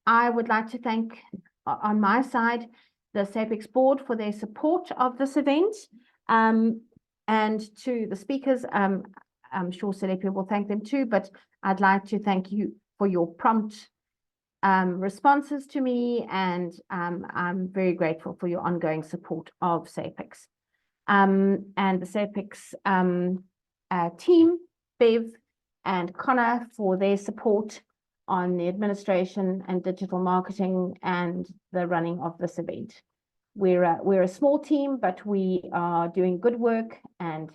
I would like to thank, on my side, the SAPICS board for their support of this event. And to the speakers, I'm sure Selepe will thank them too, but I'd like to thank you for your prompt responses to me, and I'm very grateful for your ongoing support of SAPICS. And the SAPICS team, Bev and Connor, for their support on the administration and digital marketing and the running of this event. We're a small team, but we are doing good work, and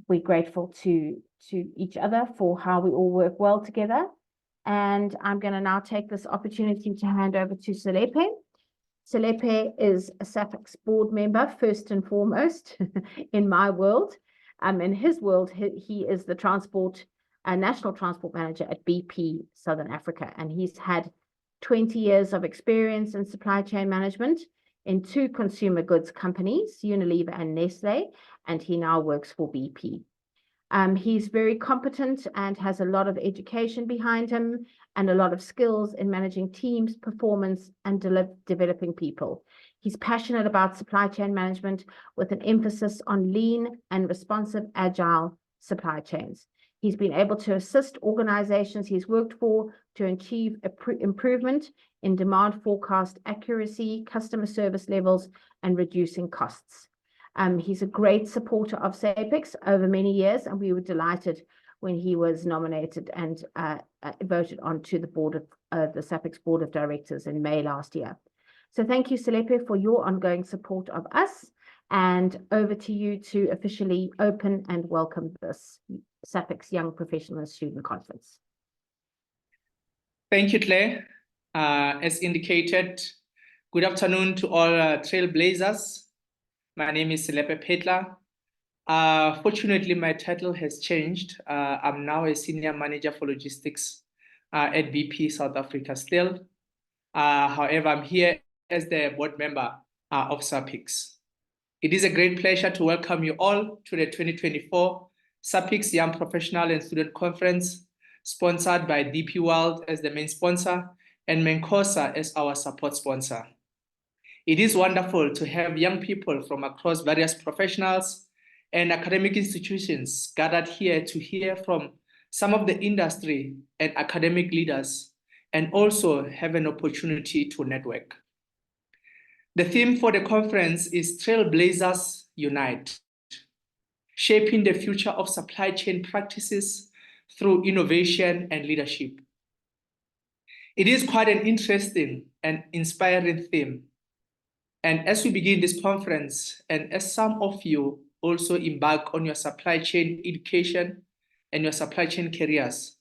we're grateful to each other for how we all work well together. And I'm going to now take this opportunity to hand over to Selepe. Selepe is a SAPICS board member, first and foremost, in my world. In his world, he is the national transport manager at BP Southern Africa, and he's had 20 years of experience in supply chain management in 2 consumer goods companies, Unilever and Nestle, and he now works for BP. He's very competent and has a lot of education behind him and a lot of skills in managing teams, performance, and developing people. He's passionate about supply chain management with an emphasis on lean and responsive, agile supply chains. He's been able to assist organizations he's worked for to achieve improvement in demand forecast accuracy, customer service levels, and reducing costs. He's a great supporter of SAPICS over many years, and we were delighted when he was nominated and voted onto the board of the SAPICS Board of Directors in May last year. So thank you, Selepe, for your ongoing support of us, and over to you to officially open and welcome this SAPICS Young Professional Student Conference. Thank you, Claire. As indicated, good afternoon to all Trailblazers. My name is Selepe Phetla. Fortunately, my title has changed. I'm now a Senior Manager for Logistics at BP South Africa still. However, I'm here as the board member of SAPICS. It is a great pleasure to welcome you all to the 2024 SAPICS Young Professional and Student Conference, sponsored by DP World as the main sponsor and MANCOSA as our support sponsor. It is wonderful to have young people from across various professionals and academic institutions gathered here to hear from some of the industry and academic leaders, and also have an opportunity to network. The theme for the conference is Trailblazers Unite, shaping the future of supply chain practices through innovation and leadership. It is quite an interesting and inspiring theme. And as we begin this conference, and as some of you also embark on your supply chain education and your supply chain careers,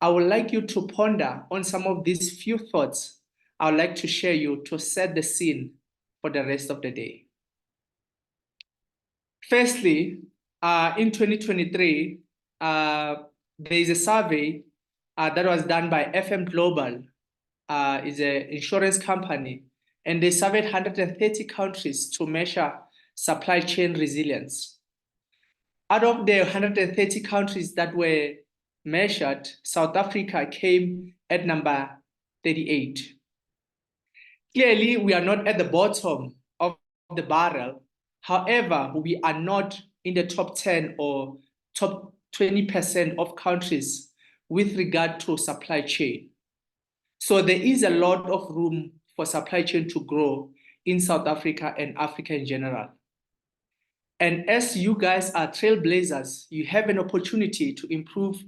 I would like you to ponder on some of these few thoughts I would like to share you to set the scene for the rest of the day. Firstly, in 2023, there is a survey that was done by FM Global, is an insurance company, and they surveyed 130 countries to measure supply chain resilience. Out of the 130 countries that were measured, South Africa came at number 38. Clearly, we are not at the bottom of the barrel. However, we are not in the top 10 or top 20% of countries with regard to supply chain. So there is a lot of room for supply chain to grow in South Africa and Africa in general. And as you guys are trailblazers, you have an opportunity to improve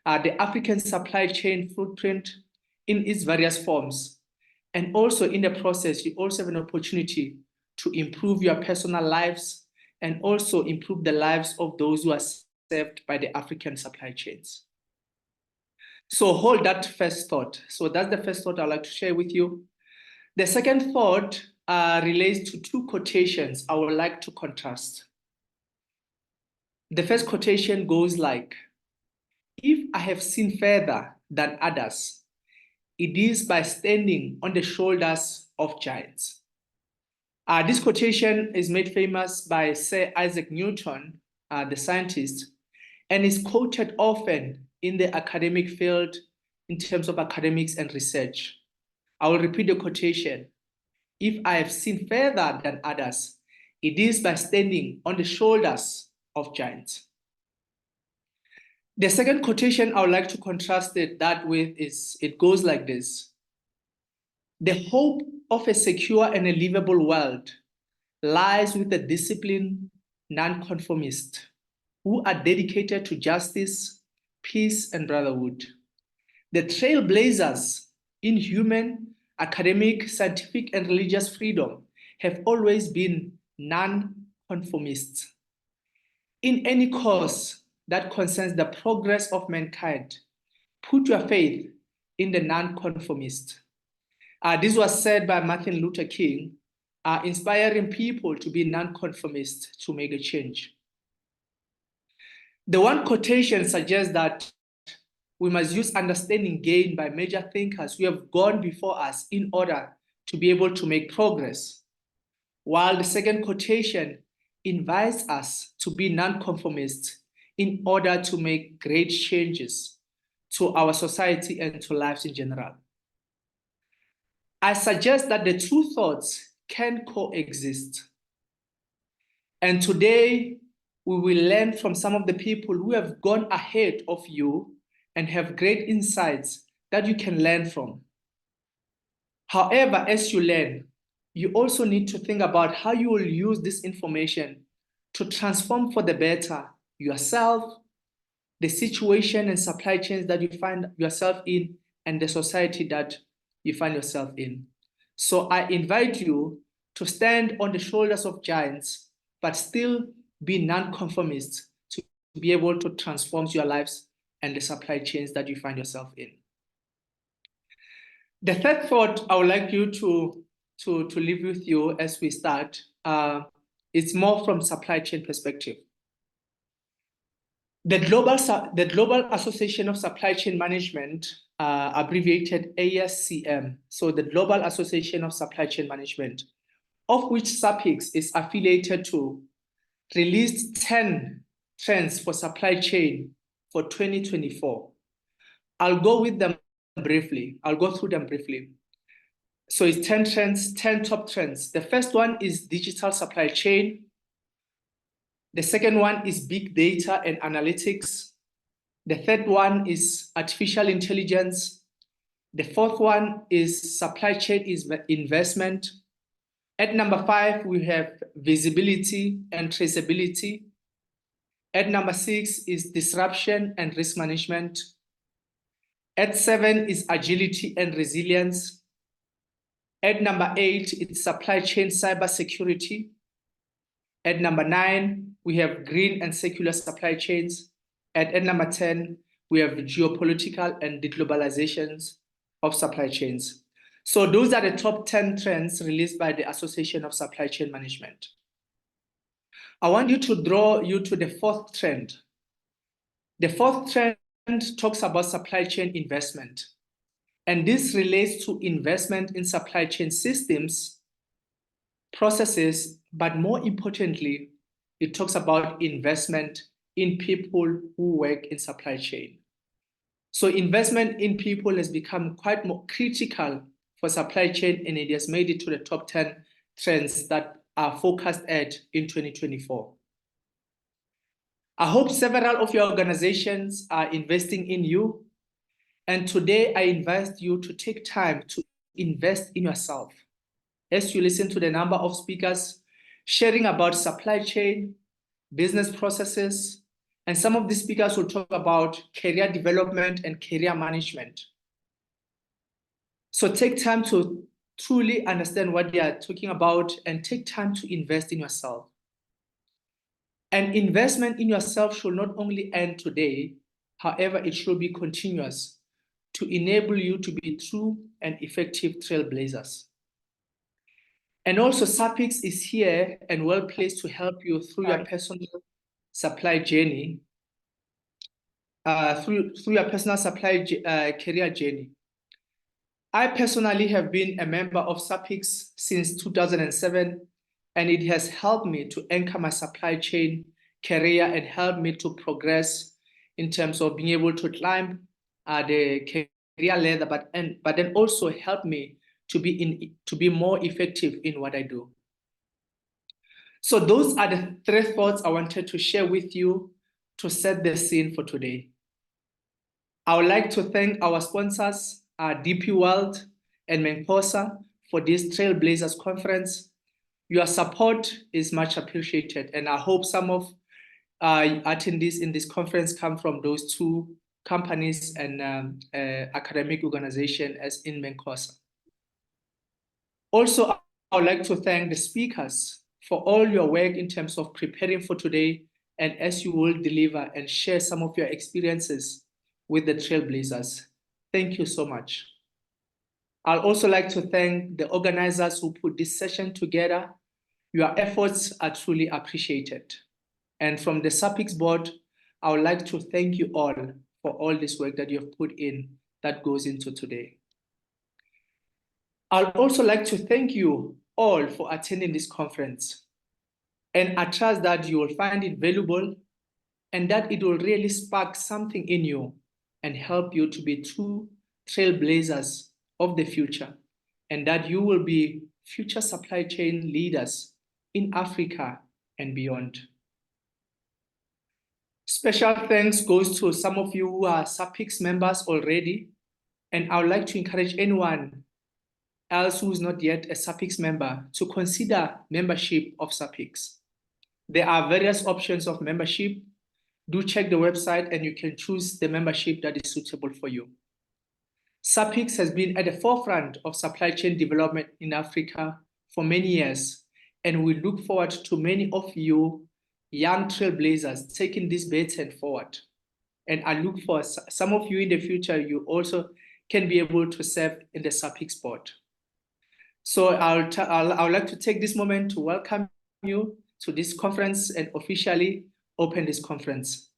the African supply chain footprint in its various forms. And also in the process, you also have an opportunity to improve your personal lives and also improve the lives of those who are served by the African supply chains. So hold that first thought. So that's the first thought I'd like to share with you. The second thought relates to 2 quotations I would like to contrast. The first quotation goes like, "If I have seen further than others, it is by standing on the shoulders of giants." This quotation is made famous by Sir Isaac Newton, the scientist, and is quoted often in the academic field in terms of academics and research. I will repeat the quotation. If I have seen further than others, it is by standing on the shoulders of giants. The second quotation I would like to contrast that with is, it goes like this. The hope of a secure and a livable world lies with the disciplined nonconformists who are dedicated to justice, peace, and brotherhood. The trailblazers in human, academic, scientific, and religious freedom have always been nonconformists. In any cause that concerns the progress of mankind, put your faith in the nonconformist. This was said by Martin Luther King, inspiring people to be nonconformist to make a change. The one quotation suggests that we must use understanding gained by major thinkers who have gone before us in order to be able to make progress, while the second quotation invites us to be nonconformists in order to make great changes to our society and to lives in general. I suggest that the two thoughts can coexist. And today, we will learn from some of the people who have gone ahead of you and have great insights that you can learn from. However, as you learn, you also need to think about how you will use this information to transform for the better yourself, the situation and supply chains that you find yourself in, and the society that you find yourself in. So I invite you to stand on the shoulders of giants, but still be non-conformists to be able to transform your lives and the supply chains that you find yourself in. The third thought I would like you to leave with you as we start is more from supply chain perspective. The Global Association of Supply Chain Management, abbreviated ASCM, so the Global Association of Supply Chain Management, of which SAPICS is affiliated to, released 10 trends for supply chain for 2024. I'll go through them briefly. So it's 10 trends, 10 top trends. The first one is digital supply chain. The second one is big data and analytics. The third one is artificial intelligence. The fourth one is supply chain investment. At number 5, we have visibility and traceability. At number 6 is disruption and risk management. At 7 is agility and resilience. At number 8, it's supply chain cybersecurity. At number 9, we have green and secular supply chains. At number 10, we have geopolitical and deglobalizations of supply chains. So those are the top 10 trends released by the Association of Supply Chain Management. I want you to draw you to the fourth trend. The fourth trend talks about supply chain investment. And this relates to investment in supply chain systems, processes, but more importantly, it talks about investment in people who work in supply chain. So investment in people has become quite more critical for supply chain, and it has made it to the top 10 trends that are focused at in 2024. I hope several of your organizations are investing in you. And today I invite you to take time to invest in yourself. As you listen to the number of speakers sharing about supply chain, business processes, and some of the speakers will talk about career development and career management. So take time to truly understand what they are talking about and take time to invest in yourself. And investment in yourself should not only end today, however, it should be continuous to enable you to be true and effective trailblazers. And also SAPICS is here and well placed to help you through your personal supply journey, through your personal supply career journey. I personally have been a member of SAPICS since 2007, and it has helped me to anchor my supply chain career and helped me to progress in terms of being able to climb the leather, but then also help me to be more effective in what I do. So those are the 3 thoughts I wanted to share with you to set the scene for today. I would like to thank our sponsors, DP World and MANCOSA, for this Trailblazers conference. Your support is much appreciated, and I hope some of attendees in this conference come from those 2 companies and academic organization as in MANCOSA. Also, I would like to thank the speakers for all your work in terms of preparing for today, and as you will deliver and share some of your experiences with the Trailblazers. Thank you so much. I'd also like to thank the organizers who put this session together. Your efforts are truly appreciated. And from the SAPICS board, I would like to thank you all for all this work that you have put in that goes into today. I'd also like to thank you all for attending this conference. And I trust that you will find it valuable and that it will really spark something in you and help you to be true trailblazers of the future, and that you will be future supply chain leaders in Africa and beyond. Special thanks goes to some of you who are SAPICS members already, and I would like to encourage anyone else who is not yet a SAPICS member to consider membership of SAPICS. There are various options of membership. Do check the website and you can choose the membership that is suitable for you. SAPICS has been at the forefront of supply chain development in Africa for many years, and we look forward to many of you young trailblazers taking this baton forward. And I look for some of you in the future, you also can be able to serve in the SAPICS board. So I would like to take this moment to welcome you to this conference and officially open this conference.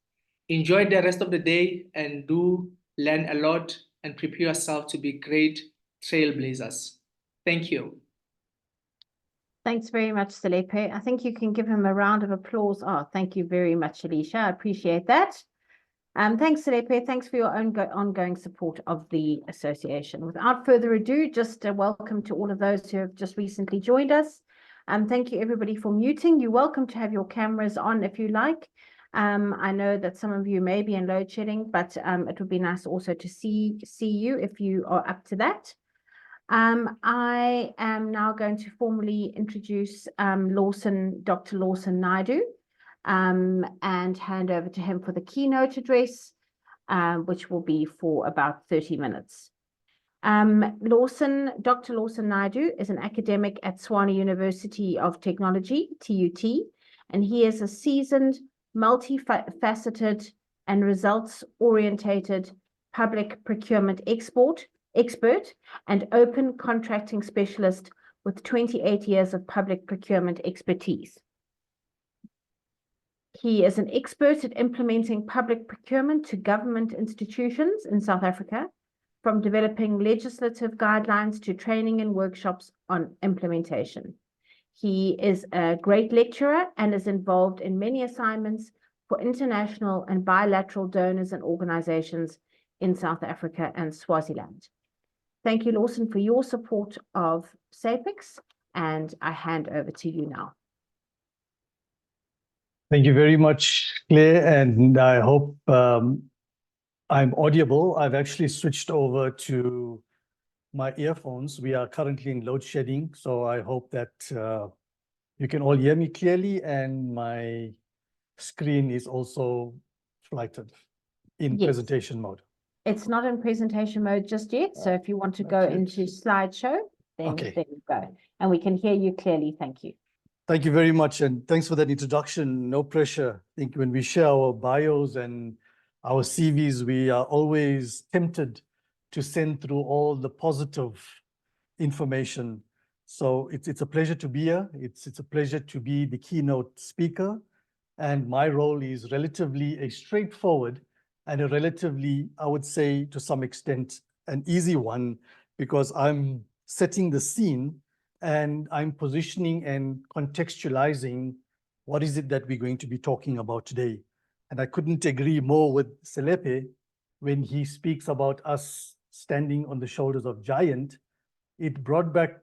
Enjoy the rest of the day and do learn a lot and prepare yourself to be great trailblazers. Thank you. Thanks very much, Selepe. I think you can give him a round of applause. Oh, thank you very much, Alicia. I appreciate that. Thanks, Selepe. Thanks for your ongoing support of the association. Without further ado, just a welcome to all of those who have just recently joined us. Thank you, everybody, for muting. You're welcome to have your cameras on if you like. I know that some of you may be in load shedding, but it would be nice also to see you if you are up to that. I am now going to formally introduce Lawson, Dr. Lawson Naidoo, and hand over to him for the keynote address, which will be for about 30 minutes. Dr. Lawson Naidoo is an academic at Tshwane University of Technology, TUT, and he is a seasoned, multifaceted and results-orientated public procurement expert and open contracting specialist with 28 years of public procurement expertise. He is an expert at implementing public procurement to government institutions in South Africa, from developing legislative guidelines to training and workshops on implementation. He is a great lecturer and is involved in many assignments for international and bilateral donors and organizations in South Africa and Swaziland. Thank you, Lawson, for your support of SAPICS, and I hand over to you now. Thank you very much, Claire, and I hope I'm audible. I've actually switched over to my earphones. We are currently in load shedding, so I hope that you can all hear me clearly, and my screen is also flighted in presentation mode. It's not in presentation mode just yet, so if you want to go into slideshow, then there you go. And we can hear you clearly. Thank you. Thank you very much, and thanks for that introduction. No pressure. I think when we share our bios and our CVs, we are always tempted to send through all the positive information. So it's a pleasure to be here. It's a pleasure to be the keynote speaker. And my role is relatively a straightforward and a relatively, I would say, to some extent, an easy one, because I'm setting the scene and I'm positioning and contextualizing what is it that we're going to be talking about today. And I couldn't agree more with Selepe when he speaks about us standing on the shoulders of giant, it brought back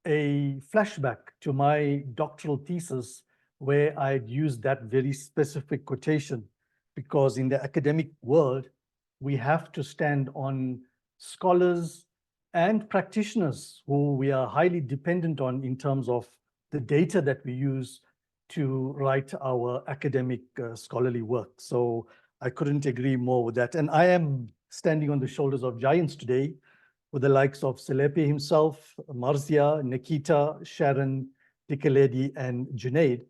a flashback to my doctoral thesis where I had used that very specific quotation, because in the academic world, we have to stand on scholars and practitioners who we are highly dependent on in terms of the data that we use to write our academic scholarly work. So I couldn't agree more with that. And I am standing on the shoulders of giants today with the likes of Selepe himself, Marzia, Nikita, Sharon, Dikeledi, and Junaid,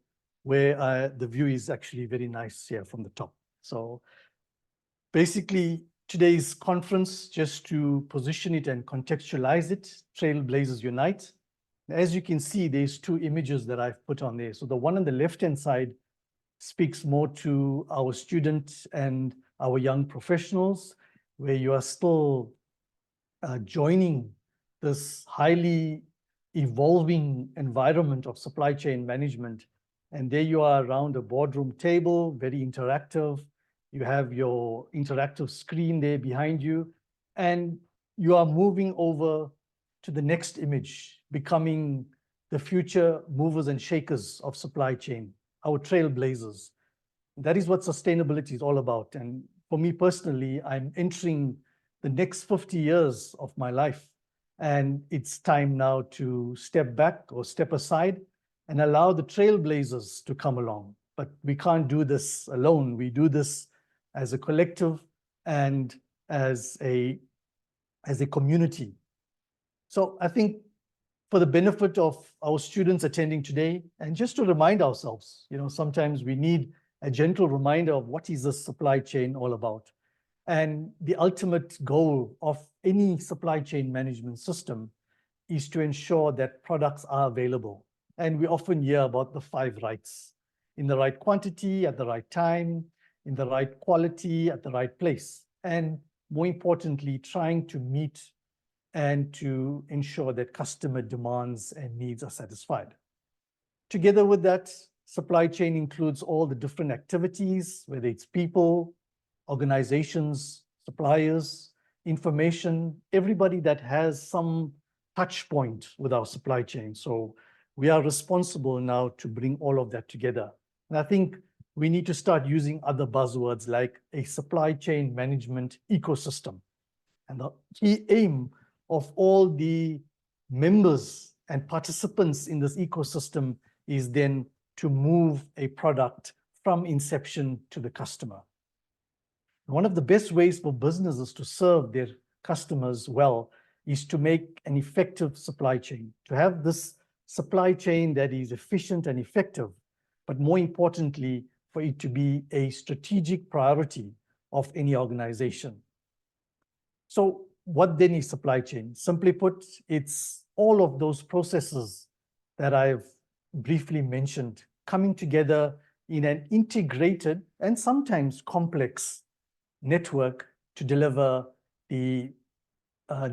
where the view is actually very nice here from the top. So basically, today's conference, just to position it and contextualize it, Trailblazers Unite. As you can see, there's two images that I've put on there. So the one on the left-hand side speaks more to our students and our young professionals, where you are still joining this highly evolving environment of supply chain management. And there you are around a boardroom table, very interactive. You have your interactive screen there behind you, and you are moving over to the next image, becoming the future movers and shakers of supply chain, our trailblazers. That is what sustainability is all about. And for me personally, I'm entering the next 50 years of my life. And it's time now to step back or step aside and allow the trailblazers to come along. But we can't do this alone. We do this as a collective and as a community. So I think for the benefit of our students attending today, and just to remind ourselves, sometimes we need a gentle reminder of what is this supply chain all about. And the ultimate goal of any supply chain management system is to ensure that products are available. And we often hear about the 5 rights: in the right quantity, at the right time, in the right quality, at the right place. And more importantly, trying to meet and to ensure that customer demands and needs are satisfied. Together with that, supply chain includes all the different activities, whether it's people, organizations, suppliers, information, everybody that has some touch point with our supply chain. So we are responsible now to bring all of that together. And I think we need to start using other buzzwords like a supply chain management ecosystem. And the key aim of all the members and participants in this ecosystem is then to move a product from inception to the customer. One of the best ways for businesses to serve their customers well is to make an effective supply chain, to have this supply chain that is efficient and effective, but more importantly, for it to be a strategic priority of any organization. So what then is supply chain? Simply put, it's all of those processes that I've briefly mentioned coming together in an integrated and sometimes complex network to deliver the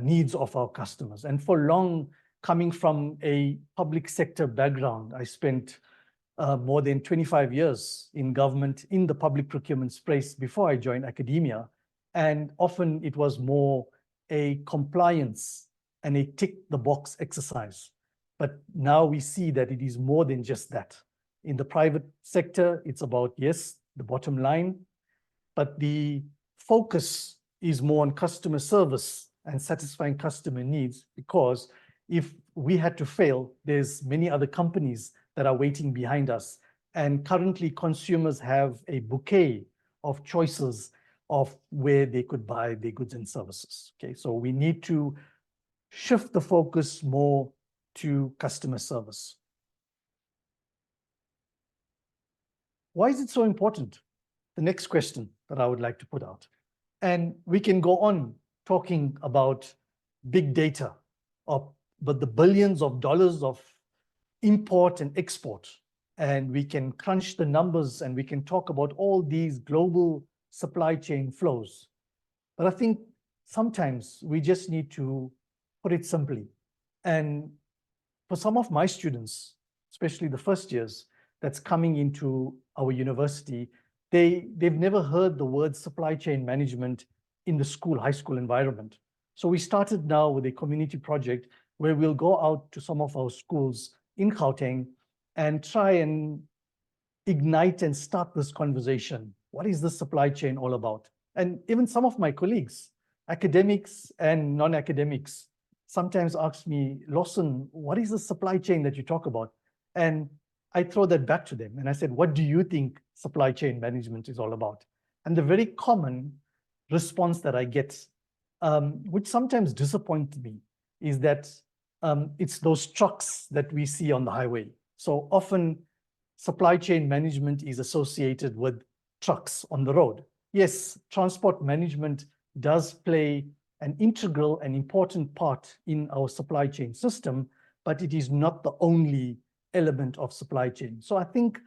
needs of our customers. And for long, coming from a public sector background, I spent more than 25 years in government in the public procurement space before I joined academia. And often it was more a compliance and a tick the box exercise. But now we see that it is more than just that. In the private sector, it's about, yes, the bottom line, but the focus is more on customer service and satisfying customer needs, because if we had to fail, there's many other companies that are waiting behind us. And currently consumers have a bouquet of choices of where they could buy their goods and services. Okay, so we need to shift the focus more to customer service. Why is it so important? The next question that I would like to put out. And we can go on talking about big data, but the billions of dollars of import and export, and we can crunch the numbers and we can talk about all these global supply chain flows. But I think sometimes we just need to put it simply. And for some of my students, especially the first years that's coming into our university, they've never heard the word supply chain management in the high school environment. So we started now with a community project where we'll go out to some of our schools in Gauteng and try and ignite and start this conversation. What is the supply chain all about? And even some of my colleagues, academics and non-academics, sometimes ask me, Lawson, what is the supply chain that you talk about? And I throw that back to them. And I said, what do you think supply chain management is all about? And the very common response that I get, which sometimes disappoints me, is that it's those trucks that we see on the highway. So often supply chain management is associated with trucks on the road. Yes, transport management does play an integral and important part in our supply chain system, but it is not the only element of supply chain. So I think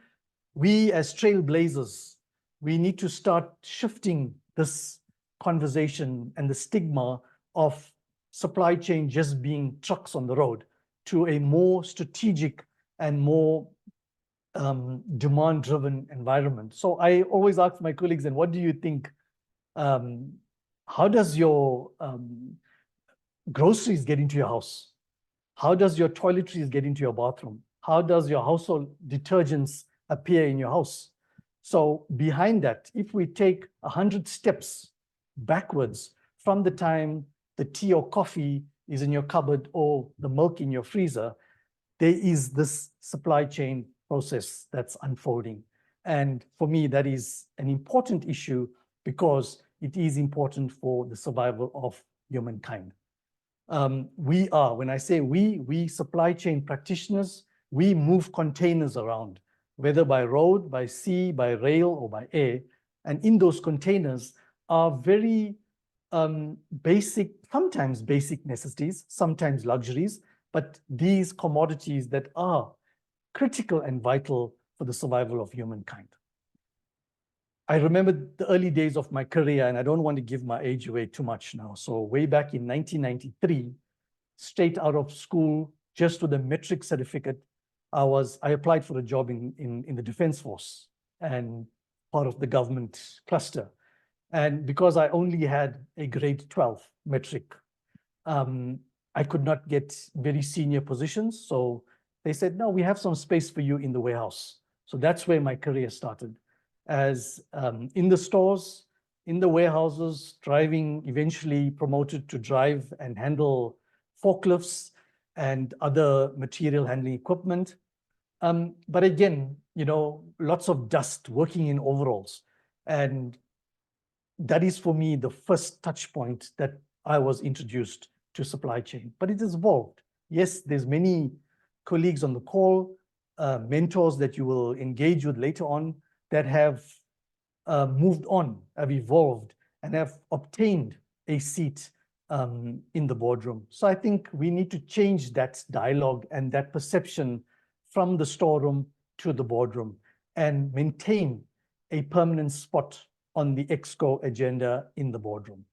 we as trailblazers, we need to start shifting this conversation and the stigma of supply chain just being trucks on the road to a more strategic and more demand-driven environment. So I always ask my colleagues, and what do you think? How does your groceries get into your house? How does your toiletries get into your bathroom? How does your household detergents appear in your house? So behind that, if we take 100 steps backwards from the time the tea or coffee is in your cupboard or the milk in your freezer, there is this supply chain process that's unfolding. And for me, that is an important issue because it is important for the survival of humankind. We are, when I say we supply chain practitioners, we move containers around, whether by road, by sea, by rail, or by air. And in those containers are very basic, sometimes basic necessities, sometimes luxuries, but these commodities that are critical and vital for the survival of humankind. I remember the early days of my career, and I don't want to give my age away too much now. So way back in 1993, straight out of school, just with a metric certificate, I applied for a job in the Defense Force and part of the government cluster. And because I only had a grade 12 metric, I could not get very senior positions. So they said, no, we have some space for you in the warehouse. So that's where my career started, as in the stores, in the warehouses, driving, eventually promoted to drive and handle forklifts and other material handling equipment. But again, you know, lots of dust, working in overalls. And that is for me the first touch point that I was introduced to supply chain, but it has evolved. Yes, there's many colleagues on the call, mentors that you will engage with later on that have moved on, have evolved, and have obtained a seat in the boardroom. So I think we need to change that dialogue and that perception from the storeroom to the boardroom and maintain a permanent spot on the EXCO agenda in the boardroom.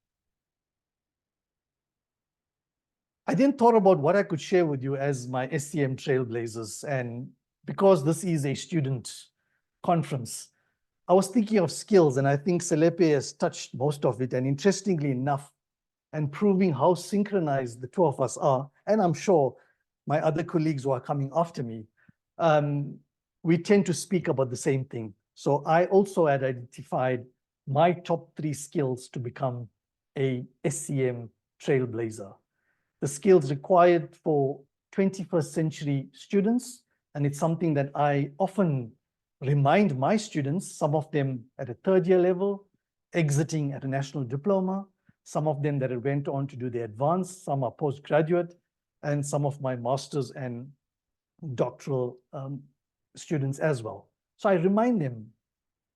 I then thought about what I could share with you as my SCM Trailblazers. And because this is a student conference, I was thinking of skills, and I think Selepe has touched most of it. And interestingly enough, and proving how synchronized the two of us are, and I'm sure my other colleagues who are coming after me, we tend to speak about the same thing. So I also had identified my top 3 skills to become a SCM Trailblazer. The skills required for 21st century students, and it's something that I often remind my students, some of them at a 3rd year level, exiting at a national diploma, some of them that went on to do the advanced, some are postgraduate, and some of my master's and doctoral students as well. So I remind them,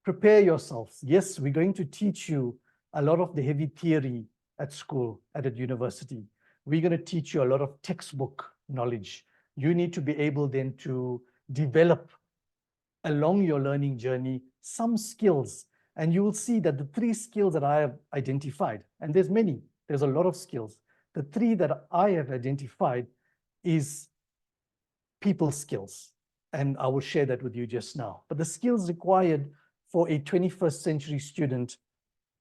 prepare yourselves. Yes, we're going to teach you a lot of the heavy theory at school, at a university. We're going to teach you a lot of textbook knowledge. You need to be able then to develop along your learning journey some skills. And you will see that the 3 skills that I have identified, and there's many, there's a lot of skills. The 3 that I have identified is people skills. And I will share that with you just now. But the skills required for a 21st century student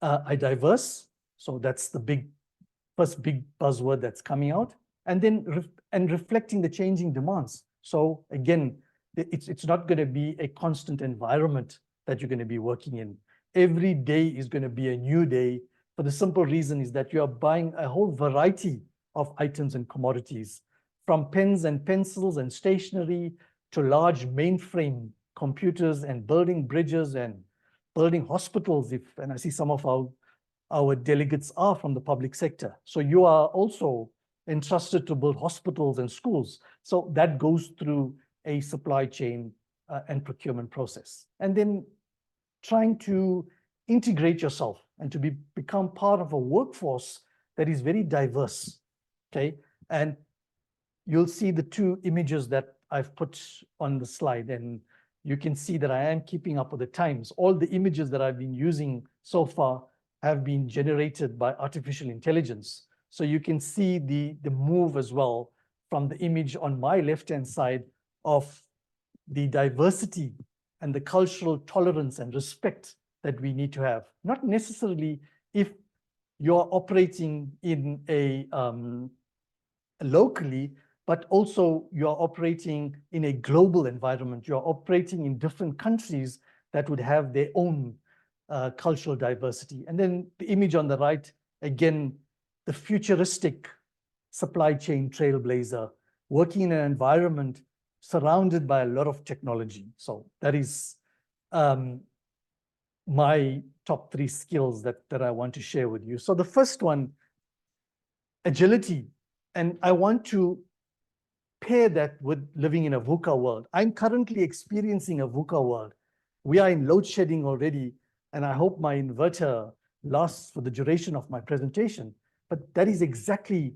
are diverse. So that's the big first big buzzword that's coming out, and then reflecting the changing demands. So again, it's not going to be a constant environment that you're going to be working in. Every day is going to be a new day, for the simple reason is that you are buying a whole variety of items and commodities, from pens and pencils and stationery to large mainframe computers and building bridges and building hospitals. And I see some of our delegates are from the public sector. So you are also entrusted to build hospitals and schools. So that goes through a supply chain and procurement process. And then trying to integrate yourself and to become part of a workforce that is very diverse, okay? And you'll see the two images that I've put on the slide, and you can see that I am keeping up with the times. All the images that I've been using so far have been generated by artificial intelligence. So you can see the move as well from the image on my left-hand side of the diversity and the cultural tolerance and respect that we need to have. Not necessarily if you're operating in a locally, but also you're operating in a global environment. You're operating in different countries that would have their own cultural diversity. And then the image on the right, again, the futuristic supply chain trailblazer, working in an environment surrounded by a lot of technology. So that is my top 3 skills that I want to share with you. So the first one, agility. And I want to pair that with living in a VUCA world. I'm currently experiencing a VUCA world. We are in load shedding already, and I hope my inverter lasts for the duration of my presentation. But that is exactly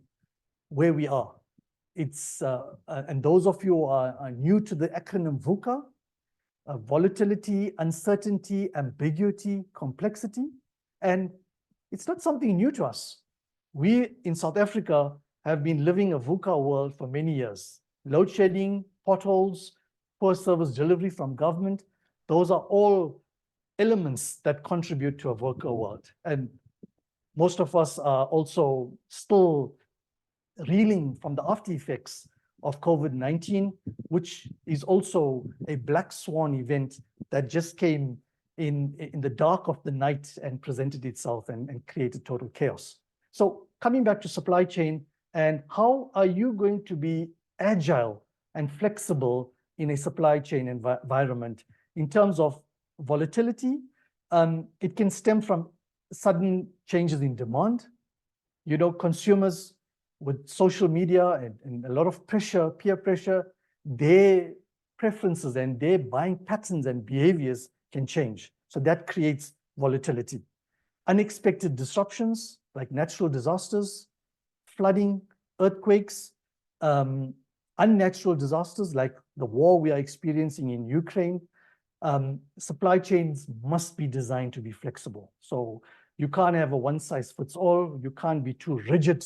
where we are. It's and those of you who are new to the acronym VUCA, volatility, uncertainty, ambiguity, complexity, and it's not something new to us. We in South Africa have been living a VUCA world for many years. Load shedding, potholes, poor service delivery from government, those are all elements that contribute to a VUCA world. And most of us are also still reeling from the after effects of COVID-19, which is also a black swan event that just came in the dark of the night and presented itself and created total chaos. So coming back to supply chain, and how are you going to be agile and flexible in a supply chain environment in terms of volatility? It can stem from sudden changes in demand. You know, consumers with social media and a lot of pressure, peer pressure, their preferences and their buying patterns and behaviors can change. So that creates volatility. Unexpected disruptions like natural disasters, flooding, earthquakes, unnatural disasters like the war we are experiencing in Ukraine. Supply chains must be designed to be flexible. So you can't have a one-size-fits-all. You can't be too rigid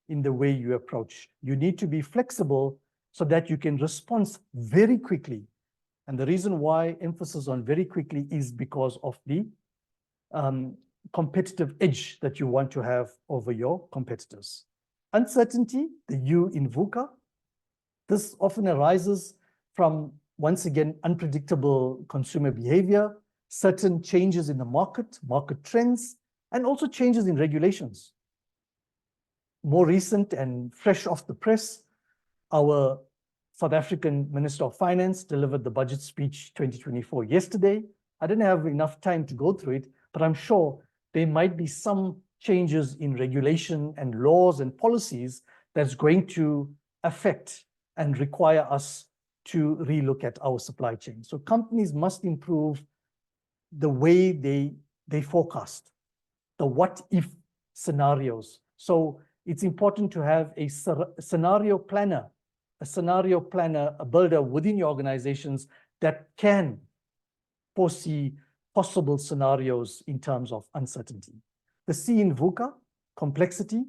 in the way you approach. You need to be flexible so that you can respond very quickly. And the reason why emphasis on very quickly is because of the competitive edge that you want to have over your competitors. Uncertainty, the U in VUCA, this often arises from, once again, unpredictable consumer behavior, certain changes in the market trends, and also changes in regulations. More recent and fresh off the press, our South African Minister of Finance delivered the budget speech 2024 yesterday. I didn't have enough time to go through it, but I'm sure there might be some changes in regulation and laws and policies that's going to affect and require us to relook at our supply chain. So companies must improve the way they forecast, the what-if scenarios. So it's important to have a scenario planner, a builder within your organizations that can foresee possible scenarios in terms of uncertainty. The C in VUCA, complexity.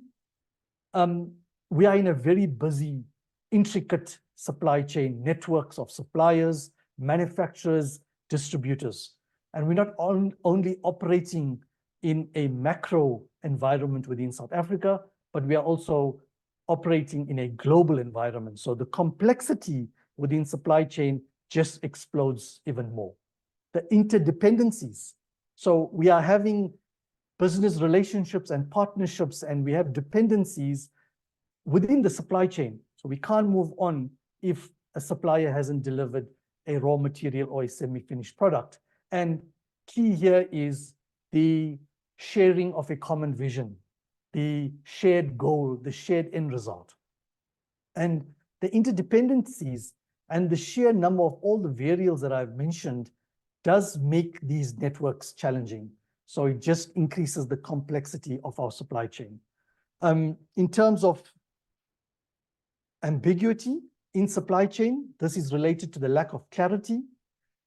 We are in a very busy, intricate supply chain, networks of suppliers, manufacturers, distributors. And we're not only operating in a macro environment within South Africa, but we are also operating in a global environment. So the complexity within supply chain just explodes even more. The interdependencies. So we are having business relationships and partnerships, and we have dependencies within the supply chain. So we can't move on if a supplier hasn't delivered a raw material or a semi-finished product. And key here is the sharing of a common vision, the shared goal, the shared end result. And the interdependencies and the sheer number of all the variables that I've mentioned does make these networks challenging. So it just increases the complexity of our supply chain. In terms of ambiguity in supply chain, this is related to the lack of clarity.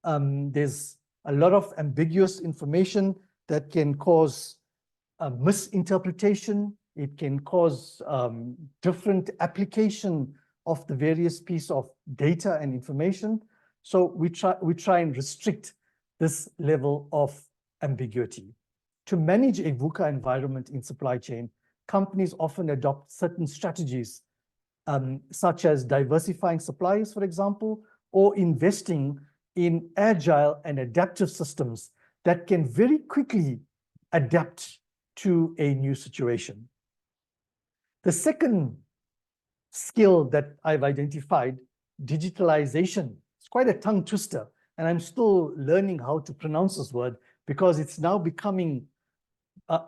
There's a lot of ambiguous information that can cause misinterpretation. It can cause different application of the various pieces of data and information. So we try and restrict this level of ambiguity. To manage a VUCA environment in supply chain, companies often adopt certain strategies, such as diversifying suppliers, for example, or investing in agile and adaptive systems that can very quickly adapt to a new situation. The second skill that I've identified, digitalization. It's quite a tongue twister, and I'm still learning how to pronounce this word because it's now becoming,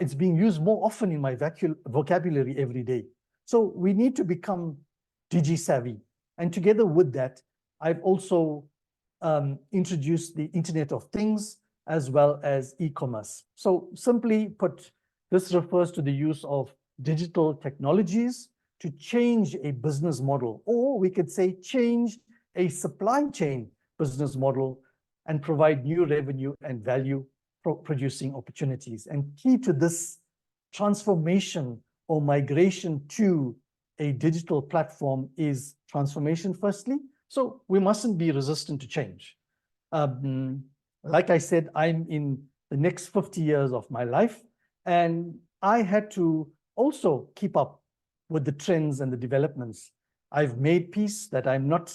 it's being used more often in my vocabulary every day. So we need to become digi-savvy. And together with that, I've also introduced the Internet of Things as well as e-commerce. So simply put, this refers to the use of digital technologies to change a business model, or we could say change a supply chain business model and provide new revenue and value producing opportunities. And key to this transformation or migration to a digital platform is transformation firstly. So we mustn't be resistant to change. Like I said, I'm in the next 50 years of my life, and I had to also keep up with the trends and the developments. I've made peace that I'm not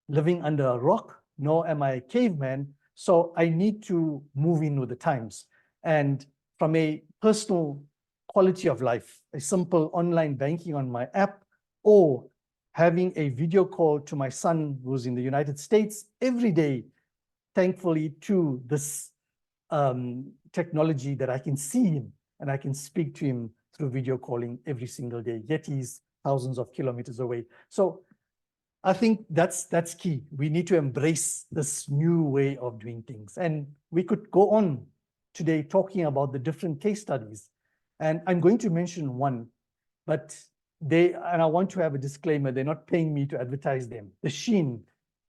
living under a rock, nor am I a caveman, so I need to move in with the times. And from a personal quality of life, a simple online banking on my app, or having a video call to my son who's in the United States every day, thankfully to this technology that I can see him and I can speak to him through video calling every single day, yet he's thousands of kilometers away. So I think that's key. We need to embrace this new way of doing things. And we could go on today talking about the different case studies. And I'm going to mention one, but and I want to have a disclaimer, they're not paying me to advertise them. The Shein,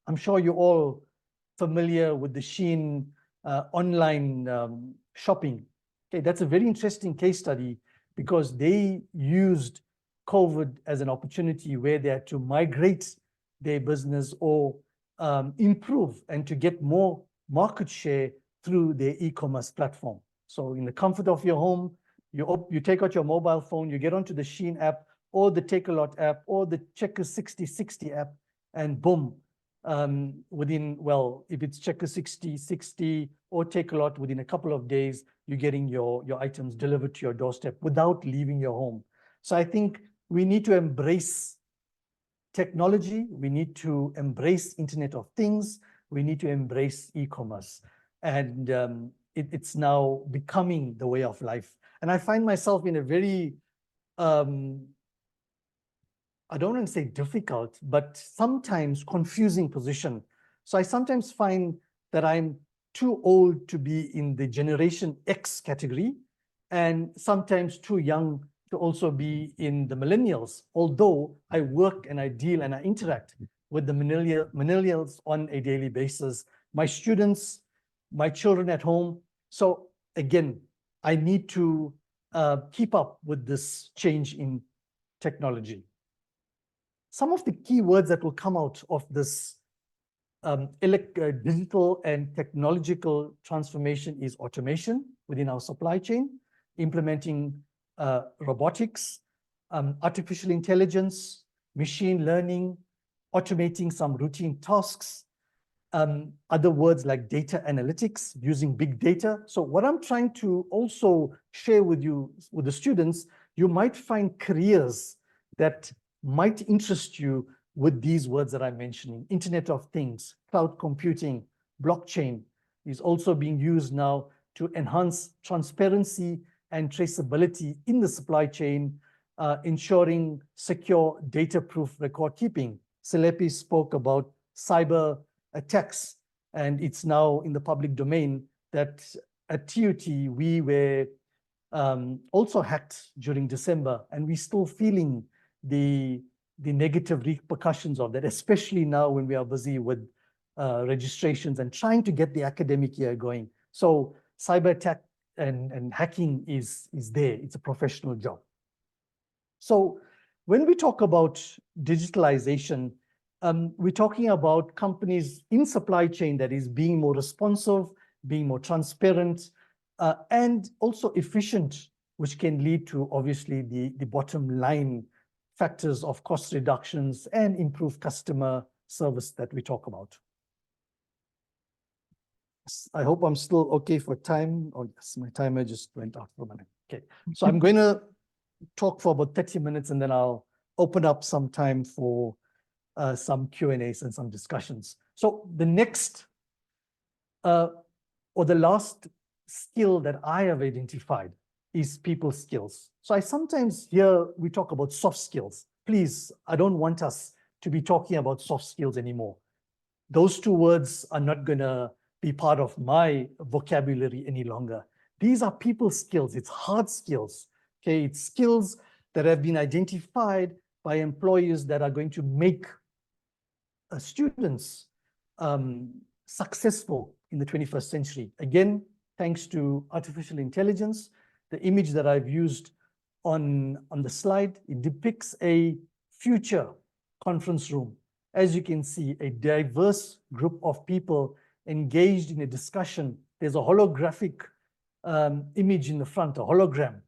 I'm sure you're all familiar with the Shein online shopping. Okay, that's a very interesting case study because they used COVID as an opportunity where they had to migrate their business or improve and to get more market share through their e-commerce platform. So in the comfort of your home, you take out your mobile phone, you get onto the Shein app or the TAKEALOT app or the Checkers 6060 app, and boom, within, well, if it's Checkers 6060 or TAKEALOT, within a couple of days, you're getting your items delivered to your doorstep without leaving your home. So I think we need to embrace technology. We need to embrace Internet of Things. We need to embrace e-commerce. And it's now becoming the way of life. And I find myself in a very, I don't want to say difficult, but sometimes confusing position. So I sometimes find that I'm too old to be in the Generation X category and sometimes too young to also be in the millennials, although I work and I deal and I interact with the millennials on a daily basis, my students, my children at home. So again, I need to keep up with this change in technology. Some of the key words that will come out of this digital and technological transformation is automation within our supply chain, implementing robotics, artificial intelligence, machine learning, automating some routine tasks, other words like data analytics, using big data. So what I'm trying to also share with you, with the students, you might find careers that might interest you with these words that I'm mentioning. Internet of Things, cloud computing, blockchain is also being used now to enhance transparency and traceability in the supply chain, ensuring secure data-proof record keeping. Selepe spoke about cyber attacks, and it's now in the public domain that at TUT we were also hacked during December, and we're still feeling the negative repercussions of that, especially now when we are busy with registrations and trying to get the academic year going. So cyber attack and hacking is there. It's a professional job. So when we talk about digitalization, we're talking about companies in supply chain that is being more responsive, being more transparent, and also efficient, which can lead to obviously the bottom line factors of cost reductions and improved customer service that we talk about. I hope I'm still okay for time. Oh yes, my timer just went off for a minute. Okay, so I'm going to talk for about 30 minutes and then I'll open up some time for some Q&As and some discussions. So the next or the last skill that I have identified is people skills. So I sometimes hear we talk about soft skills. Please, I don't want us to be talking about soft skills anymore. Those two words are not going to be part of my vocabulary any longer. These are people skills. It's hard skills. Okay, it's skills that have been identified by employers that are going to make students successful in the 21st century. Again, thanks to artificial intelligence. The image that I've used on the slide, it depicts a future conference room. As you can see, a diverse group of people engaged in a discussion. There's a holographic image in the front, a hologram.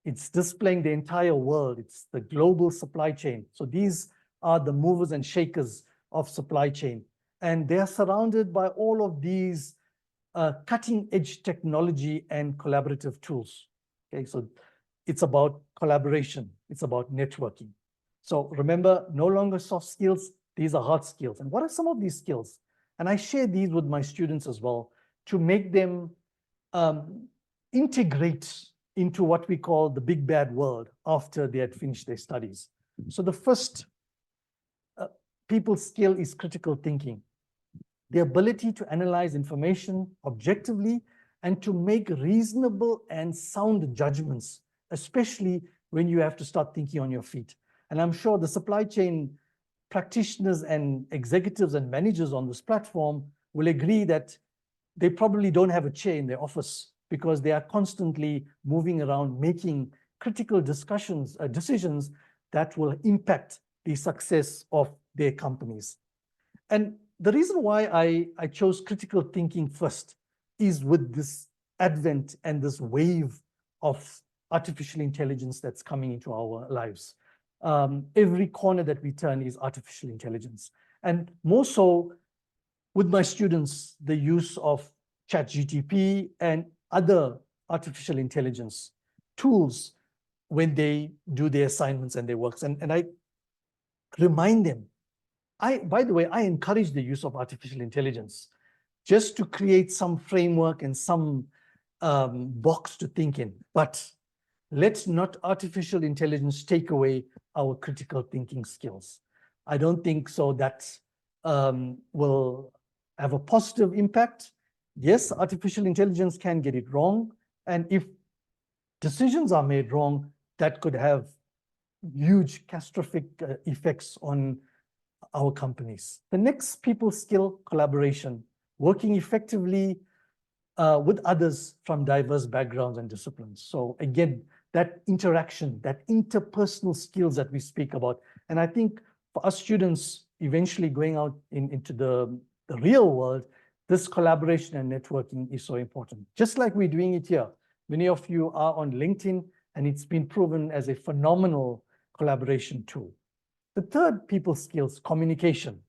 It's displaying the entire world. It's the global supply chain. So these are the movers and shakers of supply chain. And they are surrounded by all of these cutting edge technology and collaborative tools. Okay, so it's about collaboration. It's about networking. So remember, no longer soft skills, these are hard skills. And what are some of these skills? And I share these with my students as well to make them integrate into what we call the big bad world after they had finished their studies. So the first people skill is critical thinking. The ability to analyze information objectively and to make reasonable and sound judgments, especially when you have to start thinking on your feet. And I'm sure the supply chain practitioners and executives and managers on this platform will agree that they probably don't have a chair in their office because they are constantly moving around making critical decisions that will impact the success of their companies. And the reason why I chose critical thinking first is with this advent and this wave of artificial intelligence that's coming into our lives. Every corner that we turn is artificial intelligence. And more so with my students, the use of ChatGPT and other artificial intelligence tools when they do their assignments and their works. And I remind them, by the way, I encourage the use of artificial intelligence just to create some framework and some box to think in. But let's not artificial intelligence take away our critical thinking skills. I don't think so that will have a positive impact. Yes, artificial intelligence can get it wrong. And if decisions are made wrong, that could have huge catastrophic effects on our companies. The next people skill, collaboration, working effectively with others from diverse backgrounds and disciplines. So again, that interaction, that interpersonal skills that we speak about. And I think for us students eventually going out into the real world, this collaboration and networking is so important. Just like we're doing it here. Many of you are on LinkedIn. and it's been proven as a phenomenal collaboration tool. The third people skills, communication.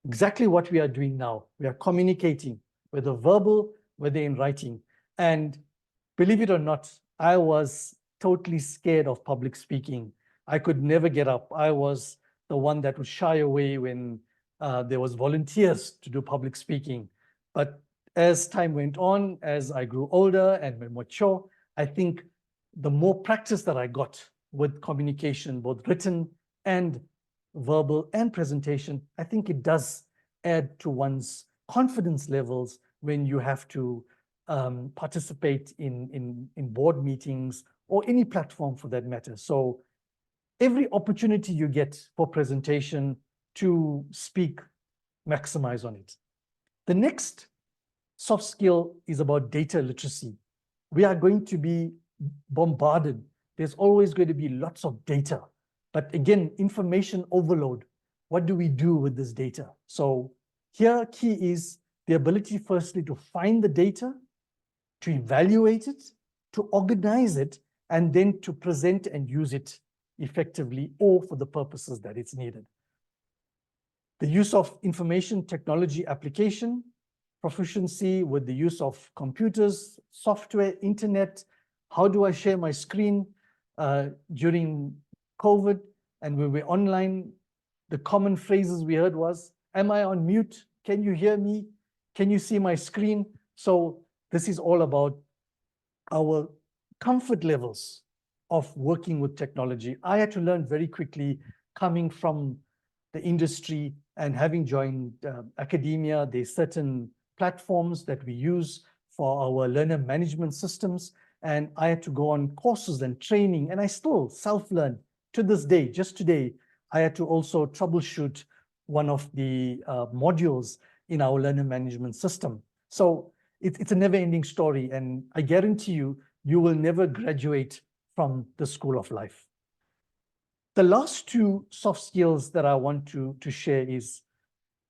Exactly what we are doing now. We are communicating, whether verbal, whether in writing. And believe it or not, I was totally scared of public speaking. I could never get up. I was the one that would shy away when there was volunteers to do public speaking. But as time went on, as I grew older and more mature, I think the more practice that I got with communication, both written and verbal and presentation, I think it does add to one's confidence levels when you have to participate in board meetings or any platform for that matter. So every opportunity you get for presentation to speak, maximize on it. The next soft skill is about data literacy. We are going to be bombarded. There's always going to be lots of data. But again, information overload. What do we do with this data? So here, key is the ability, firstly, to find the data, to evaluate it, to organize it, and then to present and use it effectively or for the purposes that it's needed. The use of information technology application, proficiency with the use of computers, software, internet. How do I share my screen during COVID and when we're online? The common phrases we heard was, am I on mute? Can you hear me? Can you see my screen? So this is all about our comfort levels of working with technology. I had to learn very quickly coming from the industry and having joined academia. There's certain platforms that we use for our learner management systems. And I had to go on courses and training, and I still self-learn to this day. Just today, I had to also troubleshoot one of the modules in our learner management system. So it's a never-ending story, and I guarantee you, you will never graduate from the school of life. The last two soft skills that I want to share is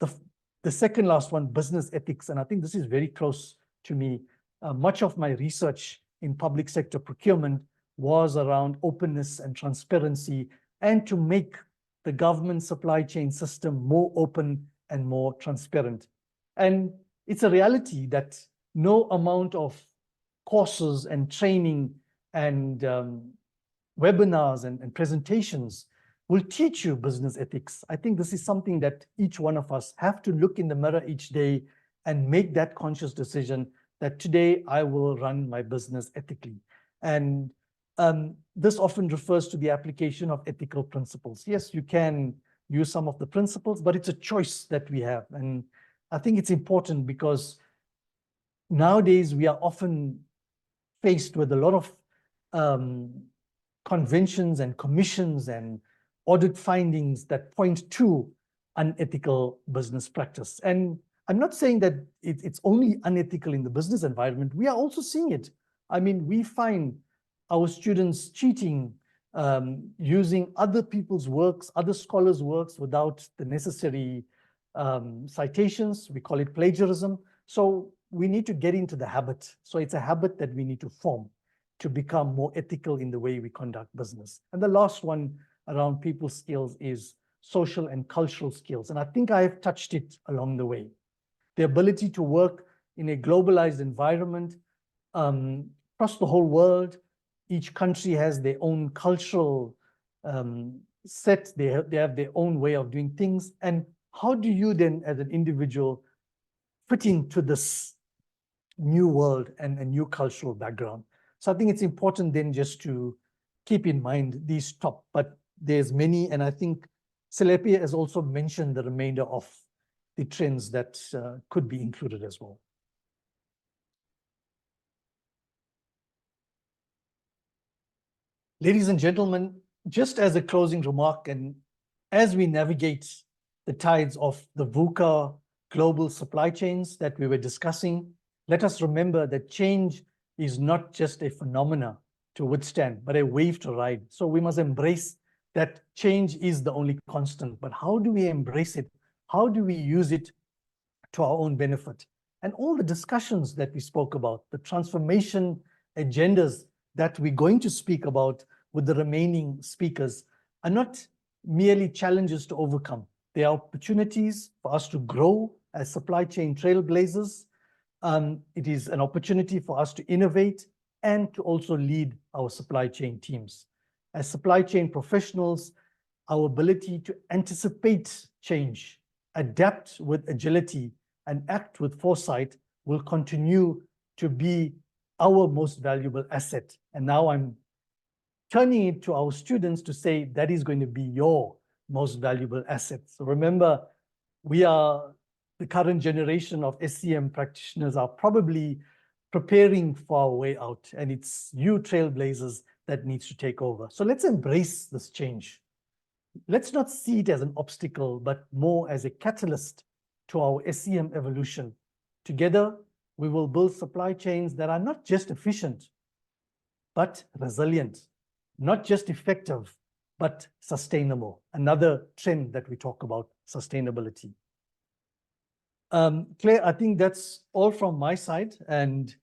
the second last one, business ethics, and I think this is very close to me. Much of my research in public sector procurement was around openness and transparency, and to make the government supply chain system more open and more transparent. And it's a reality that no amount of courses and training and webinars and presentations will teach you business ethics. I think this is something that each one of us have to look in the mirror each day and make that conscious decision that today I will run my business ethically. And this often refers to the application of ethical principles. Yes, you can use some of the principles, but it's a choice that we have. And I think it's important because nowadays we are often faced with a lot of conventions and commissions and audit findings that point to unethical business practice. And I'm not saying that it's only unethical in the business environment. We are also seeing it. I mean, we find our students cheating, using other people's works, other scholars' works without the necessary citations. We call it plagiarism. So we need to get into the habit. So it's a habit that we need to form to become more ethical in the way we conduct business. And the last one around people skills is social and cultural skills. And I think I have touched it along the way. The ability to work in a globalized environment across the whole world. Each country has their own cultural set. They have their own way of doing things. And how do you then, as an individual, fit into this new world and a new cultural background? So I think it's important then just to keep in mind these top, but there's many, and I think Selepe has also mentioned the remainder of the trends that could be included as well. Ladies and gentlemen, just as a closing remark, and as we navigate the tides of the VUCA global supply chains that we were discussing, let us remember that change is not just a phenomena to withstand, but a wave to ride. So we must embrace that change is the only constant. But how do we embrace it? How do we use it to our own benefit? And all the discussions that we spoke about, the transformation agendas that we're going to speak about with the remaining speakers are not merely challenges to overcome. They are opportunities for us to grow as supply chain trailblazers. It is an opportunity for us to innovate and to also lead our supply chain teams. As supply chain professionals, our ability to anticipate change, adapt with agility, and act with foresight will continue to be our most valuable asset. And now I'm turning it to our students to say that is going to be your most valuable asset. So remember, we are the current generation of SCM practitioners are probably preparing for our way out, and it's you trailblazers that needs to take over. So let's embrace this change. Let's not see it as an obstacle, but more as a catalyst to our SCM evolution. Together, we will build supply chains that are not just efficient, but resilient, not just effective, but sustainable. Another trend that we talk about, sustainability. Claire, I think that's all from my side. And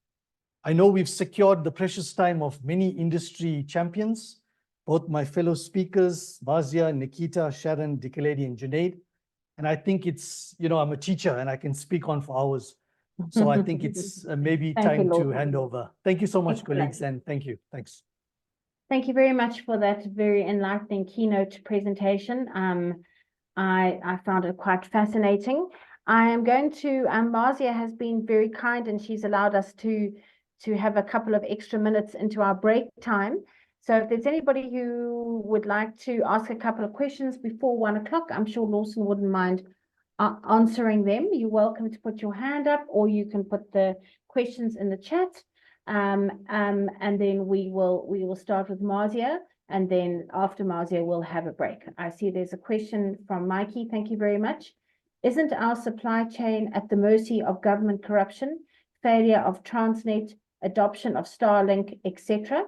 I know we've secured the precious time of many industry champions, both my fellow speakers, Marzia, Nikita, Sharon, Dikeledi, and Junaid. And I think it's, you know, I'm a teacher and I can speak on for hours. So I think it's maybe time to hand over. Thank you so much, colleagues, and thank you. Thanks. Thank you very much for that very enlightening keynote presentation. I found it quite fascinating. I am going to, Marzia has been very kind and she's allowed us to have a couple of extra minutes into our break time. So if there's anybody who would like to ask a couple of questions before 1 o'clock, I'm sure Lawson wouldn't mind answering them. You're welcome to put your hand up, or you can put the questions in the chat. And then we will start with Marzia, and then after Marzia, we'll have a break. I see there's a question from Mikey. Thank you very much. Isn't our supply chain at the mercy of government corruption, failure of Transnet, adoption of Starlink, etc.?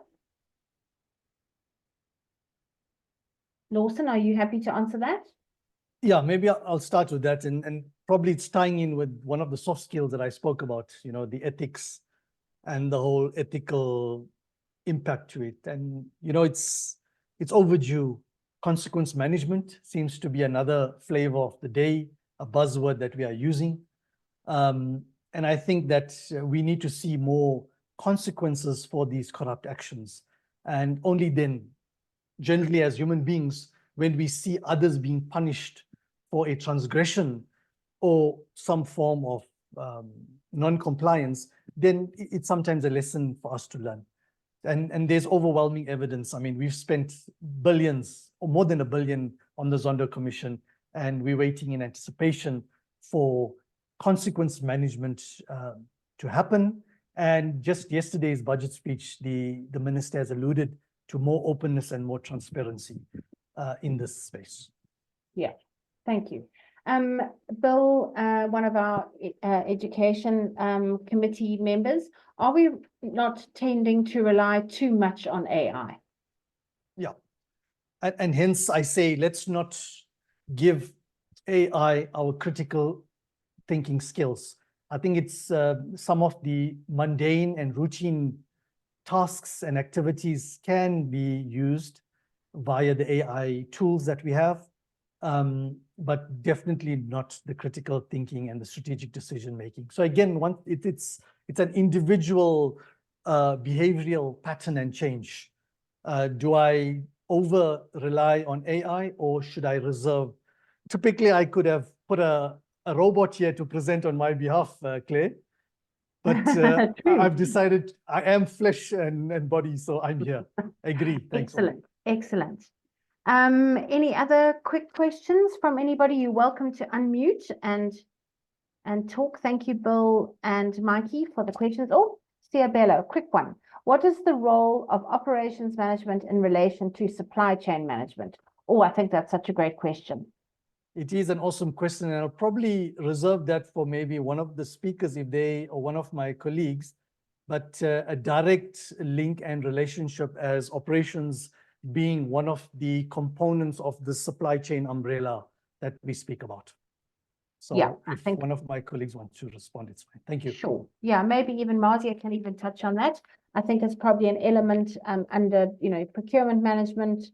Lawson, are you happy to answer that? Yeah, maybe I'll start with that. And probably it's tying in with one of the soft skills that I spoke about, you know, the ethics and the whole ethical impact to it. And, you know, it's overdue. Consequence management seems to be another flavor of the day, a buzzword that we are using. And I think that we need to see more consequences for these corrupt actions. And only then, generally as human beings, when we see others being punished for a transgression or some form of non-compliance, then it's sometimes a lesson for us to learn. And there's overwhelming evidence. I mean, we've spent billions or more than $1 billion on the Zondo Commission, and we're waiting in anticipation for consequence management to happen. And just yesterday's budget speech, the minister has alluded to more openness and more transparency in this space. Yeah, thank you. Bill, one of our education committee members, are we not tending to rely too much on AI? Yeah, and hence I say, let's not give AI our critical thinking skills. I think it's some of the mundane and routine tasks and activities can be used via the AI tools that we have, but definitely not the critical thinking and the strategic decision making. So again, it's an individual behavioral pattern and change. Do I over rely on AI, or should I reserve? Typically, I could have put a robot here to present on my behalf, Claire. But I've decided I am flesh and body, so I'm here. Agree. Thanks. Excellent. Excellent. Any other quick questions from anybody? You're welcome to unmute and talk. Thank you, Bill and Mikey, for the questions. Oh, Siabella, a quick one. What is the role of operations management in relation to supply chain management? Oh, I think that's such a great question. It is an awesome question, and I'll probably reserve that for maybe one of the speakers or one of my colleagues, but a direct link and relationship as operations being one of the components of the supply chain umbrella that we speak about. Yeah, So I if think- one of my colleagues wants to respond, it's fine. Thank you. Sure. Yeah, maybe even Marzia can even touch on that. I think it's probably an element under, procurement management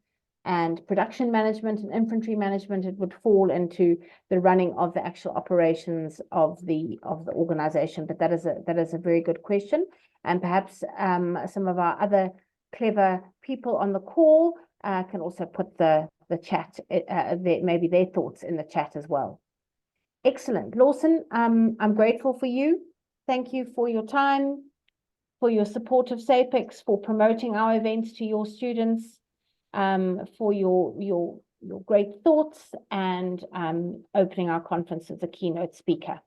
and production management and inventory management. It would fall into the running of the actual operations of the organization. But that is a very good question. And perhaps some of our other clever people on the call can also put the chat, maybe their thoughts in the chat as well. Excellent. Lawson, I'm grateful for you. Thank you for your time, for your support of SAPICS, for promoting our events to your students, for your great thoughts, and opening our conference as a keynote speaker.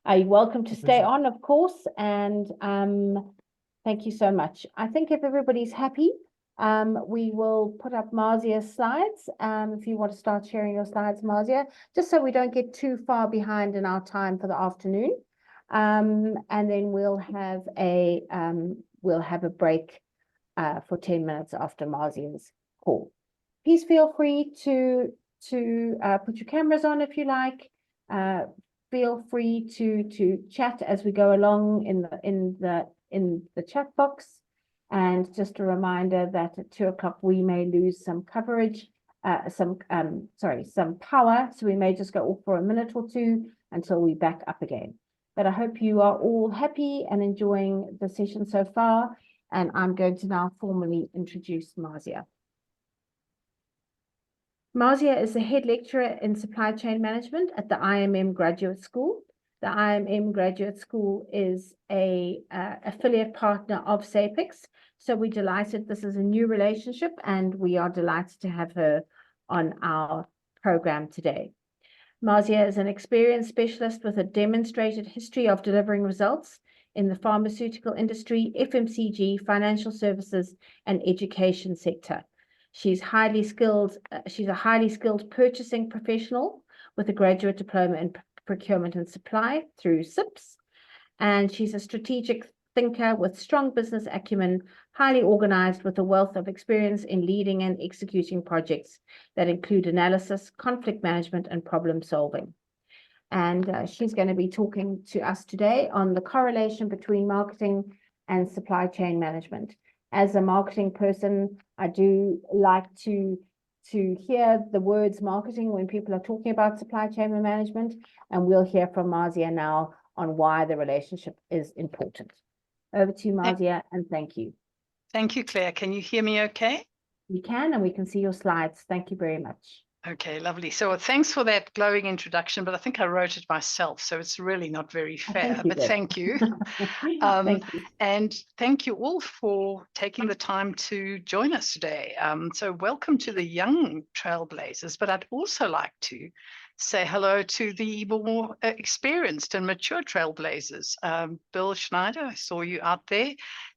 You're welcome to stay on, of course, and thank you so much. I think if everybody's happy, we will put up Marzia's slides. If you want to start sharing your slides, Marzia, just so we don't get too far behind in our time for the afternoon. And then we'll have a break for 10 minutes after Marzia's call. Please feel free to put your cameras on if you like. Feel free to chat as we go along in the chat box. And just a reminder that at 2 o'clock we may lose some coverage, some power. So we may just go off for a minute or two until we back up again. But I hope you are all happy and enjoying the session so far. And I'm going to now formally introduce Marzia. Marzia is the head lecturer in supply chain management at the IMM Graduate School. The IMM Graduate School is a affiliate partner of SAPICS. So we're delighted. This is a new relationship, and we are delighted to have her on our program today. Marzia is an experienced specialist with a demonstrated history of delivering results in the pharmaceutical industry, FMCG, financial services, and education sector. She's a highly skilled purchasing professional with a graduate diploma in procurement and supply through SIPS. And she's a strategic thinker with strong business acumen, highly organized with a wealth of experience in leading and executing projects that include analysis, conflict management, and problem solving. And she's going to be talking to us today on the correlation between marketing and supply chain management. As a marketing person, I do like to hear the words marketing when people are talking about supply chain management, and we'll hear from Marzia now on why the relationship is important. Over to you, Marzia, and thank you. Thank you, Claire. Can you hear me okay? We can, and we can see your slides. Thank you very much. Okay, lovely. So thanks for that glowing introduction, but I think I wrote it myself, so it's really not very fair, but thank you. Thank you. And thank you all for taking the time to join us today. So welcome to the young Trailblazers, but I'd also like to say hello to the more experienced and mature Trailblazers. Bill Schneider, I saw you out there,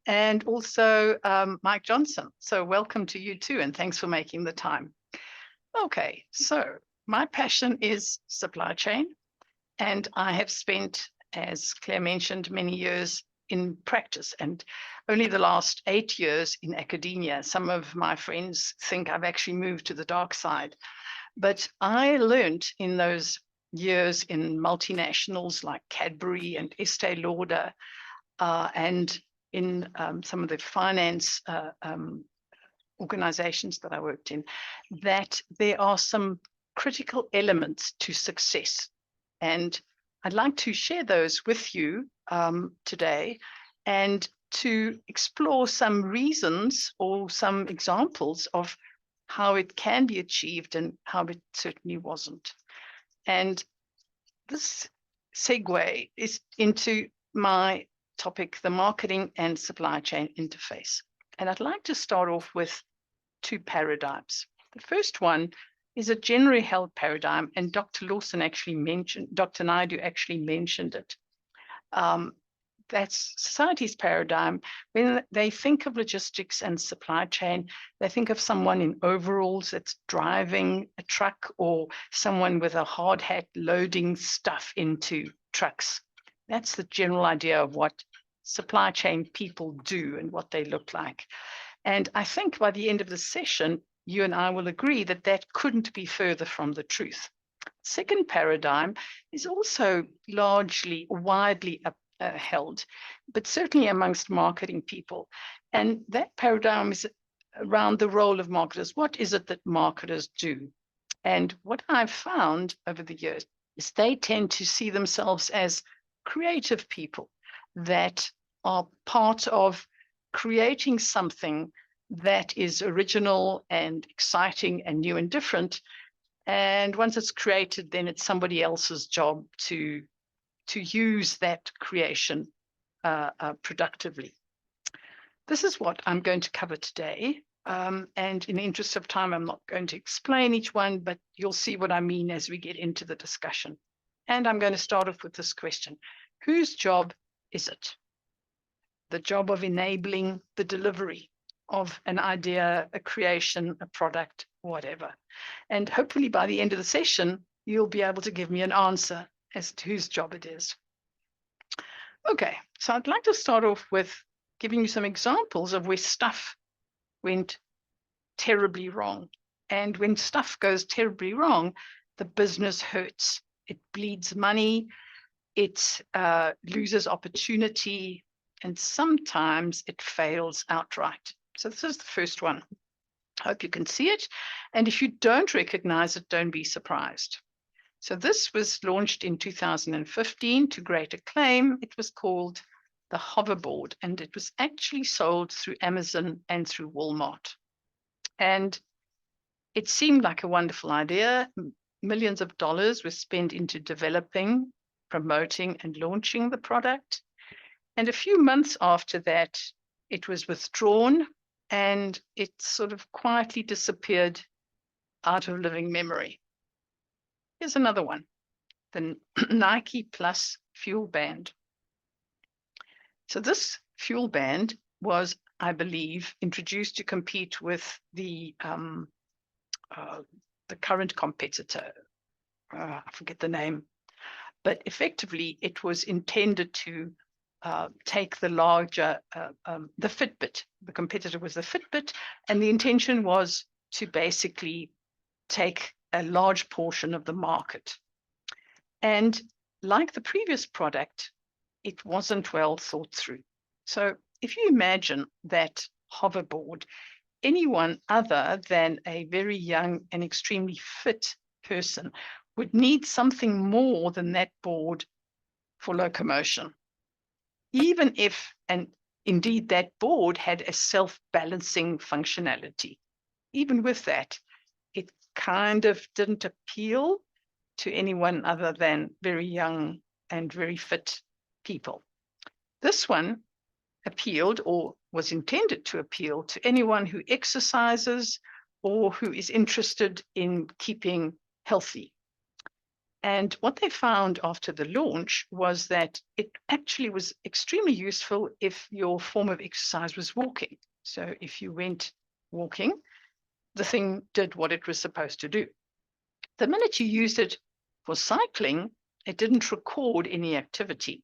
and also Mike Johnson. So welcome to you too, and thanks for making the time. Okay, so my passion is supply chain, and I have spent, as Claire mentioned, many years in practice and only the last 8 years in academia. Some of my friends think I've actually moved to the dark side, but I learned in those years in multinationals like Cadbury and Estee Lauder, and in some of the finance organizations that I worked in, that there are some critical elements to success. And I'd like to share those with you today, and to explore some reasons or some examples of how it can be achieved and how it certainly wasn't. And this segue is into my topic, the marketing and supply chain interface. And I'd like to start off with 2 paradigms. The first one is a generally held paradigm, and Dr. Lawson actually mentioned, Dr. Naidoo actually mentioned it. That's society's paradigm. When they think of logistics and supply chain, they think of someone in overalls that's driving a truck, or someone with a hard hat loading stuff into trucks. That's the general idea of what supply chain people do and what they look like. And I think by the end of the session, you and I will agree that that couldn't be further from the truth. Second paradigm is also largely widely held, but certainly amongst marketing people. And that paradigm is around the role of marketers. What is it that marketers do? And what I've found over the years is they tend to see themselves as creative people that are part of creating something that is original and exciting and new and different. And once it's created, then it's somebody else's job to use that creation productively. This is what I'm going to cover today. And in the interest of time, I'm not going to explain each one, but you'll see what I mean as we get into the discussion. And I'm going to start off with this question. Whose job is it? The job of enabling the delivery of an idea, a creation, a product, whatever. And hopefully by the end of the session, you'll be able to give me an answer as to whose job it is. Okay, so I'd like to start off with giving you some examples of where stuff went terribly wrong. And when stuff goes terribly wrong, the business hurts. It bleeds money, it loses opportunity, and sometimes it fails outright. So this is the first one. Hope you can see it. And if you don't recognize it, don't be surprised. So this was launched in 2015 to great acclaim. It was called the hoverboard, and it was actually sold through Amazon and through Walmart. And it seemed like a wonderful idea. Millions of dollars were spent into developing, promoting, and launching the product. And a few months after that, it was withdrawn and it sort of quietly disappeared out of living memory. Here's another one, the Nike Plus Fuel Band. So this fuel band was, I believe, introduced to compete with the current competitor. I forget the name, but effectively it was intended to take the larger, the Fitbit. The competitor was the Fitbit, and the intention was to basically take a large portion of the market. And like the previous product, it wasn't well thought through. So if you imagine that hoverboard, anyone other than a very young and extremely fit person would need something more than that board for locomotion. Even if, and indeed that board had a self-balancing functionality. Even with that, it kind of didn't appeal to anyone other than very young and very fit people. This one appealed, or was intended to appeal, to anyone who exercises or who is interested in keeping healthy. And what they found after the launch was that it actually was extremely useful if your form of exercise was walking. So if you went walking, the thing did what it was supposed to do. The minute you used it for cycling, it didn't record any activity.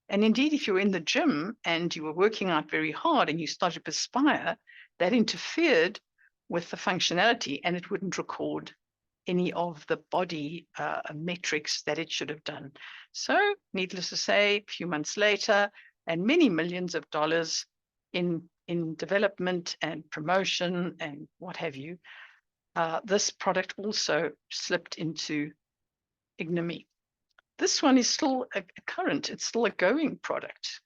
And indeed, if you were in the gym and you were working out very hard and you started to perspire, that interfered with the functionality and it wouldn't record any of the body metrics that it should have done. So needless to say, a few months later, and many millions of dollars in development and promotion and what have you, this product also slipped into ignominy. This one is still a current, it's still a going product.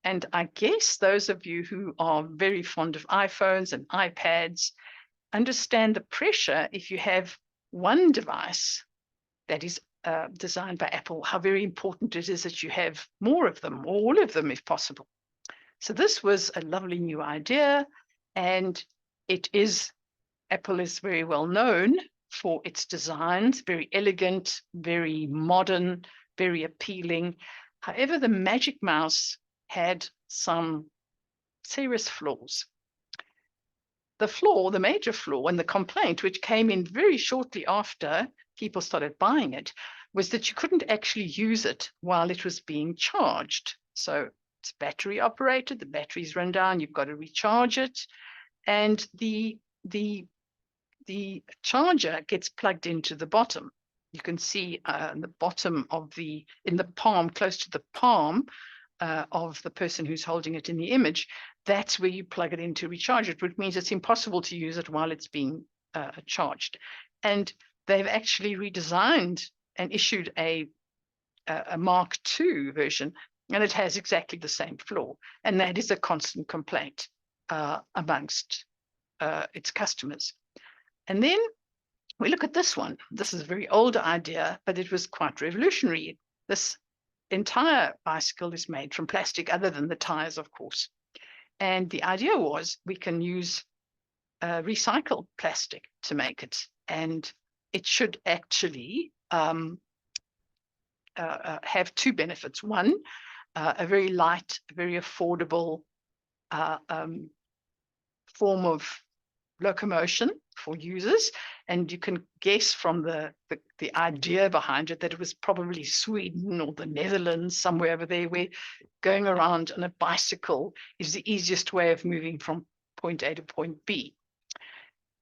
And I guess those of you who are very fond of iPhones and iPads understand the pressure if you have one device that is designed by Apple, how very important it is that you have more of them, or all of them if possible. So this was a lovely new idea, and Apple is very well known for its designs, very elegant, very modern, very appealing. However, the Magic Mouse had some serious flaws. The major flaw and the complaint, which came in very shortly after people started buying it, was that you couldn't actually use it while it was being charged. So it's battery operated, the batteries run down, you've got to recharge it. And the charger gets plugged into the bottom. you can see in the bottom of in the palm, close to the palm of the person who's holding it in the image, that's where you plug it in to recharge it, which means it's impossible to use it while it's being charged. And they've actually redesigned and issued a Mark II version, and it has exactly the same flaw. And that is a constant complaint amongst its customers. And then we look at this one. This is a very old idea, but it was quite revolutionary. This entire bicycle is made from plastic, other than the tires, of course. And the idea was we can use recycled plastic to make it. And it should actually have two benefits. One, a very light, very affordable form of locomotion for users. And you can guess from the idea behind it that it was probably Sweden or the Netherlands, somewhere over there, where going around on a bicycle is the easiest way of moving from point A to point B.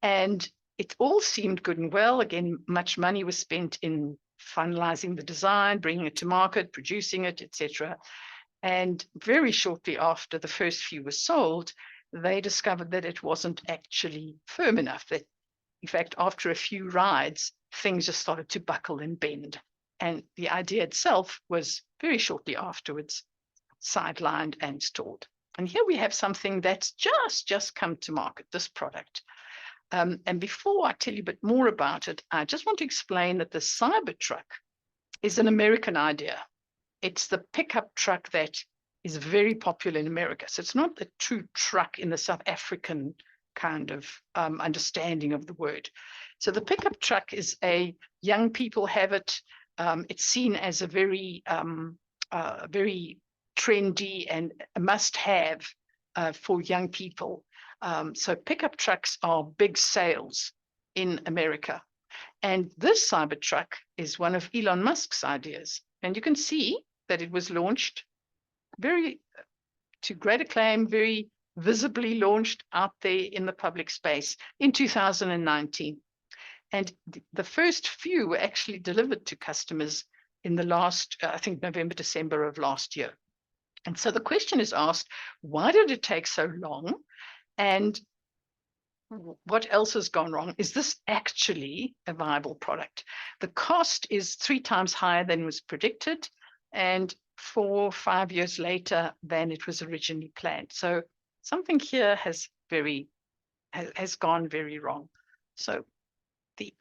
And it all seemed good and well. Again, much money was spent in finalizing the design, bringing it to market, producing it, etc. And very shortly after the first few were sold, they discovered that it wasn't actually firm enough. That, in fact, after a few rides, things just started to buckle and bend. And the idea itself was very shortly afterwards sidelined and stalled. And here we have something that's just come to market, this product. And before I tell you a bit more about it, I just want to explain that the Cybertruck is an American idea. It's the pickup truck that is very popular in America. So it's not a true truck in the South African kind of understanding of the word. So the pickup truck is young people have it. It's seen as a very trendy and a must-have for young people. So pickup trucks are big sales in America. And this Cybertruck is one of Elon Musk's ideas. And you can see that it was launched to great acclaim, very visibly launched out there in the public space in 2019. And the first few were actually delivered to customers in the last, I think, November, December of last year. And so the question is asked, why did it take so long? And what else has gone wrong? Is this actually a viable product? The cost is 3 times higher than was predicted, and 4 or 5 years later than it was originally planned. So something here has gone very wrong. So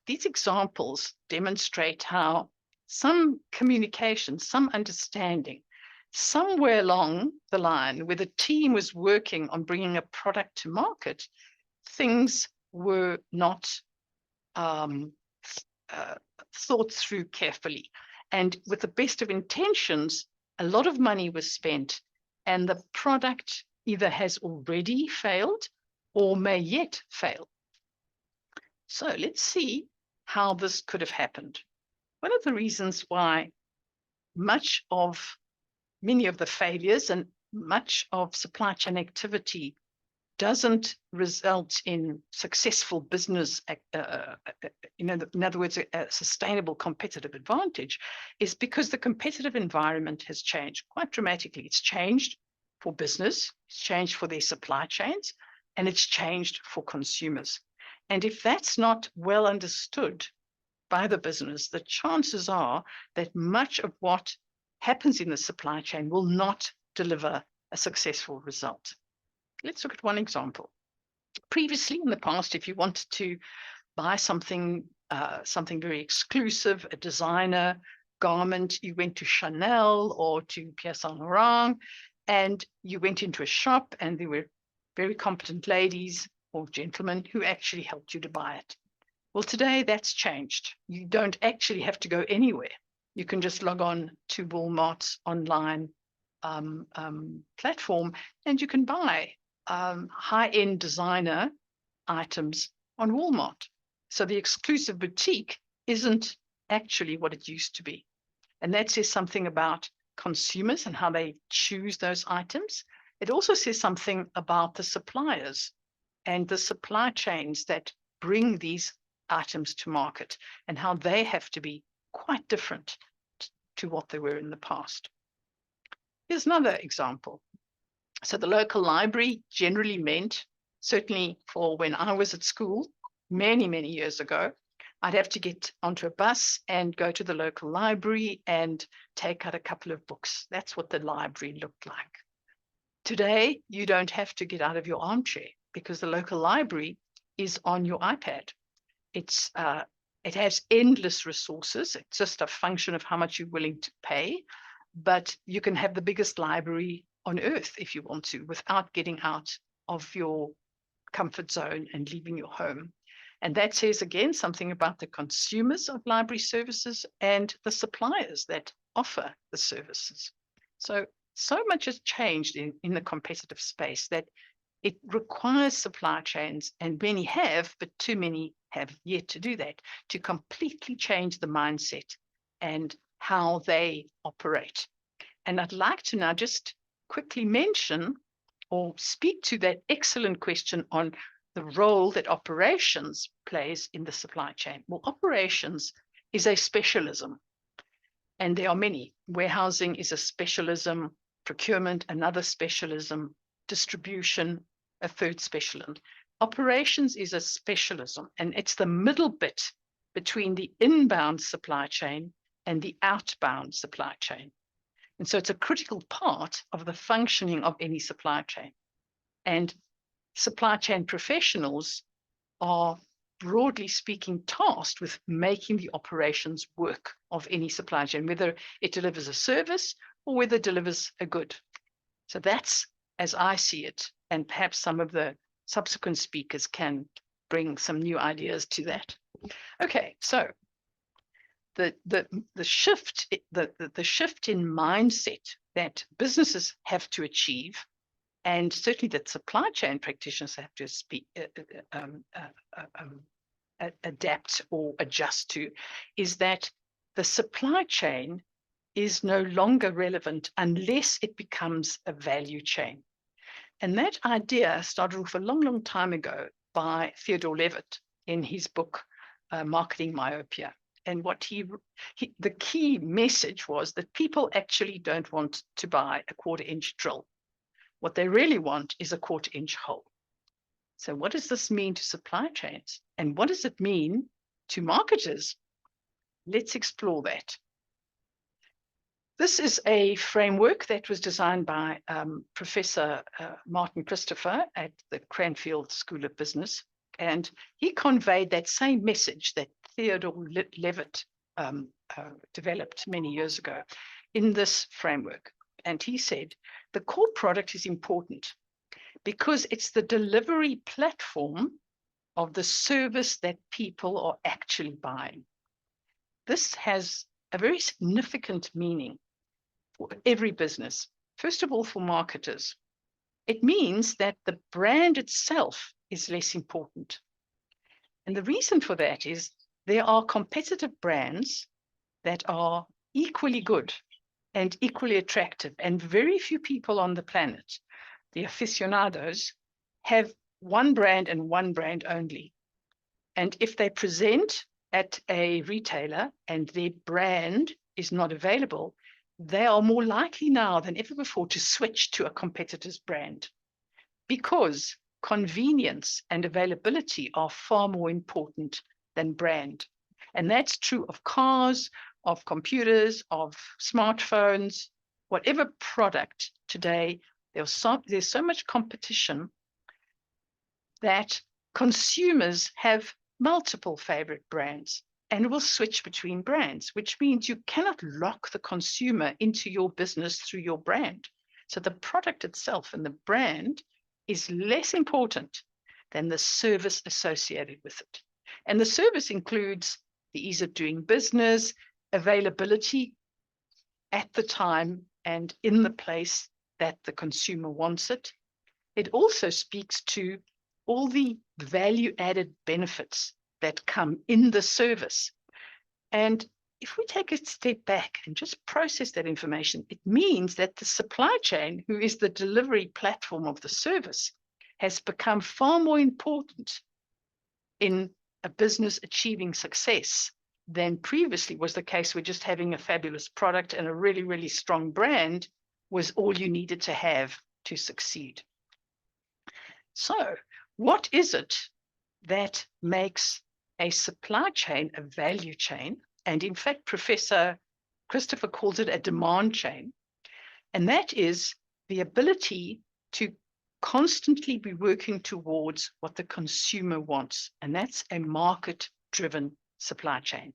these examples demonstrate how some communication, some understanding, somewhere along the line where the team was working on bringing a product to market, things were not thought through carefully. And with the best of intentions, a lot of money was spent, and the product either has already failed or may yet fail. So let's see how this could have happened. One of the reasons why many of the failures and much of supply chain activity doesn't result in successful business, in other words, a sustainable competitive advantage, is because the competitive environment has changed quite dramatically. It's changed for business, it's changed for their supply chains, and it's changed for consumers. And if that's not well understood by the business, the chances are that much of what happens in the supply chain will not deliver a successful result. Let's look at one example. Previously, in the past, if you wanted to buy something very exclusive, a designer garment, you went to Chanel or to Pierre Saint Laurent, and you went into a shop, and there were very competent ladies or gentlemen who actually helped you to buy it. Well, today that's changed. You don't actually have to go anywhere. You can just log on to Walmart's online platform, and you can buy high-end designer items on Walmart. So the exclusive boutique isn't actually what it used to be. And that says something about consumers and how they choose those items. It also says something about the suppliers and the supply chains that bring these items to market and how they have to be quite different to what they were in the past. Here's another example. So the local library generally meant, certainly for when I was at school, many, many years ago, I'd have to get onto a bus and go to the local library and take out a couple of books. That's what the library looked like. Today, you don't have to get out of your armchair because the local library is on your iPad. It has endless resources. It's just a function of how much you're willing to pay, but you can have the biggest library on earth if you want to, without getting out of your comfort zone and leaving your home. And that says, again, something about the consumers of library services and the suppliers that offer the services. So much has changed in the competitive space that it requires supply chains, and many have, but too many have yet to do that, to completely change the mindset and how they operate. And I'd like to now just quickly mention or speak to that excellent question on the role that operations plays in the supply chain. Well, operations is a specialism, and there are many. Warehousing is a specialism, procurement, another specialism, distribution, a third specialism. Operations is a specialism, and it's the middle bit between the inbound supply chain and the outbound supply chain. And so it's a critical part of the functioning of any supply chain. And supply chain professionals are, broadly speaking, tasked with making the operations work of any supply chain, whether it delivers a service or whether it delivers a good. So that's, as I see it, and perhaps some of the subsequent speakers can bring some new ideas to that. Okay, so the shift in mindset that businesses have to achieve, and certainly that supply chain practitioners have to adapt or adjust to, is that the supply chain is no longer relevant unless it becomes a value chain. And that idea started off a long, long time ago by Theodore Levitt in his book, Marketing Myopia. And what the key message was that people actually don't want to buy a 1/4-inch drill. What they really want is a 1/4-inch hole. So what does this mean to supply chains? And what does it mean to marketers? Let's explore that. This is a framework that was designed by Professor Martin Christopher at the Cranfield School of Business. And he conveyed that same message that Theodore Levitt developed many years ago in this framework. And he said, the core product is important because it's the delivery platform of the service that people are actually buying. This has a very significant meaning for every business. First of all, for marketers, it means that the brand itself is less important. And the reason for that is there are competitive brands that are equally good and equally attractive, and very few people on the planet, the aficionados, have one brand and one brand only. And if they present at a retailer and their brand is not available, they are more likely now than ever before to switch to a competitor's brand, because convenience and availability are far more important than brand. And that's true of cars, of computers, of smartphones, whatever product today. There's so much competition that consumers have multiple favorite brands and will switch between brands, which means you cannot lock the consumer into your business through your brand. So the product itself and the brand is less important than the service associated with it. And the service includes the ease of doing business, availability at the time and in the place that the consumer wants it. It also speaks to all the value-added benefits that come in the service. And if we take a step back and just process that information, it means that the supply chain, who is the delivery platform of the service, has become far more important in a business achieving success than previously was the case, where just having a fabulous product and a really, really strong brand was all you needed to have to succeed. So what is it that makes a supply chain a value chain? And in fact, Professor Christopher calls it a demand chain. And that is the ability to constantly be working towards what the consumer wants. And that's a market-driven supply chain.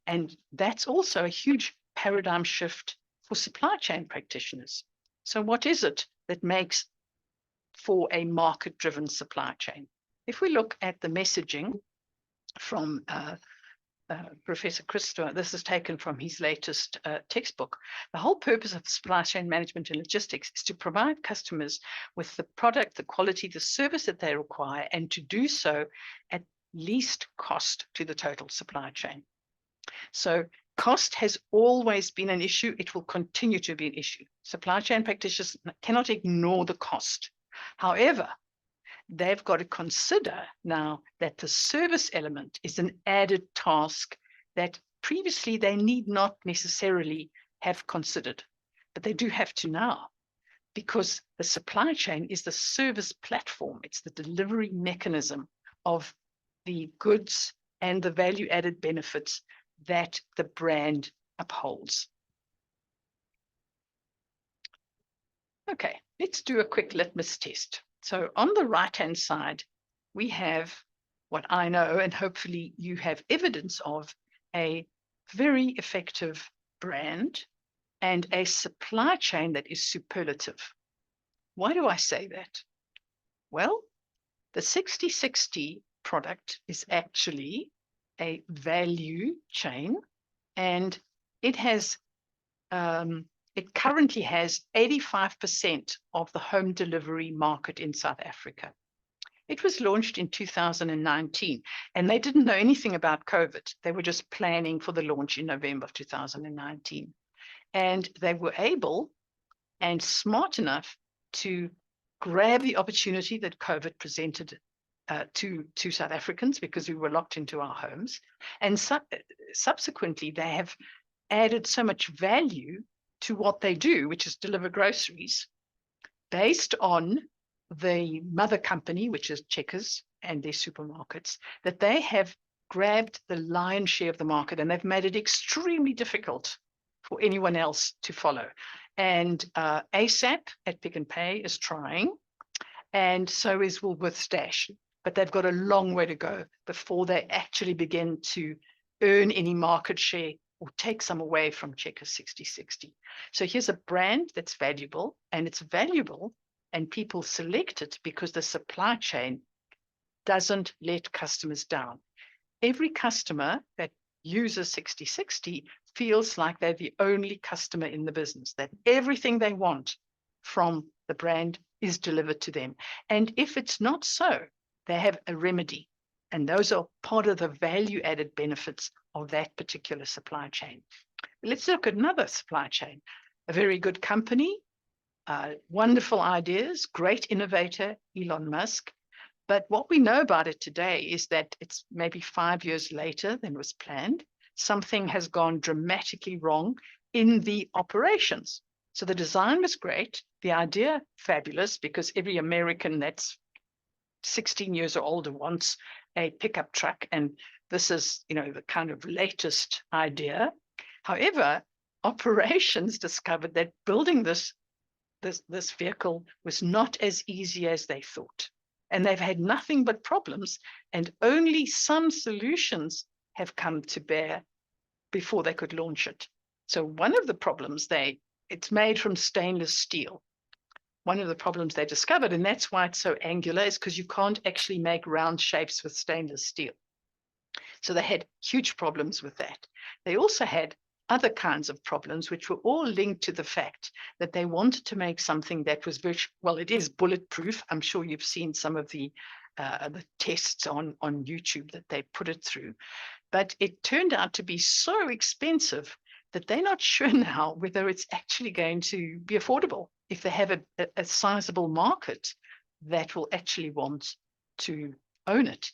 And that's also a huge paradigm shift for supply chain practitioners. So what is it that makes for a market-driven supply chain? If we look at the messaging from Professor Christopher, this is taken from his latest textbook. The whole purpose of supply chain management and logistics is to provide customers with the product, the quality, the service that they require, and to do so at least cost to the total supply chain. So cost has always been an issue. It will continue to be an issue. Supply chain practitioners cannot ignore the cost. However, they've got to consider now that the service element is an added task that previously they need not necessarily have considered, but they do have to now, because the supply chain is the service platform. It's the delivery mechanism of the goods and the value added benefits that the brand upholds. Okay, let's do a quick litmus test. So on the right-hand side, we have what I know, and hopefully you have evidence of, a very effective brand and a supply chain that is superlative. Why do I say that? Well, the 60/60 product is actually a value chain, and it has it currently has 85% of the home delivery market in South Africa. It was launched in 2019, and they didn't know anything about COVID. They were just planning for the launch in November of 2019. And they were able and smart enough to grab the opportunity that COVID presented to South Africans, because we were locked into our homes. And subsequently, they have added so much value to what they do, which is deliver groceries, based on the mother company, which is Checkers and their supermarkets, that they have grabbed the lion's share of the market, and they've made it extremely difficult for anyone else to follow. And ASAP at Pick n Pay is trying, and so is Woolworths Stash, but they've got a long way to go before they actually begin to earn any market share or take some away from Checkers 60/60. So here's a brand that's valuable, and it's valuable, and people select it because the supply chain doesn't let customers down. Every customer that uses 60/60 feels like they're the only customer in the business, that everything they want from the brand is delivered to them. And if it's not so, they have a remedy. And those are part of the value-added benefits of that particular supply chain. Let's look at another supply chain. A very good company, wonderful ideas, great innovator, Elon Musk. But what we know about it today is that it's maybe 5 years later than was planned. Something has gone dramatically wrong in the operations. So the design was great, the idea fabulous, because every American that's 16 years or older wants a pickup truck, and this is, you know, the kind of latest idea. However, operations discovered that building this vehicle was not as easy as they thought, and they've had nothing but problems, and only some solutions have come to bear before they could launch it. So one of the problems, it's made from stainless steel. One of the problems they discovered, and that's why it's so angular, is because you can't actually make round shapes with stainless steel. So they had huge problems with that. They also had other kinds of problems, which were all linked to the fact that they wanted to make something that was well, it is bulletproof. I'm sure you've seen some of the tests on YouTube that they put it through. But it turned out to be so expensive that they're not sure now whether it's actually going to be affordable, if they have a sizable market that will actually want to own it.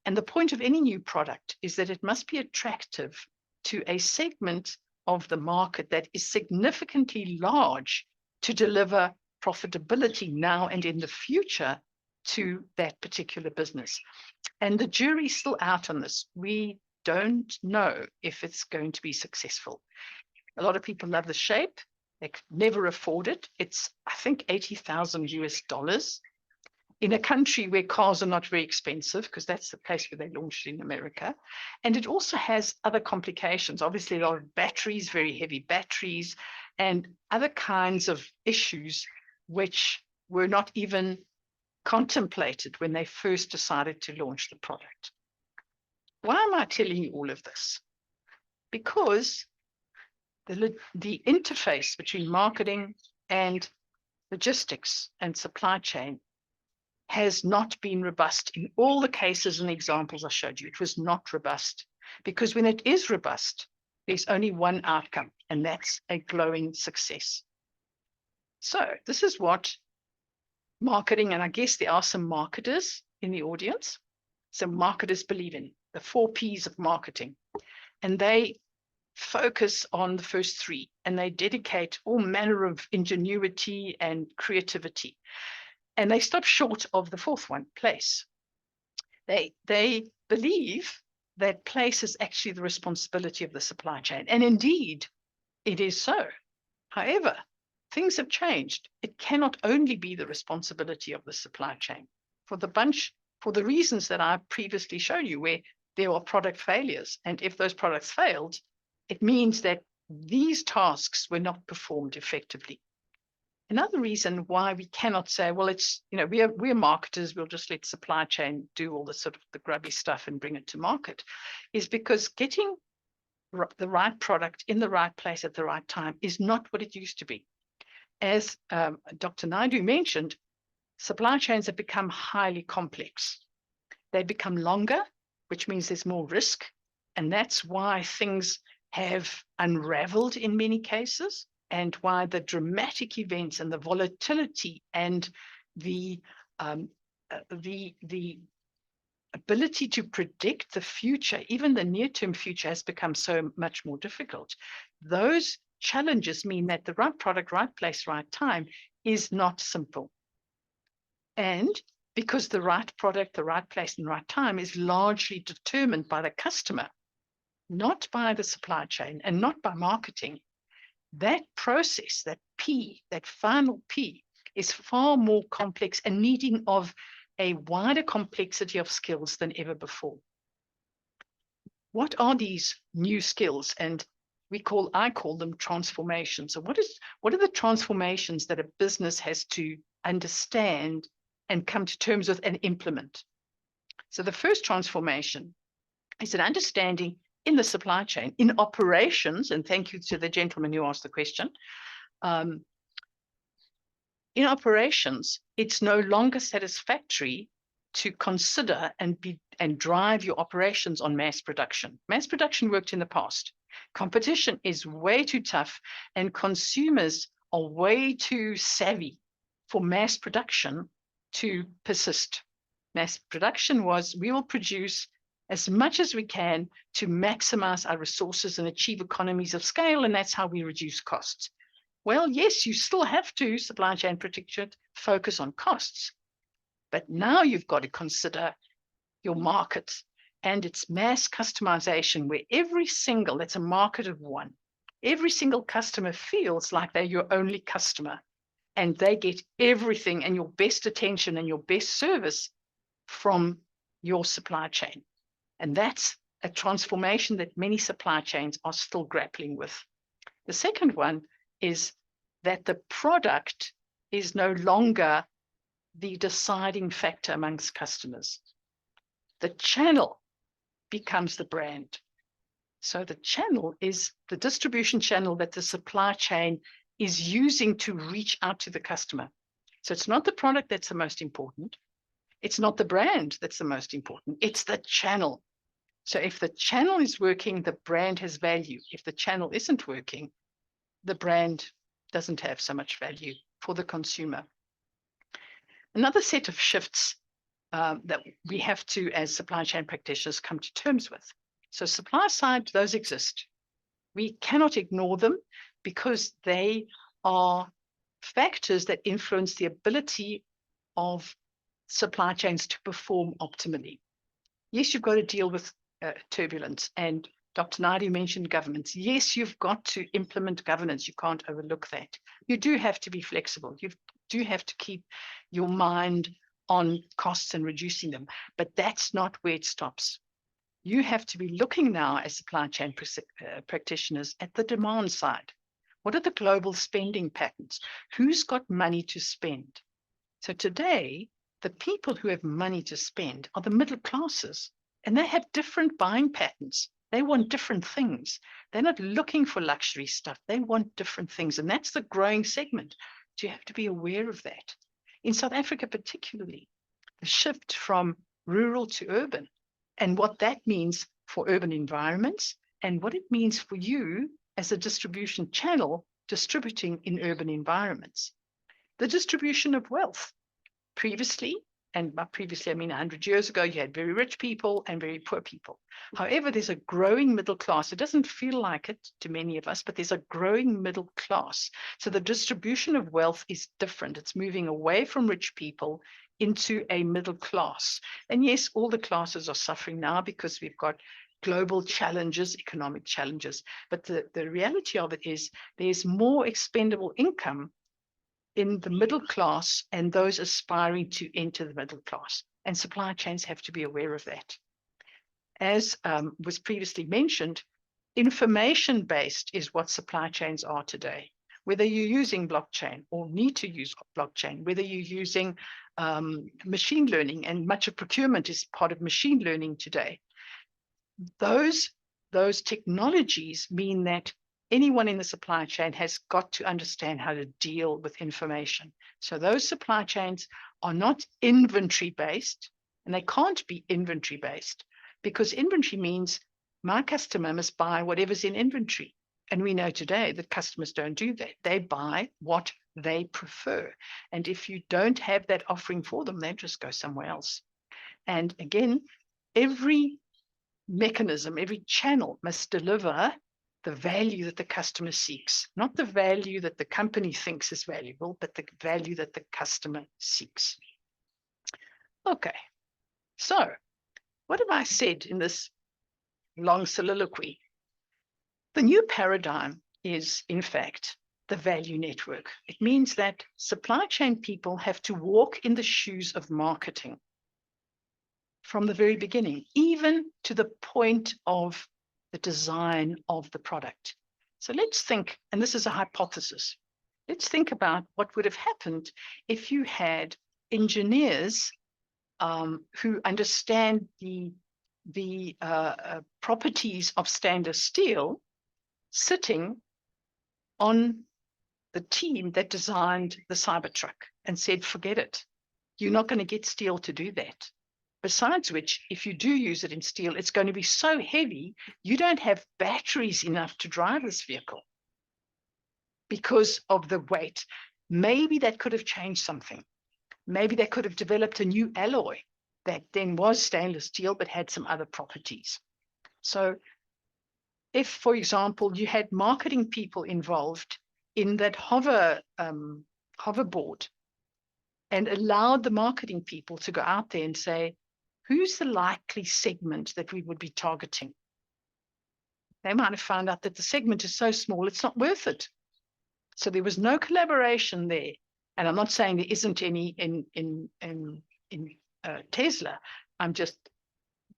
And the point of any new product is that it must be attractive to a segment of the market that is significantly large to deliver profitability now and in the future to that particular business. And the jury's still out on this. We don't know if it's going to be successful. A lot of people love the shape. They could never afford it. It's, I think, $80,000 in a country where cars are not very expensive, because that's the place where they launched in America. And it also has other complications. Obviously, a lot of batteries, very heavy batteries, and other kinds of issues which were not even contemplated when they first decided to launch the product. Why am I telling you all of this? Because the interface between marketing and logistics and supply chain has not been robust. In all the cases and examples I showed you, it was not robust, because when it is robust, there's only one outcome, and that's a glowing success. So this is what marketing, and I guess there are some marketers in the audience, some marketers believe in the 4 Ps of marketing, and they focus on the first 3, and they dedicate all manner of ingenuity and creativity. And they stop short of the 4th one, place. They believe that place is actually the responsibility of the supply chain. And indeed, it is so. However, things have changed. It cannot only be the responsibility of the supply chain for the reasons that I previously showed you, where there are product failures. And if those products failed, it means that these tasks were not performed effectively. Another reason why we cannot say, well, it's, we're marketers, we'll just let supply chain do all the sort of the grubby stuff and bring it to market, is because getting the right product in the right place at the right time is not what it used to be. As Dr. Naidoo mentioned, supply chains have become highly complex. They become longer, which means there's more risk. And that's why things have unraveled in many cases, and why the dramatic events and the volatility and the ability to predict the future, even the near-term future, has become so much more difficult. Those challenges mean that the right product, right place, right time is not simple. And because the right product, the right place, and right time is largely determined by the customer, not by the supply chain and not by marketing, that process, that P, that final P, is far more complex and needing of a wider complexity of skills than ever before. What are these new skills? And I call them transformations. So what are the transformations that a business has to understand and come to terms with and implement? So the first transformation is an understanding in the supply chain, in operations, and thank you to the gentleman who asked the question. In operations, it's no longer satisfactory to consider and drive your operations on mass production. Mass production worked in the past. Competition is way too tough, and consumers are way too savvy for mass production to persist. Mass production was, we will produce as much as we can to maximize our resources and achieve economies of scale, and that's how we reduce costs. Well, yes, you still have to, supply chain prediction, focus on costs, but now you've got to consider your market and its mass customization, where that's a market of one, every single customer feels like they're your only customer, and they get everything and your best attention and your best service from your supply chain. And that's a transformation that many supply chains are still grappling with. The second one is that the product is no longer the deciding factor amongst customers. The channel becomes the brand. So the channel is the distribution channel that the supply chain is using to reach out to the customer. So it's not the product that's the most important. It's not the brand that's the most important. It's the channel. So if the channel is working, the brand has value. If the channel isn't working, the brand doesn't have so much value for the consumer. Another set of shifts that we have to, as supply chain practitioners, come to terms with. So supply side, those exist. We cannot ignore them because they are factors that influence the ability of supply chains to perform optimally. Yes, you've got to deal with turbulence, and Dr. Naidoo mentioned governance. Yes, you've got to implement governance. You can't overlook that. You do have to be flexible. You do have to keep your mind on costs and reducing them, but that's not where it stops. You have to be looking now as supply chain practitioners at the demand side. What are the global spending patterns? Who's got money to spend? So today, the people who have money to spend are the middle classes, and they have different buying patterns. They want different things. They're not looking for luxury stuff. They want different things, and that's the growing segment. So you have to be aware of that. In South Africa particularly, the shift from rural to urban, and what that means for urban environments, and what it means for you as a distribution channel distributing in urban environments. The distribution of wealth. Previously, and by previously I mean 100 years ago, you had very rich people and very poor people. However, there's a growing middle class. It doesn't feel like it to many of us, but there's a growing middle class. So the distribution of wealth is different. It's moving away from rich people into a middle class. And yes, all the classes are suffering now because we've got global challenges, economic challenges. But the reality of it is there's more expendable income in the middle class and those aspiring to enter the middle class. And supply chains have to be aware of that. As was previously mentioned, information-based is what supply chains are today. Whether you're using blockchain or need to use blockchain, whether you're using machine learning, and much of procurement is part of machine learning today. Those technologies mean that anyone in the supply chain has got to understand how to deal with information. So those supply chains are not inventory-based, and they can't be inventory-based because inventory means my customer must buy whatever's in inventory. And we know today that customers don't do that. They buy what they prefer. And if you don't have that offering for them, they just go somewhere else. And again, every mechanism, every channel must deliver the value that the customer seeks, not the value that the company thinks is valuable, but the value that the customer seeks. Okay, so what have I said in this long soliloquy? The new paradigm is, in fact, the value network. It means that supply chain people have to walk in the shoes of marketing from the very beginning, even to the point of the design of the product. So let's think, and this is a hypothesis, let's think about what would have happened if you had engineers who understand the properties of stainless steel sitting on the team that designed the Cybertruck and said, forget it, you're not going to get steel to do that. Besides which, if you do use it in steel, it's going to be so heavy, you don't have batteries enough to drive this vehicle because of the weight. Maybe that could have changed something. Maybe they could have developed a new alloy that then was stainless steel, but had some other properties. So if, for example, you had marketing people involved in that hoverboard and allowed the marketing people to go out there and say, who's the likely segment that we would be targeting? They might have found out that the segment is so small, it's not worth it. So there was no collaboration there. And I'm not saying there isn't any in Tesla. I'm just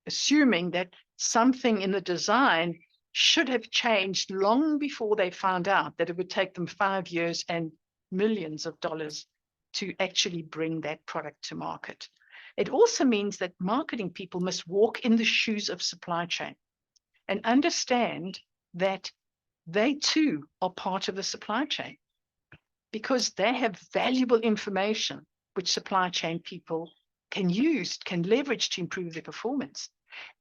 assuming that something in the design should have changed long before they found out that it would take them 5 years and millions of dollars to actually bring that product to market. It also means that marketing people must walk in the shoes of supply chain and understand that they too are part of the supply chain because they have valuable information which supply chain people can use, can leverage to improve their performance.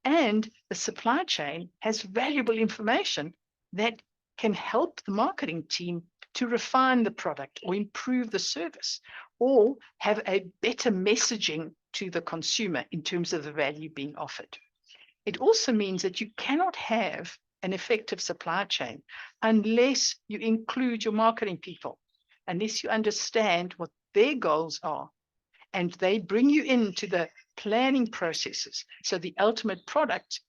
And the supply chain has valuable information that can help the marketing team to refine the product or improve the service or have a better messaging to the consumer in terms of the value being offered. It also means that you cannot have an effective supply chain unless you include your marketing people, unless you understand what their goals are, and they bring you into the planning processes. So the ultimate product,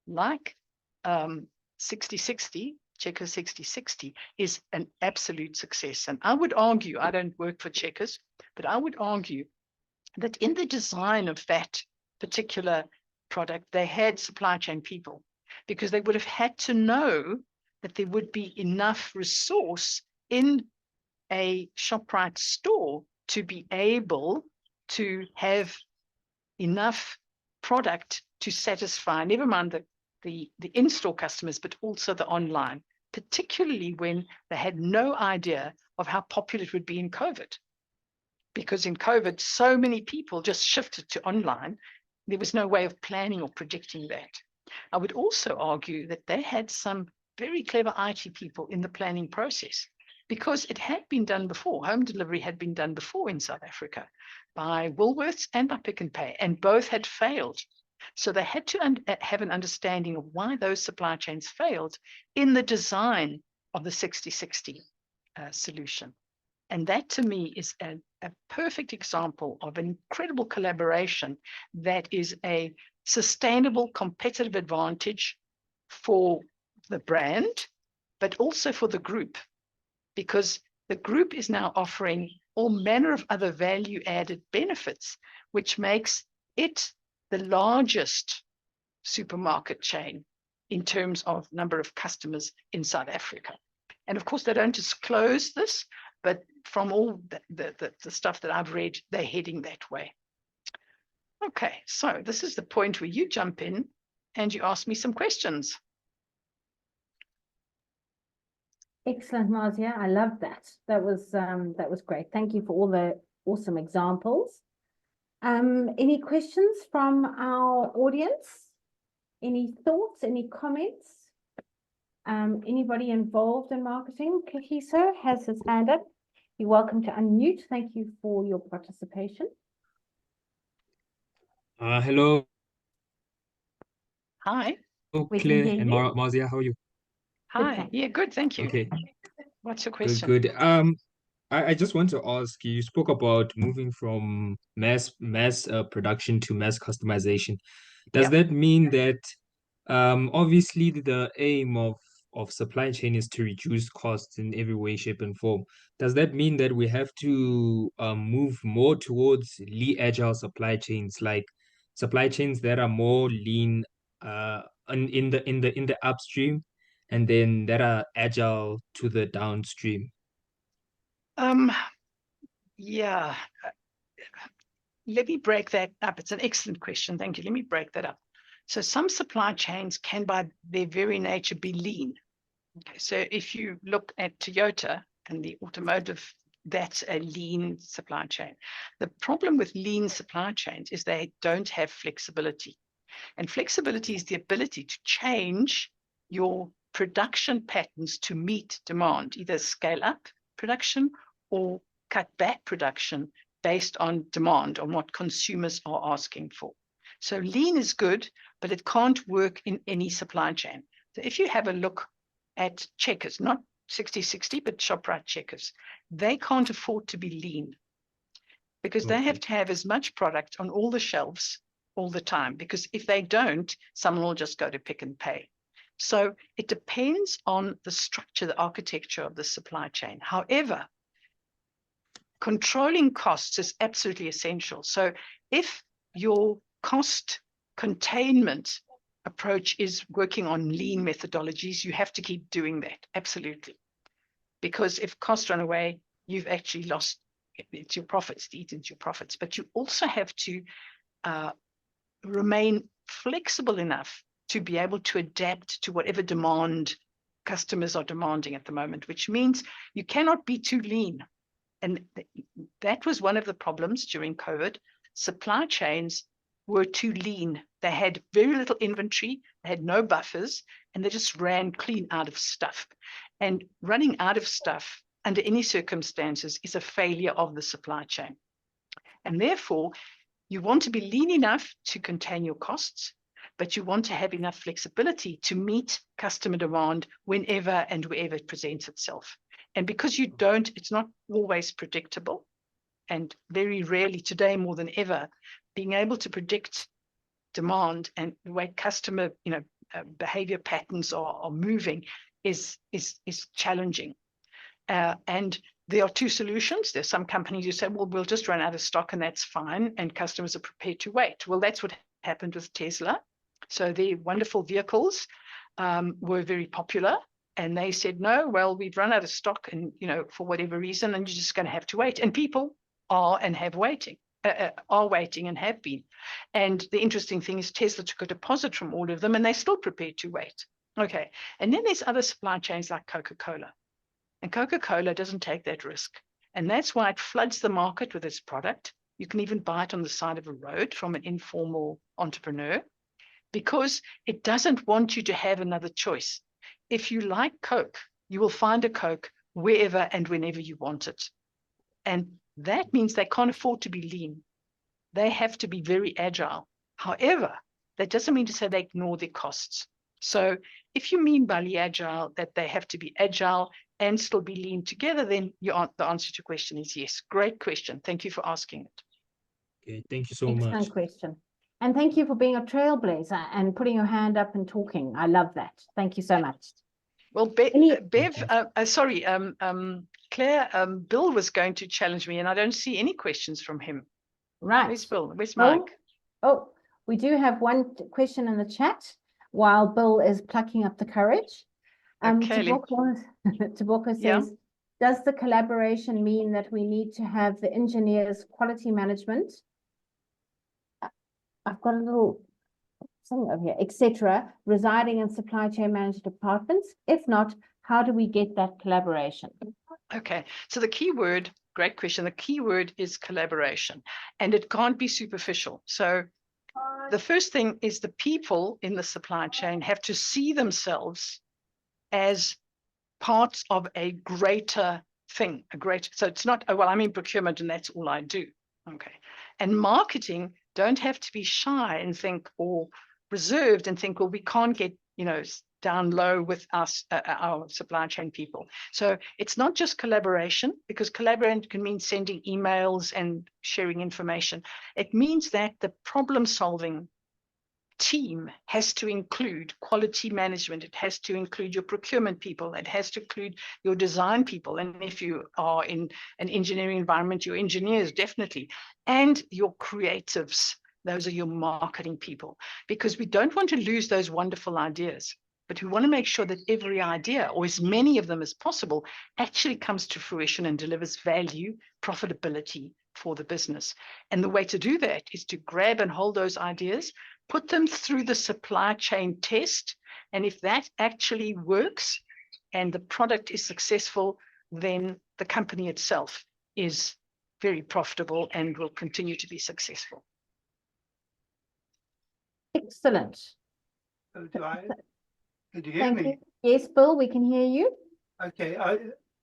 like 60/60, Checkers 60/60, is an absolute success. And I would argue, I don't work for Checkers, but I would argue that in the design of that particular product, they had supply chain people, because they would have had to know that there would be enough resource in a ShopRite store to be able to have enough product to satisfy, never mind the in-store customers, but also the online, particularly when they had no idea of how popular it would be in COVID. Because in COVID, so many people just shifted to online. There was no way of planning or predicting that. I would also argue that they had some very clever IT people in the planning process, because it had been done before. Home delivery had been done before in South Africa by Woolworths and by Pick n Pay, and both had failed. So they had to have an understanding of why those supply chains failed in the design of the 60/60 solution. And that, to me, is a perfect example of an incredible collaboration that is a sustainable competitive advantage for the brand, but also for the group, because the group is now offering all manner of other value-added benefits, which makes it the largest supermarket chain in terms of number of customers in South Africa. And of course, they don't disclose this, but from all the stuff that I've read, they're heading that way. Okay, so this is the point where you jump in and you ask me some questions. Excellent, Marzia. I love that. That was great. Thank you for all the awesome examples. Any questions from our audience? Any thoughts, any comments? Anybody involved in marketing? Kahiso has his hand up. You're welcome to unmute. Thank you for your participation. Hello, Hi. We can Claire hear and you. Marzia, how are you? Hi. thanks. Yeah, good. Thank you. Okay, What's your good, question? good. I just want to ask you spoke about moving from mass production to mass customization. Does Yeah. that mean that obviously the aim of supply chain is to reduce costs in every way, shape, and form? Does that mean that we have to move more towards agile supply chains, like supply chains that are more lean in the upstream, and then that are agile to the downstream? Yeah. Let me break that up. It's an excellent question. Thank you. Let me break that up. So some supply chains can, by their very nature, be lean. Okay, so if you look at Toyota and the automotive, that's a lean supply chain. The problem with lean supply chains is they don't have flexibility. And flexibility is the ability to change your production patterns to meet demand, either scale up production or cut back production based on demand, on what consumers are asking for. So lean is good, but it can't work in any supply chain. So if you have a look at Checkers, not 60/60, but ShopRite Checkers, they can't afford to be lean, because they have to have as much product on all the shelves all the time, because if they don't, someone will just go to Pick n Pay. So it depends on the structure, the architecture of the supply chain. However, controlling costs is absolutely essential. So if your cost containment approach is working on lean methodologies, you have to keep doing that, absolutely. Because if costs run away, you've actually lost, it's your profits, to eat into your profits. But you also have to remain flexible enough to be able to adapt to whatever demand customers are demanding at the moment, which means you cannot be too lean. And that was one of the problems during COVID. Supply chains were too lean. They had very little inventory, they had no buffers, and they just ran clean out of stuff. And running out of stuff under any circumstances is a failure of the supply chain. And therefore, You want to be lean enough to contain your costs, but you want to have enough flexibility to meet customer demand whenever and wherever it presents itself. And because you don't, it's not always predictable, and very rarely today more than ever, being able to predict demand and the way customer, behavior patterns are moving is challenging. And there are two solutions. There's some companies who say, well, we'll just run out of stock and that's fine, and customers are prepared to wait. Well, that's what happened with Tesla. So their wonderful vehicles were very popular, and they said, no, well, we've run out of stock, and for whatever reason, and you're just going to have to wait. And people are and have waiting. Are waiting and have been. And the interesting thing is Tesla took a deposit from all of them and they're still prepared to wait. Okay. And then there's other supply chains like Coca-Cola. And Coca-Cola doesn't take that risk. And that's why it floods the market with its product. You can even buy it on the side of a road from an informal entrepreneur, because it doesn't want you to have another choice. If you like Coke, you will find a Coke wherever and whenever you want it. And that means they can't afford to be lean. They have to be very agile. However, that doesn't mean to say they ignore their costs. So if you mean by agile that they have to be agile and still be lean together, then the answer to your question is yes. Great question. Thank you for asking it. Okay, thank you so Excellent much. question. And thank you for being a trailblazer and putting your hand up and talking. I love that. Thank you so much. Well, Claire, Bill was going to challenge me, and I don't see any questions from him. Right. Where's Bill? Where's Bill? Mike? Oh, we do have one question in the chat while Bill is plucking up the courage. Okay. Tshwane says, does the collaboration mean that we need to have the engineers, quality management? I've got a little thing over here, etc., residing in supply chain management departments? If not, how do we get that collaboration? Okay, so the key word, great question. The key word is collaboration, and it can't be superficial. So the first thing is the people in the supply chain have to see themselves as parts of a greater thing, so it's not, oh, well, I'm in procurement and that's all I do. Okay, and marketing don't have to be shy and think, or reserved and think, well, we can't get, down low with us, our supply chain people. So it's not just collaboration, because collaboration can mean sending emails and sharing information. It means that the problem solving team has to include quality management. It has to include your procurement people. It has to include your design people. And if you are in an engineering environment, your engineers definitely, and your creatives. Those are your marketing people, because we don't want to lose those wonderful ideas, but we want to make sure that every idea, or as many of them as possible, actually comes to fruition and delivers value, profitability for the business. And the way to do that is to grab and hold those ideas, put them through the supply chain test. And if that actually works and the product is successful, then the company itself is very profitable and will continue to be successful. Excellent. Could you hear Thank me? you. Yes, Bill, we can hear you. Okay,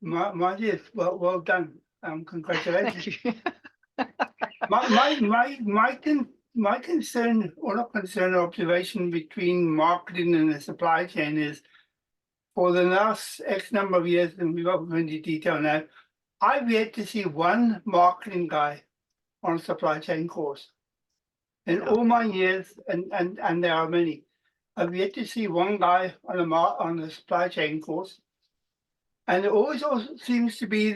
Marzia, well done. Congratulations. Thank you. My concern, or not concern, or observation between marketing and the supply chain is, for the last X number of years, and we've got into detail now, I've yet to see one marketing guy on a supply chain course. In all my years, and there are many, I've yet to see one guy on the supply chain course. And it always also seems to be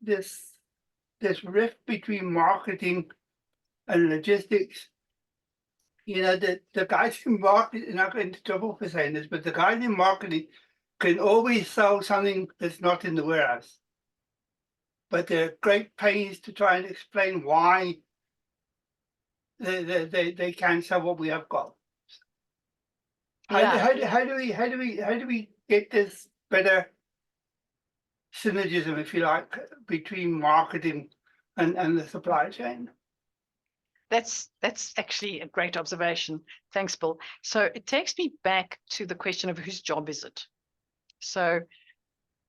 this rift between marketing and logistics. The guys in marketing, not into trouble for saying this, but the guys in marketing can always sell something that's not in the warehouse. But they're great pains to try and explain why they can't sell what we have got. How do we get this better synergism, if you like, between marketing and the supply chain? That's actually a great observation. Thanks, Bill. So it takes me back to the question of whose job is it? So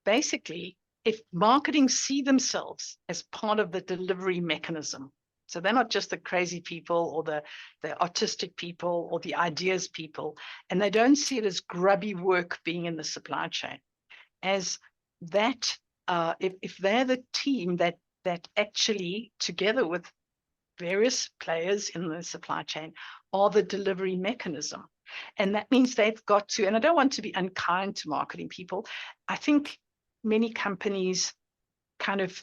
basically, if marketing see themselves as part of the delivery mechanism, So they're not just the crazy people or the autistic people or the ideas people, and they don't see it as grubby work being in the supply chain. As that, if they're the team that actually, together with various players in the supply chain, are the delivery mechanism. And that means they've got to, and I don't want to be unkind to marketing people, I think many companies kind of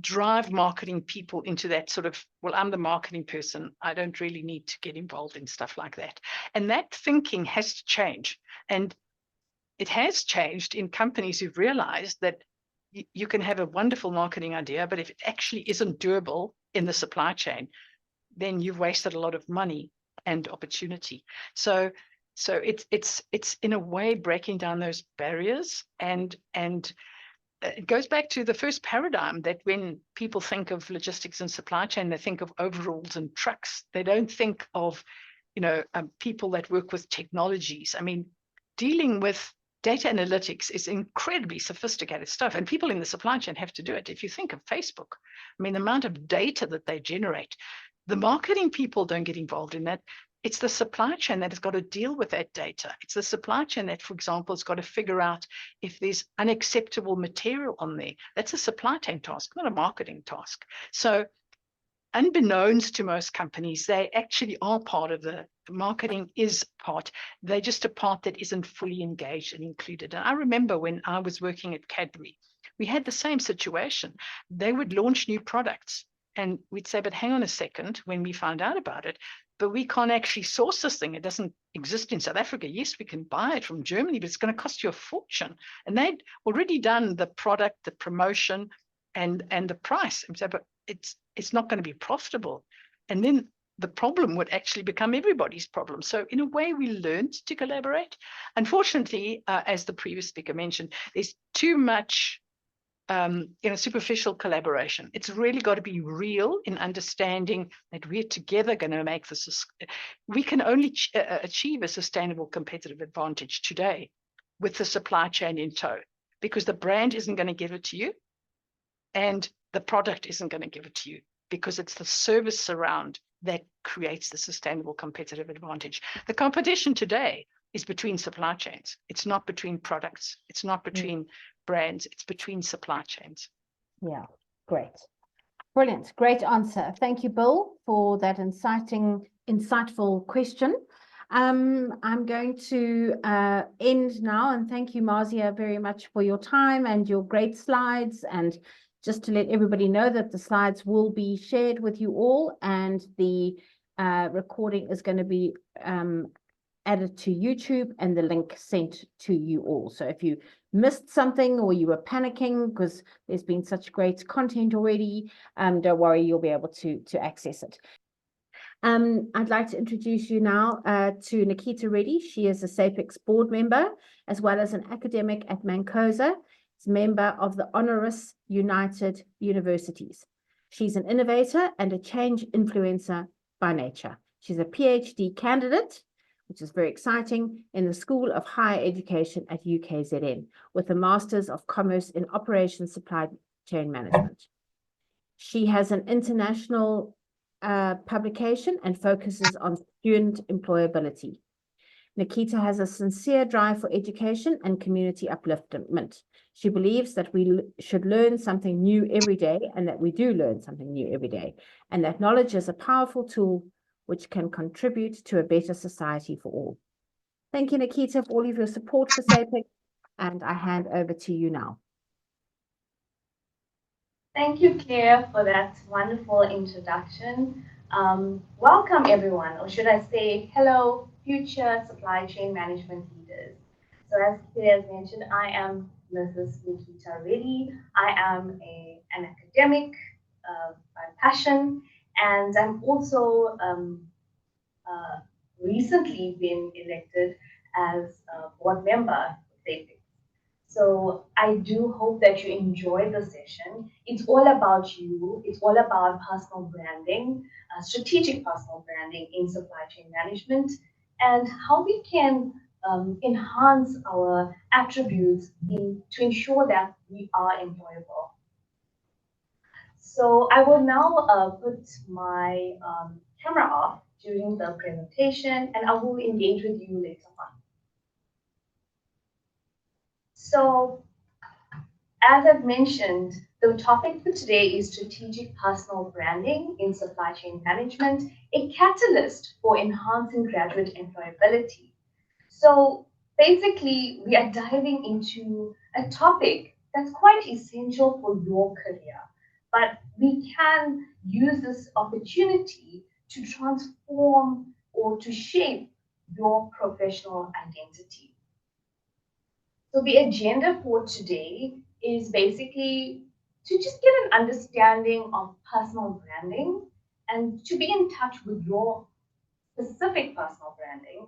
drive marketing people into that sort of, well, I'm the marketing person, I don't really need to get involved in stuff like that. And that thinking has to change. And it has changed in companies who've realized that you can have a wonderful marketing idea, but if it actually isn't doable in the supply chain, then you've wasted a lot of money and opportunity. So it's in a way breaking down those barriers, and it goes back to the first paradigm that when people think of logistics and supply chain, they think of overalls and trucks. They don't think of, people that work with technologies. I mean, dealing with data analytics is incredibly sophisticated stuff, and people in the supply chain have to do it. If you think of Facebook, I mean, the amount of data that they generate, the marketing people don't get involved in that. It's the supply chain that has got to deal with that data. It's the supply chain that, for example, has got to figure out if there's unacceptable material on there. That's a supply chain task, not a marketing task. So unbeknownst to most companies, they actually are part of the marketing is part. They're just a part that isn't fully engaged and included. And I remember when I was working at Cadbury, we had the same situation. They would launch new products and we'd say, but hang on a second, when we found out about it, but we can't actually source this thing. It doesn't exist in South Africa. Yes, we can buy it from Germany, but it's going to cost you a fortune. And they'd already done the product, the promotion, and the price. And so, but it's not going to be profitable. And then the problem would actually become everybody's problem. So in a way, we learned to collaborate. Unfortunately, as the previous speaker mentioned, there's too much superficial collaboration. It's really got to be real in understanding that we're together going to make this. We can only achieve a sustainable competitive advantage today with the supply chain in tow, because the brand isn't going to give it to you and the product isn't going to give it to you, because it's the service around that creates the sustainable competitive advantage. The competition today is between supply chains. It's not between products. It's not between brands. It's between supply chains. Yeah, great. Brilliant. Great answer. Thank you, Bill, for that insightful question. I'm going to end now, and thank you, Marzia, very much for your time and your great slides. And just to let everybody know that the slides will be shared with you all, and the recording is going to be added to YouTube and the link sent to you all. So if you missed something or you were panicking because there's been such great content already, don't worry, you'll be able to access it. I'd like to introduce you now to Nikita Reddy. She is a SAPICS board member as well as an academic at MANCOSA. She's a member of the Honoris United Universities. She's an innovator and a change influencer by nature. She's a PhD candidate, which is very exciting, in the School of Higher Education at UKZN, with a Masters of Commerce in Operations Supply Chain Management. She has an international publication and focuses on student employability. Nikita has a sincere drive for education and community upliftment. She believes that we should learn something new every day, and that we do learn something new every day, and that knowledge is a powerful tool which can contribute to a better society for all. Thank you, Nikita, for all of your support for SAPICS, and I hand over to you now. Thank you, Claire, for that wonderful introduction. Welcome, everyone, or should I say, hello, future supply chain management leaders. So as Claire has mentioned, I am Mrs. Nikita Reddy. I am an academic by passion, and I'm also recently been elected as a board member of SAPICS. So I do hope that you enjoy the session. It's all about you. It's all about personal branding, strategic personal branding in supply chain management, and how we can enhance our attributes to ensure that we are employable. So I will now put my camera off during the presentation, and I will engage with you later on. So, as I've mentioned, the topic for today is strategic personal branding in supply chain management, a catalyst for enhancing graduate employability. So basically, we are diving into a topic that's quite essential for your career, but we can use this opportunity to transform or to shape your professional identity. So the agenda for today is basically to just get an understanding of personal branding and to be in touch with your specific personal branding,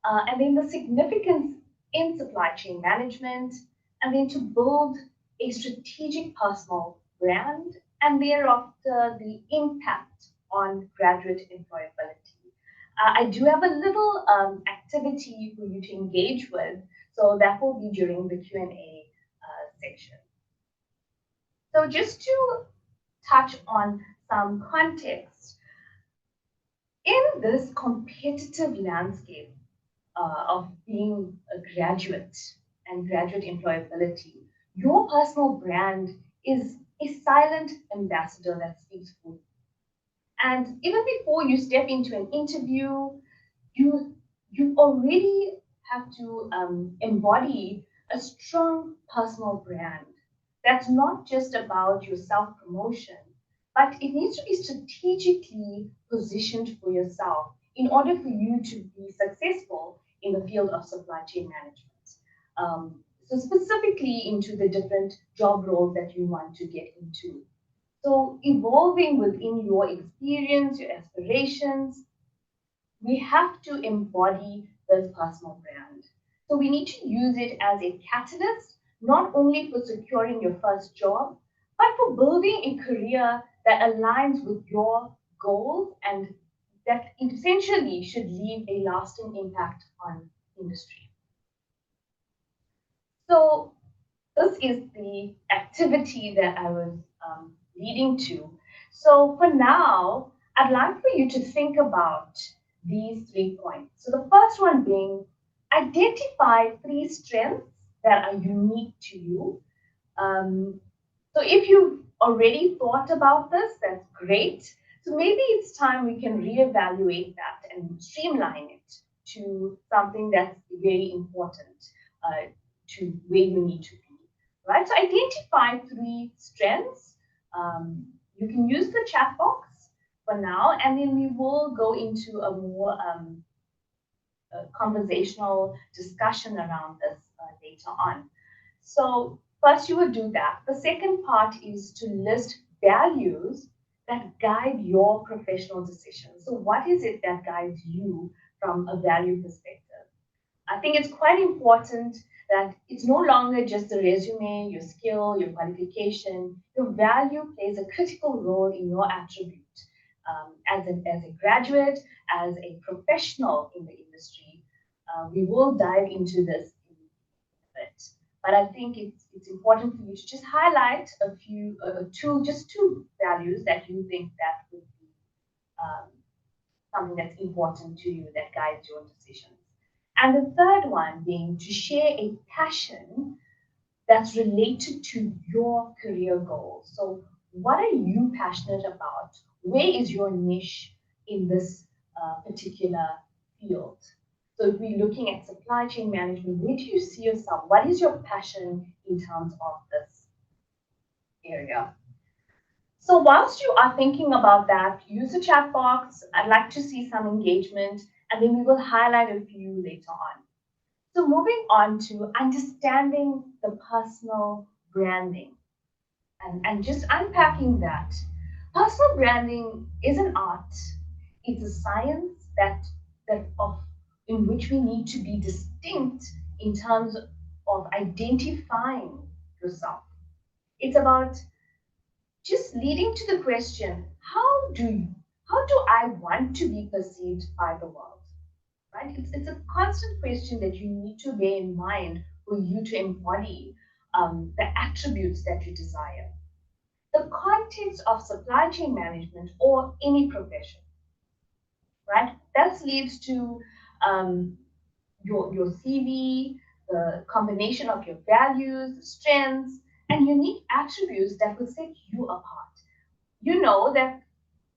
and then the significance in supply chain management, and then to build a strategic personal brand, and thereafter the impact on graduate employability. I do have a little activity for you to engage with, so that will be during the Q&A section. So just to touch on some context, in this competitive landscape of being a graduate and graduate employability, your personal brand is a silent ambassador that speaks for you. And even before you step into an interview, you already have to embody a strong personal brand that's not just about your self-promotion, but it needs to be strategically positioned for yourself in order for you to be successful in the field of supply chain management. So specifically into the different job roles that you want to get into. So evolving within your experience, your aspirations, we have to embody this personal brand. So we need to use it as a catalyst, not only for securing your first job, but for building a career that aligns with your goals and that essentially should leave a lasting impact on industry. So this is the activity that I was leading to. So for now, I'd like for you to think about these 3 points. So the first one being, identify 3 strengths that are unique to you. So if you've already thought about this, that's great. So maybe it's time we can reevaluate that and streamline it to something that's very important to where you need to be, right? So identify 3 strengths. You can use the chat box for now, and then we will go into a more conversational discussion around this later on. So first you would do that. The second part is to list values that guide your professional decisions. So what is it that guides you from a value perspective? I think it's quite important that it's no longer just a resume, your skill, your qualification. Your value plays a critical role in your attribute. As a graduate, as a professional in the industry, we will dive into this in a bit. But I think it's important for you to just highlight a few, just two values that you think that would be something that's important to you that guides your decisions. And the third one being to share a passion that's related to your career goals. So what are you passionate about? Where is your niche in this particular field? So if we're looking at supply chain management, where do you see yourself? What is your passion in terms of this area? So whilst you are thinking about that, use the chat box. I'd like to see some engagement, and then we will highlight a few later on. So moving on to understanding the personal branding and just unpacking that. Personal branding is an art. It's a science in which we need to be distinct in terms of identifying yourself. It's about just leading to the question, how do I want to be perceived by the world? Right? It's a constant question that you need to bear in mind for you to embody the attributes that you desire. the context of supply chain management or any profession, right? That leads to your CV, the combination of your values, strengths, and unique attributes that will set you apart. You know that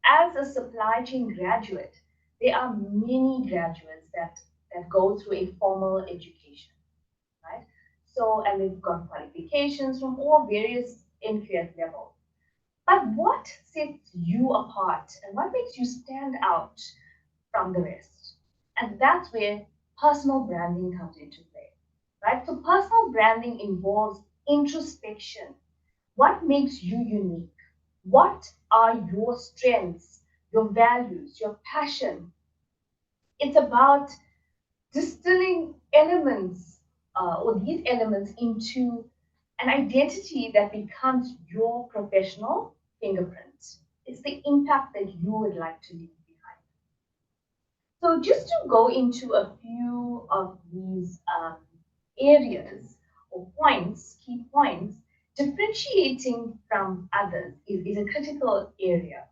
as a supply chain graduate, there are many graduates that go through a formal education, right? So, and they've got qualifications from all various entry levels. But what sets you apart and what makes you stand out from the rest? And that's where personal branding comes into play, right? So personal branding involves introspection. What makes you unique? What are your strengths, your values, your passion? It's about distilling elements or these elements into an identity that becomes your professional fingerprint. It's the impact that you would like to leave behind. So just to go into a few of these areas or points, key points, differentiating from others is a critical area.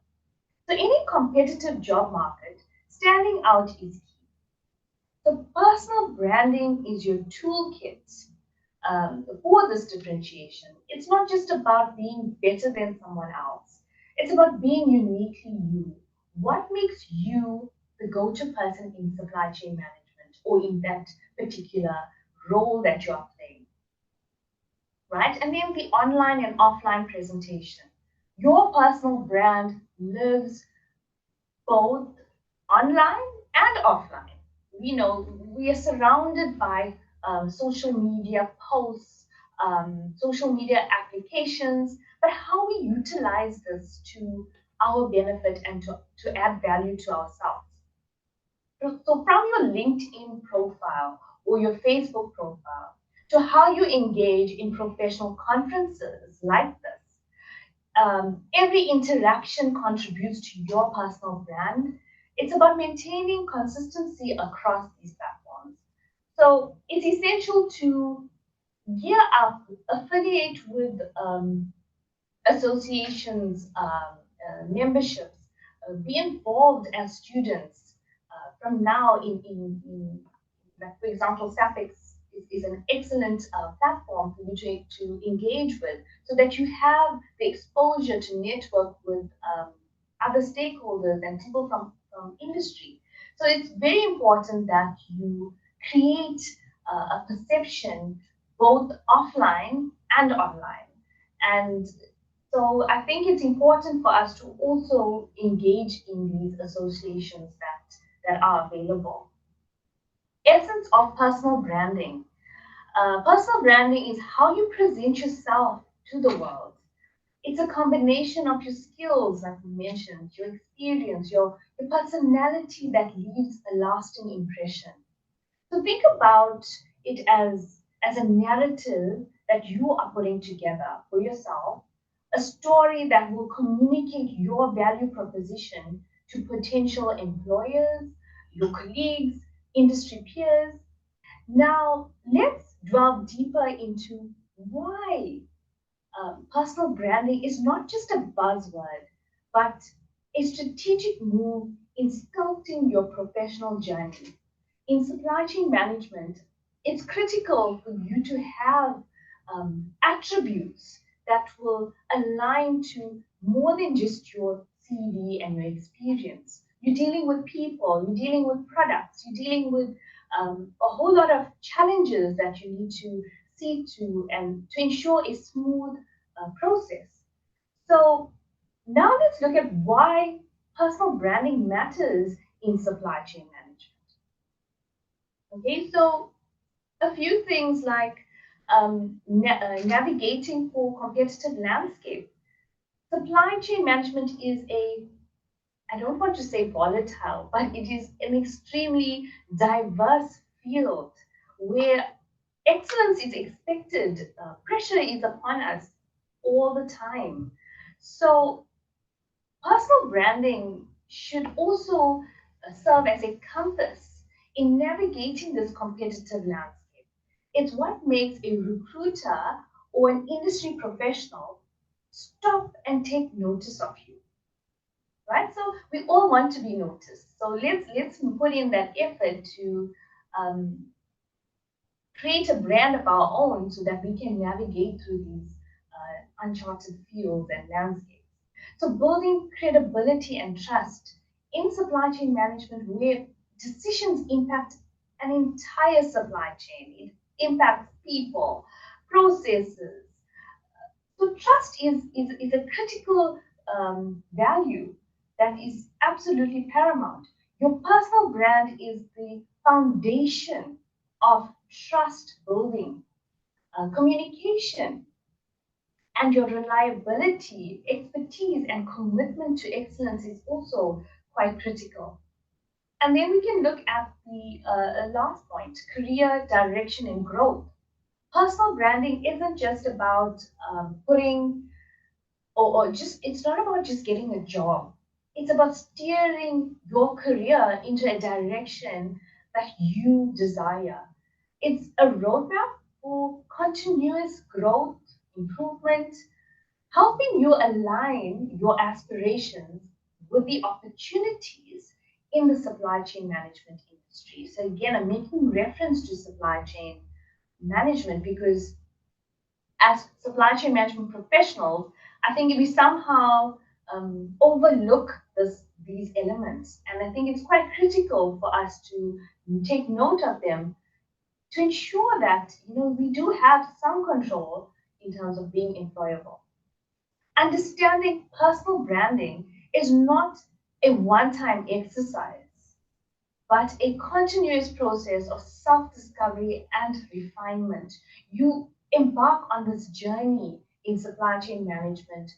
So any competitive job market, standing out is key. So personal branding is your toolkit for this differentiation. It's not just about being better than someone else. It's about being uniquely you. What makes you the go-to person in supply chain management or in that particular role that you're playing, right? And then the online and offline presentation. Your personal brand lives both online and offline. We know we are surrounded by social media posts, social media applications, but how we utilize this to our benefit and to add value to ourselves. So from your LinkedIn profile or your Facebook profile to how you engage in professional conferences like this, every interaction contributes to your personal brand. It's about maintaining consistency across these platforms. So it's essential to gear up, affiliate with associations, memberships, be involved as students from now in like, for example, SAPICS is an excellent platform for you to engage with so that you have the exposure to network with other stakeholders and people from industry. So it's very important that you create a perception both offline and online. And so I think it's important for us to also engage in these associations that are available. Essence of personal branding. Personal branding is how you present yourself to the world. It's a combination of your skills, like we mentioned, your experience, your personality that leaves a lasting impression. So think about it as a narrative that you are putting together for yourself, a story that will communicate your value proposition to potential employers, your colleagues, industry peers. Now, let's delve deeper into why personal branding is not just a buzzword, but a strategic move in sculpting your professional journey. In supply chain management, it's critical for you to have attributes that will align to more than just your CV and your experience. You're dealing with people, you're dealing with products, you're dealing with a whole lot of challenges that you need to see to and to ensure a smooth process. So now let's look at why personal branding matters in supply chain management. Okay, so a few things like navigating for competitive landscape. Supply chain management is I don't want to say volatile, but it is an extremely diverse field where excellence is expected, pressure is upon us all the time. So personal branding should also serve as a compass in navigating this competitive landscape. It's what makes a recruiter or an industry professional stop and take notice of you, right? So we all want to be noticed. So let's put in that effort to create a brand of our own so that we can navigate through these uncharted fields and landscapes. So building credibility and trust in supply chain management where decisions impact an entire supply chain. It impacts people, processes. So trust is a critical value that is absolutely paramount. Your personal brand is the foundation of trust building, communication, and your reliability, expertise, and commitment to excellence is also quite critical. And then we can look at the last point, career direction and growth. Personal branding isn't just about it's not about just getting a job. It's about steering your career into a direction that you desire. It's a roadmap for continuous growth, improvement, helping you align your aspirations with the opportunities in the supply chain management industry. So again, I'm making reference to supply chain management because as supply chain management professionals, I think we somehow overlook these elements. And I think it's quite critical for us to take note of them to ensure that we do have some control in terms of being employable. Understanding personal branding is not a one-time exercise, but a continuous process of self-discovery and refinement. You embark on this journey in supply chain management,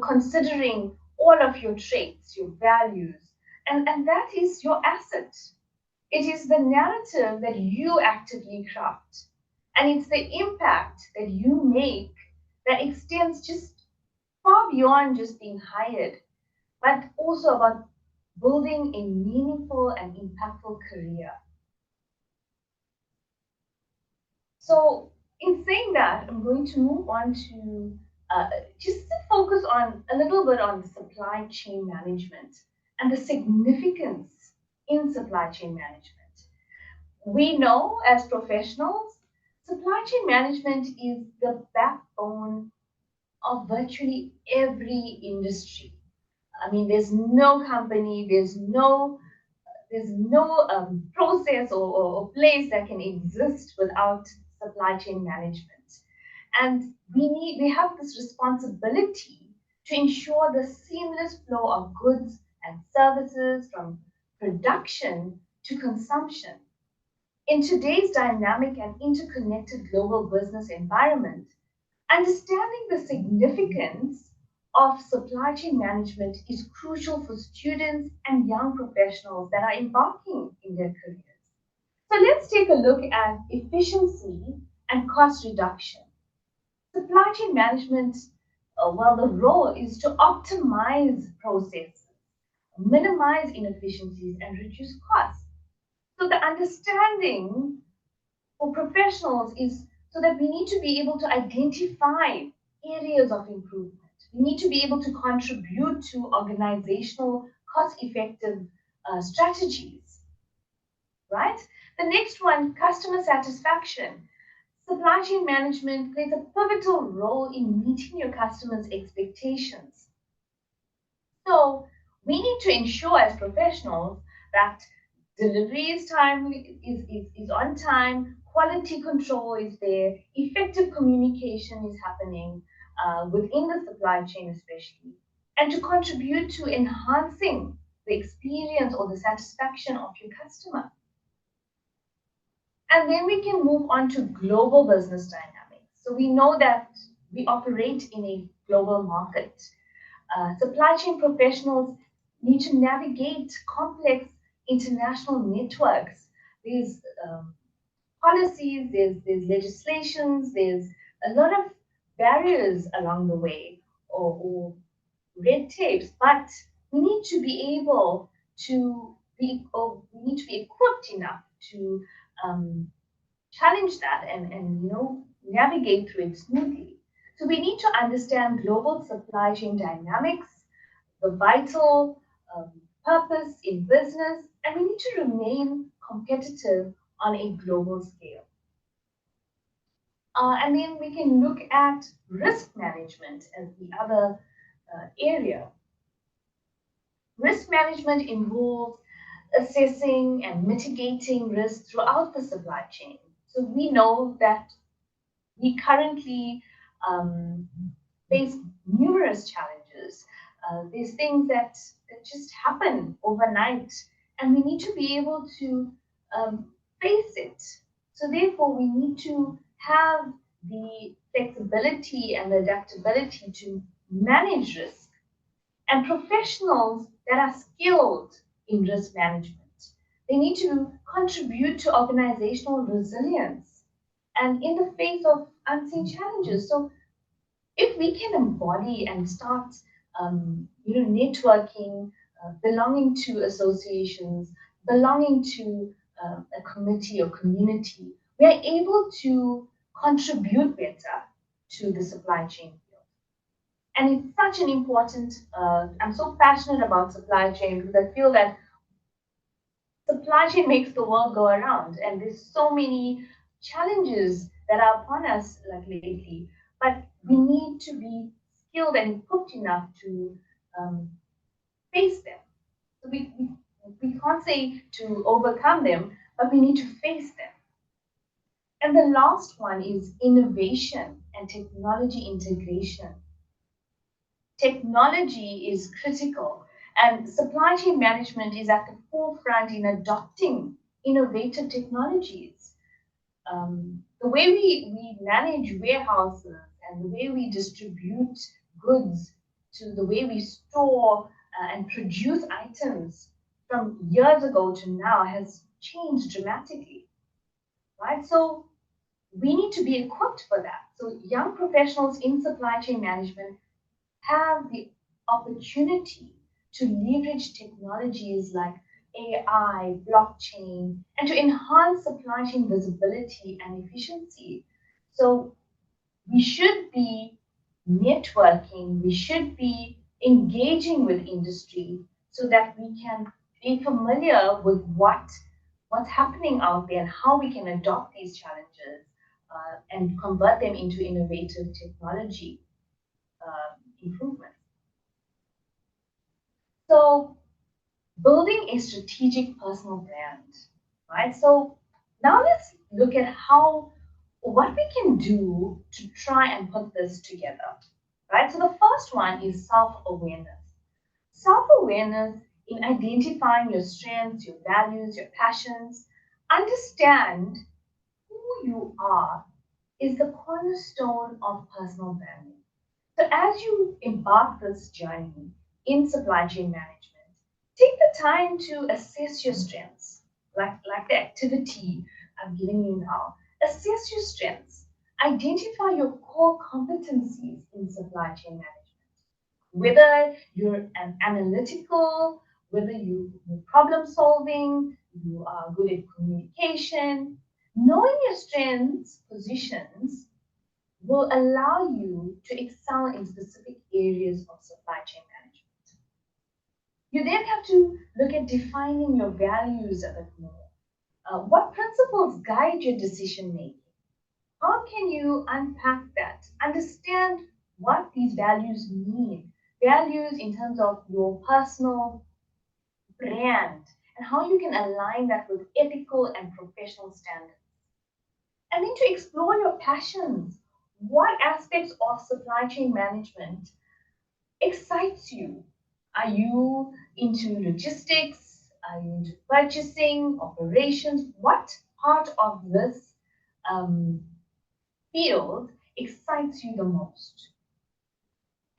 considering all of your traits, your values, and that is your asset. It is the narrative that you actively craft, and it's the impact that you make that extends just far beyond just being hired, but also about building a meaningful and impactful career. So in saying that, I'm going to move on to just to focus on a little bit on supply chain management and the significance in supply chain management. We know as professionals, supply chain management is the backbone of virtually every industry. I mean, there's no company, there's no process or place that can exist without supply chain management. And we have this responsibility to ensure the seamless flow of goods and services from production to consumption. In today's dynamic and interconnected global business environment, understanding the significance of supply chain management is crucial for students and young professionals that are embarking in their careers. So let's take a look at efficiency and cost reduction. Supply chain management, the role is to optimize processes, minimize inefficiencies, and reduce costs. So the understanding for professionals is so that we need to be able to identify areas of improvement. We need to be able to contribute to organizational cost-effective strategies, right? The next one, customer satisfaction. Supply chain management plays a pivotal role in meeting your customers' expectations. So we need to ensure as professionals that delivery is timely, is on time, quality control is there, effective communication is happening within the supply chain especially, and to contribute to enhancing the experience or the satisfaction of your customer. And then we can move on to global business dynamics. So we know that we operate in a global market. Supply chain professionals need to navigate complex international networks. There's policies, there's legislations, there's a lot of barriers along the way or red tapes, but we need to be able to we need to be equipped enough to challenge that and navigate through it smoothly. So we need to understand global supply chain dynamics, the vital purpose in business, and we need to remain competitive on a global scale. And then we can look at risk management as the other area. Risk management involves assessing and mitigating risk throughout the supply chain. So we know that we currently face numerous challenges. There's things that just happen overnight, and we need to be able to face it. So therefore, we need to have the flexibility and the adaptability to manage risk. And professionals that are skilled in risk management, they need to contribute to organizational resilience and in the face of unseen challenges. So if we can embody and start networking, belonging to associations, belonging to a committee or community, we are able to contribute better to the supply chain field. And it's such an important, I'm so passionate about supply chain because I feel that supply chain makes the world go around, and there's so many challenges that are upon us like lately, but we need to be skilled and equipped enough to face them. So we can't say to overcome them, but we need to face them. And the last one is innovation and technology integration. Technology is critical, and supply chain management is at the forefront in adopting innovative technologies. The way we manage warehouses and the way we distribute goods to the way we store and produce items from years ago to now has changed dramatically, right? So we need to be equipped for that. So young professionals in supply chain management have the opportunity to leverage technologies like AI, blockchain, and to enhance supply chain visibility and efficiency. So we should be networking, we should be engaging with industry so that we can be familiar with what's happening out there and how we can adopt these challenges and convert them into innovative technology improvements. So building a strategic personal brand, right? So now let's look at what we can do to try and put this together, right? So the first one is self-awareness. Self-awareness in identifying your strengths, your values, your passions, understand who you are is the cornerstone of personal branding. So as you embark this journey in supply chain management, take the time to assess your strengths, like the activity I'm giving you now. Assess your strengths. Identify your core competencies in supply chain management. Whether you're an analytical, whether you're problem solving, you are good at communication. Knowing your strengths, positions, will allow you to excel in specific areas of supply chain management. You then have to look at defining your values a bit more. What principles guide your decision making? How can you unpack that? Understand what these values mean. Values in terms of your personal brand and how you can align that with ethical and professional standards. And then to explore your passions. What aspects of supply chain management excites you? Are you into logistics? Are you into purchasing, operations? What part of this field excites you the most?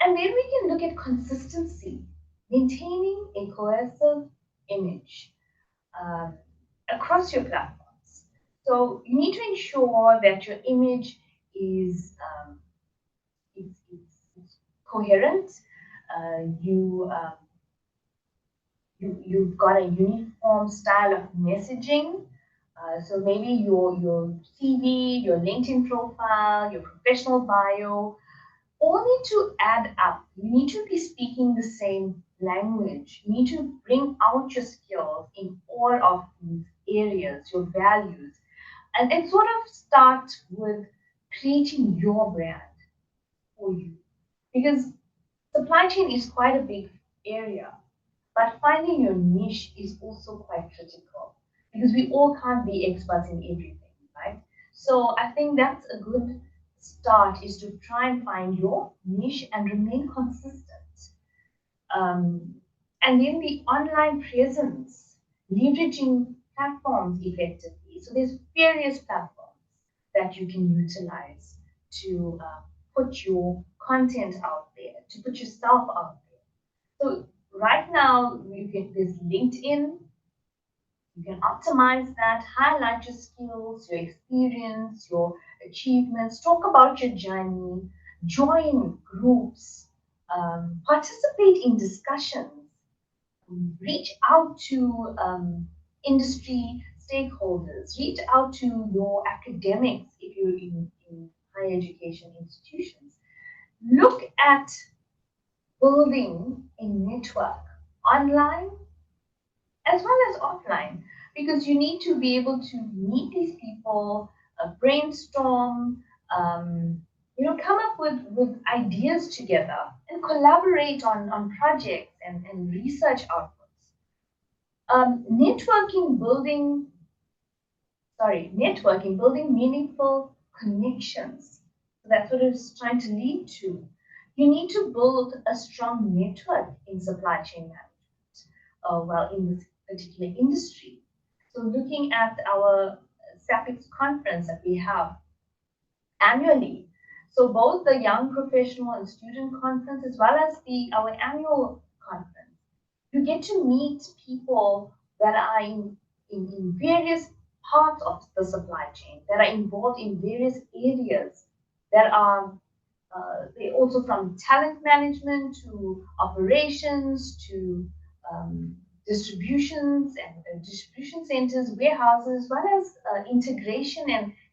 And then we can look at consistency, maintaining a cohesive image across your platforms. So you need to ensure that your image is coherent. You've got a uniform style of messaging. So maybe your CV, your LinkedIn profile, your professional bio, all need to add up. You need to be speaking the same language. You need to bring out your skills in all of these areas, your values. And it sort of starts with creating your brand for you. Because supply chain is quite a big area, but finding your niche is also quite critical because we all can't be experts in everything, right? So I think that's a good start, is to try and find your niche and remain consistent. And then the online presence, leveraging platforms effectively. So there's various platforms that you can utilize to put your content out there, to put yourself out there. So right now, there's LinkedIn. You can optimize that, highlight your skills, your experience, your achievements, talk about your journey, join groups, participate in discussions, reach out to industry stakeholders, reach out to your academics if you're in higher education institutions. Look at building a network online as well as offline, because you need to be able to meet these people, brainstorm, come up with ideas together and collaborate on projects and research outputs. Networking, building meaningful connections. So that's what it's trying to lead to. You need to build a strong network in supply chain management, in this particular industry. So looking at our SAPICS conference that we have annually, so both the young professional and student conference as well as our annual conference, you get to meet people that are in various parts of the supply chain, that are involved in various areas, that are they also from talent management to operations to distributions and distribution centers, warehouses, as well as integration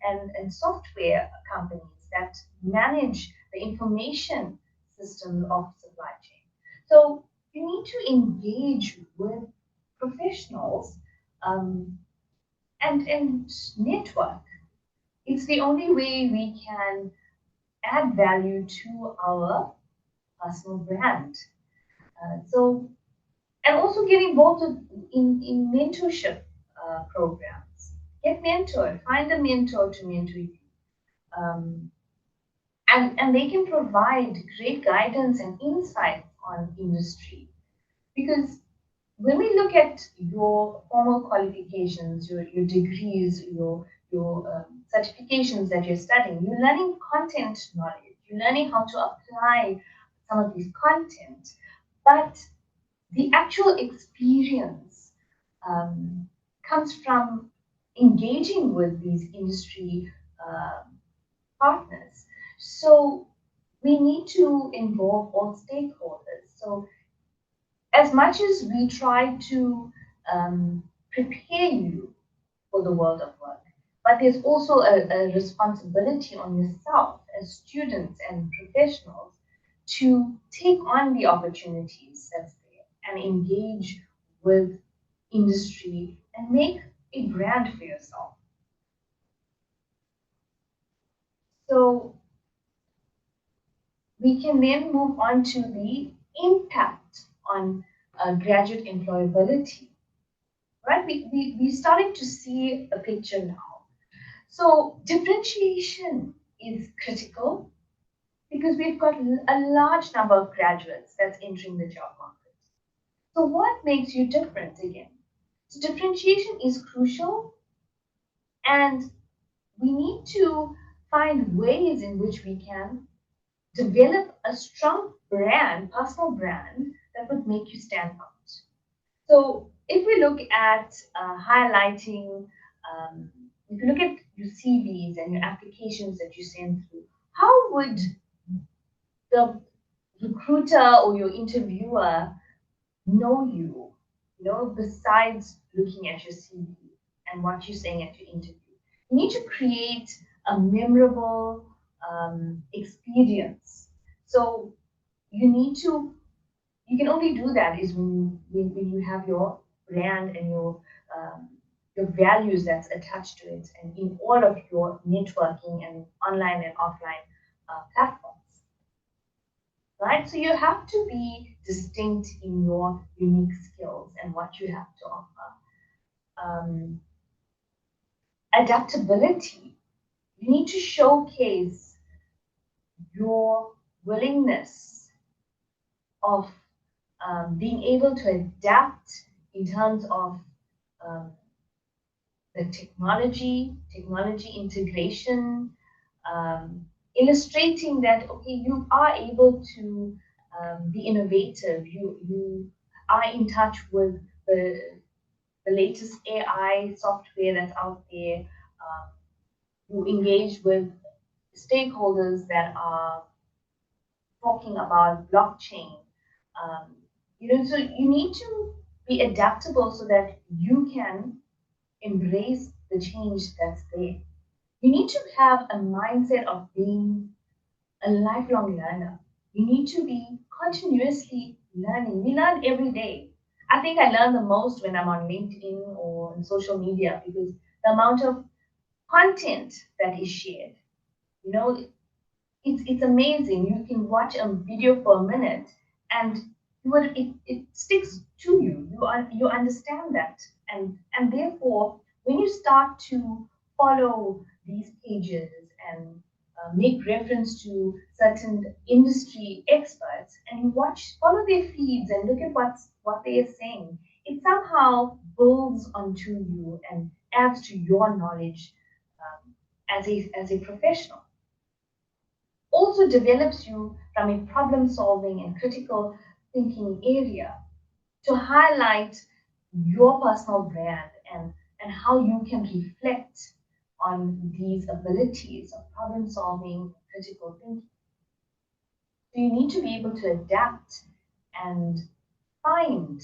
and software companies that manage the information system of supply chain. So you need to engage with professionals and network. It's the only way we can add value to our personal brand. And also get involved in mentorship programs. Get mentored, find a mentor to mentor you. And they can provide great guidance and insights on industry. Because when we look at your formal qualifications, your degrees, your certifications that you're studying, you're learning content knowledge, you're learning how to apply some of these content, but the actual experience comes from engaging with these industry partners. So we need to involve all stakeholders. So as much as we try to prepare you for the world of work, but there's also a responsibility on yourself as students and professionals to take on the opportunities that's there and engage with industry and make a brand for yourself. So we can then move on to the impact on graduate employability. Right? We're starting to see a picture now. So differentiation is critical because we've got a large number of graduates that's entering the job market. So what makes you different again? So differentiation is crucial, and we need to find ways in which we can develop a strong brand, personal brand, that would make you stand out. So if we look at highlighting, if you look at your CVs and your applications that you send through, how would the recruiter or your interviewer know you, besides looking at your CV and what you're saying at your interview? You need to create a memorable experience. So you can only do that is when you have your brand and your values that's attached to it, and in all of your networking and online and offline platforms, right? So you have to be distinct in your unique skills and what you have to offer. Adaptability. You need to showcase your willingness of being able to adapt in terms of the technology integration, illustrating that, okay, you are able to be innovative, you are in touch with the latest AI software that's out there, you engage with stakeholders that are talking about blockchain. So you need to be adaptable so that you can embrace the change that's there. You need to have a mindset of being a lifelong learner. You need to be continuously learning. We learn every day. I think I learn the most when I'm on LinkedIn or on social media, because the amount of content that is shared, it's amazing. You can watch a video for a minute and it sticks to you. You understand that, and therefore when you start to follow these pages and make reference to certain industry experts, and you follow their feeds and look at what they are saying, it somehow builds onto you and adds to your knowledge as a professional. Also develops you from a problem-solving and critical thinking area to highlight your personal brand and how you can reflect on these abilities of problem-solving, critical thinking. So you need to be able to adapt and find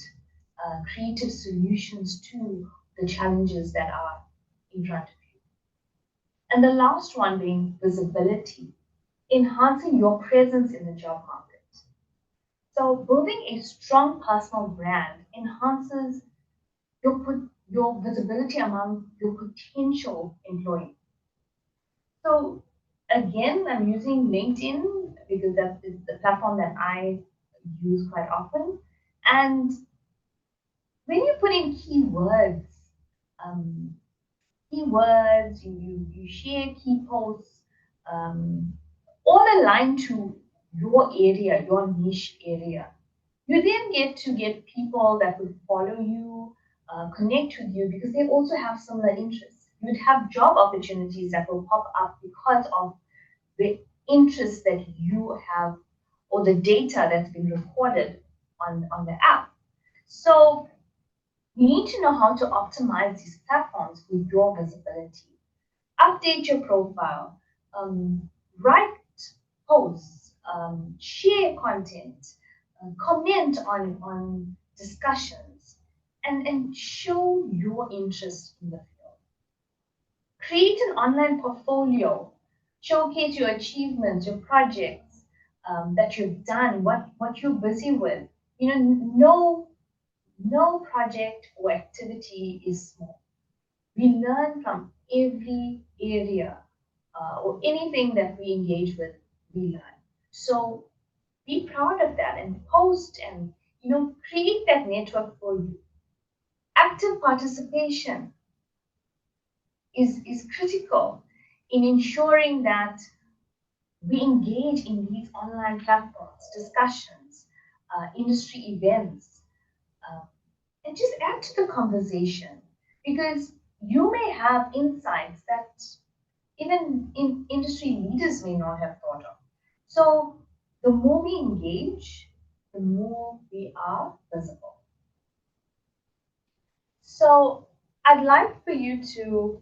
creative solutions to the challenges that are in front of you. And the last one being visibility, enhancing your presence in the job market. So building a strong personal brand enhances your visibility among your potential employees. So again, I'm using LinkedIn because that is the platform that I use quite often. And when you put in keywords, you share key posts, all aligned to your area, your niche area. You then get people that will follow you, connect with you, because they also have similar interests. You'd have job opportunities that will pop up because of the interests that you have or the data that's been recorded on the app. So you need to know how to optimize these platforms for your visibility. Update your profile, write posts, share content, comment on discussions, and show your interest in the field. Create an online portfolio, showcase your achievements, your projects that you've done, what you're busy with. No project or activity is small. We learn from every area or anything that we engage with, we learn. So be proud of that and post and create that network for you. Active participation is critical in ensuring that we engage in these online platforms, discussions, industry events, and just add to the conversation, because you may have insights that even industry leaders may not have thought of. So the more we engage, the more we are visible. So I'd like for you to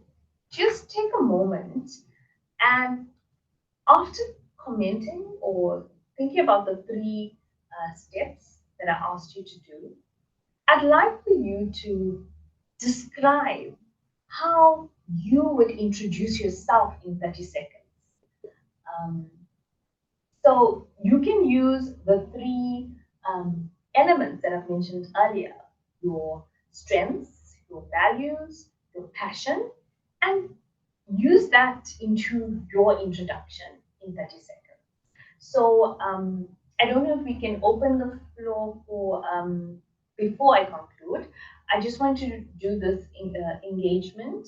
just take a moment and, after commenting or thinking about the 3 steps that I asked you to do, I'd like for you to describe how you would introduce yourself in 30 seconds. So you can use the three elements that I've mentioned earlier: your strengths, your values, your passion, and use that into your introduction in 30 seconds. So I don't know if we can open the floor for, before I conclude, I just want to do this engagement.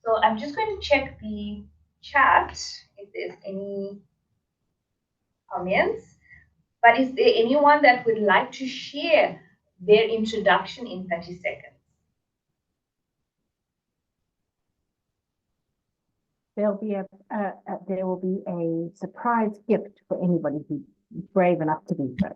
So I'm just going to check the chat if there's any comments. But is there anyone that would like to share their introduction in 30 seconds? There will be a surprise gift for anybody who's brave enough to do so.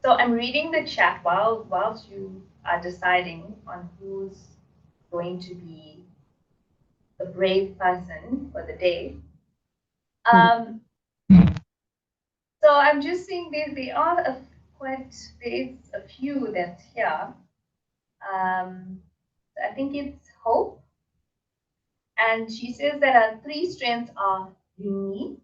So I'm reading the chat whilst you are deciding on who's going to be the brave person for the day. So I'm just seeing there are there's a few that's here. I think it's Hope. And she says that her three strengths are unique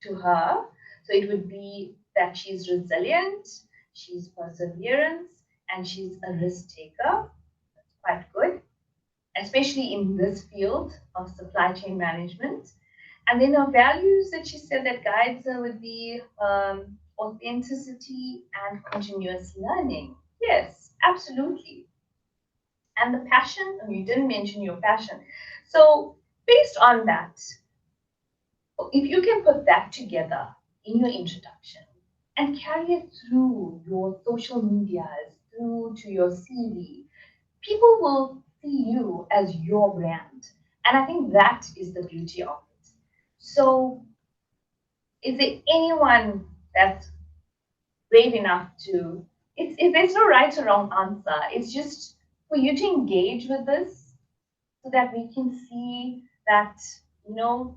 to her. So it would be that she's resilient, she's perseverance, and she's a risk taker. That's quite good, especially in this field of supply chain management. And then her values that she said that guides her would be authenticity and continuous learning. Yes, absolutely. And the passion, you didn't mention your passion. So based on that, if you can put that together in your introduction and carry it through your social medias, through to your CV, people will see you as your brand. And I think that is the beauty of it. So is there anyone that's brave enough to, there's no right or wrong answer. It's just for you to engage with this so that we can see that, you know,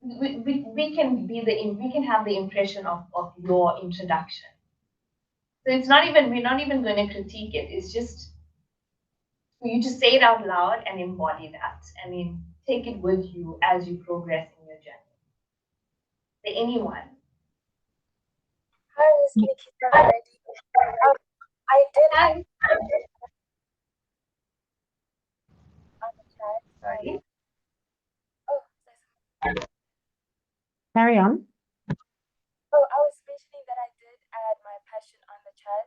we can have the impression of your introduction. So it's not even, we're not even going to critique it. It's just for you to say it out loud and embody that. I mean, take it with you as you progress in your journey. For anyone. Hi, Miss Nikita and Reddy. I did Hi. on the chat. Sorry. Oh, Carry on. oh, I was mentioning that I did add my passion on the chat.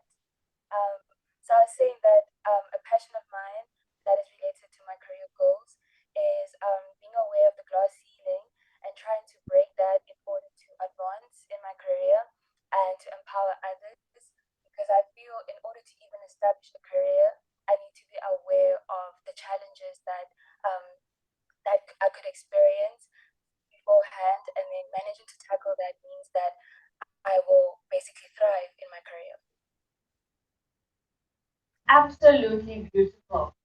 So I was saying that a passion of mine that is related to my career goals is being aware of the glass ceiling and trying to break that in order to advance in my career and to empower others. Because I feel in order to even establish a career, I need to be aware of the challenges that that I could experience beforehand, and then managing to tackle that means that I will basically thrive in my career. Absolutely beautiful.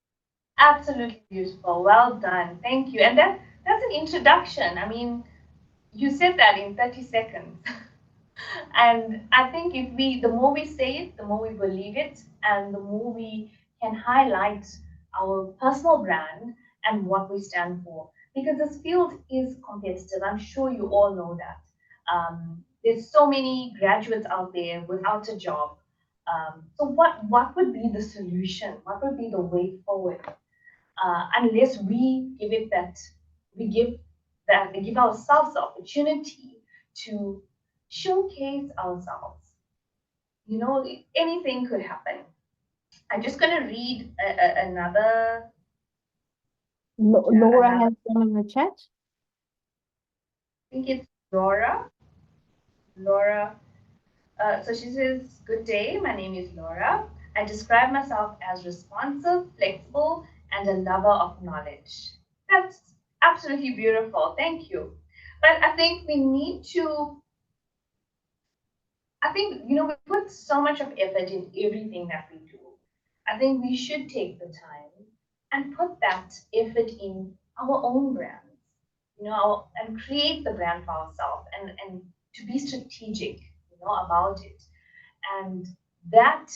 Absolutely beautiful. Well done. Thank you. And that's an introduction. I mean, you said that in 30 seconds. And I think the more we say it, the more we believe it, and the more we can highlight our personal brand and what we stand for. Because this field is competitive. I'm sure you all know that. There's so many graduates out there without a job. So what would be the solution? What would be the way forward? Unless we give ourselves the opportunity to showcase ourselves. You know, anything could happen. I'm just going to read another. Laura has one in the chat. I think it's Laura. So she says, "Good day, my name is Laura. I describe myself as responsive, flexible, and a lover of knowledge." That's absolutely beautiful. Thank you. But I think we need to, we put so much of effort in everything that we do. I think we should take the time and put that effort in our own brands, and create the brand for ourselves and to be strategic, about it. And that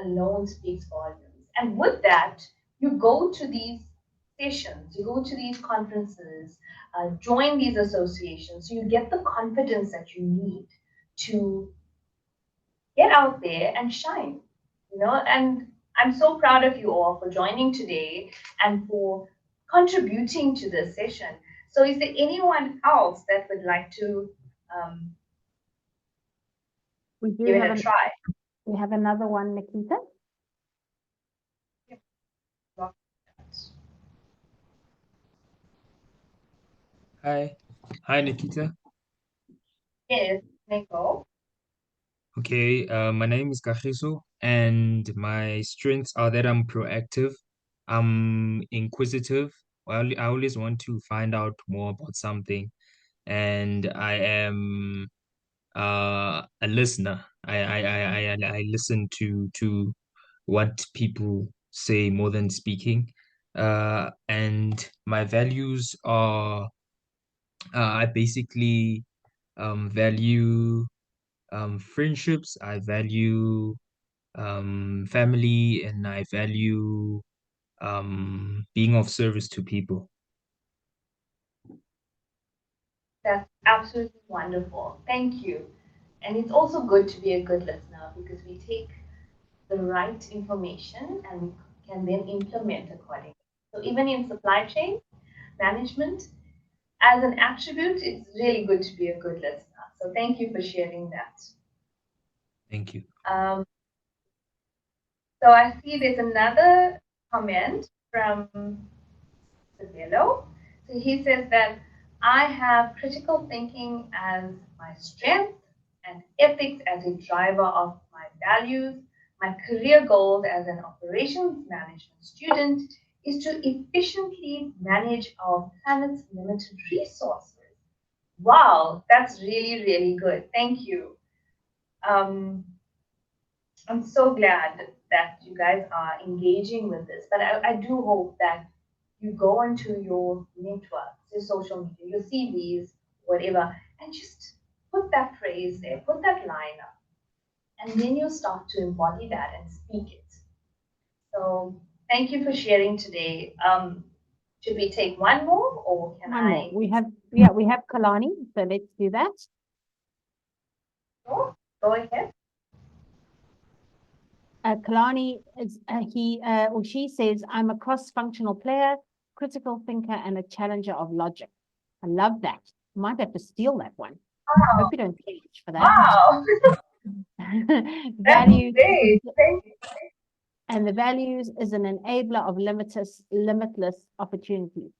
alone speaks volumes. And with that, you go to these sessions, you go to these conferences, join these associations, so you get the confidence that you need to get out there and shine, you know. And I'm so proud of you all for joining today and for contributing to this session. So is there anyone else that would like to We do give it have a try? we have another one, Nikita. Hi, Nikita. Yes, Nico. Okay, my name is Kagiso, and my strengths are that I'm proactive, I'm inquisitive. Well, I always want to find out more about something, and I am a listener. I listen to what people say more than speaking. And my values are I basically value friendships, I value family, and I value being of service to people. That's absolutely wonderful. Thank you. And it's also good to be a good listener because we take the right information and we can then implement accordingly. So even in supply chain management, as an attribute, it's really good to be a good listener. So thank you for sharing that. Thank you. So I see there's another comment from Savelo. So he says that I have critical thinking as my strength and ethics as a driver of my values. My career goals as an operations management student is to efficiently manage our planet's limited resources. Wow, that's really, really good. Thank you. I'm so glad that you guys are engaging with this, but I do hope that you go into your networks, your social media, your CVs, whatever, and just put that phrase there, put that line up, and then you start to embody that and speak it. So thank you for sharing today. Should we take one more, or can One I? more. We have Kalani, so let's do that. Sure. Go ahead. Kalani is he or she says, I'm a cross-functional player, critical thinker, and a challenger of logic. I love that. Might have to steal that one. Wow. Hope you don't pay much for that. Wow. Values. Great. Thank you. And the values is an enabler of limitless opportunities.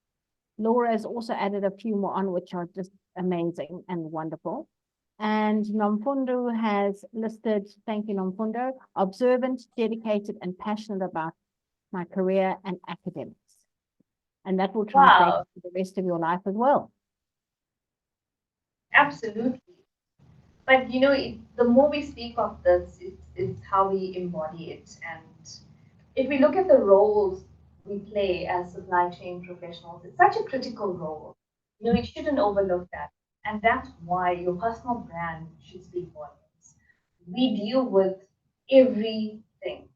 Laura has also added a few more on, which are just amazing and wonderful. And Nomfundo has listed, thank you, Nomfundo, observant, dedicated, and passionate about my career and academics. And that will translate to the rest of your life as well. Absolutely. But you know, the more we speak of this, it's how we embody it. And if we look at the roles we play as supply chain professionals, it's such a critical role. You know, we shouldn't overlook that. And that's why your personal brand should speak volumes. We deal with everything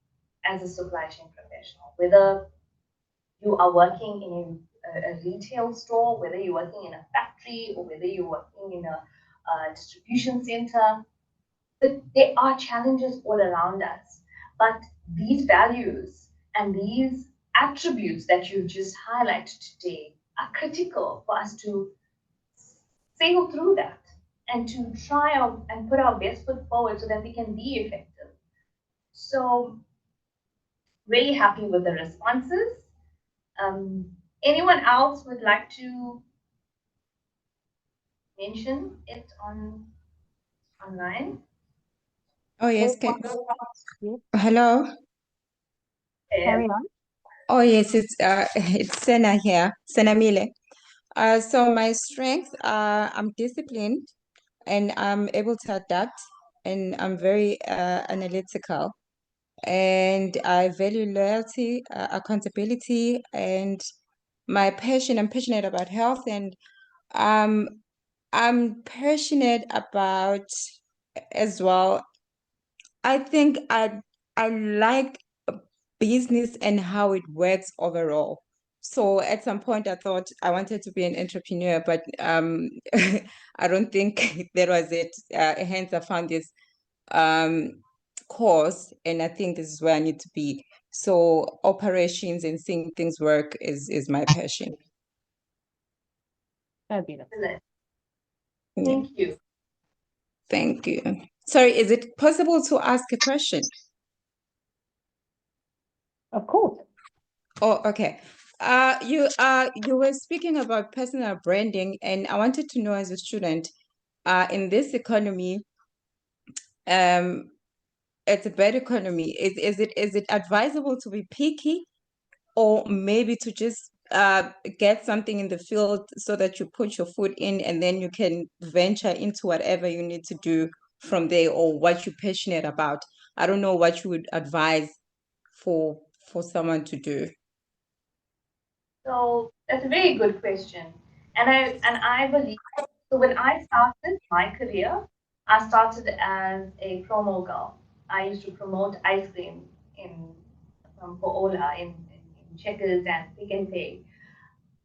as a supply chain professional, whether you are working in a retail store, whether you're working in a factory, or whether you're working in a distribution center. But there are challenges all around us. But these values and these attributes that you just highlighted today are critical for us to sail through that and to try out and put our best foot forward so that we can be effective. So really happy with the responses. Anyone else would like to mention it online? Oh, yes. Hello. Carry on. Oh, yes, it's Sena here, Sena Mile. So my strength, I'm disciplined and I'm able to adapt and I'm very analytical. And I value loyalty, accountability, and my passion. I'm passionate about health, and I'm passionate about as well. I think I like business and how it works overall. So at some point I thought I wanted to be an entrepreneur, but I don't think that was it. Hence I found this course, and I think this is where I need to be. So operations and seeing things work is my passion. Fabulous. Excellent. Yeah. Thank you. Thank you. Sorry, is it possible to ask a question? Of course. Oh, okay. You were speaking about personal branding, and I wanted to know, as a student, in this economy, it's a bad economy. Is it advisable to be picky, or maybe to just get something in the field so that you put your foot in, and then you can venture into whatever you need to do from there, or what you're passionate about? I don't know what you would advise for someone to do. So that's a very good question. And I believe, so when I started my career, I started as a promo girl. I used to promote ice cream in for Ola in Checkers and Pick and Pay.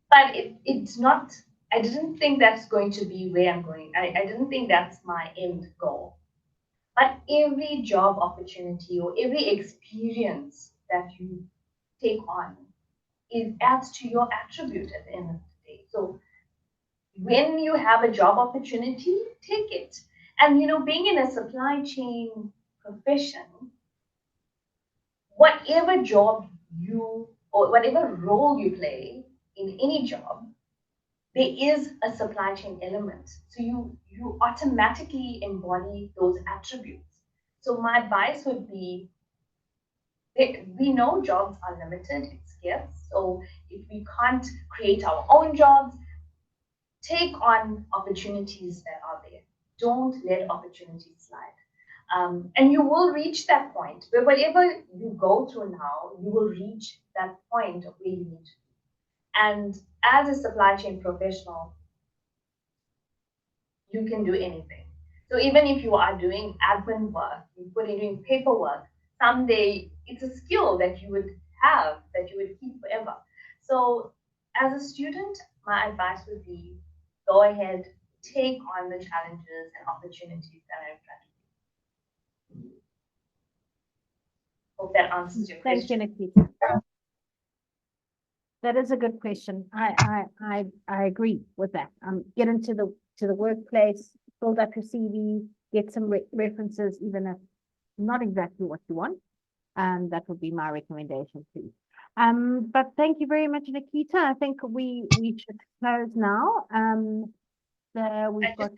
But it's not, I didn't think that's going to be where I'm going. I didn't think that's my end goal. But every job opportunity or every experience that you take on adds to your attribute at the end of the day. So when you have a job opportunity, take it. And being in a supply chain profession, whatever job you or whatever role you play in any job, there is a supply chain element. So you automatically embody those attributes. So my advice would be, we know jobs are limited, it's scarce. So if we can't create our own jobs, take on opportunities that are there. Don't let opportunities slide. And you will reach that point where whatever you go through now, you will reach that point of where you need to be. And as a supply chain professional, you can do anything. So even if you are doing admin work, you put in doing paperwork, someday it's a skill that you would have, that you would keep forever. So as a student, my advice would be, go ahead, take on the challenges and opportunities that are in front of you. Hope that answers your Thank you, question. Nikita. That is a good question. I agree with that. Get into the workplace, build up your CV, get some references, even if not exactly what you want. That would be my recommendation too. But thank you very much, Nikita. I think we should close now. We've got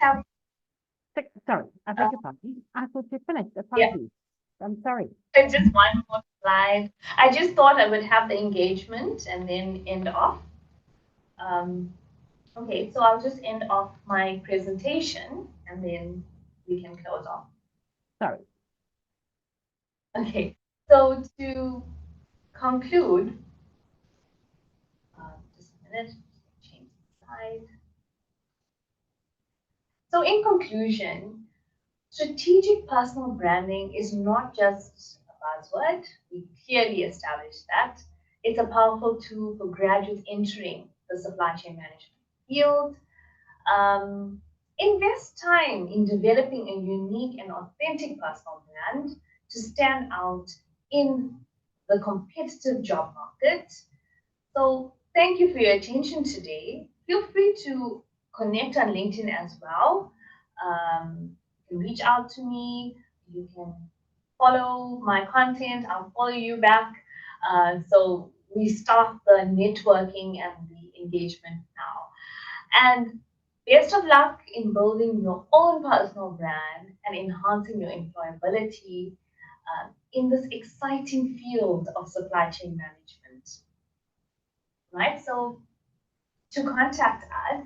sorry, I beg your pardon. I thought you finished. Apologies. I'm sorry. Just one more slide. I just thought I would have the engagement and then end off. Okay, so I'll just end off my presentation and then we can close off. Sorry. Okay, so to conclude, just a minute, change the slide. So in conclusion, strategic personal branding is not just a buzzword. We clearly established that. It's a powerful tool for graduates entering the supply chain management field. Invest time in developing a unique and authentic personal brand to stand out in the competitive job market. So thank you for your attention today. Feel free to connect on LinkedIn as well. You can reach out to me. You can follow my content. I'll follow you back. So we start the networking and the engagement now. And best of luck in building your own personal brand and enhancing your employability in this exciting field of supply chain management. Right? So to contact us,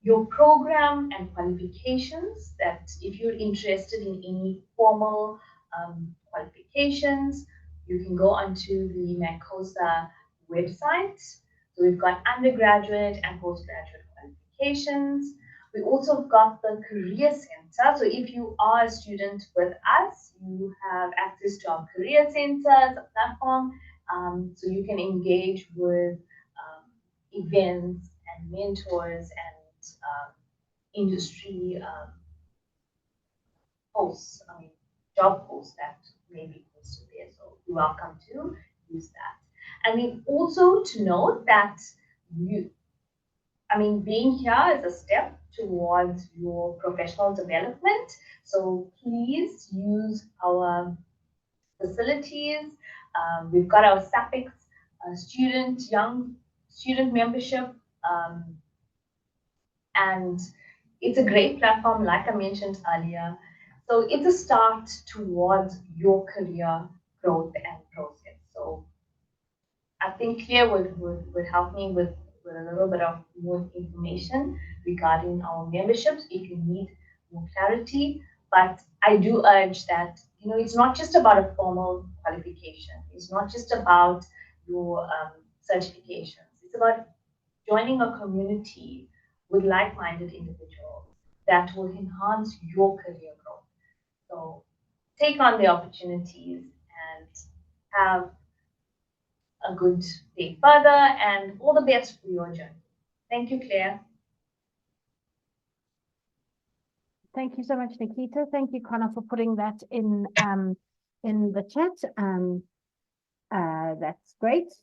your program and qualifications, that if you're interested in any formal qualifications, you can go onto the MANCOSA website. So we've got undergraduate and postgraduate qualifications. We also got the Career Center. So if you are a student with us, you have access to our Career Center, the platform. So you can engage with events and mentors and industry posts, job posts that may be posted there. So you're welcome to use that. I mean, also to note that being here is a step towards your professional development. So please use our facilities. We've got our SAPICS young student membership, and it's a great platform, like I mentioned earlier. So it's a start towards your career growth and process. So I think Claire would help me with a little bit of more information regarding our memberships if you need more clarity. But I do urge that, it's not just about a formal qualification. It's not just about your certifications. It's about joining a community with like-minded individuals that will enhance your career growth. So take on the opportunities and have a good day further, and all the best for your journey. Thank you, Claire. Thank you so much, Nikita. Thank you, Connor, for putting that in the chat. That's great.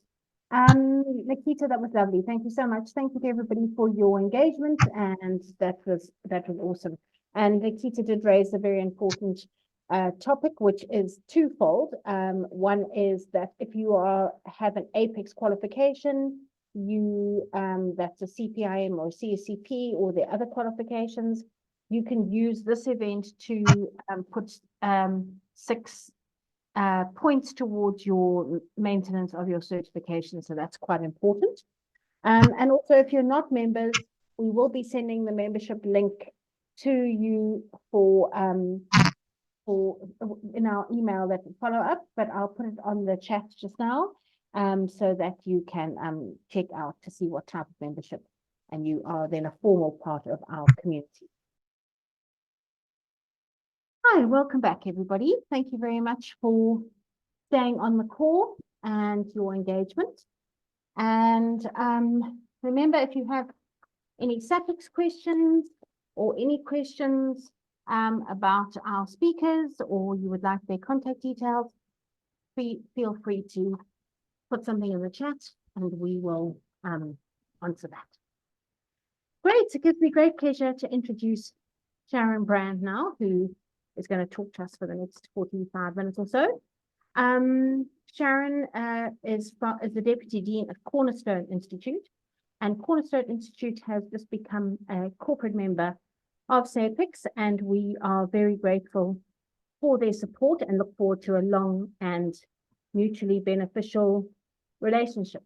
Nikita, that was lovely. Thank you so much. Thank you to everybody for your engagement, and that was awesome. And Nikita did raise a very important topic, which is twofold. One is that if you have an APEX qualification, that's a CPIM or CSCP or the other qualifications, you can use this event to put 6 points towards your maintenance of your certification. So that's quite important. And also, if you're not members, we will be sending the membership link to you for in our email that will follow up, but I'll put it on the chat just now, so that you can check out to see what type of membership, and you are then a formal part of our community. Hi, welcome back, everybody. Thank you very much for staying on the call and your engagement. And remember, if you have any SAPICS questions or any questions about our speakers, or you would like their contact details, feel free to put something in the chat and we will answer that. Great, it gives me great pleasure to introduce Sharon Brand now, who is going to talk to us for the next 45 minutes or so. Sharon is the Deputy Dean at Cornerstone Institute, and Cornerstone Institute has just become a corporate member of SAPICS, and we are very grateful for their support and look forward to a long and mutually beneficial relationship.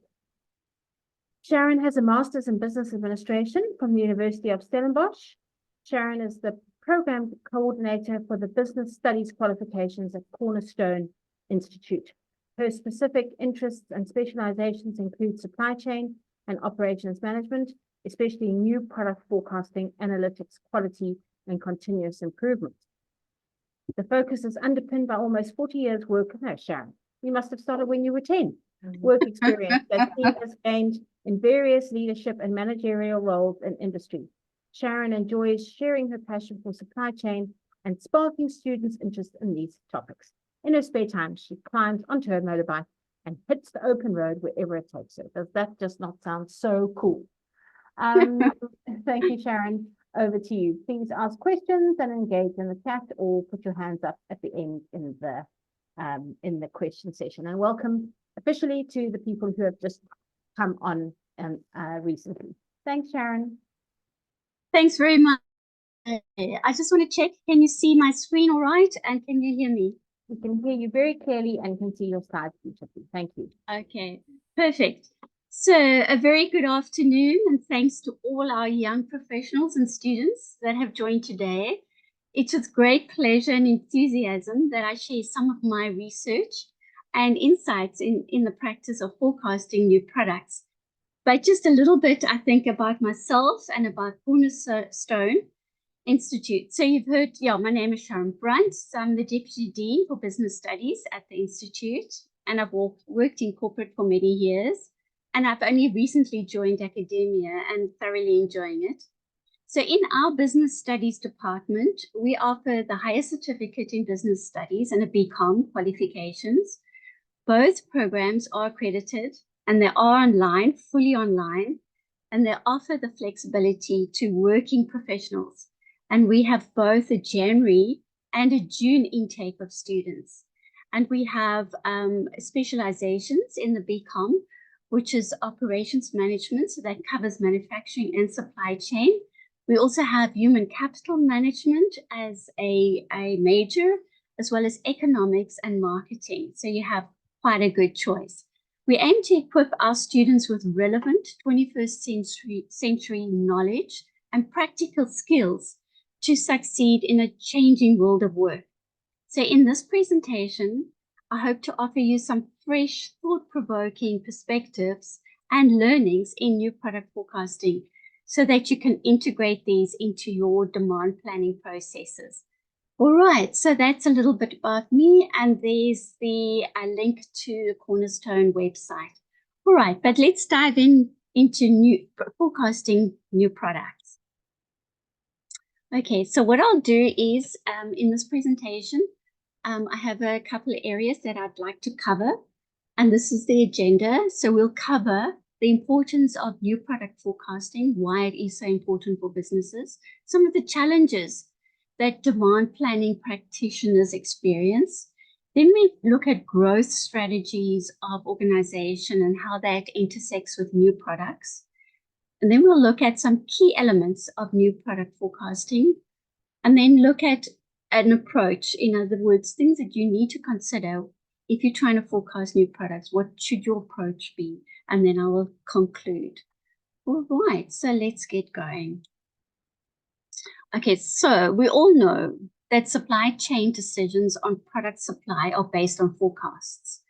Sharon has a Master's in Business Administration from the University of Stellenbosch. Sharon is the Program Coordinator for the Business Studies qualifications at Cornerstone Institute. Her specific interests and specializations include supply chain and operations management, especially new product forecasting, analytics, quality, and continuous improvement. The focus is underpinned by almost 40 years work. No, Sharon, you must have started when you were 10. Work experience that she has gained in various leadership and managerial roles in industry. Sharon enjoys sharing her passion for supply chain and sparking students' interest in these topics. In her spare time, she climbs onto her motorbike and hits the open road wherever it takes her. Does that just not sound so cool? Thank you, Sharon. Over to you. Please ask questions and engage in the chat, or put your hands up at the end in the question session. And welcome officially to the people who have just come on recently. Thanks, Sharon. Thanks very much. I just want to check, can you see my screen all right? And can you hear me? We can hear you very clearly and can see your slides beautifully. Thank you. Okay, perfect. So a very good afternoon, and thanks to all our young professionals and students that have joined today. It's with great pleasure and enthusiasm that I share some of my research and insights in the practice of forecasting new products. But just a little bit, I think, about myself and about Cornerstone Institute. So you've heard, yeah, my name is Sharon Brunt. So I'm the Deputy Dean for Business Studies at the Institute. and I've worked in corporate for many years, and I've only recently joined academia and thoroughly enjoying it. So in our business studies department, we offer the highest certificate in business studies and a BCom qualifications. Both programs are accredited and they are online, fully online, and they offer the flexibility to working professionals. And we have both a January and a June intake of students. And we have specializations in the BCom, which is operations management, so that covers manufacturing and supply chain. We also have human capital management as a major, as well as economics and marketing. So you have quite a good choice. We aim to equip our students with relevant 21st century knowledge and practical skills to succeed in a changing world of work. So in this presentation, I hope to offer you some fresh, thought-provoking perspectives and learnings in new product forecasting so that you can integrate these into your demand planning processes. All right, so that's a little bit about me, and there's the link to the Cornerstone website. All right, but let's dive into forecasting new products. Okay, so what I'll do is in this presentation, I have a couple of areas that I'd like to cover, and this is the agenda. So we'll cover the importance of new product forecasting, why it is so important for businesses, some of the challenges that demand planning practitioners experience. Then we look at growth strategies of organization and how that intersects with new products. And then we'll look at some key elements of new product forecasting, and then look at an approach, in other words, things that you need to consider if you're trying to forecast new products. What should your approach be? And then I will conclude. All right, so let's get going. Okay, so we all know that supply chain decisions on product supply are based on forecasts.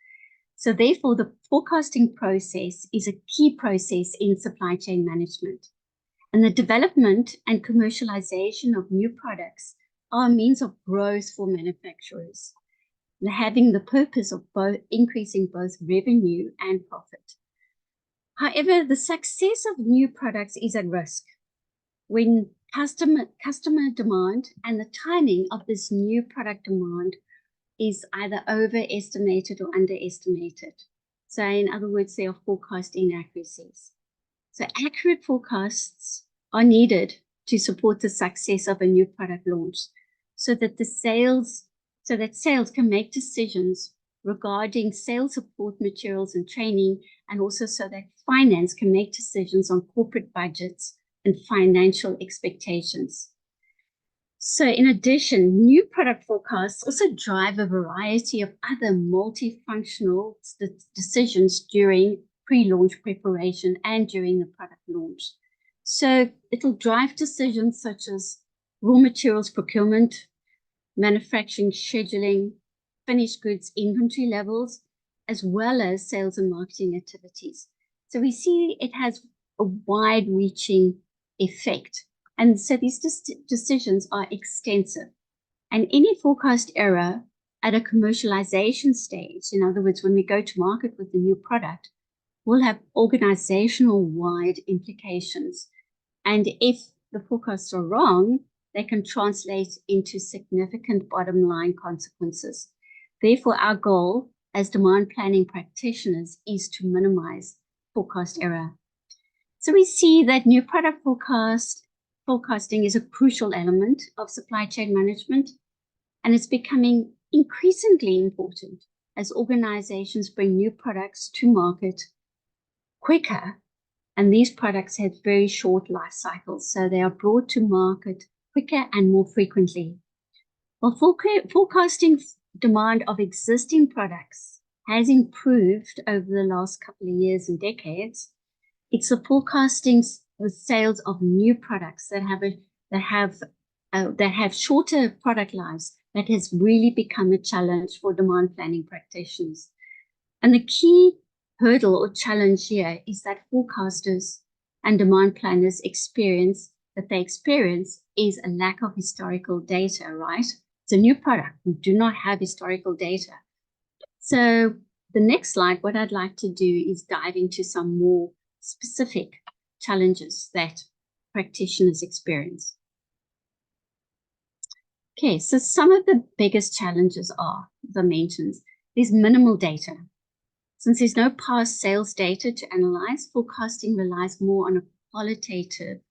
So therefore, the forecasting process is a key process in supply chain management. And the development and commercialization of new products are a means of growth for manufacturers, having the purpose of both increasing both revenue and profit. However, the success of new products is at risk when customer demand and the timing of this new product demand is either overestimated or underestimated. So in other words, there are forecast inaccuracies. So accurate forecasts are needed to support the success of a new product launch so that sales can make decisions regarding sales support materials and training, and also so that finance can make decisions on corporate budgets and financial expectations. So in addition, new product forecasts also drive a variety of other multifunctional decisions during pre-launch preparation and during the product launch. So it'll drive decisions such as raw materials procurement, manufacturing scheduling, finished goods inventory levels, as well as sales and marketing activities. So we see it has a wide-reaching effect. And so these decisions are extensive. And any forecast error at a commercialization stage, in other words, when we go to market with a new product, will have organizational-wide implications. And if the forecasts are wrong, they can translate into significant bottom line consequences. Therefore, our goal as demand planning practitioners is to minimize forecast error. So we see that new product forecasting is a crucial element of supply chain management, and it's becoming increasingly important as organizations bring new products to market quicker, and these products have very short life cycles, so they are brought to market quicker and more frequently. While forecasting demand of existing products has improved over the last couple of years and decades, it's the forecasting the sales of new products that have shorter product lives that has really become a challenge for demand planning practitioners. And the key hurdle or challenge here is that forecasters and demand planners experience is a lack of historical data, right? It's a new product. We do not have historical data. So the next slide, what I'd like to do is dive into some more specific challenges that practitioners experience. Okay, so some of the biggest challenges are, as I mentioned, there's minimal data. Since there's no past sales data to analyze, forecasting relies more on a qualitative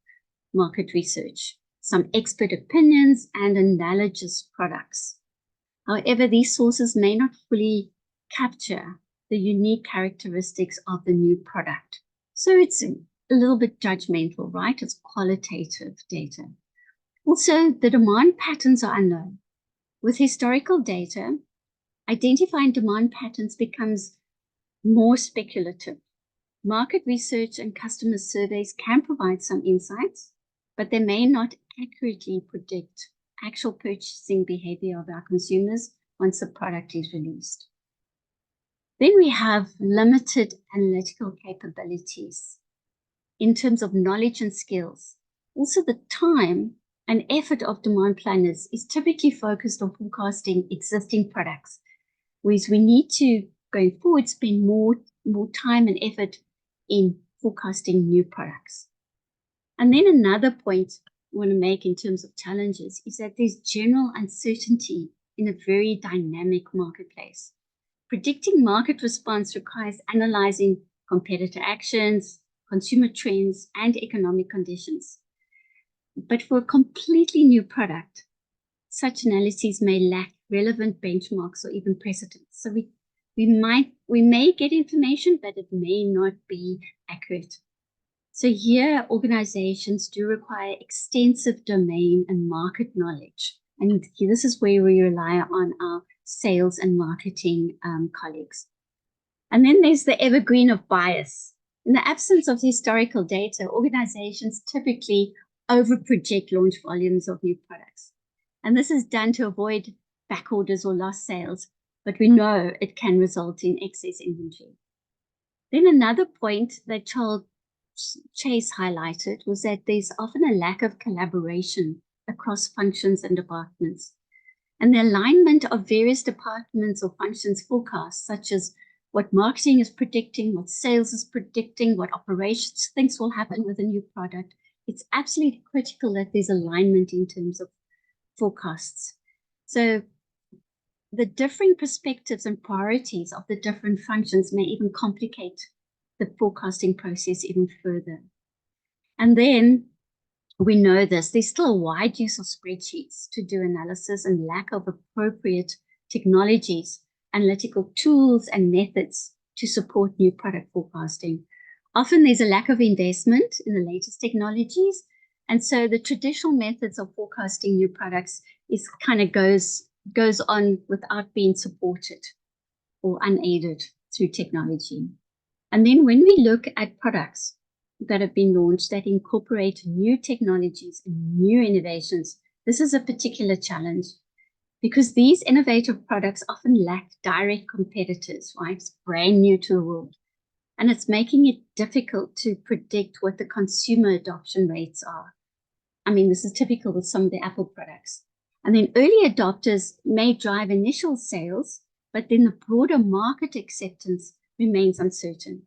market research, some expert opinions, and analogous products. However, these sources may not fully capture the unique characteristics of the new product. So it's a little bit judgmental, right? It's qualitative data. Also, the demand patterns are unknown. With historical data, identifying demand patterns becomes more speculative. Market research and customer surveys can provide some insights, but they may not accurately predict actual purchasing behavior of our consumers once the product is released. Then we have limited analytical capabilities in terms of knowledge and skills. Also, the time and effort of demand planners is typically focused on forecasting existing products, whereas we need to, going forward, spend more time and effort in forecasting new products. And then another point I want to make in terms of challenges is that there's general uncertainty in a very dynamic marketplace. Predicting market response requires analyzing competitor actions, consumer trends, and economic conditions. But for a completely new product, such analyses may lack relevant benchmarks or even precedents. So we may get information, but it may not be accurate. So here, organizations do require extensive domain and market knowledge. And this is where we rely on our sales and marketing colleagues. And then there's the evergreen of bias. In the absence of historical data, organizations typically overproject launch volumes of new products. And this is done to avoid back orders or lost sales, but we know it can result in excess inventory. Then another point that Charles Chase highlighted was that there's often a lack of collaboration across functions and departments. And the alignment of various departments or functions forecasts, such as what marketing is predicting, what sales is predicting, what operations thinks will happen with a new product, it's absolutely critical that there's alignment in terms of forecasts. So the differing perspectives and priorities of the different functions may even complicate the forecasting process even further. And then we know there's still a wide use of spreadsheets to do analysis and lack of appropriate technologies, analytical tools and methods to support new product forecasting. Often there's a lack of investment in the latest technologies. And so the traditional methods of forecasting new products is kind of goes on without being supported or unaided through technology. And then when we look at products that have been launched that incorporate new technologies and new innovations, this is a particular challenge because these innovative products often lack direct competitors, right? It's brand new to the world. And it's making it difficult to predict what the consumer adoption rates are. I mean, this is typical with some of the Apple products. And then early adopters may drive initial sales, but then the broader market acceptance remains uncertain.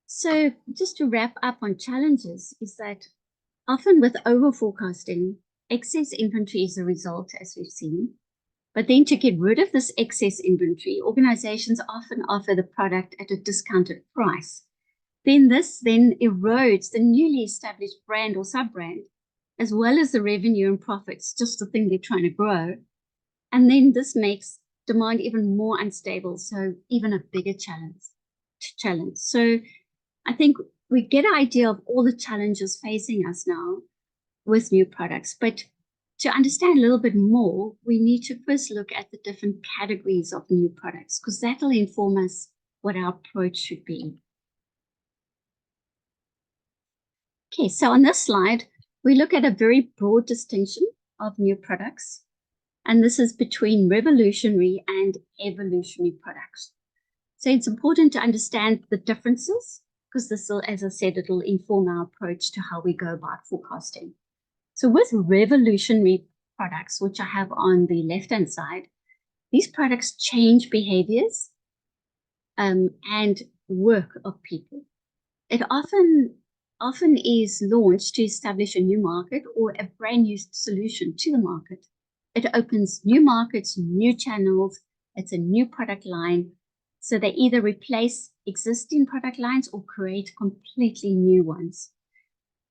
So just to wrap up on challenges is that often with over forecasting, excess inventory is a result, as we've seen. But then to get rid of this excess inventory, organizations often offer the product at a discounted price. Then this erodes the newly established brand or sub-brand, as well as the revenue and profits, just the thing they're trying to grow. And then this makes demand even more unstable, so even a bigger challenge. So I think we get an idea of all the challenges facing us now with new products, but to understand a little bit more, we need to first look at the different categories of new products, because that'll inform us what our approach should be. Okay, so on this slide, we look at a very broad distinction of new products, and this is between revolutionary and evolutionary products. So it's important to understand the differences, because this will, as I said, it'll inform our approach to how we go about forecasting. So with revolutionary products, which I have on the left-hand side, these products change behaviors and work of people. It often is launched to establish a new market or a brand new solution to the market. It opens new markets, new channels. It's a new product line. So they either replace existing product lines or create completely new ones.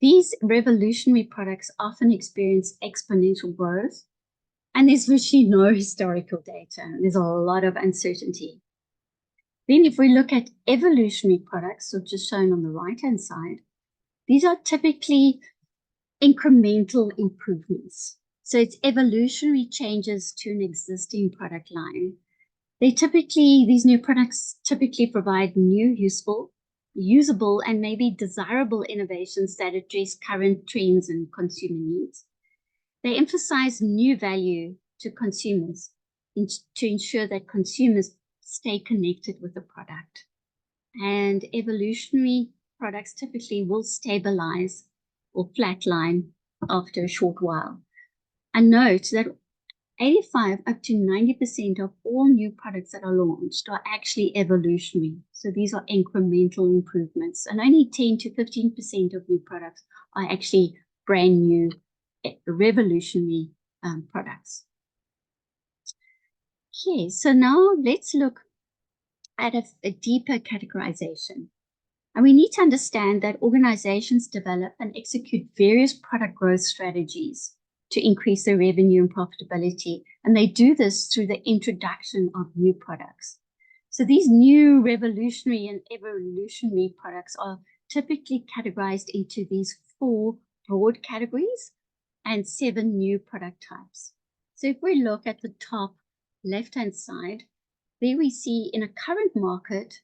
These revolutionary products often experience exponential growth, and there's virtually no historical data. There's a lot of uncertainty. Then if we look at evolutionary products, which is shown on the right-hand side, these are typically incremental improvements. So it's evolutionary changes to an existing product line. These new products typically provide new, usable, and maybe desirable innovations that address current trends and consumer needs. They emphasize new value to consumers to ensure that consumers stay connected with the product. And evolutionary products typically will stabilize or flatline after a short while. And note that 85 up to 90% of all new products that are launched are actually evolutionary. So these are incremental improvements, and only 10 to 15% of new products are actually brand new, revolutionary products. Okay, so now let's look at a deeper categorization. And we need to understand that organizations develop and execute various product growth strategies to increase their revenue and profitability. And they do this through the introduction of new products. So these new revolutionary and evolutionary products are typically categorized into these 4 broad categories and 7 new product types. So if we look at the top left-hand side, there we see in a current market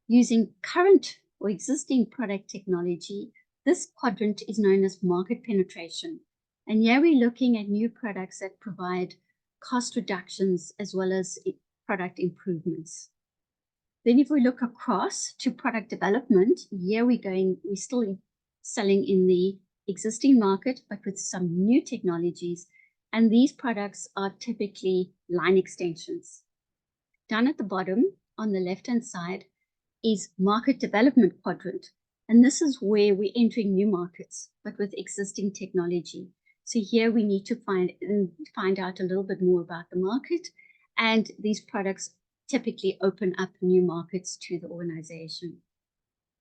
using current or existing product technology, this quadrant is known as market penetration. And here we're looking at new products that provide cost reductions as well as product improvements. Then if we look across to product development, here we're still selling in the existing market, but with some new technologies. And these products are typically line extensions. Down at the bottom on the left-hand side is market development quadrant. And this is where we're entering new markets, but with existing technology. So here we need to find out a little bit more about the market, and these products typically open up new markets to the organization.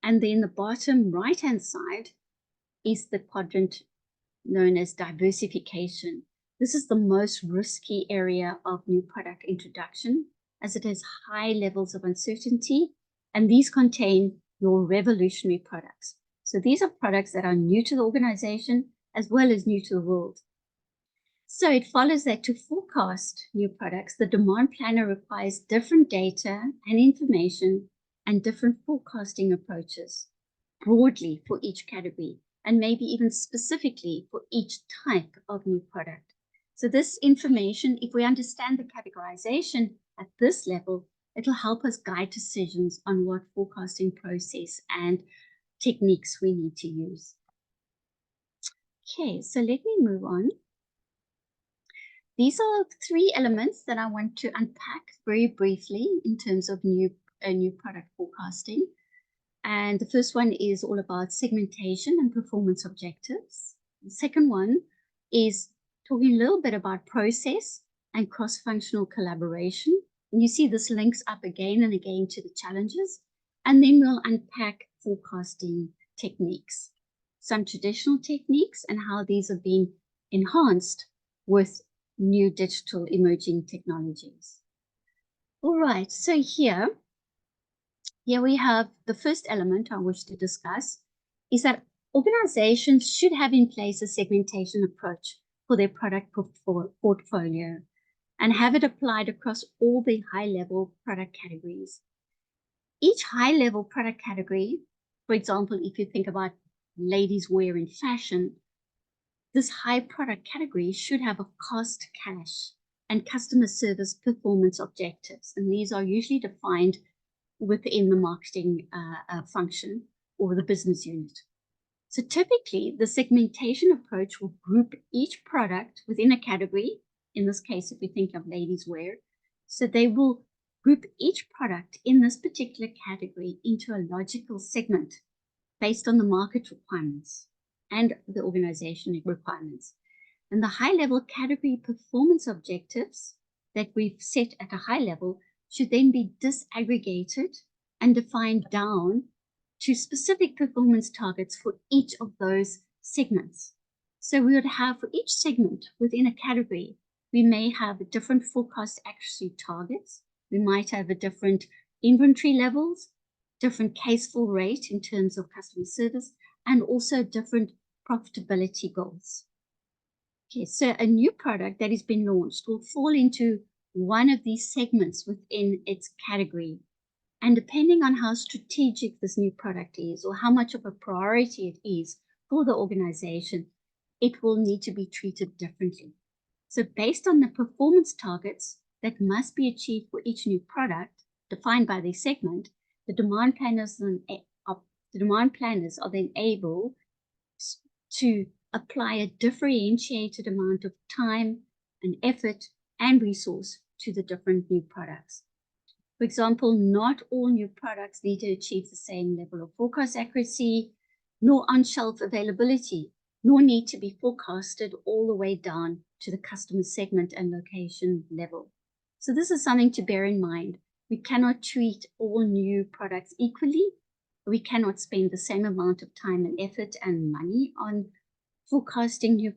And then the bottom right-hand side is the quadrant known as diversification. This is the most risky area of new product introduction, as it has high levels of uncertainty, and these contain your revolutionary products. So these are products that are new to the organization as well as new to the world. So it follows that to forecast new products, the demand planner requires different data and information and different forecasting approaches broadly for each category, and maybe even specifically for each type of new product. So this information, if we understand the categorization at this level, it'll help us guide decisions on what forecasting process and techniques we need to use. Okay, so let me move on. These are 3 elements that I want to unpack very briefly in terms of new product forecasting. And the first one is all about segmentation and performance objectives. The second one is talking a little bit about process and cross-functional collaboration. And you see this links up again and again to the challenges. And then we'll unpack forecasting techniques, some traditional techniques and how these have been enhanced with new digital emerging technologies. All right, so here we have the first element I wish to discuss is that organizations should have in place a segmentation approach for their product portfolio and have it applied across all the high-level product categories. Each high-level product category, for example, if you think about ladies wear in fashion, this high product category should have a cost, cash, and customer service performance objectives. And these are usually defined within the marketing function or the business unit. So typically, the segmentation approach will group each product within a category. In this case, if we think of ladies wear, so they will group each product in this particular category into a logical segment based on the market requirements and the organization requirements. And the high-level category performance objectives that we've set at a high level should then be disaggregated and defined down to specific performance targets for each of those segments. So we would have for each segment within a category, we may have a different forecast accuracy targets. We might have a different inventory levels, different case fill rate in terms of customer service, and also different profitability goals. Okay, so a new product that has been launched will fall into one of these segments within its category. And depending on how strategic this new product is or how much of a priority it is for the organization, it will need to be treated differently. So based on the performance targets that must be achieved for each new product defined by the segment, the demand planners are then able to apply a differentiated amount of time and effort and resource to the different new products. For example, not all new products need to achieve the same level of forecast accuracy, nor on-shelf availability, nor need to be forecasted all the way down to the customer segment and location level. So this is something to bear in mind. We cannot treat all new products equally. We cannot spend the same amount of time and effort and money on forecasting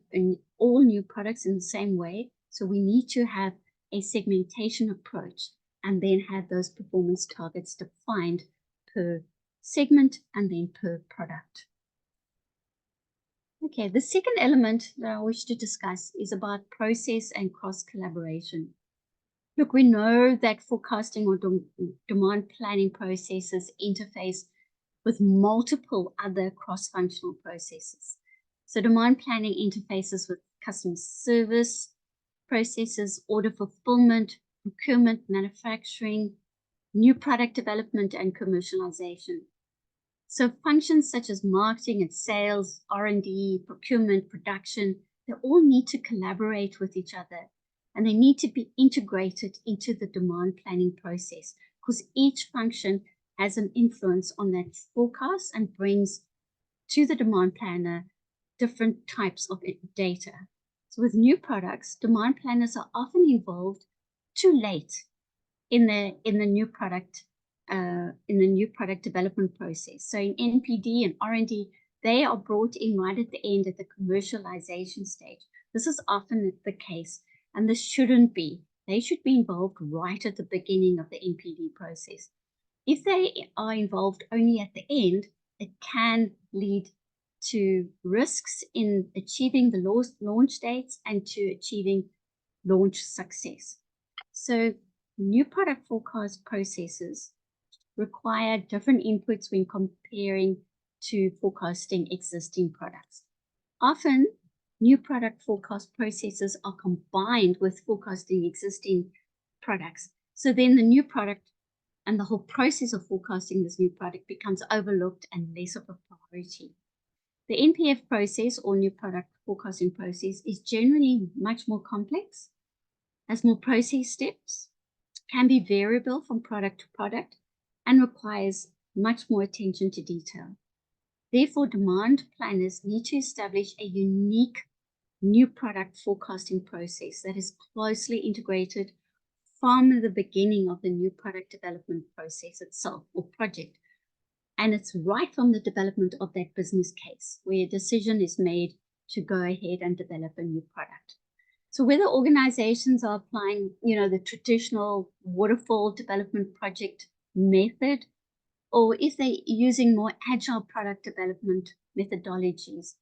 all new products in the same way. So we need to have a segmentation approach and then have those performance targets defined per segment and then per product. Okay, the second element that I wish to discuss is about process and cross-collaboration. Look, we know that forecasting or demand planning processes interface with multiple other cross-functional processes. So demand planning interfaces with customer service processes, order fulfillment, procurement, manufacturing, new product development, and commercialization. So functions such as marketing and sales, R&D, procurement, production, they all need to collaborate with each other, and they need to be integrated into the demand planning process because each function has an influence on that forecast and brings to the demand planner different types of data. So with new products, demand planners are often involved too late in the new product development process. So in NPD and R&D, they are brought in right at the end at the commercialization stage. This is often the case, and this shouldn't be. They should be involved right at the beginning of the NPD process. If they are involved only at the end, it can lead to risks in achieving the launch dates and to achieving launch success. So new product forecast processes require different inputs when comparing to forecasting existing products. Often, new product forecast processes are combined with forecasting existing products. So then the new product and the whole process of forecasting this new product becomes overlooked and less of a priority. The NPF process, or new product forecasting process, is generally much more complex, has more process steps, can be variable from product to product, and requires much more attention to detail. Therefore, demand planners need to establish a unique new product forecasting process that is closely integrated from the beginning of the new product development process itself or project. And it's right from the development of that business case where a decision is made to go ahead and develop a new product. So whether organizations are applying, the traditional waterfall development project method, or if they're using more agile product development methodologies,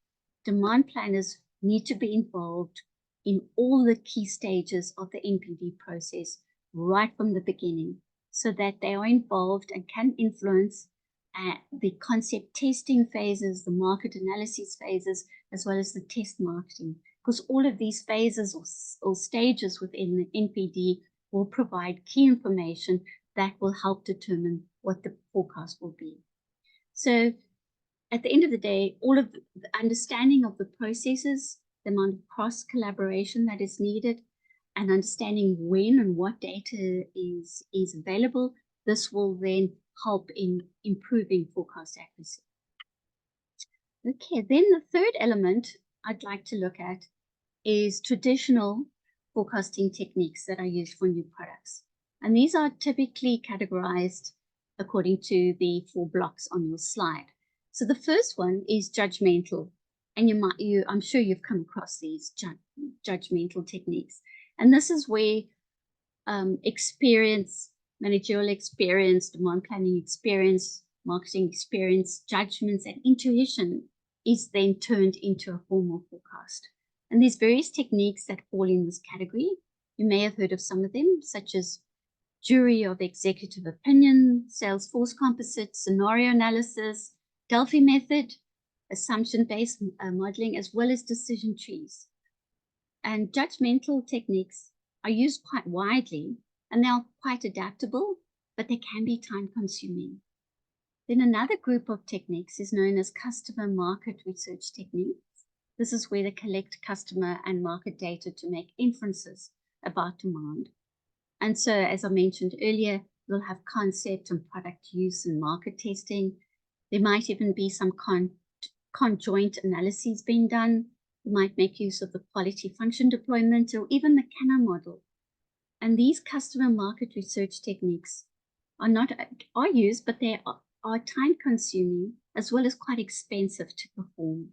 demand planners need to be involved in all the key stages of the NPD process right from the beginning so that they are involved and can influence the concept testing phases, the market analysis phases, as well as the test marketing, because all of these phases or stages within the NPD will provide key information that will help determine what the forecast will be. So at the end of the day, all of the understanding of the processes, the amount of cross collaboration that is needed, and understanding when and what data is available, this will then help in improving forecast accuracy. Okay, then the third element I'd like to look at is traditional forecasting techniques that are used for new products. And these are typically categorized according to the 4 blocks on your slide. So the first one is judgmental. And I'm sure you've come across these judgmental techniques. And this is where experience, managerial experience, demand planning experience, marketing experience, judgments, and intuition is then turned into a formal forecast. And there's various techniques that fall in this category. You may have heard of some of them, such as jury of executive opinion, Salesforce composite, scenario analysis, Delphi method, assumption-based modeling, as well as decision trees. And judgmental techniques are used quite widely, and they are quite adaptable, but they can be time-consuming. Then another group of techniques is known as customer market research techniques. This is where they collect customer and market data to make inferences about demand. And so, as I mentioned earlier, we'll have concept and product use and market testing. There might even be some conjoint analyses being done. You might make use of the quality function deployment or even the Cannon model. And these customer market research techniques are used, but they are time consuming as well as quite expensive to perform.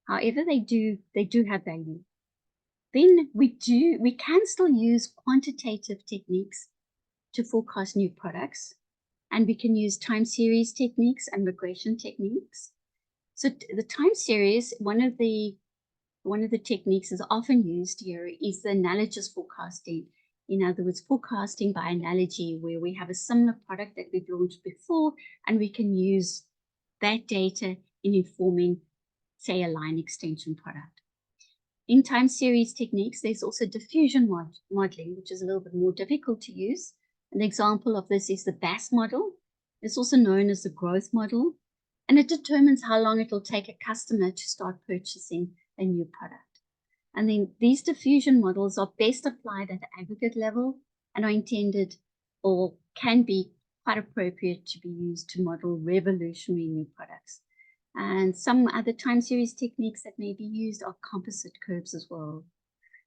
However, they do have value. Then we can still use quantitative techniques to forecast new products, and we can use time series techniques and regression techniques. So the time series, one of the techniques is often used here is the analogous forecasting. In other words, forecasting by analogy, where we have a similar product that we've launched before, and we can use that data in informing, say, a line extension product. In time series techniques, there's also diffusion modeling, which is a little bit more difficult to use. An example of this is the BAS model. It's also known as the growth model, and it determines how long it will take a customer to start purchasing a new product. And then these diffusion models are best applied at the aggregate level and are intended or can be quite appropriate to be used to model revolutionary new products. And some other time series techniques that may be used are composite curves as well.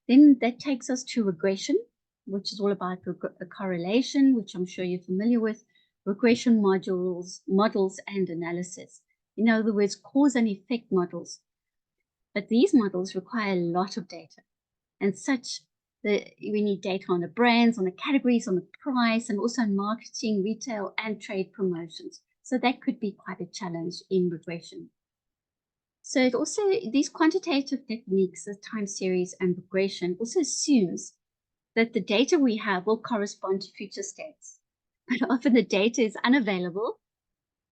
Then that takes us to regression, which is all about a correlation, which I'm sure you're familiar with, regression models and analysis. In other words, cause and effect models. But these models require a lot of data, and we need data on the brands, on the categories, on the price, and also on marketing, retail, and trade promotions. So that could be quite a challenge in regression. So it also, these quantitative techniques, the time series and regression, also assumes that the data we have will correspond to future states. But often the data is unavailable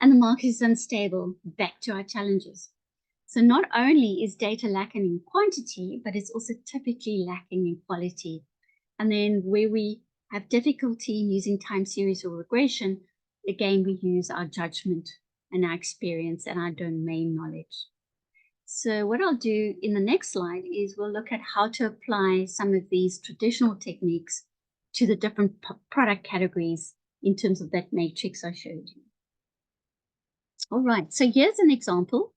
and the market is unstable, back to our challenges. So not only is data lacking in quantity, but it's also typically lacking in quality. And then where we have difficulty in using time series or regression, again, we use our judgment and our experience and our domain knowledge. So what I'll do in the next slide is we'll look at how to apply some of these traditional techniques to the different product categories in terms of that matrix I showed you. All right, so here's an example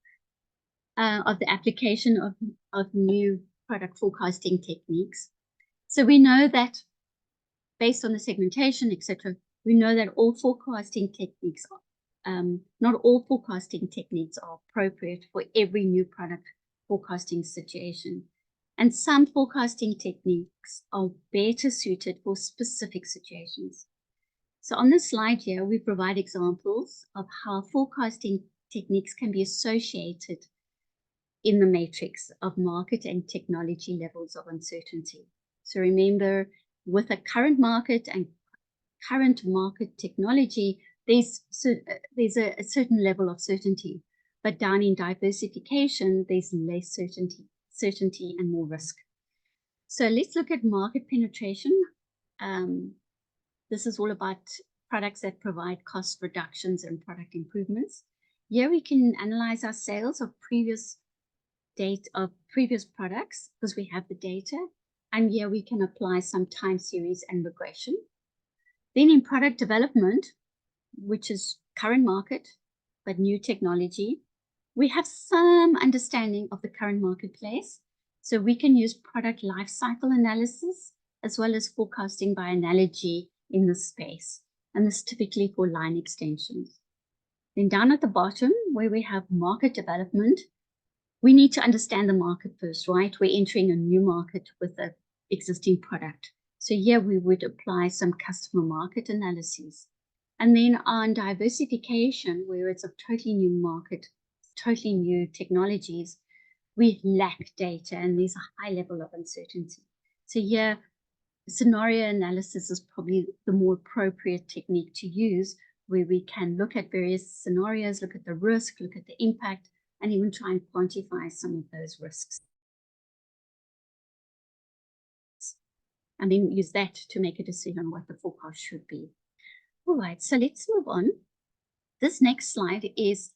of the application of new product forecasting techniques. So we know that based on the segmentation, etc., we know that all forecasting techniques, not all forecasting techniques are appropriate for every new product forecasting situation. And some forecasting techniques are better suited for specific situations. So on this slide here, we provide examples of how forecasting techniques can be associated in the matrix of market and technology levels of uncertainty. So remember, with a current market and current market technology, there's a certain level of certainty, but down in diversification, there's less certainty and more risk. So let's look at market penetration. This is all about products that provide cost reductions and product improvements. Here we can analyze our sales of previous products because we have the data. And here we can apply some time series and regression. Then in product development, which is current market, but new technology, we have some understanding of the current marketplace. So we can use product lifecycle analysis as well as forecasting by analogy in this space. And this is typically for line extensions. Then down at the bottom, where we have market development, we need to understand the market first, right? We're entering a new market with an existing product. So here we would apply some customer market analyses. And then on diversification, where it's a totally new market, totally new technologies, we lack data and there's a high level of uncertainty. So here, scenario analysis is probably the more appropriate technique to use, where we can look at various scenarios, look at the risk, look at the impact, and even try and quantify some of those risks. And then use that to make a decision on what the forecast should be. All right, so let's move on. This next slide is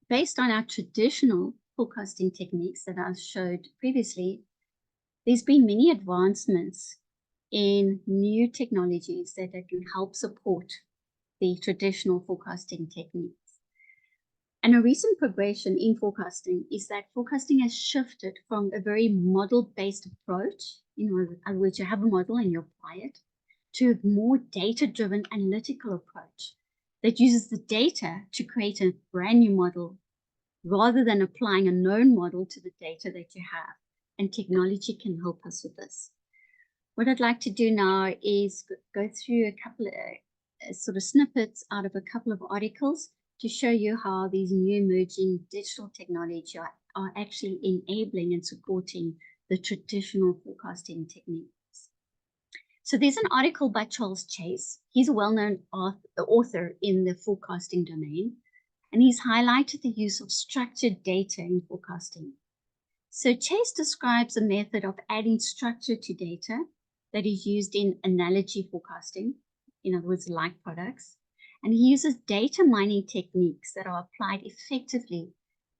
based on our traditional forecasting techniques that I showed previously. There's been many advancements in new technologies that can help support the traditional forecasting techniques. And a recent progression in forecasting is that forecasting has shifted from a very model-based approach, in other words, you have a model and you apply it, to a more data-driven analytical approach that uses the data to create a brand new model rather than applying a known model to the data that you have. And technology can help us with this. What I'd like to do now is go through a couple of sort of snippets out of a couple of articles to show you how these new emerging digital technology are actually enabling and supporting the traditional forecasting techniques. So there's an article by Charles Chase. He's a well-known author in the forecasting domain, and he's highlighted the use of structured data in forecasting. So Chase describes a method of adding structure to data that is used in analogy forecasting, in other words, like products. And he uses data mining techniques that are applied effectively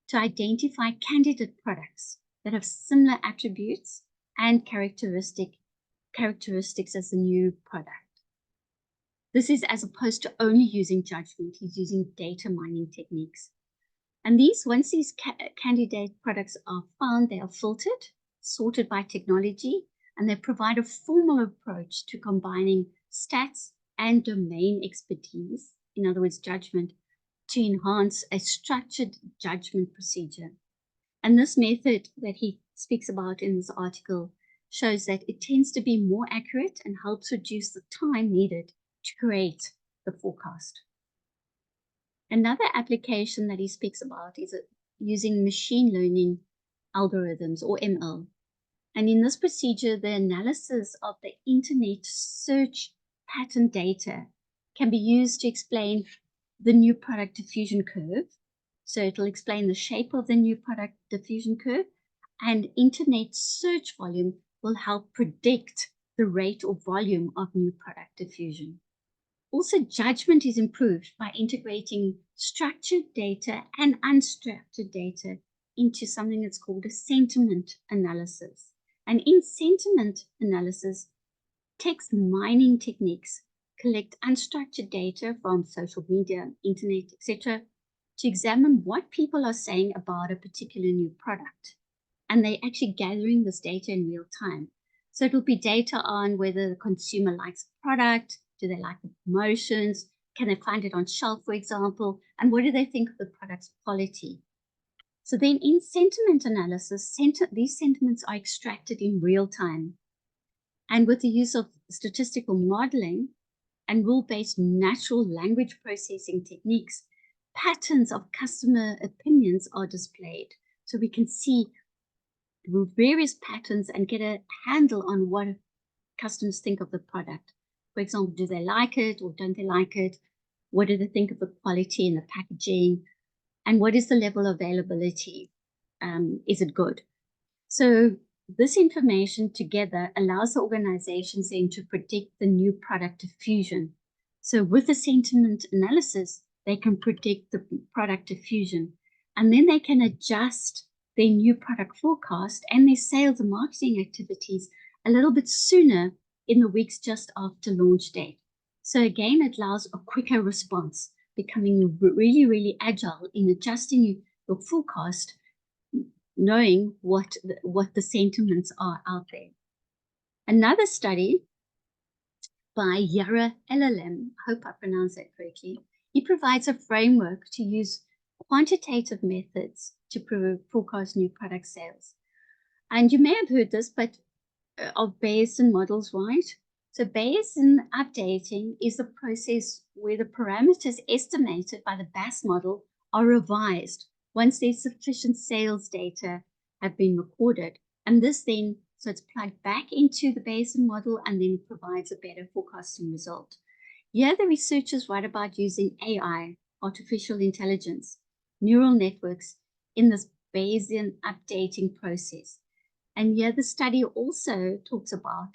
to identify candidate products that have similar attributes and characteristics as the new product. This is as opposed to only using judgment. He's using data mining techniques. And once these candidate products are found, they are filtered, sorted by technology, and they provide a formal approach to combining stats and domain expertise, in other words, judgment, to enhance a structured judgment procedure. And this method that he speaks about in this article shows that it tends to be more accurate and helps reduce the time needed to create the forecast. Another application that he speaks about is using machine learning algorithms, or ML. And in this procedure, the analysis of the internet search pattern data can be used to explain the new product diffusion curve. So it'll explain the shape of the new product diffusion curve, and internet search volume will help predict the rate or volume of new product diffusion. Also, judgment is improved by integrating structured data and unstructured data into something that's called a sentiment analysis. And in sentiment analysis, text mining techniques collect unstructured data from social media, internet, etc., to examine what people are saying about a particular new product. And they're actually gathering this data in real time. So it'll be data on whether the consumer likes the product, do they like the promotions, can they find it on shelf, for example, and what do they think of the product's quality. So then in sentiment analysis, these sentiments are extracted in real time. And with the use of statistical modeling and rule-based natural language processing techniques, patterns of customer opinions are displayed. So we can see various patterns and get a handle on what customers think of the product. For example, do they like it or don't they like it? What do they think of the quality and the packaging? And what is the level of availability? Is it good? So this information together allows the organizations then to predict the new product diffusion. So with the sentiment analysis, they can predict the product diffusion, and then they can adjust their new product forecast and their sales and marketing activities a little bit sooner in the weeks just after launch date. So again, it allows a quicker response, becoming really, really agile in adjusting your forecast, knowing what the sentiments are out there. Another study by Yara LLM, I hope I pronounced that correctly, he provides a framework to use quantitative methods to forecast new product sales. And you may have heard this, but of Bayesian models, right? So Bayesian updating is a process where the parameters estimated by the BAS model are revised once there's sufficient sales data have been recorded. And this then, so it's plugged back into the Bayesian model and then provides a better forecasting result. Here the researchers write about using AI, artificial intelligence, neural networks in this Bayesian updating process. And here the study also talks about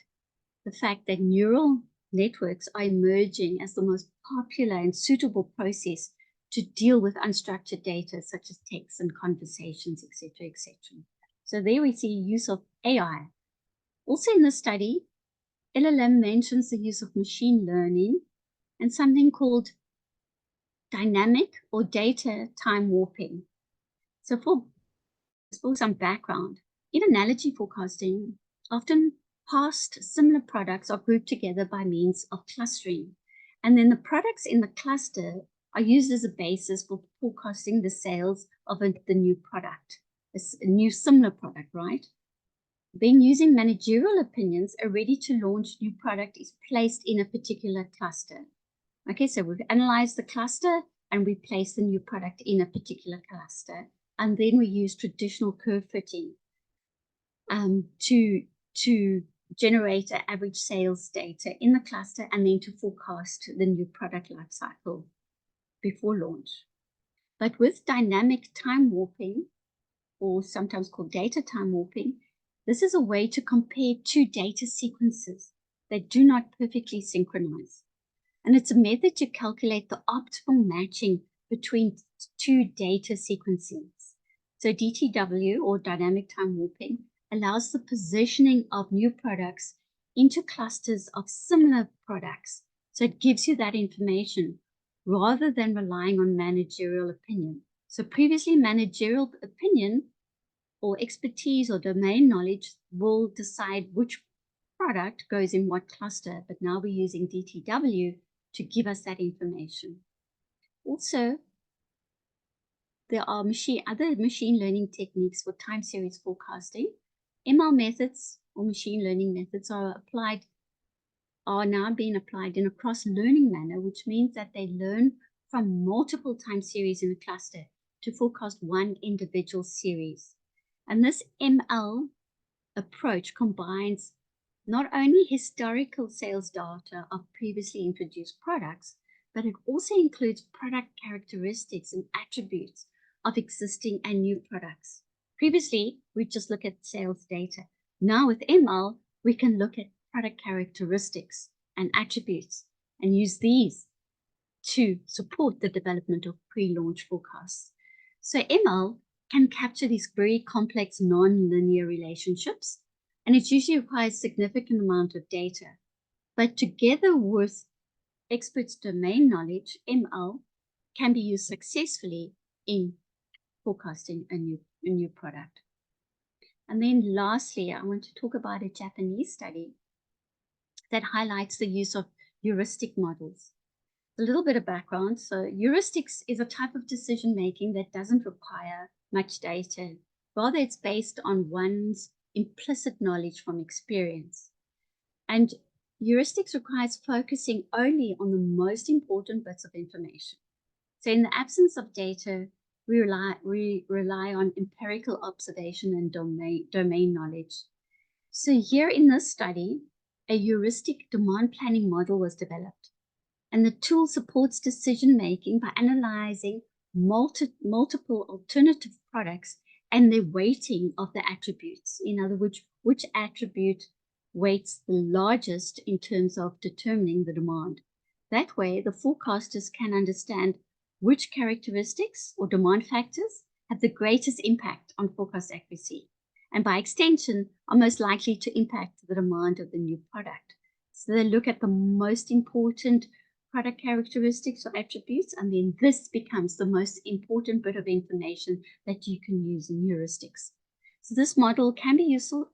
the fact that neural networks are emerging as the most popular and suitable process to deal with unstructured data such as text and conversations, etc., etc. So there we see use of AI. Also in the study, LLM mentions the use of machine learning and something called dynamic or data time warping. So for some background, in analogy forecasting, often past similar products are grouped together by means of clustering. And then the products in the cluster are used as a basis for forecasting the sales of the new product, a new similar product, right? Then using managerial opinions, a ready-to-launch new product is placed in a particular cluster. Okay, so we've analyzed the cluster and we place the new product in a particular cluster. And then we use traditional curve fitting to generate an average sales data in the cluster and then to forecast the new product life cycle before launch. But with dynamic time warping, or sometimes called data time warping, this is a way to compare two data sequences that do not perfectly synchronize. And it's a method to calculate the optimal matching between two data sequences. So DTW, or dynamic time warping, allows the positioning of new products into clusters of similar products. So it gives you that information rather than relying on managerial opinion. So previously, managerial opinion or expertise or domain knowledge will decide which product goes in what cluster, but now we're using DTW to give us that information. Also, there are other machine learning techniques for time series forecasting. ML methods or machine learning methods are now being applied in a cross-learning manner, which means that they learn from multiple time series in a cluster to forecast one individual series. And this ML approach combines not only historical sales data of previously introduced products, but it also includes product characteristics and attributes of existing and new products. Previously, we just look at sales data. Now with ML, we can look at product characteristics and attributes and use these to support the development of pre-launch forecasts. So ML can capture these very complex non-linear relationships, and it usually requires a significant amount of data. But together with experts' domain knowledge, ML can be used successfully in forecasting a new product. And then lastly, I want to talk about a Japanese study that highlights the use of heuristic models. A little bit of background. So heuristics is a type of decision making that doesn't require much data. Rather, it's based on one's implicit knowledge from experience. And heuristics requires focusing only on the most important bits of information. So in the absence of data, we rely on empirical observation and domain knowledge. So here in this study, a heuristic demand planning model was developed. And the tool supports decision-making by analyzing multiple alternative products and the weighting of the attributes. In other words, which attribute weights the largest in terms of determining the demand. That way, the forecasters can understand which characteristics or demand factors have the greatest impact on forecast accuracy, and by extension are most likely to impact the demand of the new product. So they look at the most important product characteristics or attributes, and then this becomes the most important bit of information that you can use in heuristics. So this model can be useful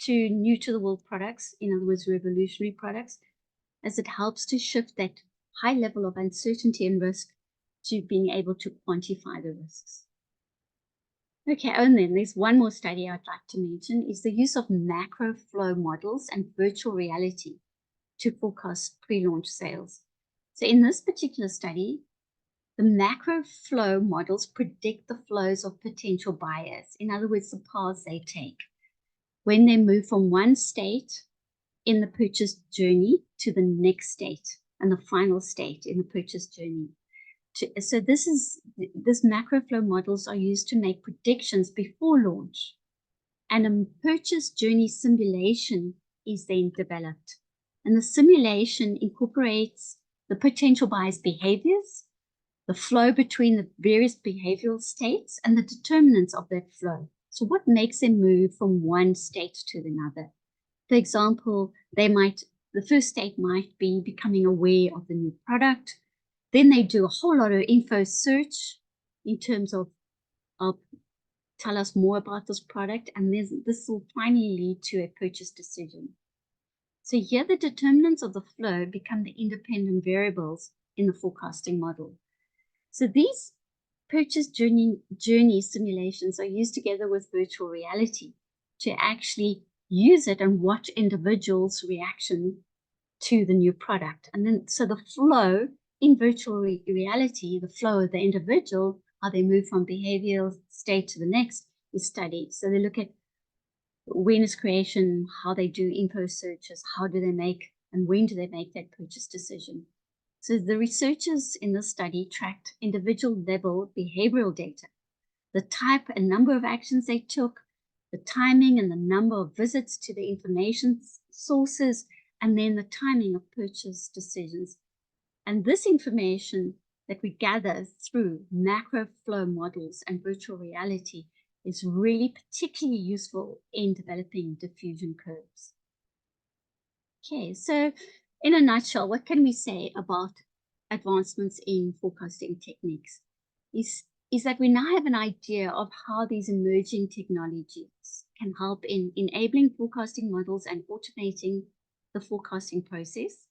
to new to the world products, in other words, revolutionary products, as it helps to shift that high level of uncertainty and risk to being able to quantify the risks. Okay, and then there's one more study I'd like to mention is the use of macro flow models and virtual reality to forecast pre-launch sales. So in this particular study, the macro flow models predict the flows of potential buyers. In other words, the paths they take when they move from one state in the purchase journey to the next state and the final state in the purchase journey. So this macro flow models are used to make predictions before launch, and a purchase journey simulation is then developed. And the simulation incorporates the potential buyer's behaviors, the flow between the various behavioral states, and the determinants of that flow. So what makes them move from one state to another? For example, the first state might be becoming aware of the new product. Then they do a whole lot of info search in terms of tell us more about this product, and this will finally lead to a purchase decision. So here the determinants of the flow become the independent variables in the forecasting model. So these purchase journey simulations are used together with virtual reality to actually use it and watch individuals' reaction to the new product. And then so the flow in virtual reality, the flow of the individual, how they move from behavioral state to the next, is studied. So they look at awareness creation, how they do info searches, how do they make and when do they make that purchase decision. So the researchers in this study tracked individual level behavioral data, the type and number of actions they took, the timing and the number of visits to the information sources, and then the timing of purchase decisions. And this information that we gather through macro flow models and virtual reality is really particularly useful in developing diffusion curves. Okay, so in a nutshell, what can we say about advancements in forecasting techniques? Is that we now have an idea of how these emerging technologies can help in enabling forecasting models and automating the forecasting process,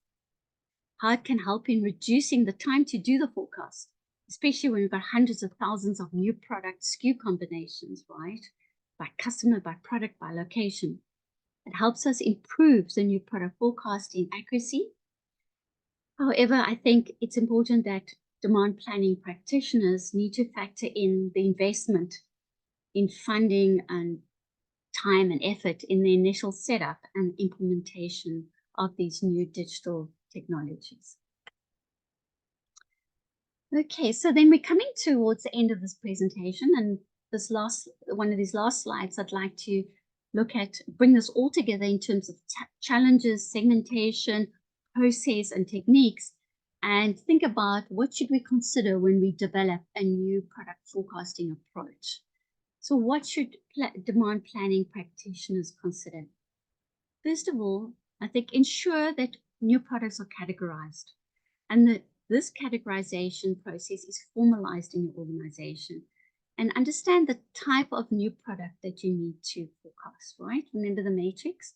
how it can help in reducing the time to do the forecast, especially when we've got hundreds of thousands of new product SKU combinations, right? By customer, by product, by location. It helps us improve the new product forecasting accuracy. However, I think it's important that demand planning practitioners need to factor in the investment in funding and time and effort in the initial setup and implementation of these new digital technologies. Okay, so then we're coming towards the end of this presentation, and one of these last slides, I'd like to bring this all together in terms of challenges, segmentation, process, and techniques, and think about what should we consider when we develop a new product forecasting approach. So what should demand planning practitioners consider? First of all, I think ensure that new products are categorized, and that this categorization process is formalized in your organization, and understand the type of new product that you need to forecast, right? Remember the matrix?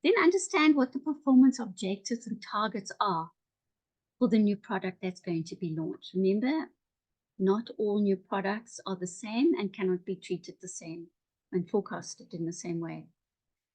Then understand what the performance objectives and targets are for the new product that's going to be launched. Remember, not all new products are the same and cannot be treated the same and forecasted in the same way.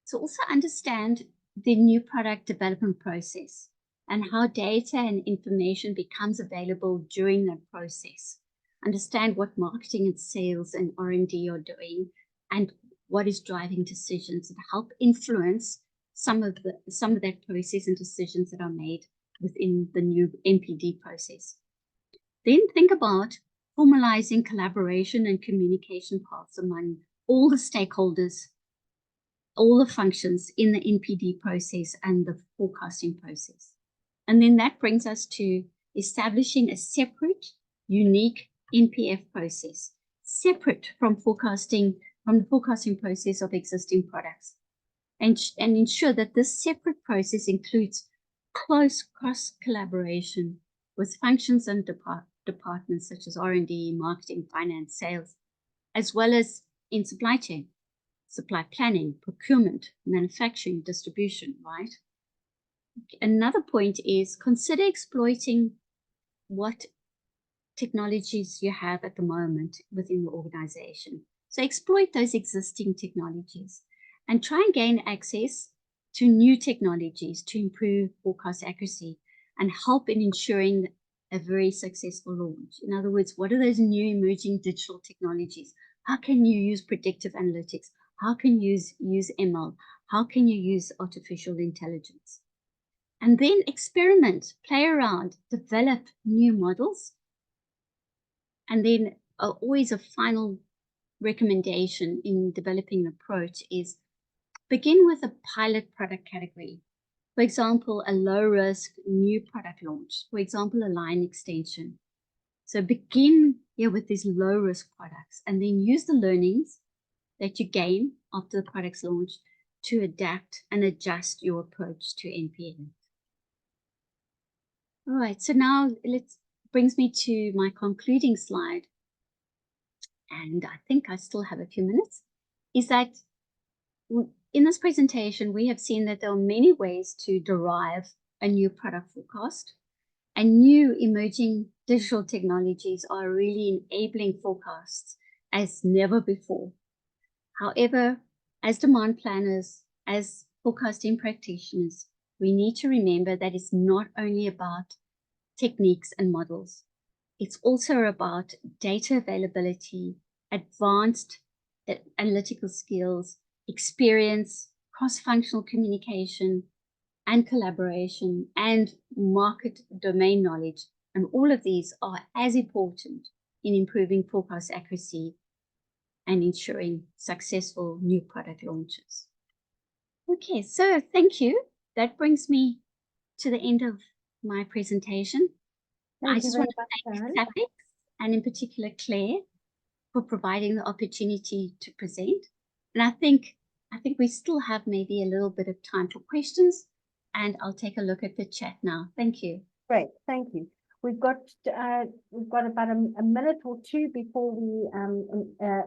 So also understand the new product development process and how data and information becomes available during that process. Understand what marketing and sales and R&D are doing and what is driving decisions, and help influence some of that process and decisions that are made within the new NPD process. Then think about formalizing collaboration and communication paths among all the stakeholders, all the functions in the NPD process and the forecasting process. And then that brings us to establishing a separate, unique NPF process separate from the forecasting process of existing products, and ensure that this separate process includes close cross collaboration with functions and departments such as R&D, marketing, finance, sales, as well as in supply chain, supply planning, procurement, manufacturing, distribution, right? Another point is consider exploiting what technologies you have at the moment within the organization. So exploit those existing technologies and try and gain access to new technologies to improve forecast accuracy and help in ensuring a very successful launch. In other words, what are those new emerging digital technologies? How can you use predictive analytics? How can you use ML? How can you use artificial intelligence? And then experiment, play around, develop new models. And then always a final recommendation in developing an approach is begin with a pilot product category. For example, a low-risk new product launch. For example, a line extension. So begin with these low-risk products and then use the learnings that you gain after the product's launch to adapt and adjust your approach to NPN. All right, so now brings me to my concluding slide. And I think I still have a few minutes, is that in this presentation, we have seen that there are many ways to derive a new product forecast, and new emerging digital technologies are really enabling forecasts as never before. However, as demand planners, as forecasting practitioners, we need to remember that it's not only about techniques and models. It's also about data availability, advanced analytical skills, experience, cross-functional communication, and collaboration, and market domain knowledge. And all of these are as important in improving forecast accuracy and ensuring successful new product launches. Okay, so thank you. That brings me to the end of my presentation. I just want to thank SAPICS, and in particular Claire, for providing the opportunity to present. And I think we still have maybe a little bit of time for questions, and I'll take a look at the chat now. Thank you. Great, thank you. We've got about a minute or two before we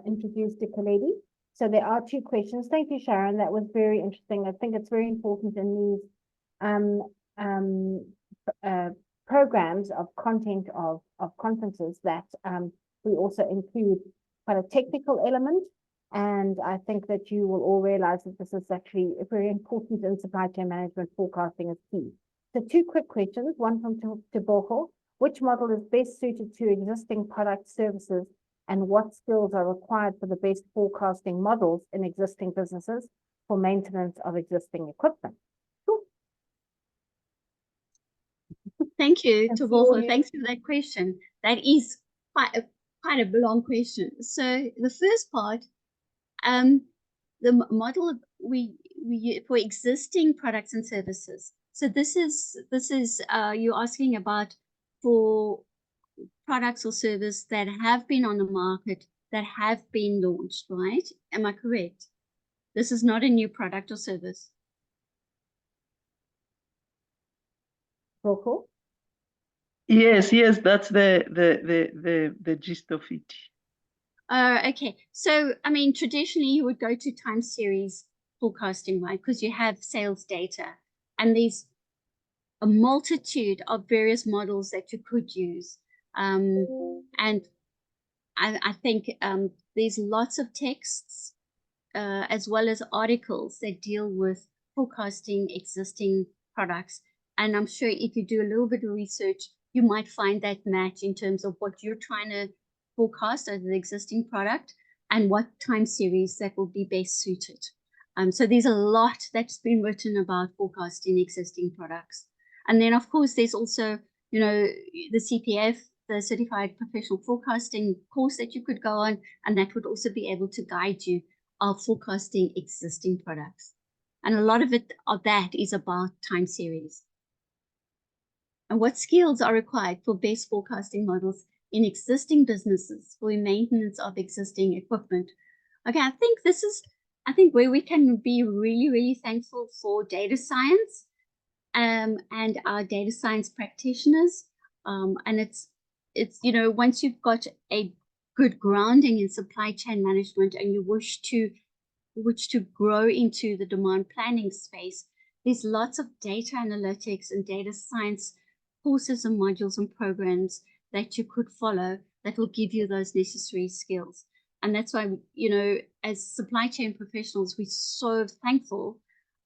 introduce Dikeledi. So there are two questions. Thank you, Sharon. That was very interesting. I think it's very important in these programs of content of conferences that we also include quite a technical element. And I think that you will all realize that this is actually very important in supply chain management. Forecasting is key. So two quick questions, one from Teboho. Which model is best suited to existing product services, and what skills are required for the best forecasting models in existing businesses for maintenance of existing equipment? Cool. Thank you, Teboho. Thanks for that question. That is quite a long question. So the first part, the model for existing products and services. So this is you're asking about for products or services that have been on the market, that have been launched, right? Am I correct? This is not a new product or service. Cool. Yes, that's the gist of it. Okay, so I mean, traditionally you would go to time series forecasting, right? Because you have sales data, and there's a multitude of various models that you could use. And I think there's lots of texts as well as articles that deal with forecasting existing products. And I'm sure if you do a little bit of research, you might find that match in terms of what you're trying to forecast as the existing product and what time series that will be best suited. So there's a lot that's been written about forecasting existing products. And then, of course, there's also, the CPF, the Certified Professional Forecasting course that you could go on, and that would also be able to guide you of forecasting existing products. And a lot of that is about time series. And what skills are required for best forecasting models in existing businesses for maintenance of existing equipment. Okay, I think this is, where we can be really, really thankful for data science and our data science practitioners. And it's, once you've got a good grounding in supply chain management and you wish to grow into the demand planning space, there's lots of data analytics and data science courses and modules and programs that you could follow that will give you those necessary skills. And that's why, as supply chain professionals, we're so thankful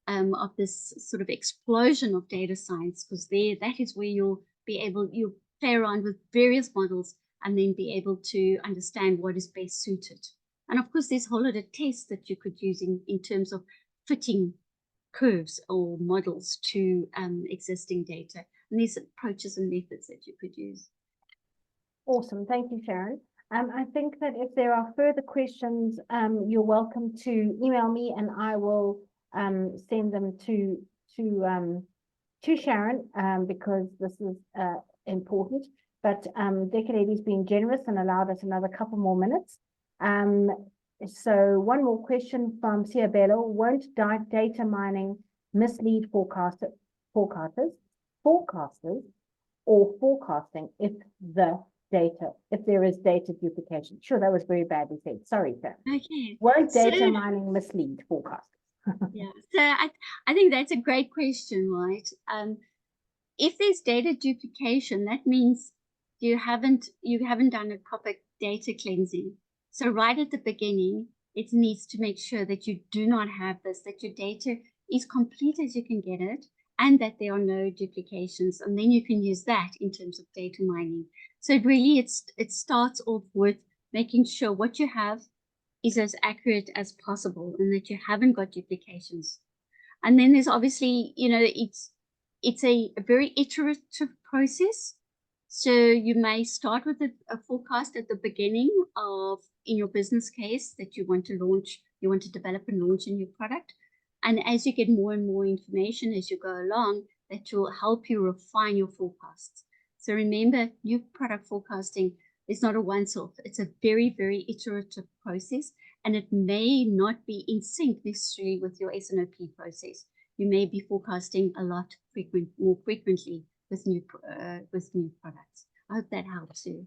of this sort of explosion of data science, because that is where you'll play around with various models and then be able to understand what is best suited. And of course, there's a whole lot of tests that you could use in terms of fitting curves or models to existing data. And these approaches and methods that you could use. Awesome. Thank you, Sharon. I think that if there are further questions, you're welcome to email me and I will send them to Sharon because this is important. But Dikeledi's been generous and allowed us another couple more minutes. So one more question from Siabello. Won't data mining mislead forecasters or forecasting if there is data duplication? Sure, that was very badly said. Sorry, Sharon. Okay. Won't data mining mislead forecasters? Yeah, so I think that's a great question, right? If there's data duplication, that means you haven't done a proper data cleansing. So right at the beginning, it needs to make sure that you do not have this, that your data is complete as you can get it, and that there are no duplications. And then you can use that in terms of data mining. So it starts off with making sure what you have is as accurate as possible and that you haven't got duplications. And then there's obviously, it's a very iterative process. So you may start with a forecast at the beginning in your business case that you want to develop and launch a new product. And as you get more and more information as you go along, that will help you refine your forecasts. So remember, new product forecasting is not a once-off. It's a very, very iterative process, and it may not be in sync necessarily with your S&OP process. You may be forecasting a lot more frequently with new products. I hope that helps you.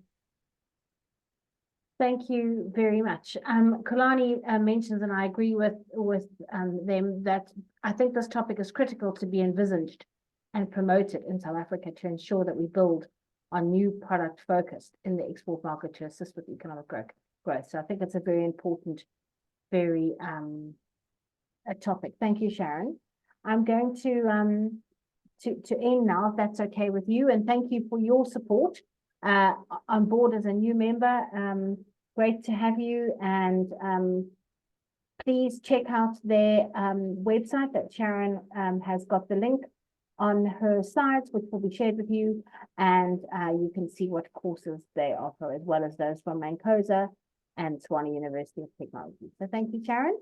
Thank you very much. Kalani mentions, and I agree with them, that I think this topic is critical to be envisaged and promoted in South Africa to ensure that we build on new product focused in the export market to assist with economic growth. So I think it's a very important, very a topic. Thank you, Sharon. I'm going to end now, if that's okay with you, and thank you for your support on board as a new member. Great to have you, and please check out their website that Sharon has got the link on her sites, which will be shared with you, and you can see what courses they offer, as well as those from MANCOSA and Tshwane University of Technology. So thank you, Sharon.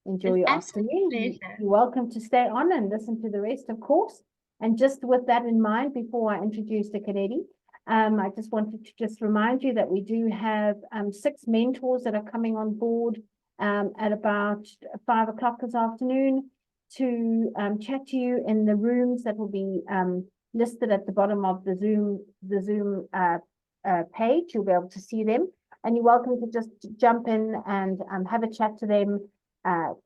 Enjoy your afternoon. You're welcome to stay on and listen to the rest, of course. And just with that in mind, before I introduce Dikeledi, I just wanted to remind you that we do have 6 mentors that are coming on board at about 5 o'clock this afternoon to chat to you in the rooms that will be listed at the bottom of the Zoom page. You'll be able to see them, and you're welcome to just jump in and have a chat to them,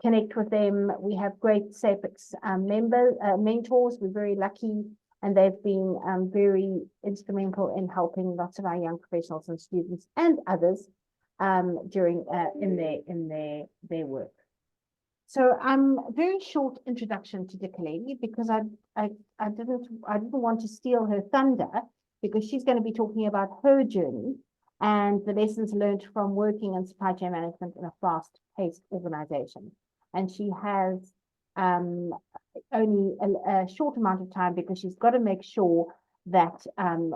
connect with them. We have great SAPICS mentors. We're very lucky, and they've been very instrumental in helping lots of our young professionals and students and others during in their work. So very short introduction to Dikeledi, because I didn't want to steal her thunder, because she's going to be talking about her journey and the lessons learned from working in supply chain management in a fast-paced organization. And she has only a short amount of time, because she's got to make sure that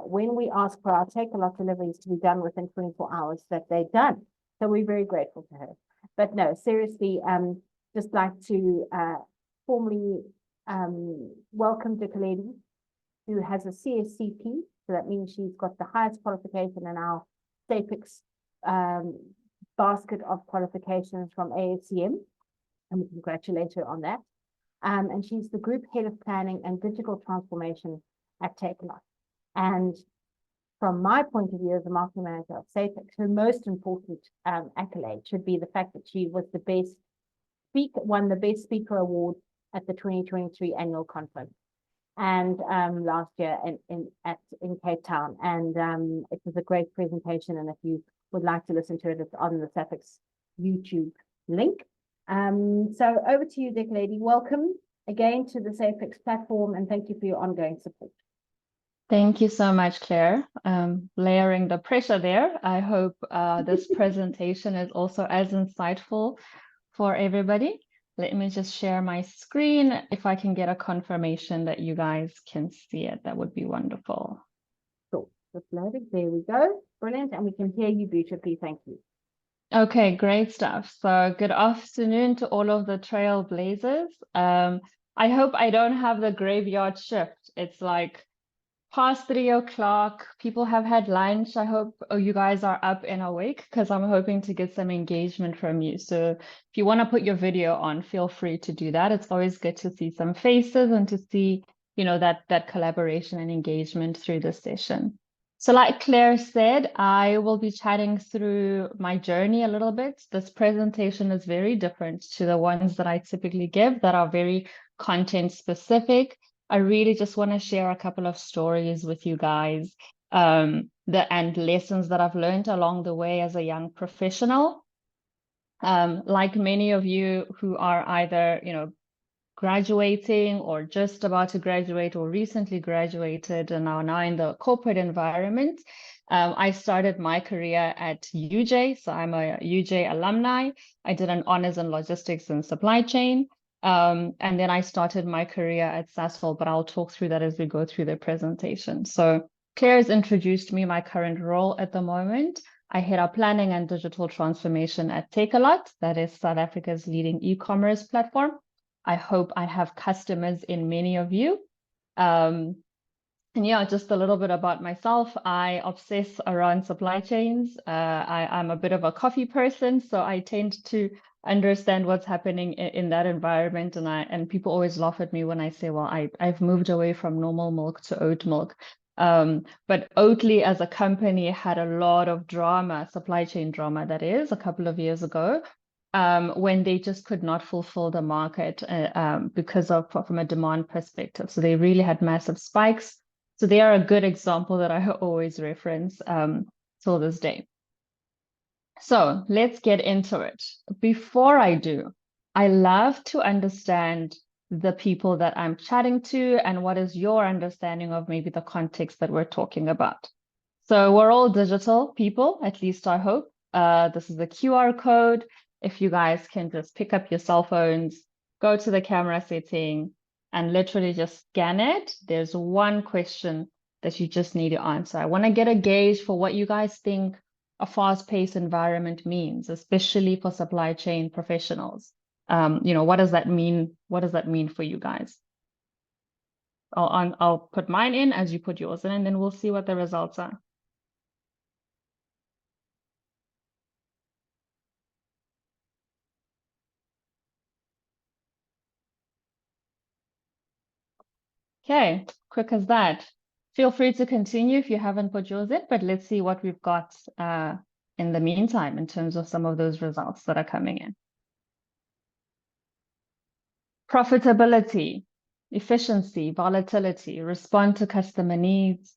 when we ask for our TAKEALOT deliveries to be done within 24 hours, that they're done. So we're very grateful to her. But no, seriously, just like to formally welcome Dikeledi, who has a CSCP So that means she's got the highest qualification in our SAPICS basket of qualifications from ASCM, and we congratulate her on that. And she's the Group Head of Planning and Digital Transformation at TAKEALOT. And from my point of view as a marketing manager of SAPICS, her most important accolade should be the fact that she was the best speaker, won the Best Speaker Award at the 2023 annual conference, and last year in Cape Town. And it was a great presentation. And if you would like to listen to it, it's on the SAPICS YouTube link. So over to you, Dikeledi. Welcome again to the SAPICS platform, and thank you for your ongoing support. Thank you so much, Claire. Layering the pressure there. I hope this presentation is also as insightful for everybody. Let me just share my screen. If I can get a confirmation that you guys can see it, that would be wonderful. So it's loaded. There we go. Brilliant. And we can hear you beautifully. Thank you. Okay, great stuff. So good afternoon to all of the Trailblazers. I hope I don't have the graveyard shift. It's like past 3 o'clock. People have had lunch. I hope you guys are up and awake, because I'm hoping to get some engagement from you. So if you want to put your video on, feel free to do that. It's always good to see some faces and to see, you know, that collaboration and engagement through the session. So like Claire said, I will be chatting through my journey a little bit. This presentation is very different to the ones that I typically give that are very content specific. I really just want to share a couple of stories with you guys, and lessons that I've learned along the way as a young professional. Like many of you who are either, you know, graduating or just about to graduate or recently graduated and are now in the corporate environment. I started my career at UJ, so I'm a UJ alumni. I did an honors in logistics and supply chain. And then I started my career at Sasol, but I'll talk through that as we go through the presentation. So Claire has introduced me my current role at the moment. I head up planning and digital transformation at TAKEALOT, that is South Africa's leading e-commerce platform. I hope I have customers in many of you. And yeah, just a little bit about myself. I obsess around supply chains. I'm a bit of a coffee person, so I tend to understand what's happening in that environment. And people always laugh at me when I say, well, I've moved away from normal milk to oat milk. But Oatly as a company had a lot of drama, supply chain drama, that is, a couple of years ago. When they just could not fulfill the market because of from a demand perspective. So they really had massive spikes. So they are a good example that I always reference till this day. So let's get into it. Before I do, I love to understand the people that I'm chatting to and what is your understanding of maybe the context that we're talking about. So we're all digital people, at least I hope. This is the QR code. If you guys can just pick up your cell phones, go to the camera setting, and literally just scan it, there's one question that you just need to answer. I want to get a gauge for what you guys think a fast-paced environment means, especially for supply chain professionals. You know, what does that mean? What does that mean for you guys? I'll put mine in as you put yours in, and then we'll see what the results are. Okay, quick as that. Feel free to continue if you haven't put yours in, but let's see what we've got in the meantime in terms of some of those results that are coming in. Profitability, efficiency, volatility, respond to customer needs,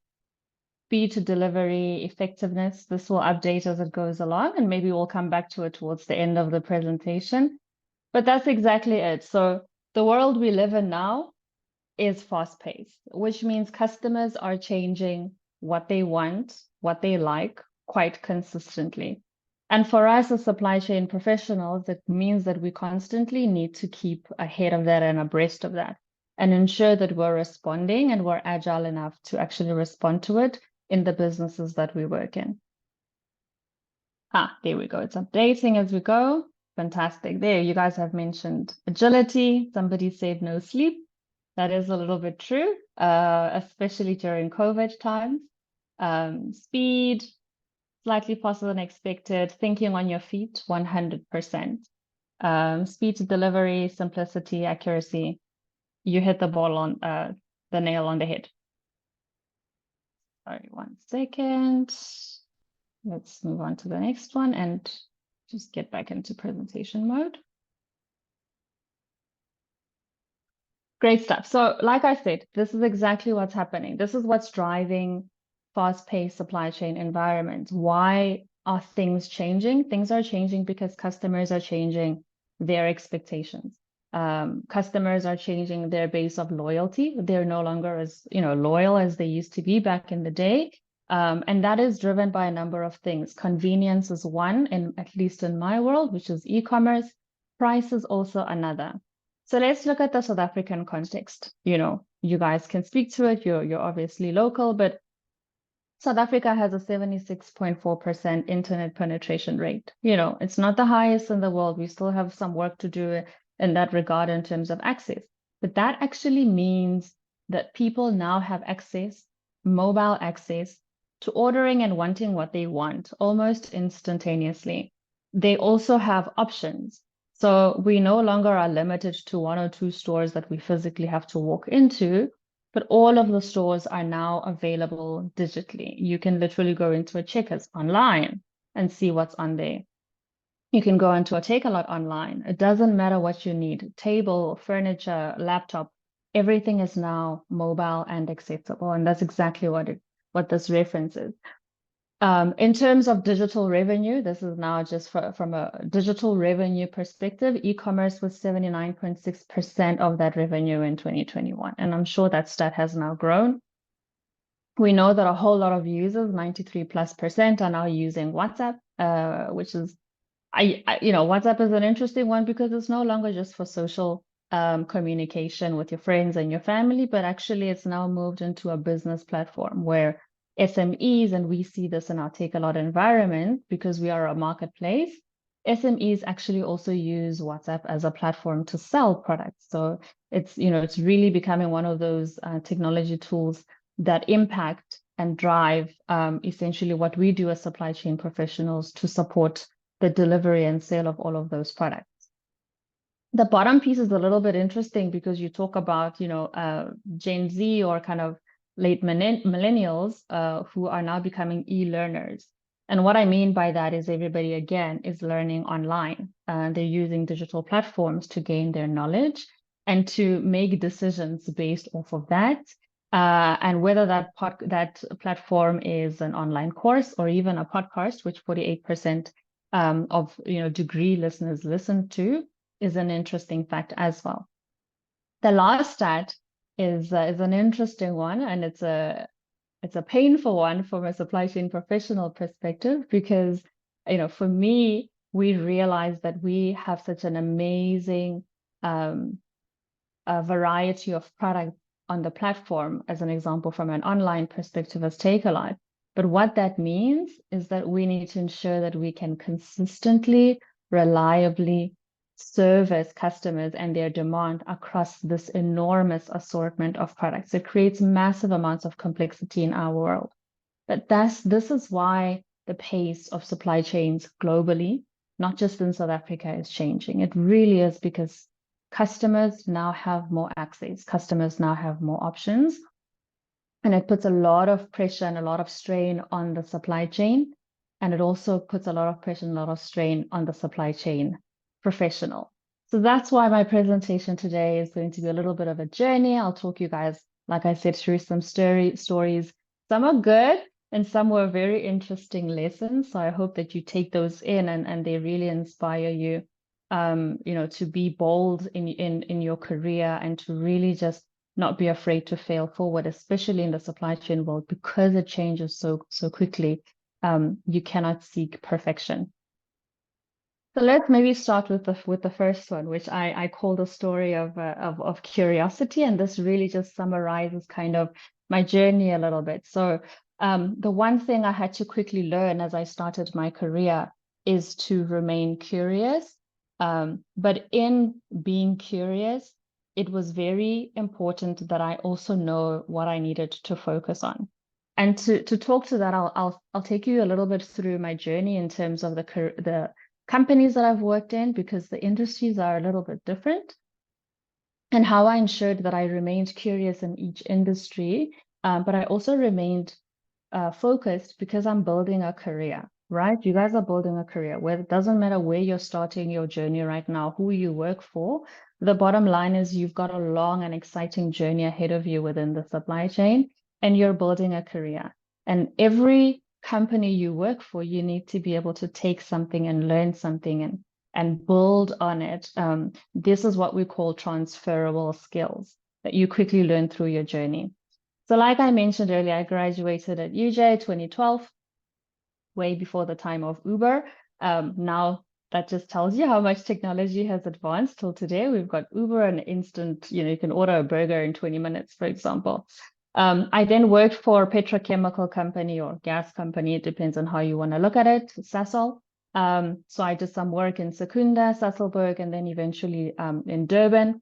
speed to delivery, effectiveness. This will update as it goes along, and maybe we'll come back to it towards the end of the presentation. But that's exactly it. So the world we live in now is fast-paced, which means customers are changing what they want, what they like, quite consistently. And for us as supply chain professionals, it means that we constantly need to keep ahead of that and abreast of that, and ensure that we're responding and we're agile enough to actually respond to it in the businesses that we work in. There we go. It's updating as we go. Fantastic. There, you guys have mentioned agility. Somebody said no sleep. That is a little bit true, especially during COVID times. Speed, slightly faster than expected. Thinking on your feet, 100%. Speed to delivery, simplicity, accuracy. You hit the ball on the nail on the head. Sorry, 1 second. Let's move on to the next one and just get back into presentation mode. Great stuff. So like I said, this is exactly what's happening. This is what's driving fast-paced supply chain environments. Why are things changing? Things are changing because customers are changing their expectations. Customers are changing their base of loyalty. They're no longer as loyal as they used to be back in the day. And that is driven by a number of things. Convenience is one, at least in my world, which is e-commerce. Price is also another. So let's look at the South African context. You guys can speak to it. You're obviously local, but South Africa has a 76.4% internet penetration rate. It's not the highest in the world. We still have some work to do in that regard in terms of access. But that actually means that people now have access, mobile access, to ordering and wanting what they want almost instantaneously. They also have options. So we no longer are limited to 1 or 2 stores that we physically have to walk into, but all of the stores are now available digitally. You can literally go into a Checkers online and see what's on there. You can go into a TAKEALOT online. It doesn't matter what you need, table, furniture, laptop, everything is now mobile and accessible. And that's exactly what this references. In terms of digital revenue, this is now just from a digital revenue perspective, e-commerce was 79.6% of that revenue in 2021. And I'm sure that stat has now grown. We know that a whole lot of users, 93+%, are now using WhatsApp, which is, WhatsApp is an interesting one because it's no longer just for social communication with your friends and your family, but actually it's now moved into a business platform where SMEs, and we see this in our TAKEALOT environment because we are a marketplace, SMEs actually also use WhatsApp as a platform to sell products. So it's really becoming one of those technology tools that impact and drive essentially what we do as supply chain professionals to support the delivery and sale of all of those products. The bottom piece is a little bit interesting because you talk about, Gen Z or kind of late millennials who are now becoming e-learners. And what I mean by that is everybody, again, is learning online. They're using digital platforms to gain their knowledge and to make decisions based off of that. And whether that platform is an online course or even a podcast, which 48% of degree listeners listen to, is an interesting fact as well. The last stat is an interesting one, and it's a painful one from a supply chain professional perspective because for me, we realize that we have such an amazing variety of products on the platform, as an example from an online perspective as TAKEALOT. But what that means is that we need to ensure that we can consistently, reliably service customers and their demand across this enormous assortment of products. It creates massive amounts of complexity in our world. But this is why the pace of supply chains globally, not just in South Africa, is changing. It really is because customers now have more access. Customers now have more options. And it puts a lot of pressure and a lot of strain on the supply chain. And it also puts a lot of pressure and a lot of strain on the supply chain professional. So that's why my presentation today is going to be a little bit of a journey. I'll talk you guys, like I said, through some stories. Some are good and some were very interesting lessons. So I hope that you take those in and they really inspire you, to be bold in your career and to really just not be afraid to fail forward, especially in the supply chain world, because it changes so quickly. You cannot seek perfection. So let's maybe start with the first one, which I call the story of curiosity, and this really just summarizes kind of my journey a little bit. So the one thing I had to quickly learn as I started my career is to remain curious. But in being curious, it was very important that I also know what I needed to focus on. And to talk to that, I'll take you a little bit through my journey in terms of the companies that I've worked in, because the industries are a little bit different, and how I ensured that I remained curious in each industry, but I also remained focused because I'm building a career, right? You guys are building a career where it doesn't matter where you're starting your journey right now, who you work for. The bottom line is you've got a long and exciting journey ahead of you within the supply chain, and you're building a career. And every company you work for, you need to be able to take something and learn something and build on it. This is what we call transferable skills that you quickly learn through your journey. So like I mentioned earlier, I graduated at UJ 2012, way before the time of Uber. Now that just tells you how much technology has advanced till today. We've got Uber and instant, you can order a burger in 20 minutes, for example. I then worked for a petrochemical company or gas company. It depends on how you want to look at it, Sasol. So I did some work in Secunda, Sasolburg, and then eventually in Durban,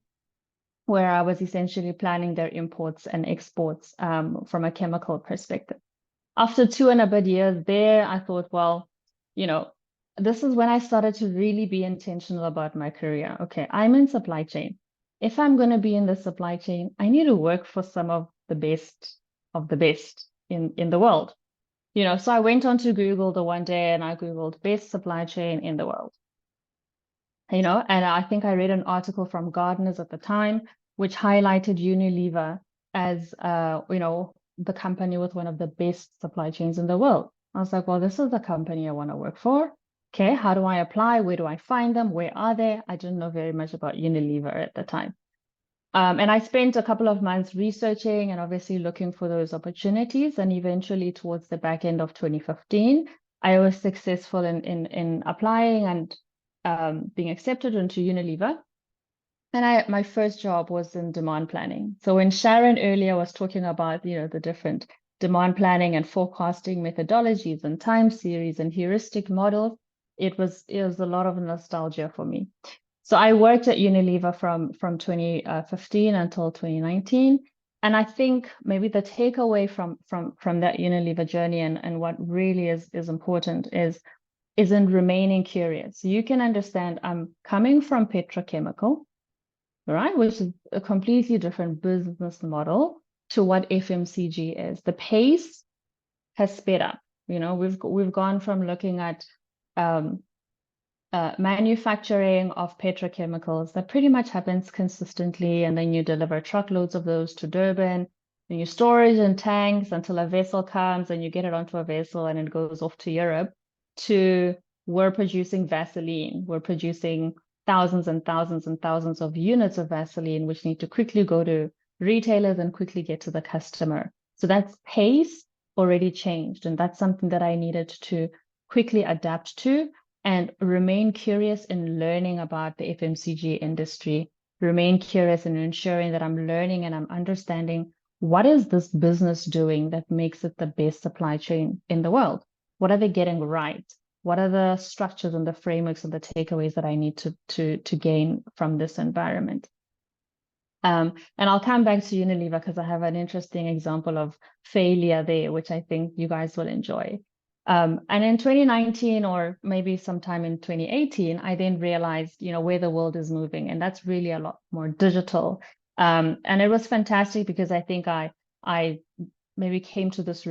where I was essentially planning their imports and exports from a chemical perspective. After 2 and a bit years there, I thought, well, this is when I started to really be intentional about my career. Okay, I'm in supply chain. If I'm going to be in the supply chain, I need to work for some of the best in the world. So I went on to Google the one day and I Googled best supply chain in the world. And I think I read an article from Gardeners at the time, which highlighted Unilever as, the company with one of the best supply chains in the world. I was like, well, this is the company I want to work for. Okay, how do I apply? Where do I find them? Where are they? I didn't know very much about Unilever at the time. And I spent a couple of months researching and obviously looking for those opportunities. And eventually towards the back end of 2015, I was successful in applying and being accepted into Unilever. And my first job was in demand planning. So when Sharon earlier was talking about, the different demand planning and forecasting methodologies and time series and heuristic models, it was a lot of nostalgia for me. So I worked at Unilever from 2015 until 2019. And I think maybe the takeaway from that Unilever journey and what really is important is in remaining curious. So you can understand I'm coming from petrochemical, right, which is a completely different business model to what FMCG is. The pace has sped up. We've gone from looking at manufacturing of petrochemicals that pretty much happens consistently, and then you deliver truckloads of those to Durban, and you store it in tanks until a vessel comes and you get it onto a vessel and it goes off to Europe, to we're producing Vaseline. We're producing thousands and thousands and thousands of units of Vaseline, which need to quickly go to retailers and quickly get to the customer. So that pace already changed. And that's something that I needed to quickly adapt to and remain curious in learning about the FMCG industry, remain curious in ensuring that I'm learning and I'm understanding what is this business doing that makes it the best supply chain in the world? What are they getting right? What are the structures and the frameworks and the takeaways that I need to gain from this environment? And I'll come back to Unilever because I have an interesting example of failure there, which I think you guys will enjoy. And in 2019, or maybe sometime in 2018, I then realized, where the world is moving, and that's really a lot more digital. And it was fantastic because I think I maybe came to this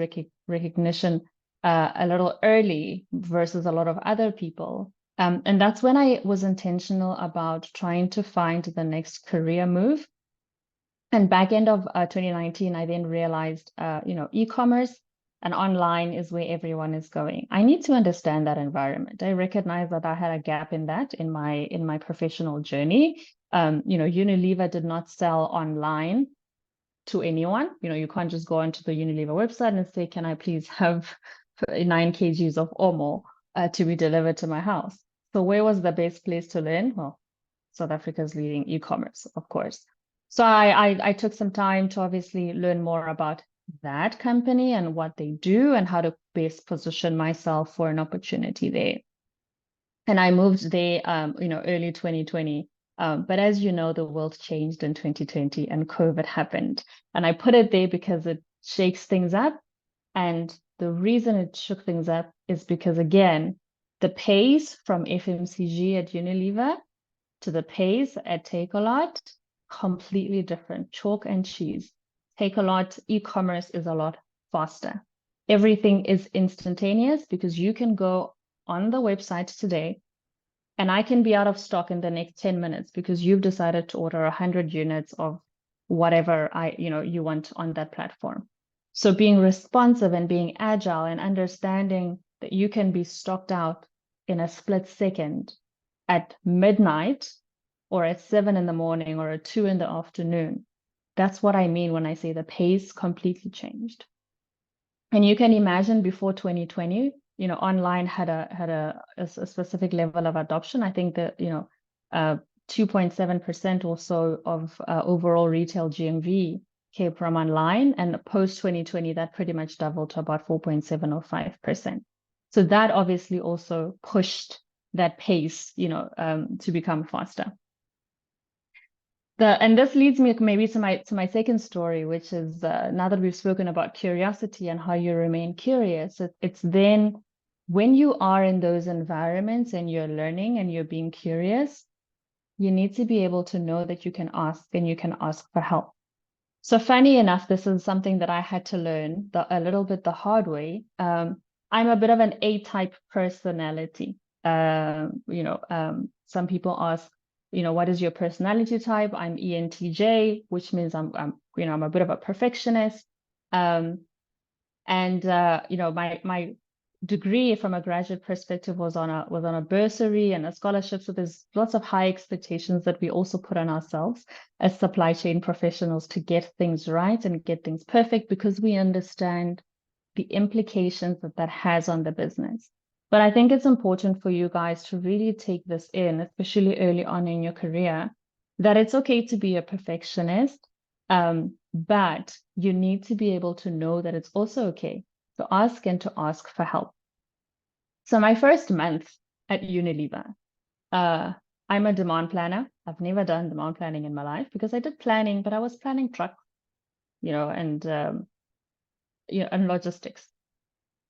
recognition a little early versus a lot of other people. And that's when I was intentional about trying to find the next career move. And back end of 2019, I then realized, e-commerce and online is where everyone is going. I need to understand that environment. I recognize that I had a gap in that in my professional journey. Unilever did not sell online to anyone. You can't just go onto the Unilever website and say, can I please have 9 kgs of Omo to be delivered to my house? So where was the best place to learn? Well, South Africa's leading e-commerce, of course. So I took some time to obviously learn more about that company and what they do and how to best position myself for an opportunity there. And I moved there, early 2020. But as you know, the world changed in 2020 and COVID happened. And I put it there because it shakes things up. And the reason it shook things up is because, again, the pace from FMCG at Unilever to the pace at TAKEALOT, completely different, chalk and cheese. TAKEALOT e-commerce is a lot faster. Everything is instantaneous because you can go on the website today and I can be out of stock in the next 10 minutes because you've decided to order 100 units of whatever you want on that platform. So being responsive and being agile and understanding that you can be stocked out in a split second at midnight or at 7 in the morning or at 2 in the afternoon. That's what I mean when I say the pace completely changed. And you can imagine before 2020, online had a specific level of adoption. I think that 2.7% or so of overall retail GMV came from online, and post 2020 that pretty much doubled to about 4.7 or 5%. So that obviously also pushed that pace, to become faster. And this leads me maybe to my second story, which is now that we've spoken about curiosity and how you remain curious, it's then when you are in those environments and you're learning and you're being curious, you need to be able to know that you can ask and you can ask for help. So funny enough, this is something that I had to learn a little bit the hard way. I'm a bit of an A-type personality. Some people ask, what is your personality type? I'm ENTJ, which means I'm a bit of a perfectionist. My degree from a graduate perspective was on a bursary and a scholarship. So there's lots of high expectations that we also put on ourselves as supply chain professionals to get things right and get things perfect because we understand the implications that has on the business. But I think it's important for you guys to really take this in, especially early on in your career, that it's okay to be a perfectionist, but you need to be able to know that it's also okay to ask and to ask for help. So my first month at Unilever, I'm a demand planner. I've never done demand planning in my life because I did planning, but I was planning trucks, and logistics.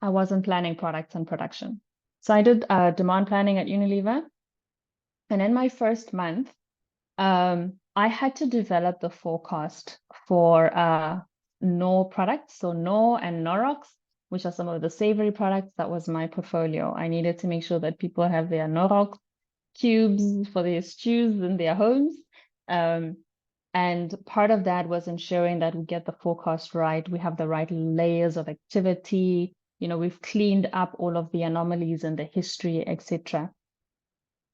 I wasn't planning products and production. So I did demand planning at Unilever. And in my first month, I had to develop the forecast for Knorr products. So Knorr and Knorox, which are some of the savory products. That was my portfolio. I needed to make sure that people have their Knorox cubes for their stews in their homes. And part of that was ensuring that we get the forecast right. We have the right layers of activity. We've cleaned up all of the anomalies in the history, etc.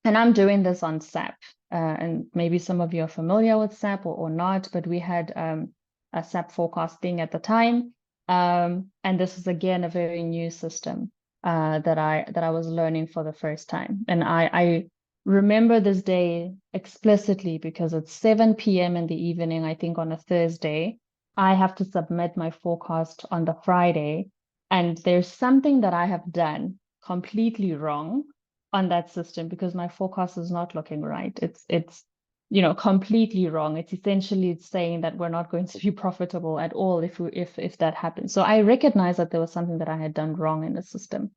And I'm doing this on SAP. And maybe some of you are familiar with SAP or not, but we had a SAP forecasting at the time. And this is, again, a very new system that I was learning for the first time. And I remember this day explicitly because it's 7 p.m. in the evening, I think on a Thursday. I have to submit my forecast on the Friday. And there's something that I have done completely wrong on that system because my forecast is not looking right. It's completely wrong. It's essentially saying that we're not going to be profitable at all if that happens. So I recognize that there was something that I had done wrong in the system.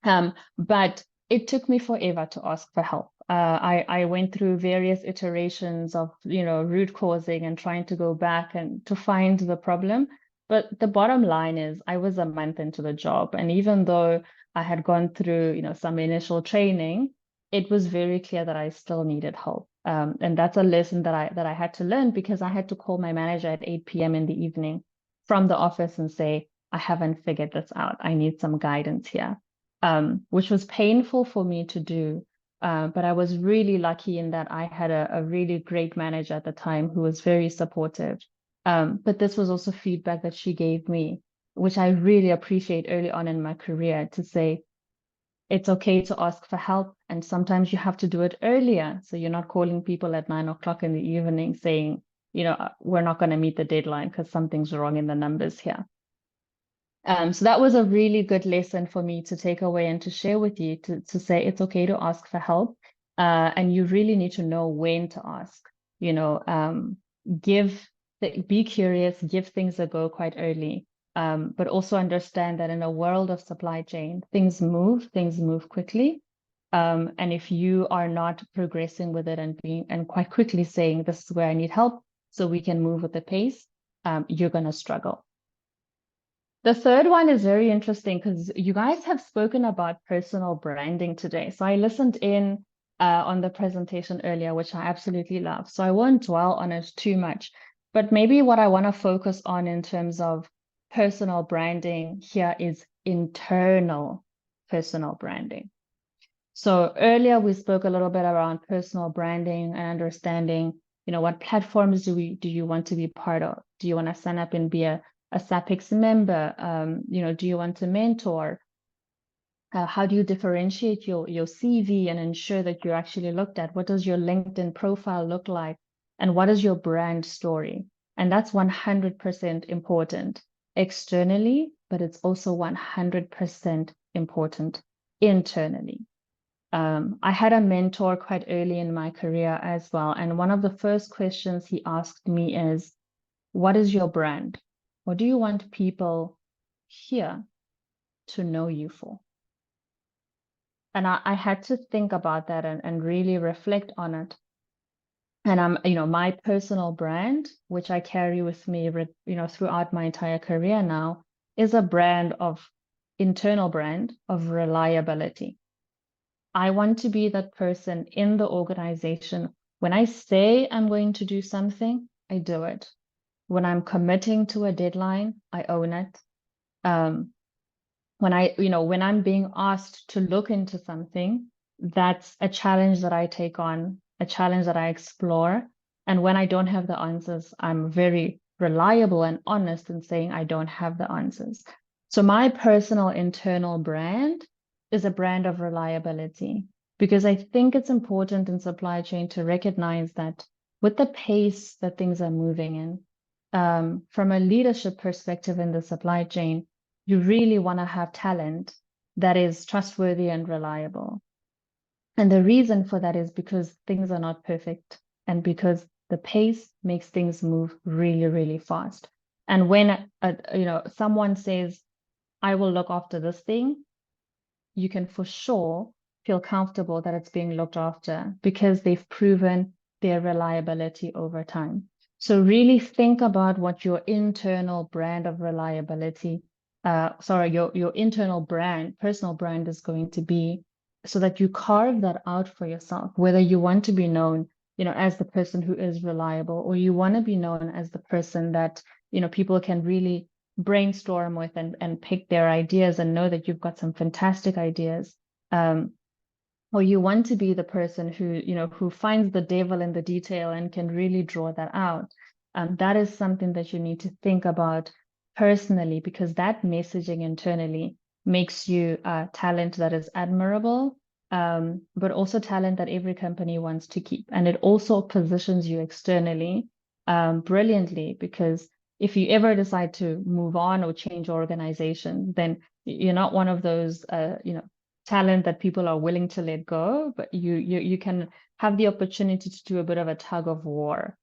But it took me forever to ask for help. I went through various iterations of root causing and trying to go back and to find the problem. But the bottom line is I was a month into the job. And even though I had gone through, some initial training, it was very clear that I still needed help. And that's a lesson that I had to learn because I had to call my manager at 8 p.m. in the evening from the office and say, I haven't figured this out. I need some guidance here, which was painful for me to do. But I was really lucky in that I had a really great manager at the time who was very supportive. But this was also feedback that she gave me, which I really appreciate early on in my career, to say, it's okay to ask for help. And sometimes you have to do it earlier. So you're not calling people at 9 o'clock in the evening saying, we're not going to meet the deadline because something's wrong in the numbers here. So that was a really good lesson for me to take away and to share with you, to say it's okay to ask for help. And you really need to know when to ask, be curious, give things a go quite early. but also understand that in a world of supply chain, things move quickly. And if you are not progressing with it and quite quickly saying, this is where I need help so we can move with the pace, you're going to struggle. The third one is very interesting because you guys have spoken about personal branding today. So I listened in on the presentation earlier, which I absolutely love. So I won't dwell on it too much, but maybe what I want to focus on in terms of personal branding here is internal personal branding. So earlier we spoke a little bit around personal branding and understanding, what platforms do you want to be part of? Do you want to sign up and be a SAPICS member? Do you want to mentor? How do you differentiate your CV and ensure that you're actually looked at? What does your LinkedIn profile look like? And what is your brand story? And that's 100% important externally, but it's also 100% important internally. I had a mentor quite early in my career as well. And one of the first questions he asked me is, what is your brand? What do you want people here to know you for? And I had to think about that and really reflect on it. And my personal brand, which I carry with me, throughout my entire career now, is a internal brand of reliability. I want to be that person in the organization. When I say I'm going to do something, I do it. When I'm committing to a deadline, I own it. When I'm being asked to look into something, that's a challenge that I take on, a challenge that I explore. And when I don't have the answers, I'm very reliable and honest in saying I don't have the answers. So my personal internal brand is a brand of reliability, because I think it's important in supply chain to recognize that with the pace that things are moving in, from a leadership perspective in the supply chain, you really want to have talent that is trustworthy and reliable. And the reason for that is because things are not perfect and because the pace makes things move really, really fast. And when someone says, I will look after this thing, you can for sure feel comfortable that it's being looked after because they've proven their reliability over time. So really think about what your internal brand of reliability, your internal brand, personal brand is going to be, so that you carve that out for yourself, whether you want to be known, as the person who is reliable, or you want to be known as the person that, people can really brainstorm with and pick their ideas and know that you've got some fantastic ideas. Or you want to be the person who finds the devil in the detail and can really draw that out. That is something that you need to think about personally, because that messaging internally makes you talent that is admirable, but also talent that every company wants to keep. And it also positions you externally brilliantly, because if you ever decide to move on or change organization, then you're not one of those, talent that people are willing to let go, but you can have the opportunity to do a bit of a tug of war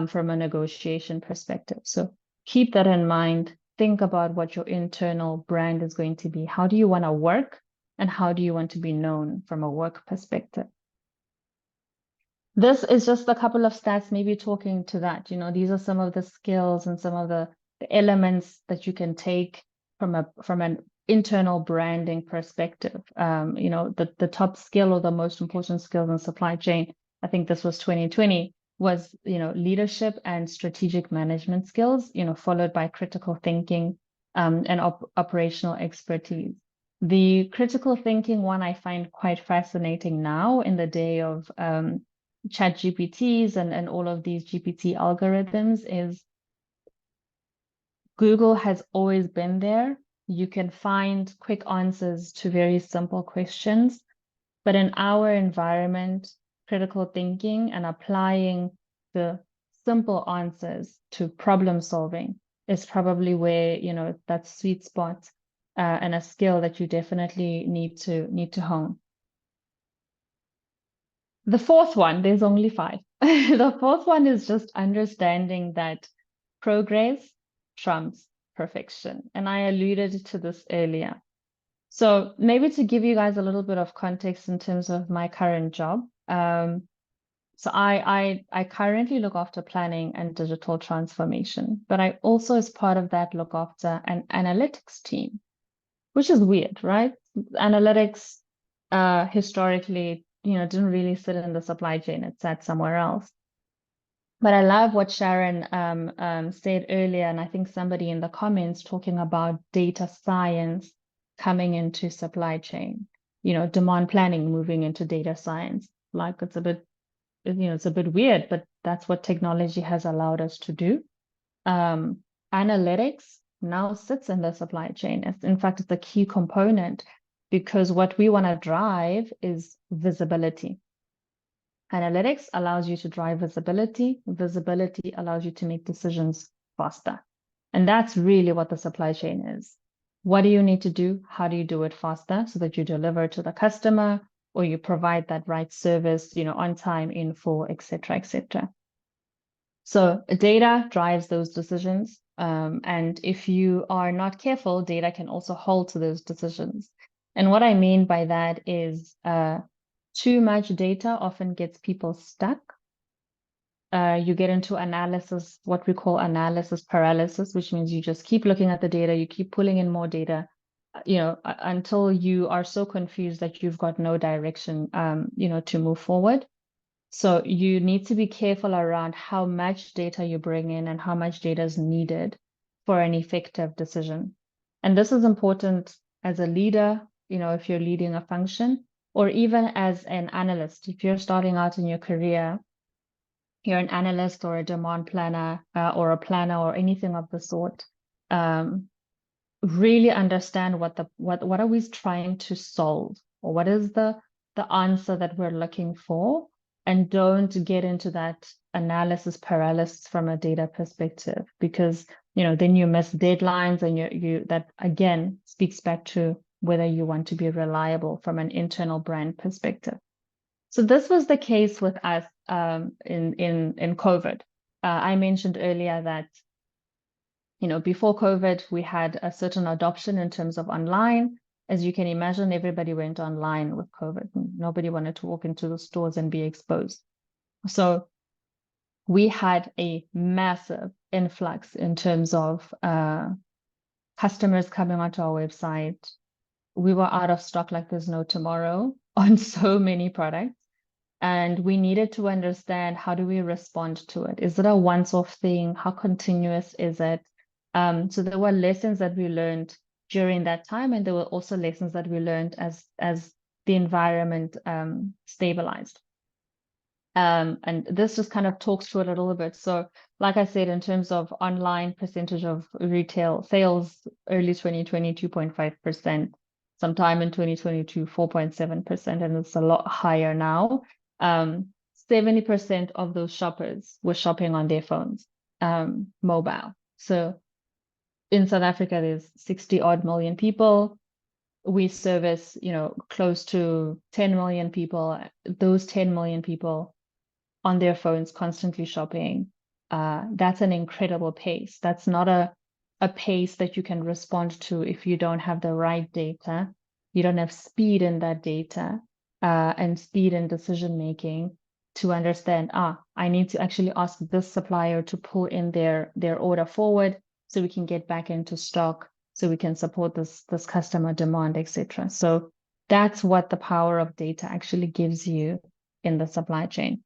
from a negotiation perspective. So keep that in mind. Think about what your internal brand is going to be. How do you want to work, and how do you want to be known from a work perspective? This is just a couple of stats, maybe talking to that. These are some of the skills and some of the elements that you can take from an internal branding perspective. The top skill or the most important skills in supply chain, I think this was 2020, was leadership and strategic management skills, followed by critical thinking and operational expertise. The critical thinking one I find quite fascinating now in the day of chat GPTs and all of these GPT algorithms is Google has always been there. You can find quick answers to very simple questions, but in our environment, critical thinking and applying the simple answers to problem solving is probably where, that sweet spot and a skill that you definitely need to hone. The fourth one, there's only 5. The fourth one is just understanding that progress trumps perfection. And I alluded to this earlier. So maybe to give you guys a little bit of context in terms of my current job. So I currently look after planning and digital transformation, but I also, as part of that, look after an analytics team, which is weird, right? Analytics historically, didn't really sit in the supply chain. It sat somewhere else. But I love what Sharon said earlier, and I think somebody in the comments talking about data science coming into supply chain, demand planning moving into data science. Like it's a bit, it's a bit weird, but that's what technology has allowed us to do. Analytics now sits in the supply chain. In fact, it's a key component because what we want to drive is visibility. Analytics allows you to drive visibility. Visibility allows you to make decisions faster. And that's really what the supply chain is. What do you need to do? How do you do it faster so that you deliver to the customer or you provide that right service, on time, in full, et cetera, et cetera. So data drives those decisions. And if you are not careful, data can also hold to those decisions. And what I mean by that is too much data often gets people stuck. You get into analysis, what we call analysis paralysis, which means you just keep looking at the data, you keep pulling in more data, until you are so confused that you've got no direction, to move forward. So you need to be careful around how much data you bring in and how much data is needed for an effective decision. And this is important as a leader, if you're leading a function, or even as an analyst. If you're starting out in your career, you're an analyst or a demand planner or a planner or anything of the sort, really understand what are we trying to solve, or what is the answer that we're looking for, and don't get into that analysis paralysis from a data perspective, because then you miss deadlines, and you that again speaks back to whether you want to be reliable from an internal brand perspective. So this was the case with us in COVID. I mentioned earlier that before COVID, we had a certain adoption in terms of online. As you can imagine, everybody went online with COVID. Nobody wanted to walk into the stores and be exposed. So we had a massive influx in terms of customers coming onto our website. We were out of stock like there's no tomorrow on so many products. And we needed to understand, how do we respond to it? Is it a once-off thing? How continuous is it? So there were lessons that we learned during that time, and there were also lessons that we learned as the environment stabilized. And this just kind of talks to it a little bit. So like I said, in terms of online percentage of retail sales, early 2020, 2.5%, sometime in 2022, 4.7%, and it's a lot higher now. 70% of those shoppers were shopping on their phones, mobile. So in South Africa, there's 60 odd million people. We service, close to 10 million people. Those 10 million people on their phones constantly shopping. That's an incredible pace. That's not a pace that you can respond to if you don't have the right data. You don't have speed in that data and speed in decision making to understand, I need to actually ask this supplier to pull in their order forward so we can get back into stock, so we can support this customer demand, etc. So that's what the power of data actually gives you in the supply chain.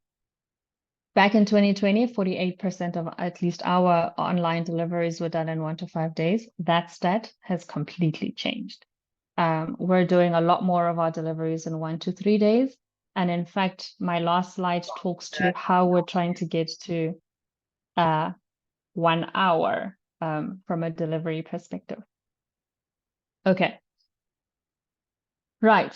Back in 2020, 48% of at least our online deliveries were done in 1 to 5 days. That stat has completely changed. We're doing a lot more of our deliveries in 1 to 3 days. And in fact, my last slide talks to how we're trying to get to 1 hour from a delivery perspective. Okay. Right.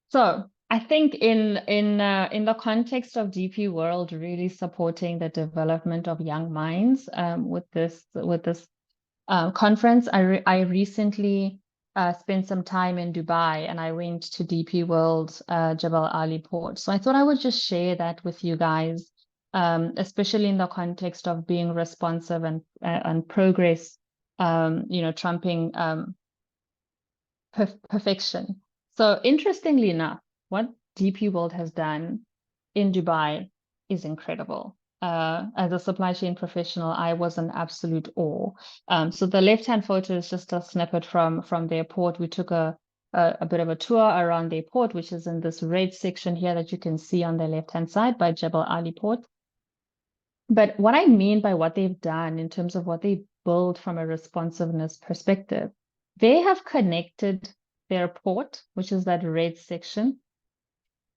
So I think in the context of DP World really supporting the development of young minds with this conference, I recently spent some time in Dubai, and I went to DP World Jebel Ali Port. So I thought I would just share that with you guys, especially in the context of being responsive and progress trumping perfection. So interestingly enough, what DP World has done in Dubai is incredible. As a supply chain professional, I was in absolute awe. So the left-hand photo is just a snippet from their port. We took a bit of a tour around their port, which is in this red section here that you can see on the left-hand side by Jebel Ali Port. But what I mean by what they've done in terms of what they build from a responsiveness perspective, they have connected their port, which is that red section,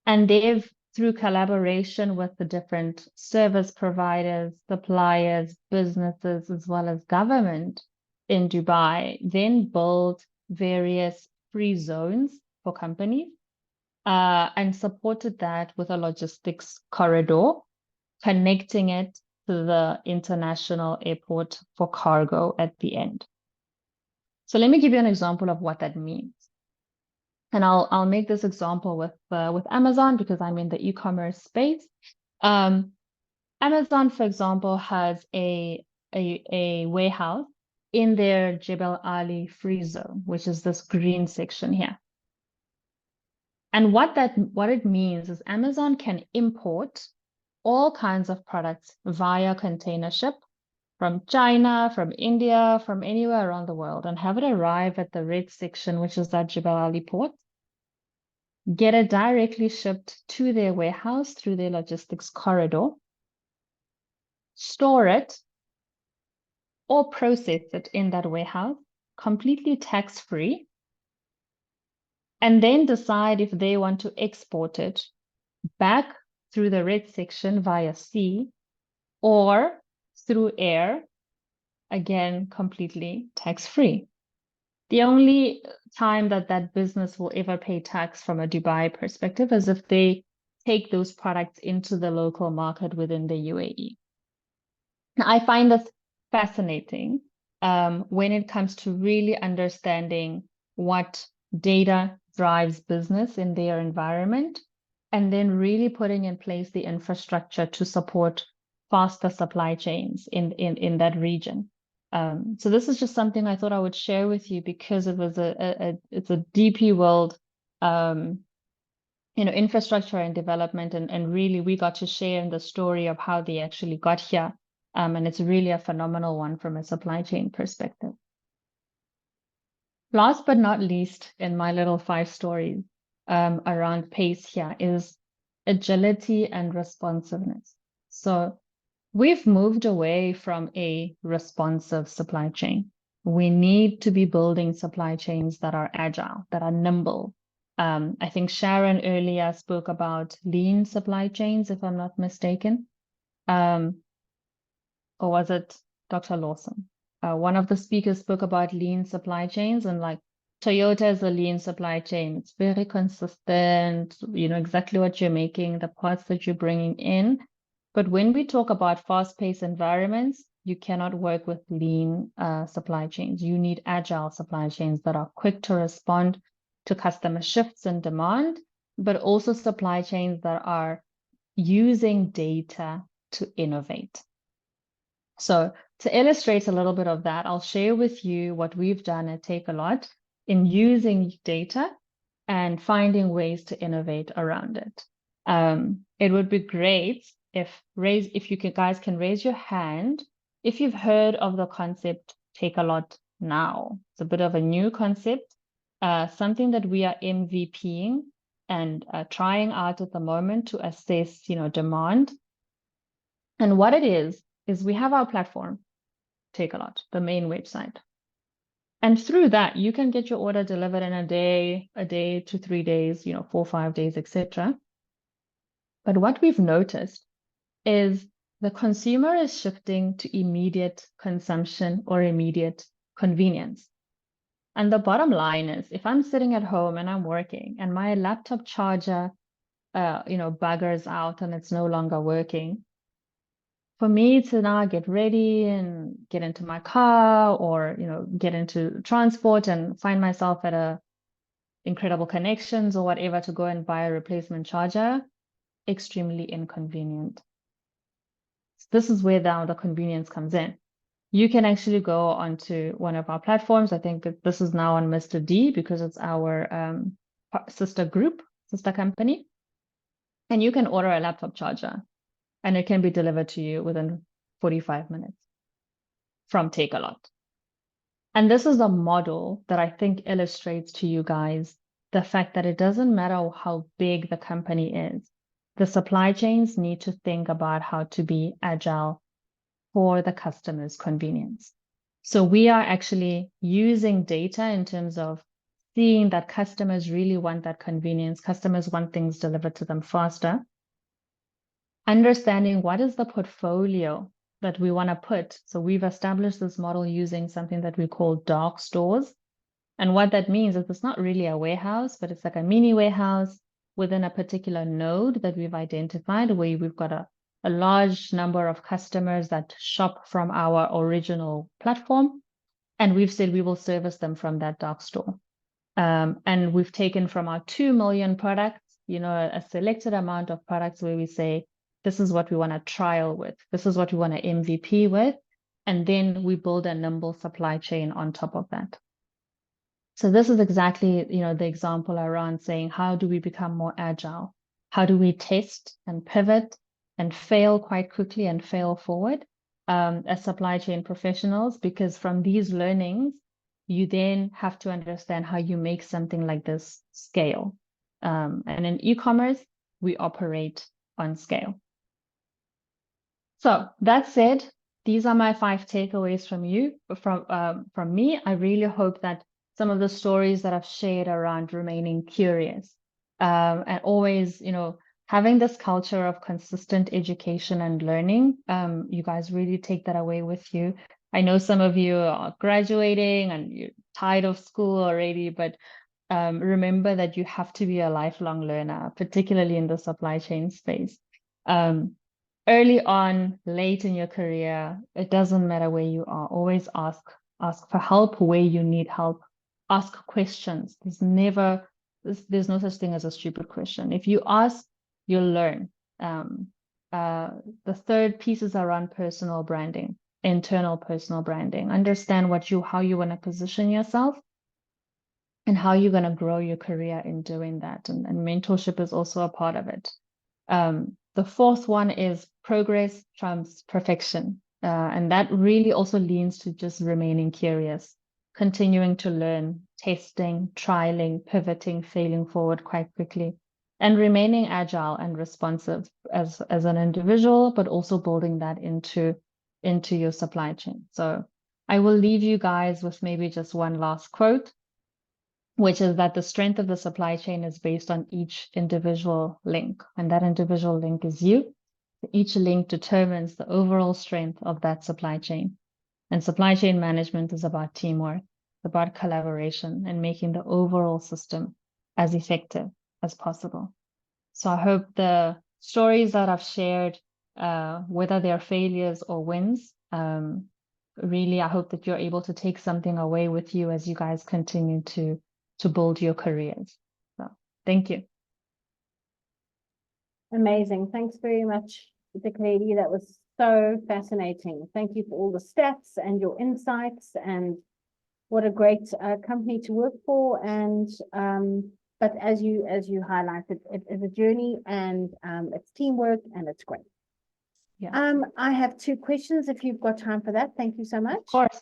and they've, through collaboration with the different service providers, suppliers, businesses, as well as government in Dubai, then built various free zones for companies and supported that with a logistics corridor, connecting it to the international airport for cargo at the end. So let me give you an example of what that means. And I'll make this example with Amazon because I'm in the e-commerce space. Amazon, for example, has a warehouse in their Jebel Ali free zone, which is this green section here. And what it means is Amazon can import all kinds of products via container ship from China, from India, from anywhere around the world, and have it arrive at the red section, which is that Jebel Ali port, get it directly shipped to their warehouse through their logistics corridor, store it, or process it in that warehouse, completely tax-free, and then decide if they want to export it back through the red section via sea or through air, again, completely tax-free. The only time that business will ever pay tax from a Dubai perspective is if they take those products into the local market within the UAE. Now, I find this fascinating when it comes to really understanding what data drives business in their environment, and then really putting in place the infrastructure to support faster supply chains in that region. So this is just something I thought I would share with you because it was it's a DP World infrastructure and development, and really we got to share in the story of how they actually got here. And it's really a phenomenal one from a supply chain perspective. Last but not least, in my little 5 stories around pace here is agility and responsiveness. So we've moved away from a responsive supply chain. We need to be building supply chains that are agile, that are nimble. I think Sharon earlier spoke about lean supply chains, if I'm not mistaken. Or was it Dr. Lawson? One of the speakers spoke about lean supply chains, and like Toyota is a lean supply chain. It's very consistent, you know exactly what you're making, the parts that you're bringing in. But when we talk about fast-paced environments, you cannot work with lean supply chains. You need agile supply chains that are quick to respond to customer shifts and demand, but also supply chains that are using data to innovate. So to illustrate a little bit of that, I'll share with you what we've done at TAKEALOT in using data and finding ways to innovate around it. It would be great if you guys can raise your hand if you've heard of the concept TAKEALOT now. It's a bit of a new concept, something that we are MVPing and trying out at the moment to assess, demand. And what it is we have our platform, TAKEALOT, the main website. And through that, you can get your order delivered in a day to 3 days, 4 or 5 days, etc. But what we've noticed is the consumer is shifting to immediate consumption or immediate convenience. And the bottom line is, if I'm sitting at home and I'm working and my laptop charger, buggers out and it's no longer working, for me to now get ready and get into my car or, get into transport and find myself at a Incredible Connections or whatever to go and buy a replacement charger, extremely inconvenient. This is where now the convenience comes in. you can actually go onto one of our platforms. I think that this is now on Mr. D because it's our sister group, sister company. And you can order a laptop charger and it can be delivered to you within 45 minutes from TAKEALOT. And this is a model that I think illustrates to you guys the fact that it doesn't matter how big the company is. The supply chains need to think about how to be agile for the customer's convenience. So we are actually using data in terms of seeing that customers really want that convenience. Customers want things delivered to them faster. Understanding what is the portfolio that we want to put. So we've established this model using something that we call dark stores. And what that means is it's not really a warehouse, but it's like a mini warehouse within a particular node that we've identified where we've got a large number of customers that shop from our original platform. And we've said we will service them from that dark store. And we've taken from our 2 million products, a selected amount of products where we say, this is what we want to trial with. This is what we want to MVP with. And then we build a nimble supply chain on top of that. So this is exactly, the example around saying, how do we become more agile? How do we test and pivot and fail quite quickly and fail forward as supply chain professionals? Because from these learnings, you then have to understand how you make something like this scale. And in e-commerce, we operate on scale. So that said, these are my 5 takeaways from you, from me. I really hope that some of the stories that I've shared around remaining curious and always, having this culture of consistent education and learning, you guys really take that away with you. I know some of you are graduating and you're tired of school already, but remember that you have to be a lifelong learner, particularly in the supply chain space. Early on, late in your career, it doesn't matter where you are. Always ask for help where you need help. Ask questions. There's no such thing as a stupid question. If you ask, you'll learn. The third piece is around personal branding, internal personal branding. Understand how you want to position yourself and how you're going to grow your career in doing that. And mentorship is also a part of it. The fourth one is progress trumps perfection. And that really also leans to just remaining curious, continuing to learn, testing, trialing, pivoting, failing forward quite quickly, and remaining agile and responsive as an individual, but also building that into your supply chain. So I will leave you guys with maybe just one last quote, which is that the strength of the supply chain is based on each individual link, and that individual link is you. Each link determines the overall strength of that supply chain. And supply chain management is about teamwork, about collaboration, and making the overall system as effective as possible. So I hope the stories that I've shared, whether they're failures or wins, really, I hope that you're able to take something away with you as you guys continue to build your careers. So thank you. Amazing. Thanks very much, Dikeledi. That was so fascinating. Thank you for all the stats and your insights, and what a great company to work for. And but as you highlighted, it is a journey, and it's teamwork, and it's great. Yeah. I have 2 questions if you've got time for that. Thank you so much. Of course.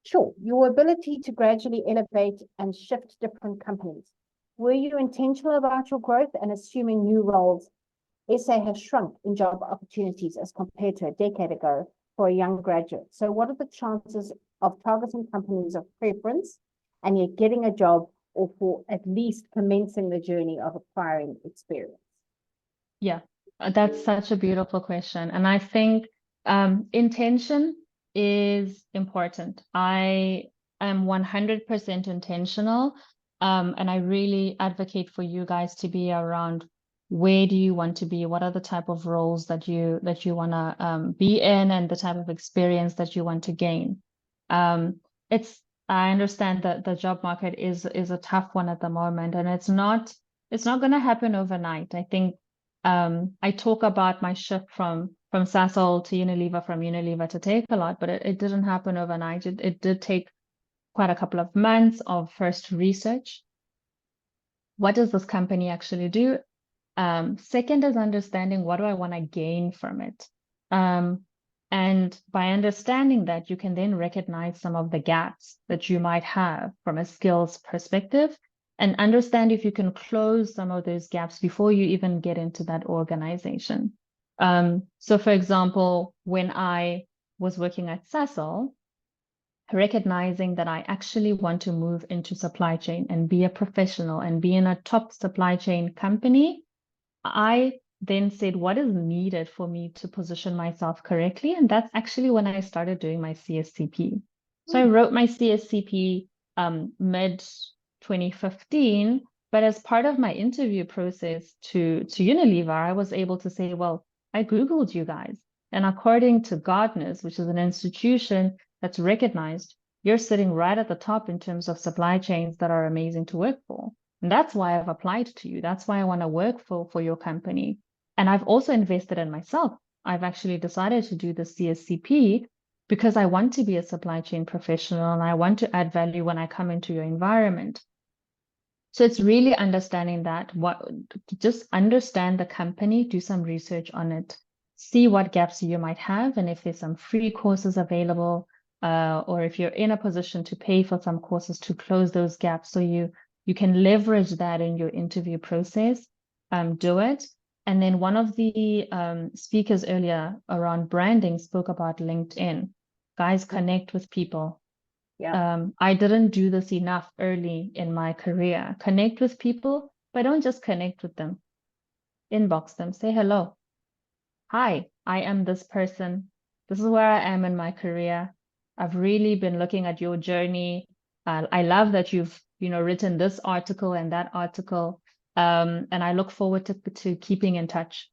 Sure. Your ability to gradually elevate and shift different companies. Were you intentional about your growth and assuming new roles? SA has shrunk in job opportunities as compared to a decade ago for a young graduate. So what are the chances of targeting companies of preference and yet getting a job, or for at least commencing the journey of acquiring experience? Yeah, that's such a beautiful question. And I think intention is important. I am 100% intentional. And I really advocate for you guys to be around, where do you want to be? What are the type of roles that you want to be in, and the type of experience that you want to gain? I understand that the job market is a tough one at the moment, and it's not going to happen overnight. I think I talk about my shift from from Sasol to Unilever, from Unilever to TAKEALOT, but it didn't happen overnight. It did take quite a couple of months of first research. What does this company actually do? Second is understanding, what do I want to gain from it? And by understanding that, you can then recognize some of the gaps that you might have from a skills perspective and understand if you can close some of those gaps before you even get into that organization. So for example, when I was working at Sasol, recognizing that I actually want to move into supply chain and be a professional and be in a top supply chain company, I then said, what is needed for me to position myself correctly? And that's actually when I started doing my CSCP. So I wrote my CSCP mid 2015, but as part of my interview process to Unilever, I was able to say, well, I Googled you guys. And according to Gartner's, which is an institution that's recognized, you're sitting right at the top in terms of supply chains that are amazing to work for. And that's why I've applied to you. That's why I want to work for your company. And I've also invested in myself. I've actually decided to do the CSCP because I want to be a supply chain professional and I want to add value when I come into your environment. So it's really understanding that, just understand the company, do some research on it, see what gaps you might have, and if there's some free courses available, or if you're in a position to pay for some courses to close those gaps, so you can leverage that in your interview process, do it. And then one of the speakers earlier around branding spoke about LinkedIn. Guys, connect with people. Yeah. I didn't do this enough early in my career. Connect with people, but don't just connect with them. Inbox them, say hello. Hi, I am this person. This is where I am in my career. I've really been looking at your journey. I love that you've written this article and that article. And I look forward to keeping in touch.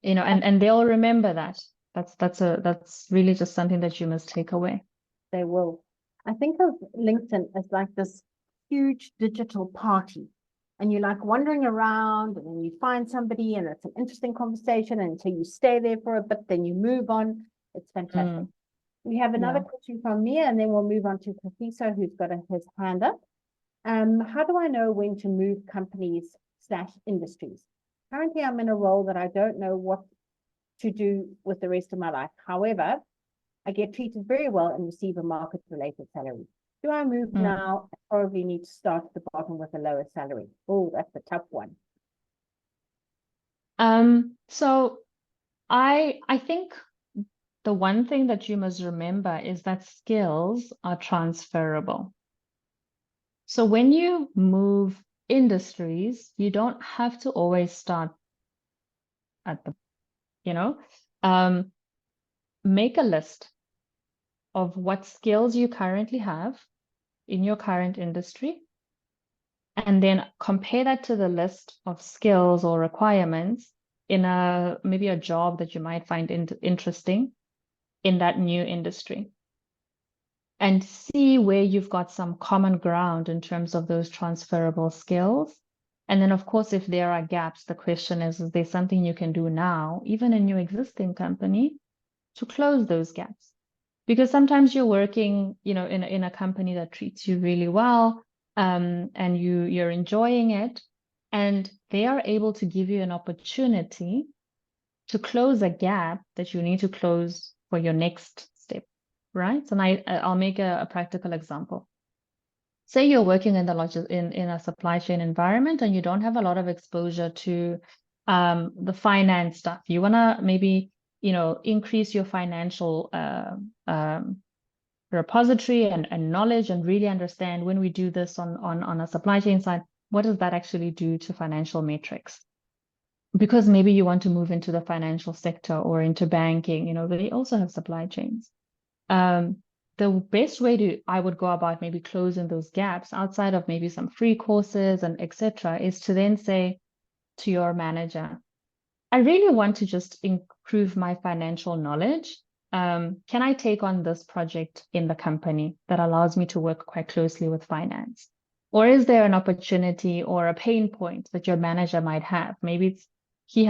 And they'll remember that. That's really just something that you must take away. They will. I think of LinkedIn as like this huge digital party. And you're like wandering around and then you find somebody and it's an interesting conversation. And so you stay there for a bit, then you move on. It's fantastic. We have another question from Mia, and then we'll move on to Kafiso, who's got his hand up. How do I know when to move companies/industries? Currently, I'm in a role that I don't know what to do with the rest of my life. However, I get treated very well and receive a market-related salary. Do I move now? I probably need to start at the bottom with a lower salary. Oh, that's a tough one. So I think the one thing that you must remember is that skills are transferable. So when you move industries, you don't have to always start at the, make a list of what skills you currently have in your current industry, and then compare that to the list of skills or requirements in maybe a job that you might find interesting in that new industry, and see where you've got some common ground in terms of those transferable skills. And then, of course, if there are gaps, the question is there something you can do now, even in your existing company, to close those gaps? Because sometimes you're working, in a company that treats you really well, and you're enjoying it, and they are able to give you an opportunity to close a gap that you need to close for your next step, right? And I'll make a practical example. Say you're working in a supply chain environment and you don't have a lot of exposure to the finance stuff. You want to maybe increase your financial repository and knowledge, and really understand, when we do this on a supply chain side, what does that actually do to financial metrics? Because maybe you want to move into the financial sector or into banking, they also have supply chains. The best way I would go about maybe closing those gaps, outside of maybe some free courses and etc., is to then say to your manager, I really want to just improve my financial knowledge. Can I take on this project in the company that allows me to work quite closely with finance? Or is there an opportunity or a pain point that your manager might have? Maybe it's he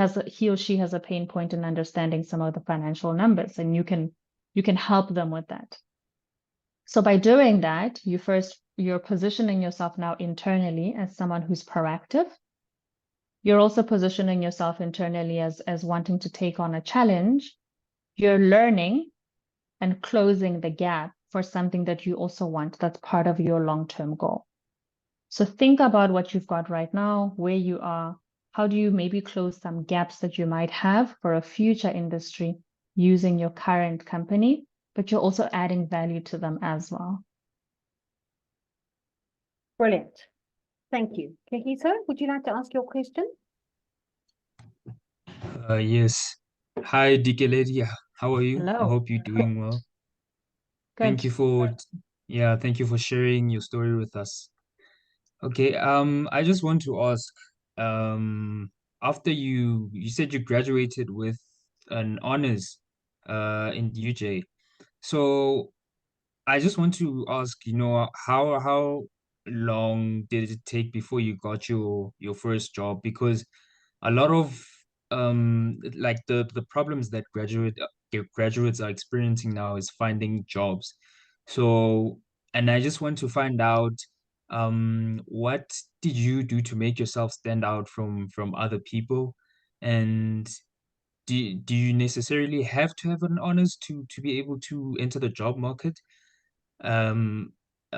or she has a pain point in understanding some of the financial numbers, and you can help them with that. So by doing that, you're positioning yourself now internally as someone who's proactive. You're also positioning yourself internally as wanting to take on a challenge. You're learning and closing the gap for something that you also want, that's part of your long-term goal. So think about what you've got right now, where you are. How do you maybe close some gaps that you might have for a future industry using your current company, but you're also adding value to them as well. Brilliant. Thank you. Nikita, would you like to ask your question? Yes. Hi, Dikeledi. How are you? I Hello. hope you're doing well. Good. Thank you for sharing your story with us. Okay, I just want to ask, after you said you graduated with an honors in UJ. So I just want to ask, how long did it take before you got your first job? Because a lot of like the problems that graduates are experiencing now is finding jobs. So, and I just want to find out, what did you do to make yourself stand out from other people? And do you necessarily have to have an honors to be able to enter the job market?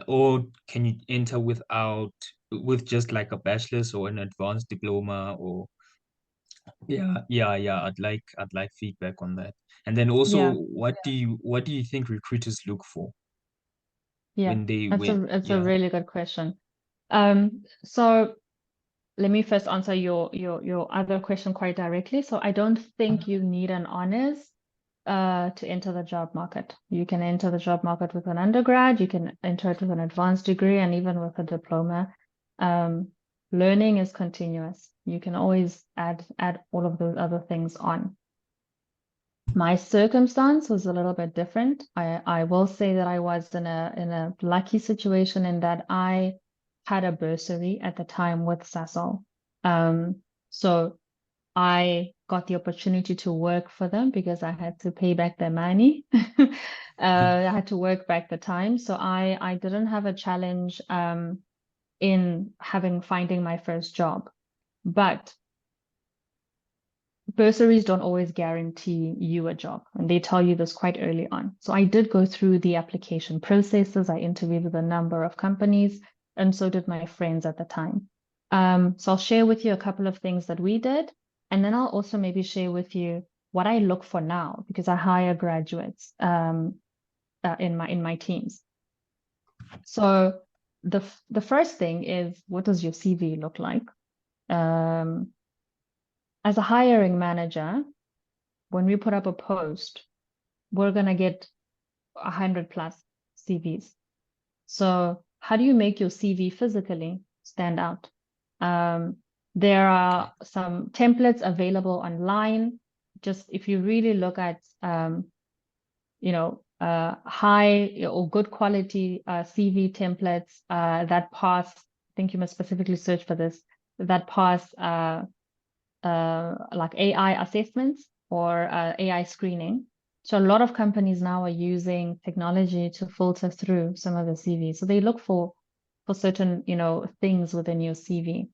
Or can you enter with just like a bachelor's or an advanced diploma? Or yeah, I'd like feedback on that. And then also, Yeah. what do you think recruiters look for Yeah, when they it's a really good question. So let me first answer your other question quite directly. So I don't think you need an honors to enter the job market. You can enter the job market with an undergrad, you can enter it with an advanced degree, and even with a diploma. Learning is continuous. You can always add all of those other things on. My circumstance was a little bit different. I will say that I was in a lucky situation in that I had a bursary at the time with Sasol. So I got the opportunity to work for them because I had to pay back their money. I had to work back the time. So I didn't have a challenge in finding my first job. But bursaries don't always guarantee you a job, and they tell you this quite early on. So I did go through the application processes. I interviewed with a number of companies, and so did my friends at the time. So I'll share with you a couple of things that we did, and then I'll also maybe share with you what I look for now, because I hire graduates in my teams. So the first thing is, what does your CV look like? As a hiring manager, when we put up a post, we're going to get 100 plus CVs. So how do you make your CV physically stand out? There are some templates available online. Just if you really look at, high or good quality CV templates that pass, I think you must specifically search for this, that pass like AI assessments or AI screening. So a lot of companies now are using technology to filter through some of the CVs. So they look for certain, things within your CV.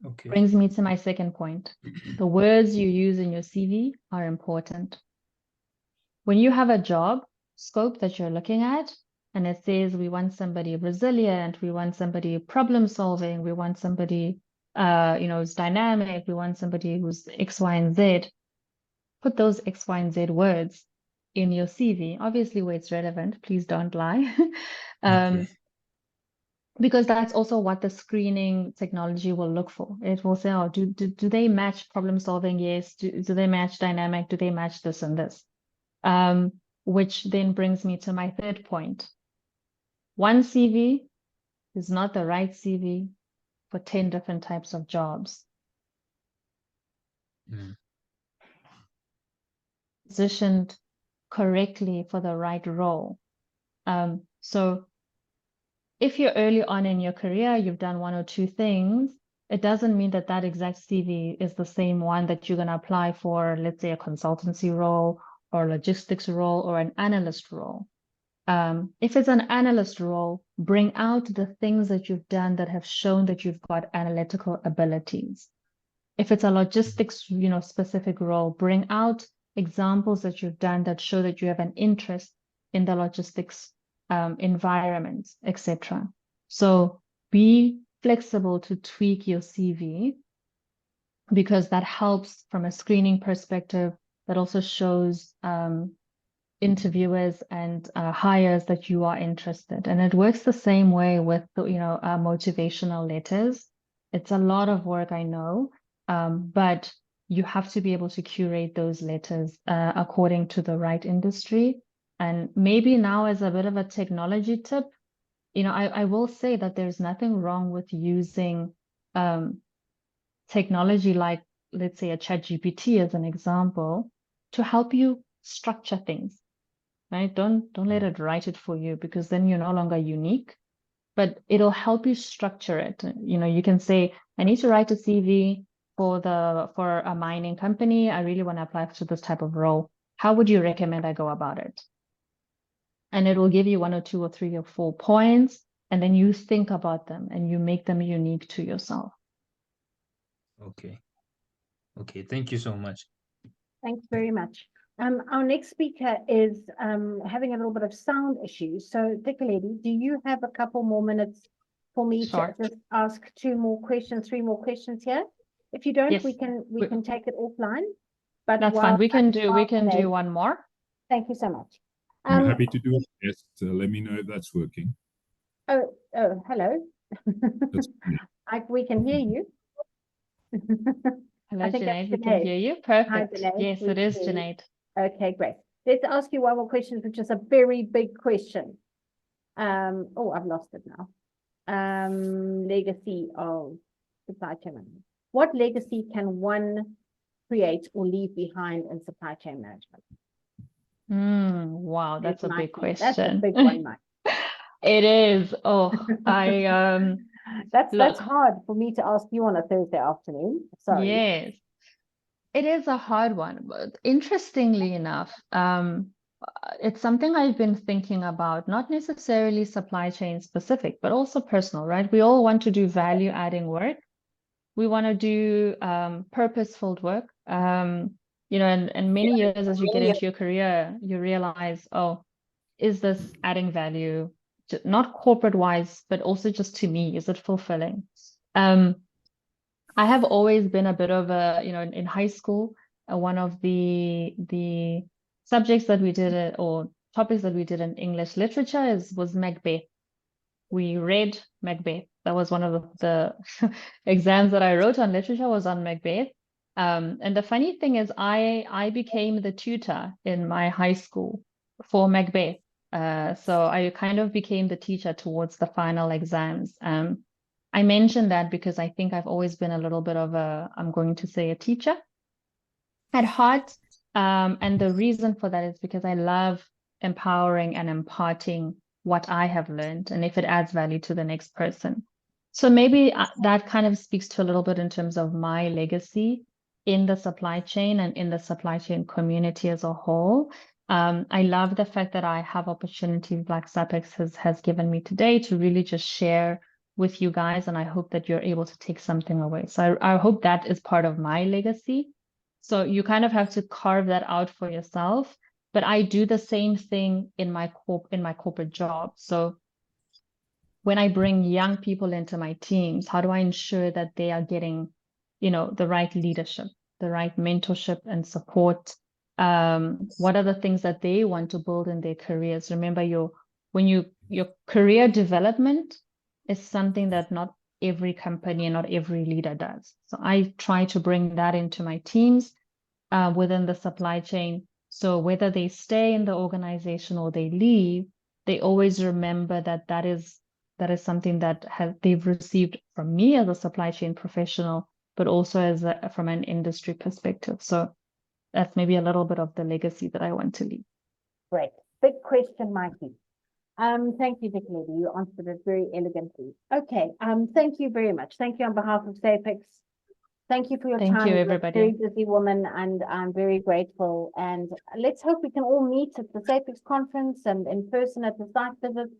Okay. Brings me to my second point. The words you use in your CV are important. When you have a job scope that you're looking at, and it says we want somebody resilient, we want somebody problem solving, we want somebody is dynamic, we want somebody who's X, Y, and Z, put those X, Y, and Z words in your CV, obviously where it's relevant, please don't lie. Okay. Because that's also what the screening technology will look for. It will say, oh, do they match problem solving? Yes. Do they match dynamic? Do they match this and this? Which then brings me to my third point. One CV is not the right CV for 10 different types of jobs. Positioned correctly for the right role. So if you're early on in your career, you've done one or two things, it doesn't mean that that exact CV is the same one that you're going to apply for, let's say, a consultancy role or logistics role or an analyst role. If it's an analyst role, bring out the things that you've done that have shown that you've got analytical abilities. If it's a logistics, specific role, bring out examples that you've done that show that you have an interest in the logistics environment, etc. So be flexible to tweak your CV, because that helps from a screening perspective. That also shows interviewers and hires that you are interested. And it works the same way with, motivational letters. It's a lot of work, I know, but you have to be able to curate those letters according to the right industry. And maybe now, as a bit of a technology tip, I will say that there's nothing wrong with using technology like, let's say, a ChatGPT as an example, to help you structure things, right? Don't let it write it for you, because then you're no longer unique, but it'll help you structure it. You can say, I need to write a CV for a mining company. I really want to apply to this type of role. How would you recommend I go about it? And it will give you 1 or 2 or 3 or 4 points, and then you think about them and you make them unique to yourself. Okay. Thank you so much. Thanks very much. Our next speaker is having a little bit of sound issues. So, Dikeledi, do you have a couple more minutes for me Sure. to just ask 3 more questions here? If you don't, Yes. we can take it offline. But That's fine. We can do one more. Thank you so much. I'm happy to do it. Yes, let me know if that's working. Oh, hello. That's me. We can hear you. Hello, I think Junaid. that's We can hear you. Perfect. Hi, Junaid. Yes, We it is, hear you. Junaid. Okay, great. Let's ask you one more question, which is a very big question. Oh, I've lost it now. Legacy of supply chain management. What legacy can one create or leave behind in supply chain management? Wow, that's a big question. That's a big one, Mike. It is. Oh, that's hard for me to ask you on a Thursday afternoon. Sorry. Yes, it is a hard one, but interestingly enough, it's something I've been thinking about, not necessarily supply chain specific, but also personal, right? We all want to do value adding work. We want to do purposeful work. And many years as you get into your career, you realize, oh, is this adding value, not corporate wise, but also just to me? Is it fulfilling? I have always been a bit of a, in high school, one of the subjects that we did or topics that we did in English literature was Macbeth. We read Macbeth. That was one of the exams that I wrote on literature, was on Macbeth. And the funny thing is, I became the tutor in my high school for Macbeth. So I kind of became the teacher towards the final exams. I mentioned that because I think I've always been a little bit of I'm going to say a teacher at heart. And the reason for that is because I love empowering and imparting what I have learned, and if it adds value to the next person. So maybe that kind of speaks to a little bit in terms of my legacy in the supply chain and in the supply chain community as a whole. I love the fact that I have opportunities like SAPICS has given me today to really just share with you guys, and I hope that you're able to take something away. So I hope that is part of my legacy. So you kind of have to carve that out for yourself. But I do the same thing in my corporate job. So when I bring young people into my teams, how do I ensure that they are getting, the right leadership, the right mentorship and support? What are the things that they want to build in their careers? Remember, your career development is something that not every company and not every leader does. So I try to bring that into my teams within the supply chain. So whether they stay in the organization or they leave, they always remember that is something that they've received from me as a supply chain professional, but also from an industry perspective. So that's maybe a little bit of the legacy that I want to leave. Great. Big question, Mikey. Thank you, Dikeledi. You answered it very elegantly. Okay. Thank you very much. Thank you on behalf of SAPICS. Thank you for your Thank time. you, You're a everybody. very busy woman, and I'm very grateful. And let's hope we can all meet at the SAPICS conference and in person at the site visits,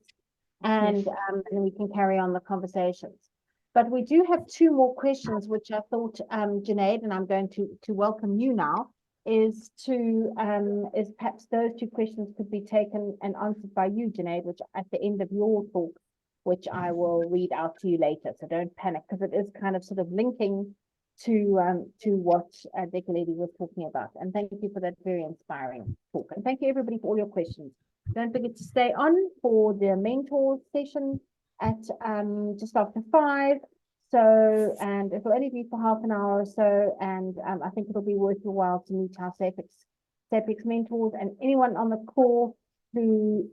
and and we can carry on the conversations. But we do have two more questions, which I thought, Junaid, and I'm going to welcome you now, is perhaps those two questions could be taken and answered by you, Junaid, which at the end of your talk, which I will read out to you later. So don't panic, because it is kind of sort of linking to what Dikeledi was talking about. And thank you for that very inspiring talk. And thank you everybody for all your questions. Don't forget to stay on for the mentor session at just after 5. So, and it'll only be for half an hour or so. And I think it'll be worth your while to meet our SAPICS mentors, and anyone on the call who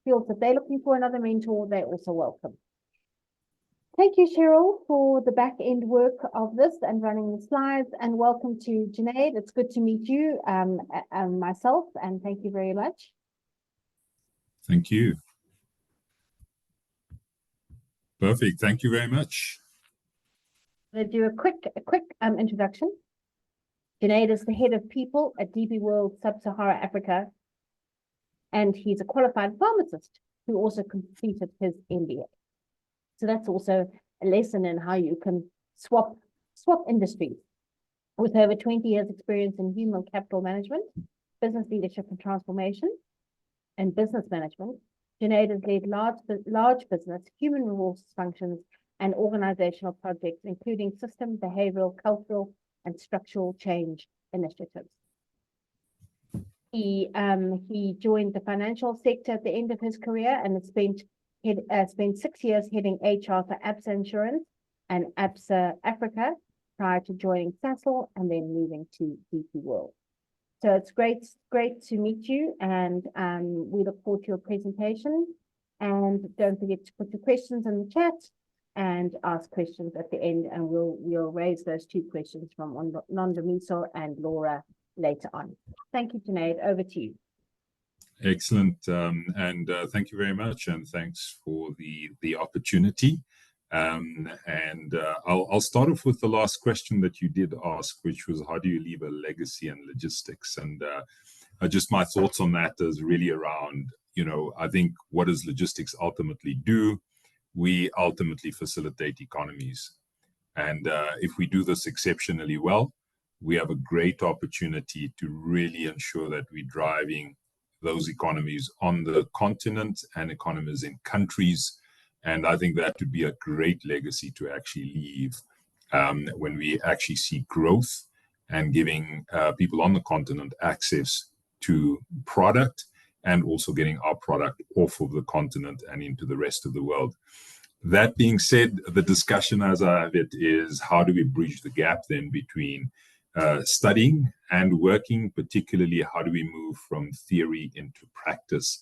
feels that they're looking for another mentor, they're also welcome. Thank you, Cheryl, for the back end work of this and running the slides, and welcome to Junaid. It's good to meet you, myself, and thank you very much. Thank you. Perfect. Thank you very much. I'm going to do a quick introduction. Junaid is the head of people at DB World Sub-Sahara Africa, and he's a qualified pharmacist who also completed his MBA. So that's also a lesson in how you can swap industries. With over 20 years experience in human capital management, business leadership and transformation, and business management, Junaid has led large business, human resources functions, and organizational projects, including system, behavioral, cultural, and structural change initiatives. He joined the financial sector at the end of his career and has spent 6 years heading HR for ABSA Insurance and ABSA Africa prior to joining Sasol and then moving to DP World. So it's great to meet you, and we look forward to your presentation. And don't forget to put your questions in the chat and ask questions at the end, and we'll raise those two questions from Nondamiso and Laura later on. Thank you, Junaid. Over to you. Excellent, and thank you very much, and thanks for the opportunity. I'll start off with the last question that you did ask, which was, how do you leave a legacy in logistics? And just my thoughts on that is really around, I think, what does logistics ultimately do? We ultimately facilitate economies, and if we do this exceptionally well, we have a great opportunity to really ensure that we're driving those economies on the continent and economies in countries. And I think that would be a great legacy to actually leave when we actually see growth and giving people on the continent access to product, and also getting our product off of the continent and into the rest of the world. That being said, the discussion as I have it is, how do we bridge the gap then between studying and working, particularly how do we move from theory into practice?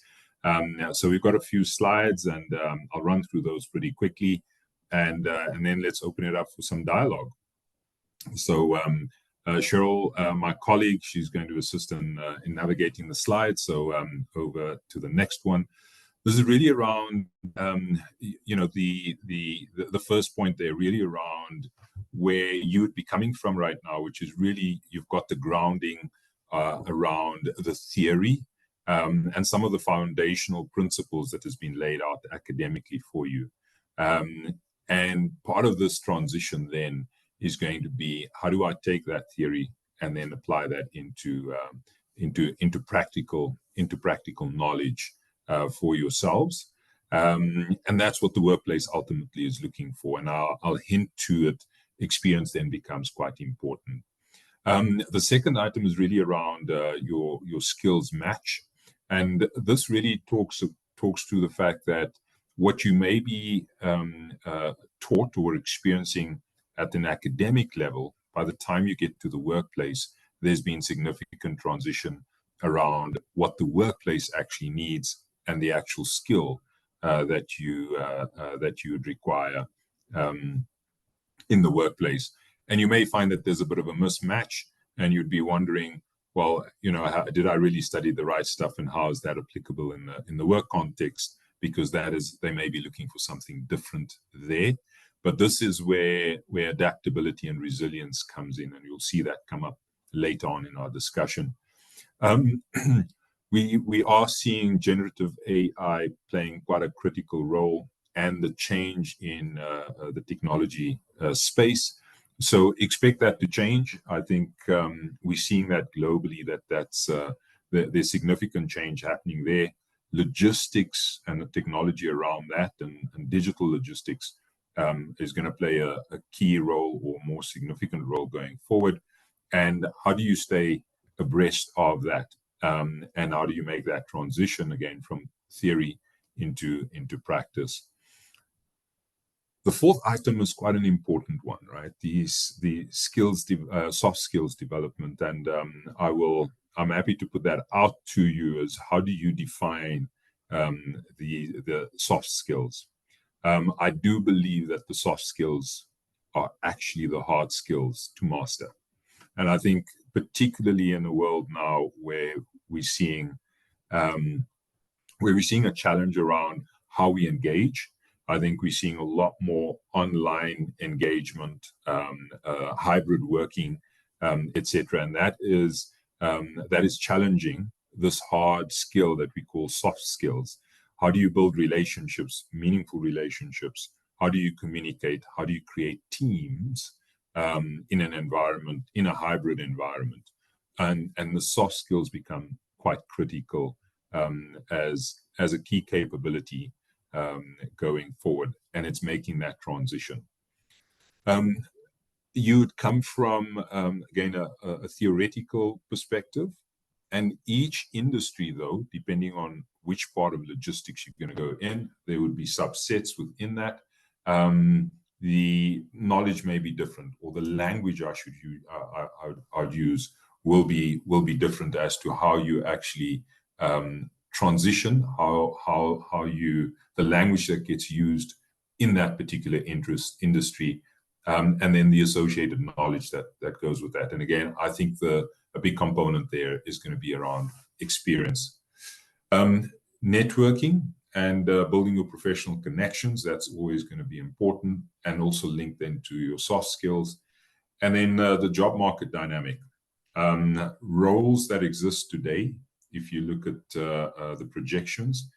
So we've got a few slides, and I'll run through those pretty quickly, and then let's open it up for some dialogue. So Cheryl, my colleague, she's going to assist in navigating the slides. So over to the next one. This is really around, the first point there, really around where you would be coming from right now, which is really, you've got the grounding around the theory and some of the foundational principles that has been laid out academically for you. And part of this transition then is going to be, how do I take that theory and then apply that into practical knowledge for yourselves, and that's what the workplace ultimately is looking for. And I'll hint to it. Experience then becomes quite important. The second item is really around your skills match, and this really talks to the fact that what you may be taught or experiencing at an academic level, by the time you get to the workplace, there's been significant transition around what the workplace actually needs and the actual skill that you would require in the workplace. And you may find that there's a bit of a mismatch, and you'd be wondering, well, did I really study the right stuff, and how is that applicable in the work context? because they may be looking for something different there. But this is where adaptability and resilience comes in, and you'll see that come up later on in our discussion. We are seeing generative AI playing quite a critical role, and the change in the technology space. So expect that to change. I think we're seeing that globally, there's significant change happening there. Logistics and the technology around that, and digital logistics is going to play a key role, or more significant role, going forward. And how do you stay abreast of that? And how do you make that transition again from theory into practice? The fourth item is quite an important one, right? The skills, soft skills development, and I'm happy to put that out to you as how do you define the soft skills? I do believe that the soft skills are actually the hard skills to master, and I think particularly in a world now where we're seeing a challenge around how we engage. I think we're seeing a lot more online engagement, hybrid working, etc., and that is challenging this hard skill that we call soft skills. How do you build relationships, meaningful relationships? How do you communicate? How do you create teams in an environment, in a hybrid environment? And the soft skills become quite critical as a key capability going forward, and it's making that transition. You'd come from, again, a theoretical perspective, and each industry, though, depending on which part of logistics you're going to go in, there would be subsets within that. The knowledge may be different, or the language I'd use will be different as to how you actually transition, the language that gets used in that particular industry, and then the associated knowledge that goes with that. And again, I think a big component there is going to be around experience. Networking and building your professional connections, that's always going to be important, and also linked then to your soft skills. And then the job market dynamic. Roles that exist today, if you look at the projections,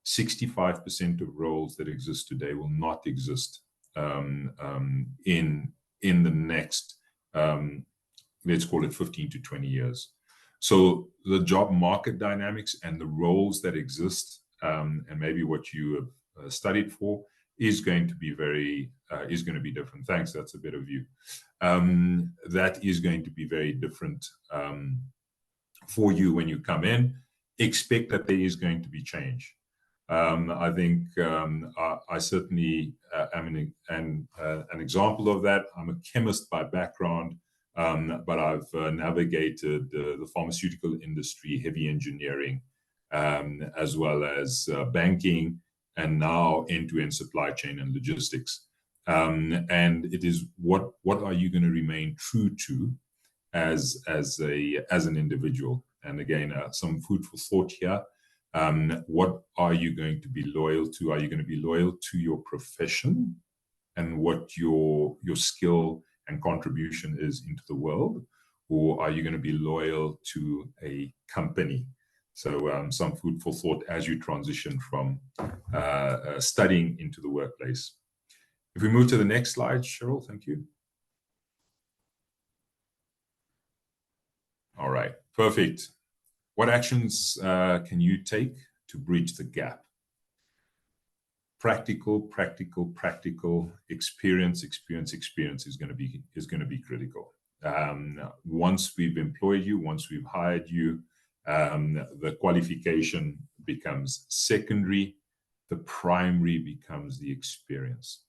65% of roles that exist today will not exist in the next, let's call it 15 to 20 years. So the job market dynamics and the roles that exist, and maybe what you have studied for, is going to be different. Thanks, that's a better view. That is going to be very different for you when you come in. Expect that there is going to be change. I think I certainly am an example of that. I'm a chemist by background, but I've navigated the pharmaceutical industry, heavy engineering, as well as banking, and now end-to-end supply chain and logistics. And it is what are you going to remain true to as an individual? And again, some food for thought here. What are you going to be loyal to? Are you going to be loyal to your profession and what your skill and contribution is into the world? Or are you going to be loyal to a company? So some food for thought as you transition from studying into the workplace. If we move to the next slide, Cheryl, thank you. All right, perfect. What actions can you take to bridge the gap? Practical experience is going to be critical. Once we've employed you, once we've hired you, the qualification becomes secondary. The primary becomes the experience.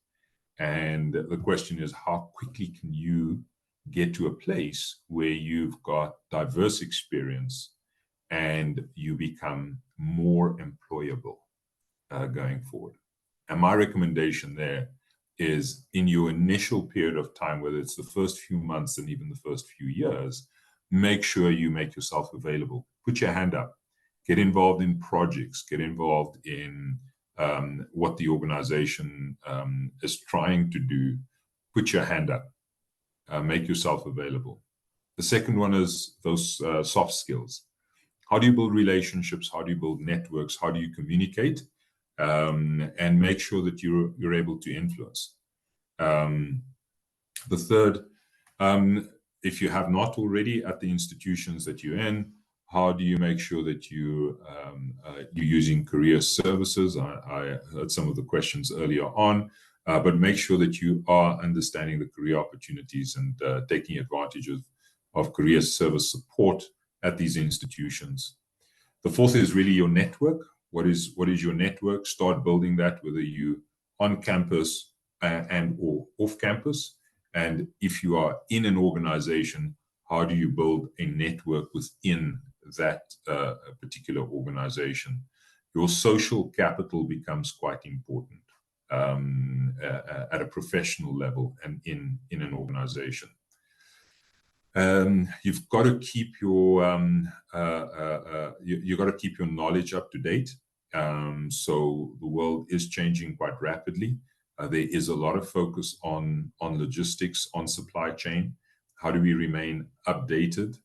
And the question is, how quickly can you get to a place where you've got diverse experience and you become more employable going forward? And my recommendation there is, in your initial period of time, whether it's the first few months and even the first few years, make sure you make yourself available. Put your hand up. Get involved in projects. Get involved in what the organization is trying to do, put your hand up, make yourself available. The second one is those soft skills. How do you build relationships? How do you build networks? How do you communicate? And make sure that you're able to influence. The third, if you have not already at the institutions that you're in, how do you make sure that you're using career services? I heard some of the questions earlier on, but make sure that you are understanding the career opportunities and taking advantage of career service support at these institutions. The fourth is really your network. What is your network? Start building that, whether you on campus and or off campus. And if you are in an organization, how do you build a network within that particular organization? Your social capital becomes quite important at a professional level and in an organization. You've got to keep your knowledge up to date. So the world is changing quite rapidly. There is a lot of focus on logistics, on supply chain. How do we remain updated?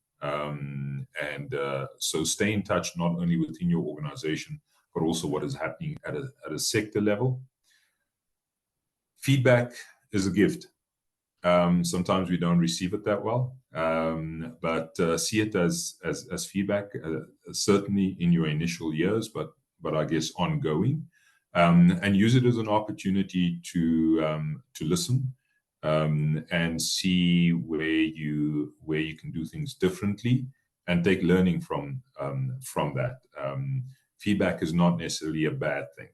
So stay in touch not only within your organization, but also what is happening at a sector level. Feedback is a gift. Sometimes we don't receive it that well, but see it as feedback, certainly in your initial years, but I guess ongoing, and use it as an opportunity to listen and see where you can do things differently and take learning from that. Feedback is not necessarily a bad thing.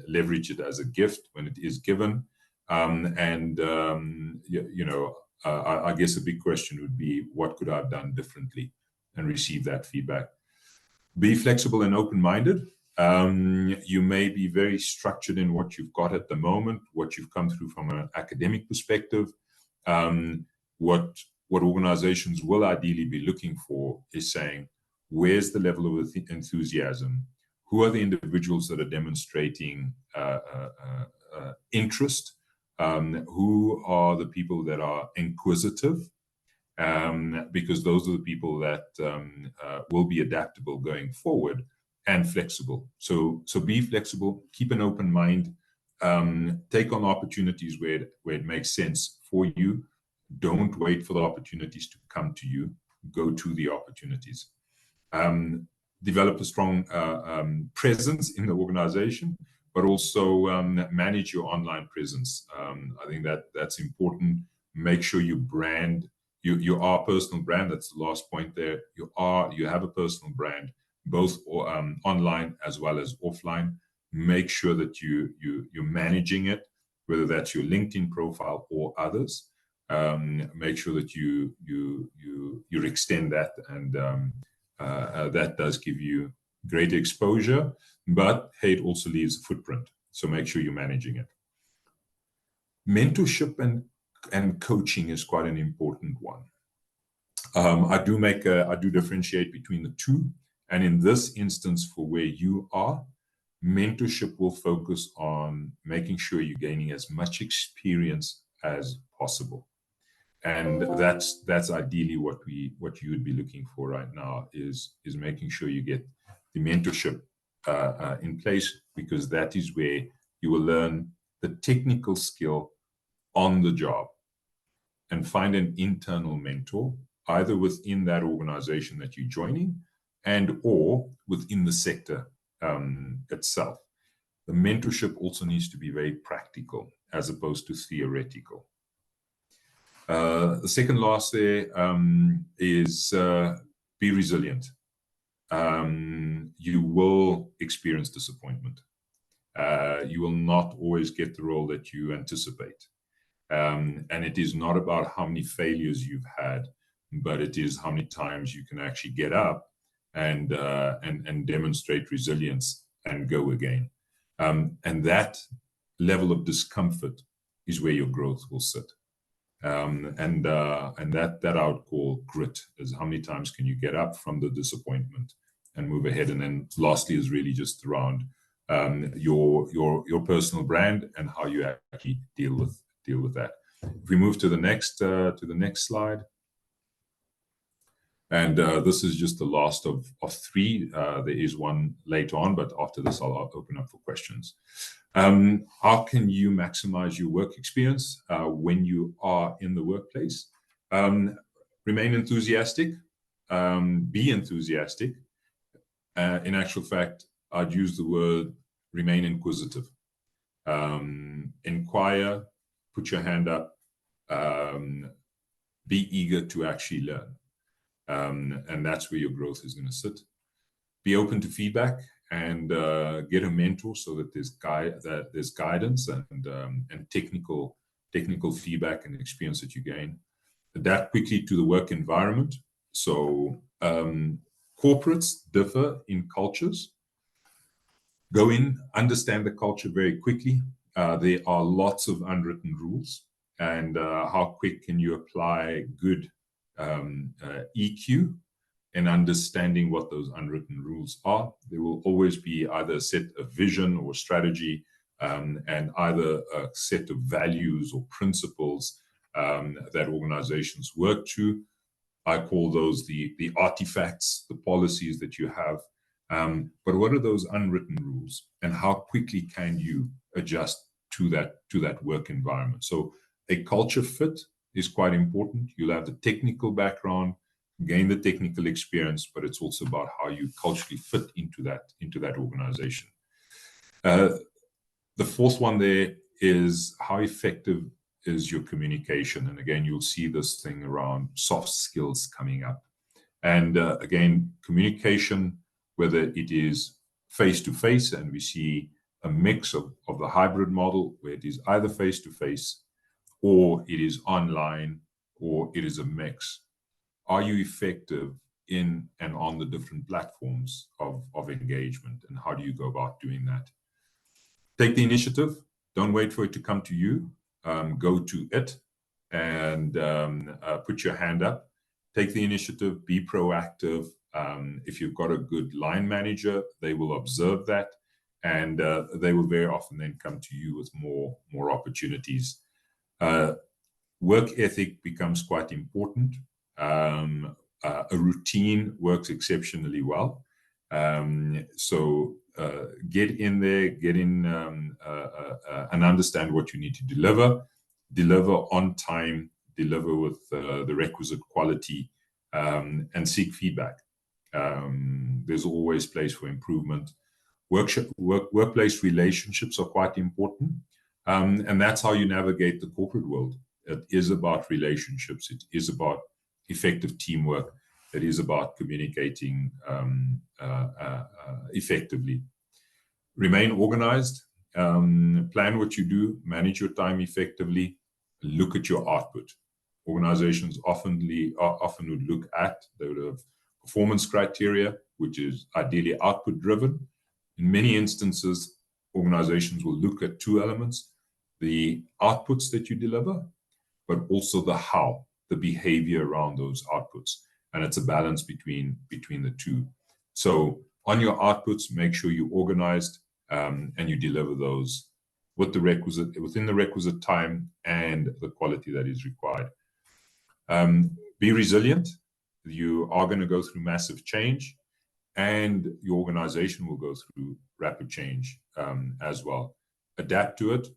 Leverage it as a gift when it is given. I guess a big question would be, what could I have done differently, and receive that feedback. Be flexible and open-minded. You may be very structured in what you've got at the moment, what you've come through from an academic perspective. What organizations will ideally be looking for is saying, where's the level of enthusiasm? Who are the individuals that are demonstrating interest? Who are the people that are inquisitive? Because those are the people that will be adaptable going forward and flexible. So be flexible, keep an open mind, take on opportunities where it makes sense for you. Don't wait for the opportunities to come to you. Go to the opportunities. Develop a strong presence in the organization, but also manage your online presence. I think that's important. Make sure you brand. You are a personal brand. That's the last point there. You have a personal brand, both online as well as offline. Make sure that you're managing it, whether that's your LinkedIn profile or others. Make sure that you extend that, and that does give you great exposure. But hey, it also leaves a footprint. So make sure you're managing it. Mentorship and coaching is quite an important one. I do differentiate between the two. And in this instance, for where you are, mentorship will focus on making sure you're gaining as much experience as possible. And that's ideally what you would be looking for right now is making sure you get the mentorship in place, because that is where you will learn the technical skill on the job, and find an internal mentor, either within that organization that you're joining and or within the sector itself. The mentorship also needs to be very practical as opposed to theoretical. The second last there is be resilient. You will experience disappointment. You will not always get the role that you anticipate. And it is not about how many failures you've had, but it is how many times you can actually get up and demonstrate resilience and go again. And that level of discomfort is where your growth will sit. And that I would call grit, is how many times can you get up from the disappointment and move ahead. And then lastly is really just around your personal brand and how you actually deal with that. If we move to the next slide. And this is just the last of three. There is one later on, but after this, I'll open up for questions. How can you maximize your work experience when you are in the workplace? Remain enthusiastic, be enthusiastic. In actual fact, I'd use the word remain inquisitive. Inquire, put your hand up, be eager to actually learn. And that's where your growth is going to sit. Be open to feedback and get a mentor so that there's guidance and technical feedback and experience that you gain. Adapt quickly to the work environment. So corporates differ in cultures. Go in, understand the culture very quickly. There are lots of unwritten rules, and how quick can you apply good EQ and understanding what those unwritten rules are. There will always be either a set of vision or strategy and either a set of values or principles that organizations work to. I call those the artifacts, the policies that you have. But what are those unwritten rules and how quickly can you adjust to that work environment? So a culture fit is quite important. You'll have the technical background, gain the technical experience, but it's also about how you culturally fit into that organization. The fourth one there is how effective is your communication? And again, you'll see this thing around soft skills coming up. And again, communication, whether it is face-to-face, and we see a mix of the hybrid model where it is either face-to-face or it is online, or it is a mix. Are you effective in and on the different platforms of engagement, and how do you go about doing that? Take the initiative. Don't wait for it to come to you. Go to it and put your hand up. Take the initiative, be proactive. If you've got a good line manager, they will observe that, and they will very often then come to you with more opportunities. Work ethic becomes quite important. A routine works exceptionally well. So get in there, and understand what you need to deliver on time, deliver with the requisite quality, and seek feedback. There's always place for improvement. Workplace relationships are quite important. And that's how you navigate the corporate world. It is about relationships. It is about effective teamwork. It is about communicating effectively. Remain organized. Plan what you do. Manage your time effectively. Look at your output. Organizations often would look at, they would have performance criteria, which is ideally output driven. In many instances, organizations will look at two elements: the outputs that you deliver, but also the how, the behavior around those outputs. And it's a balance between the two. So on your outputs, make sure you're organized and you deliver those within the requisite time and the quality that is required. Be resilient. You are going to go through massive change, and your organization will go through rapid change as well. Adapt to it.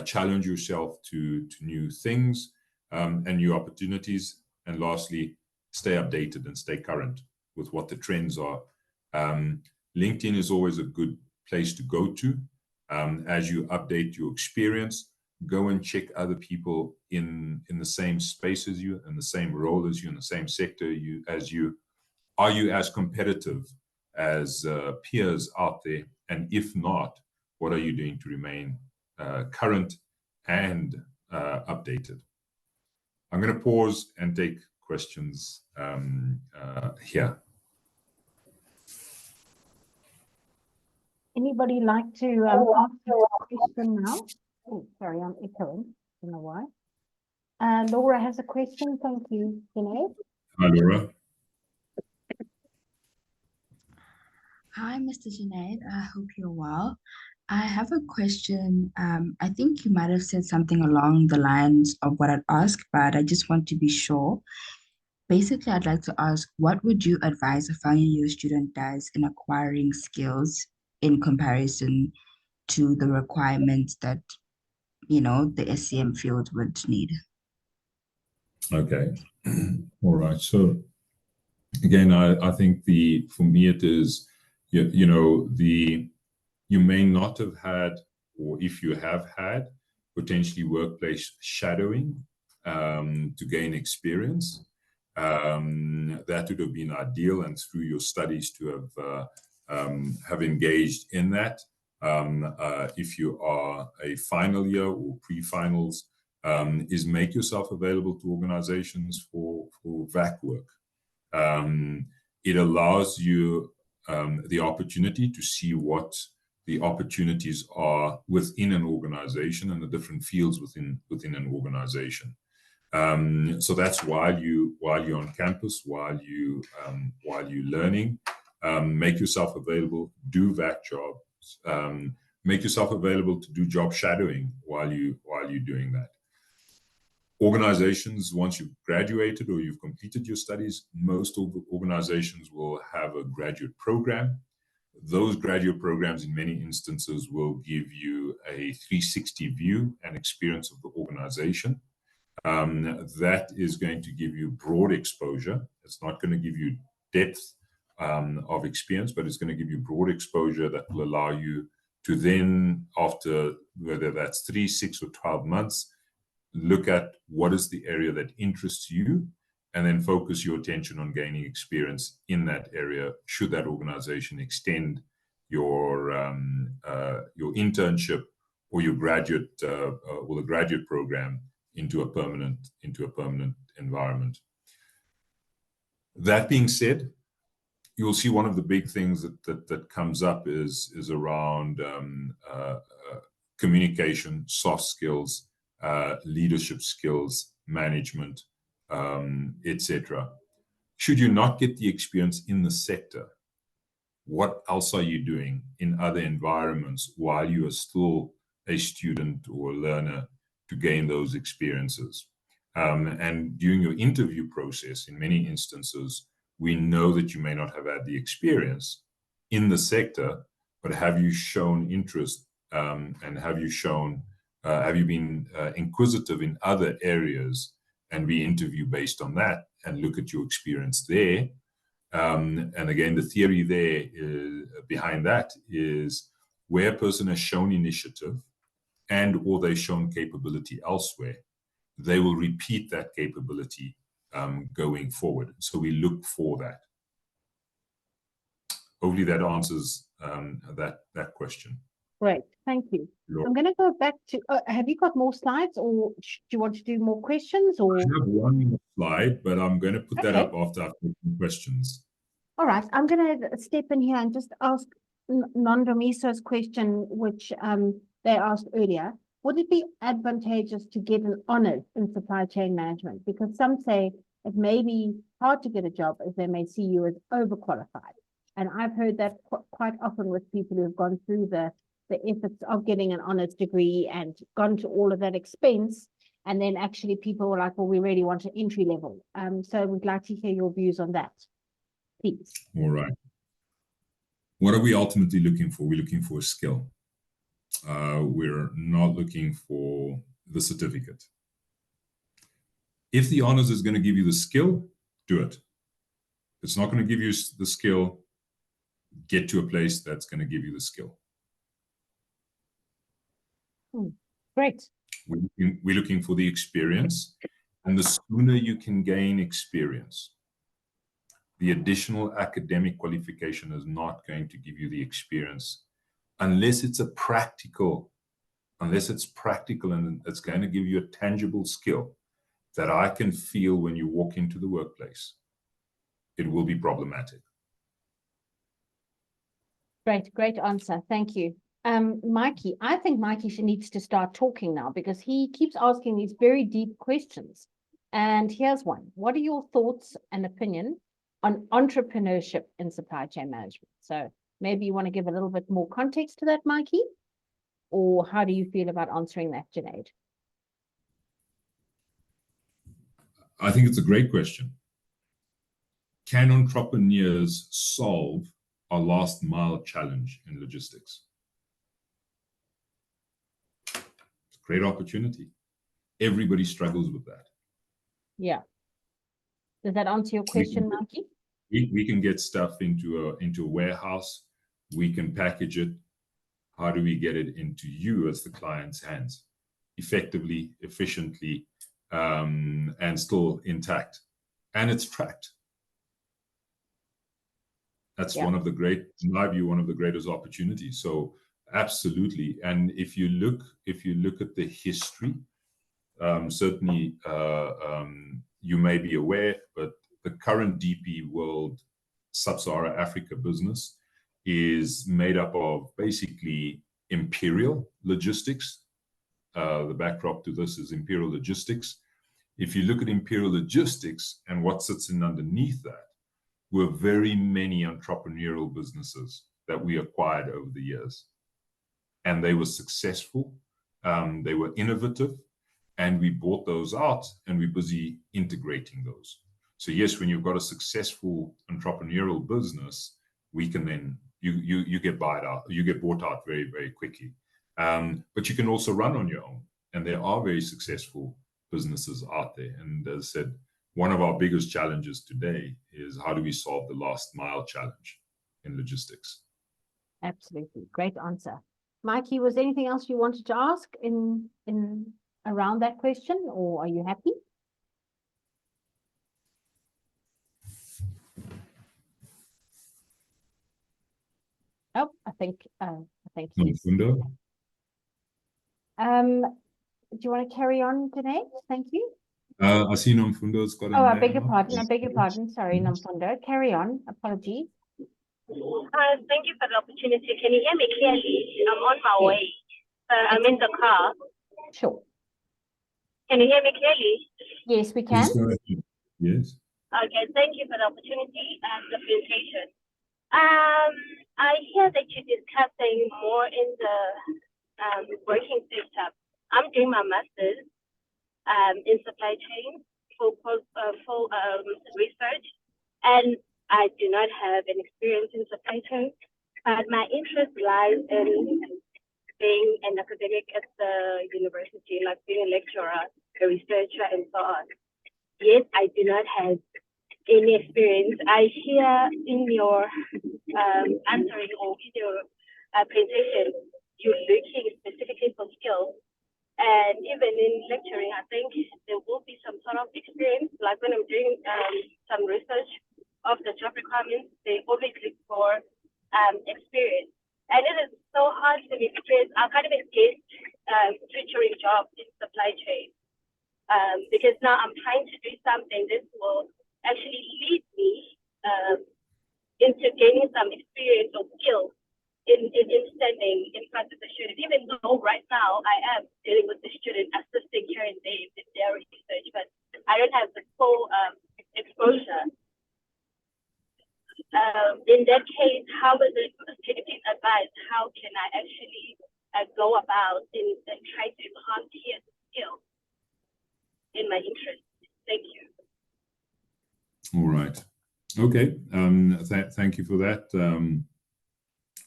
Challenge yourself to new things and new opportunities. And lastly, stay updated and stay current with what the trends are. LinkedIn is always a good place to go to. As you update your experience, go and check other people in the same space as you, in the same role as you, in the same sector as you. Are you as competitive as peers out there? And if not, what are you doing to remain current and updated? I'm going to pause and take questions here. Anybody like to ask a question now? Oh, sorry, I'm echoing. I don't know why. Laura has a question. Thank you, Junaid. Hi, Laura. Hi, Mr. Junaid. I hope you're well. I have a question. I think you might have said something along the lines of what I'd ask, but I just want to be sure. Basically, I'd like to ask, what would you advise a final year student does in acquiring skills in comparison to the requirements that, the SCM field would need? Okay. All right. So again, I think for me it is, you may not have had, or if you have had, potentially workplace shadowing to gain experience. That would have been ideal, and through your studies to have engaged in that. If you are a final year or pre-finals, is make yourself available to organizations for VAC work. It allows you the opportunity to see what the opportunities are within an organization and the different fields within an organization. So that's while you're on campus, while you're learning, make yourself available, do VAC jobs, make yourself available to do job shadowing while you're doing that. Organizations, once you've graduated or you've completed your studies, most organizations will have a graduate program. Those graduate programs, in many instances, will give you a 360 view and experience of the organization. That is going to give you broad exposure. It's not going to give you depth of experience, but it's going to give you broad exposure that will allow you to then, after whether that's 3, 6, or 12 months, look at what is the area that interests you, and then focus your attention on gaining experience in that area, should that organization extend your internship or your graduate or the graduate program into a permanent environment. That being said, you'll see one of the big things that comes up is around communication, soft skills, leadership skills, management, etc. Should you not get the experience in the sector, what else are you doing in other environments while you are still a student or a learner to gain those experiences? And during your interview process, in many instances, we know that you may not have had the experience in the sector, but have you shown interest and have you been inquisitive in other areas, and we interview based on that and look at your experience there. And again, the theory there behind that is where a person has shown initiative and or they've shown capability elsewhere, they will repeat that capability going forward. So we look for that. Hopefully that answers that question. Great, thank you. Sure. I'm going to go back to, have you got more slides, or do you want to do more questions? Or I have one more slide, but I'm going to put that up after I've taken questions. All right, I'm going to step in here and just ask Nondomiso's question, which they asked earlier. Would it be advantageous to get an honours in supply chain management? Because some say it may be hard to get a job as they may see you as overqualified. And I've heard that quite often with people who've gone through the efforts of getting an honours degree and gone to all of that expense. And then actually people were like, well, we really want an entry level. So we'd like to hear your views on that, please. All right. What are we ultimately looking for? We're looking for a skill. We're not looking for the certificate. If the honours is going to give you the skill, do it. If it's not going to give you the skill, get to a place that's going to give you the skill. Great. We're looking for the experience, and the sooner you can gain experience, the additional academic qualification is not going to give you the experience unless it's practical and it's going to give you a tangible skill that I can feel when you walk into the workplace. It will be problematic. Great answer. Thank you. Mikey, I think Mikey needs to start talking now because he keeps asking these very deep questions. And here's one. What are your thoughts and opinion on entrepreneurship in supply chain management? So Maybe you want to give a little bit more context to that, Mikey? Or how do you feel about answering that, Junaid? I think it's a great question. Can entrepreneurs solve our last mile challenge in logistics? It's a great opportunity. Everybody struggles with that. Yeah. Does that answer your question, Mikey? We can get stuff into a warehouse. We can package it. How do we get it into you as the client's hands effectively, efficiently, and still intact? And it's tracked. That's one of the great, in my view, one of the greatest opportunities. So absolutely. And if you look at the history, certainly you may be aware, but the current DP World Sub-Sahara Africa business is made up of basically imperial logistics. The backdrop to this is imperial logistics. If you look at imperial logistics and what sits in underneath that, were very many entrepreneurial businesses that we acquired over the years. And they were successful, they were innovative, and we bought those out and we're busy integrating those. So yes, when you've got a successful entrepreneurial business, we can then, you get bought out very, very quickly. But you can also run on your own. And there are very successful businesses out there. And as I said, one of our biggest challenges today is how do we solve the last mile challenge in logistics? Absolutely. Great answer. Mikey, was there anything else you wanted to ask in around that question, or are you happy? Oh, I think he's... Do you want to carry on, Junaid? Thank you. I see Nomfundo's got I beg your pardon. Sorry, Nomfundo. Carry on. Apologies. Thank you for the opportunity. Can you hear me clearly? I'm on my way. I'm in the car. Sure. Can you hear me clearly? Yes, we can. Yes. Okay, thank you for the opportunity and the presentation. I hear that you're discussing more in the working setup. I'm doing my master's in supply chain for research, and I do not have an experience in supply chain, but my interest lies in being an academic at the university, like being a lecturer, a researcher, and so on. Yet I do not have any experience. I hear in your answering or in your presentation, you're looking specifically for skills. And even in lecturing, I think there will be some sort of experience. Like when I'm doing some research of the job requirements, they always look for experience. And it is so hard for me because I kind of engaged tutoring jobs in supply chain because now I'm trying to do something that will actually lead me into gaining some experience or skills in standing in front of the student, even though right now I am dealing with the student, assisting here and there in their research, but I don't have the full exposure. In that case, how is it, can you please advise, how can I actually go about in trying to enhance here skills in my interest? Thank you. All right. Okay. Thank you for that.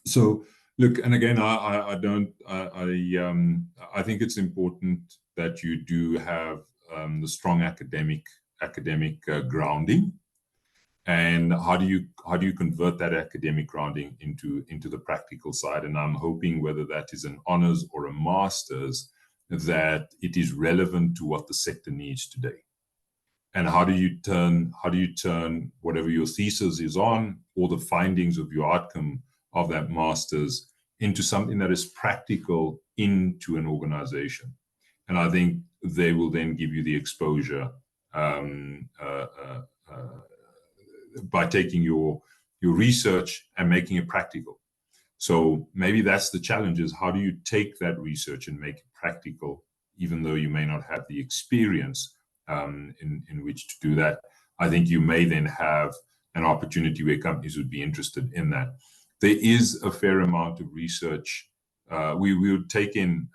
So look, and again, I think it's important that you do have the strong academic grounding. And how do you convert that academic grounding into the practical side? And I'm hoping whether that is an honors or a master's, that it is relevant to what the sector needs today. And how do you turn whatever your thesis is on, or the findings of your outcome of that master's, into something that is practical into an organization? And I think they will then give you the exposure by taking your research and making it practical. So maybe that's the challenge, is how do you take that research and make it practical, even though you may not have the experience in which to do that. I think you may then have an opportunity where companies would be interested in that. there is a fair amount of research. We would take in,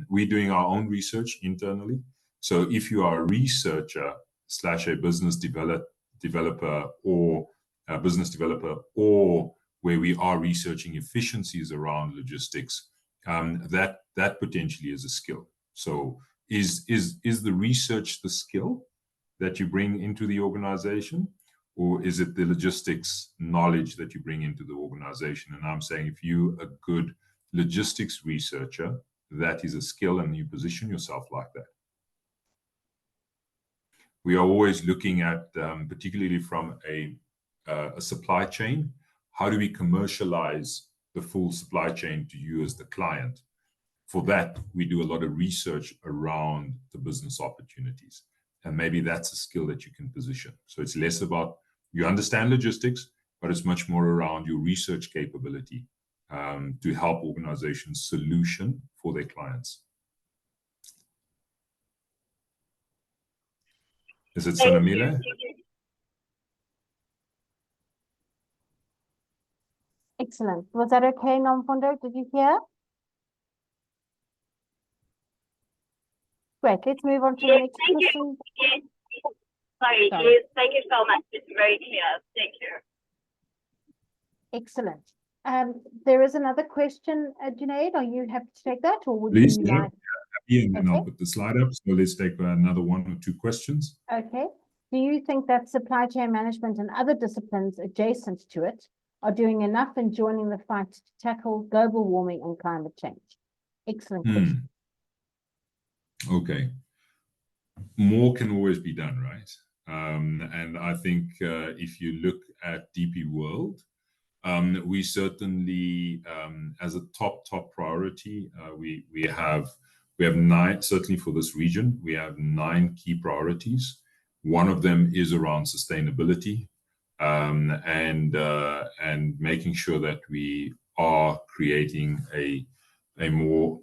we're doing our own research internally. So if you are a researcher / a business developer or a business developer, or where we are researching efficiencies around logistics, that potentially is a skill. So is the research the skill that you bring into the organization, or is it the logistics knowledge that you bring into the organization? And I'm saying, if you're a good logistics researcher, that is a skill, and you position yourself like that. We are always looking at, particularly from a supply chain, how do we commercialize the full supply chain to you as the client? For that, we do a lot of research around the business opportunities. And maybe that's a skill that you can position. So it's less about, you understand logistics, but it's much more around your research capability to help organizations solution for their clients. Is it Sanamile? Excellent. Was that okay, Nomfundo? Did you hear? Great. Let's move on to the next question. Yes. Sorry. Yes, thank you so much. It's very clear. Thank you. Excellent. There is another question, Junaid. Are you happy to take that, or would Please, you like? and then I'll put the slide up. So let's take another 1 or 2 questions. Okay. Do you think that supply chain management and other disciplines adjacent to it are doing enough in joining the fight to tackle global warming and climate change? Excellent question. Okay. More can always be done, right? And I think if you look at DP World, we certainly, as a top priority, we have 9, certainly for this region, we have 9 key priorities. One of them is around sustainability, and making sure that we are creating a more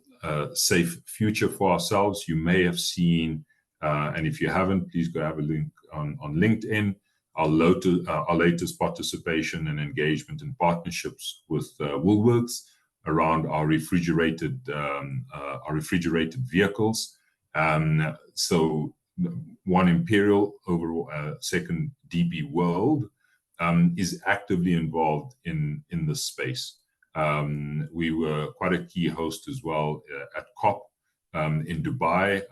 safe future for ourselves. You may have seen, and if you haven't, please go have a link on LinkedIn, our latest participation and engagement in partnerships with Woolworths around our refrigerated vehicles. So 1 Imperial, overall, 2nd DP World is actively involved in this space. We were quite a key host as well at COP in Dubai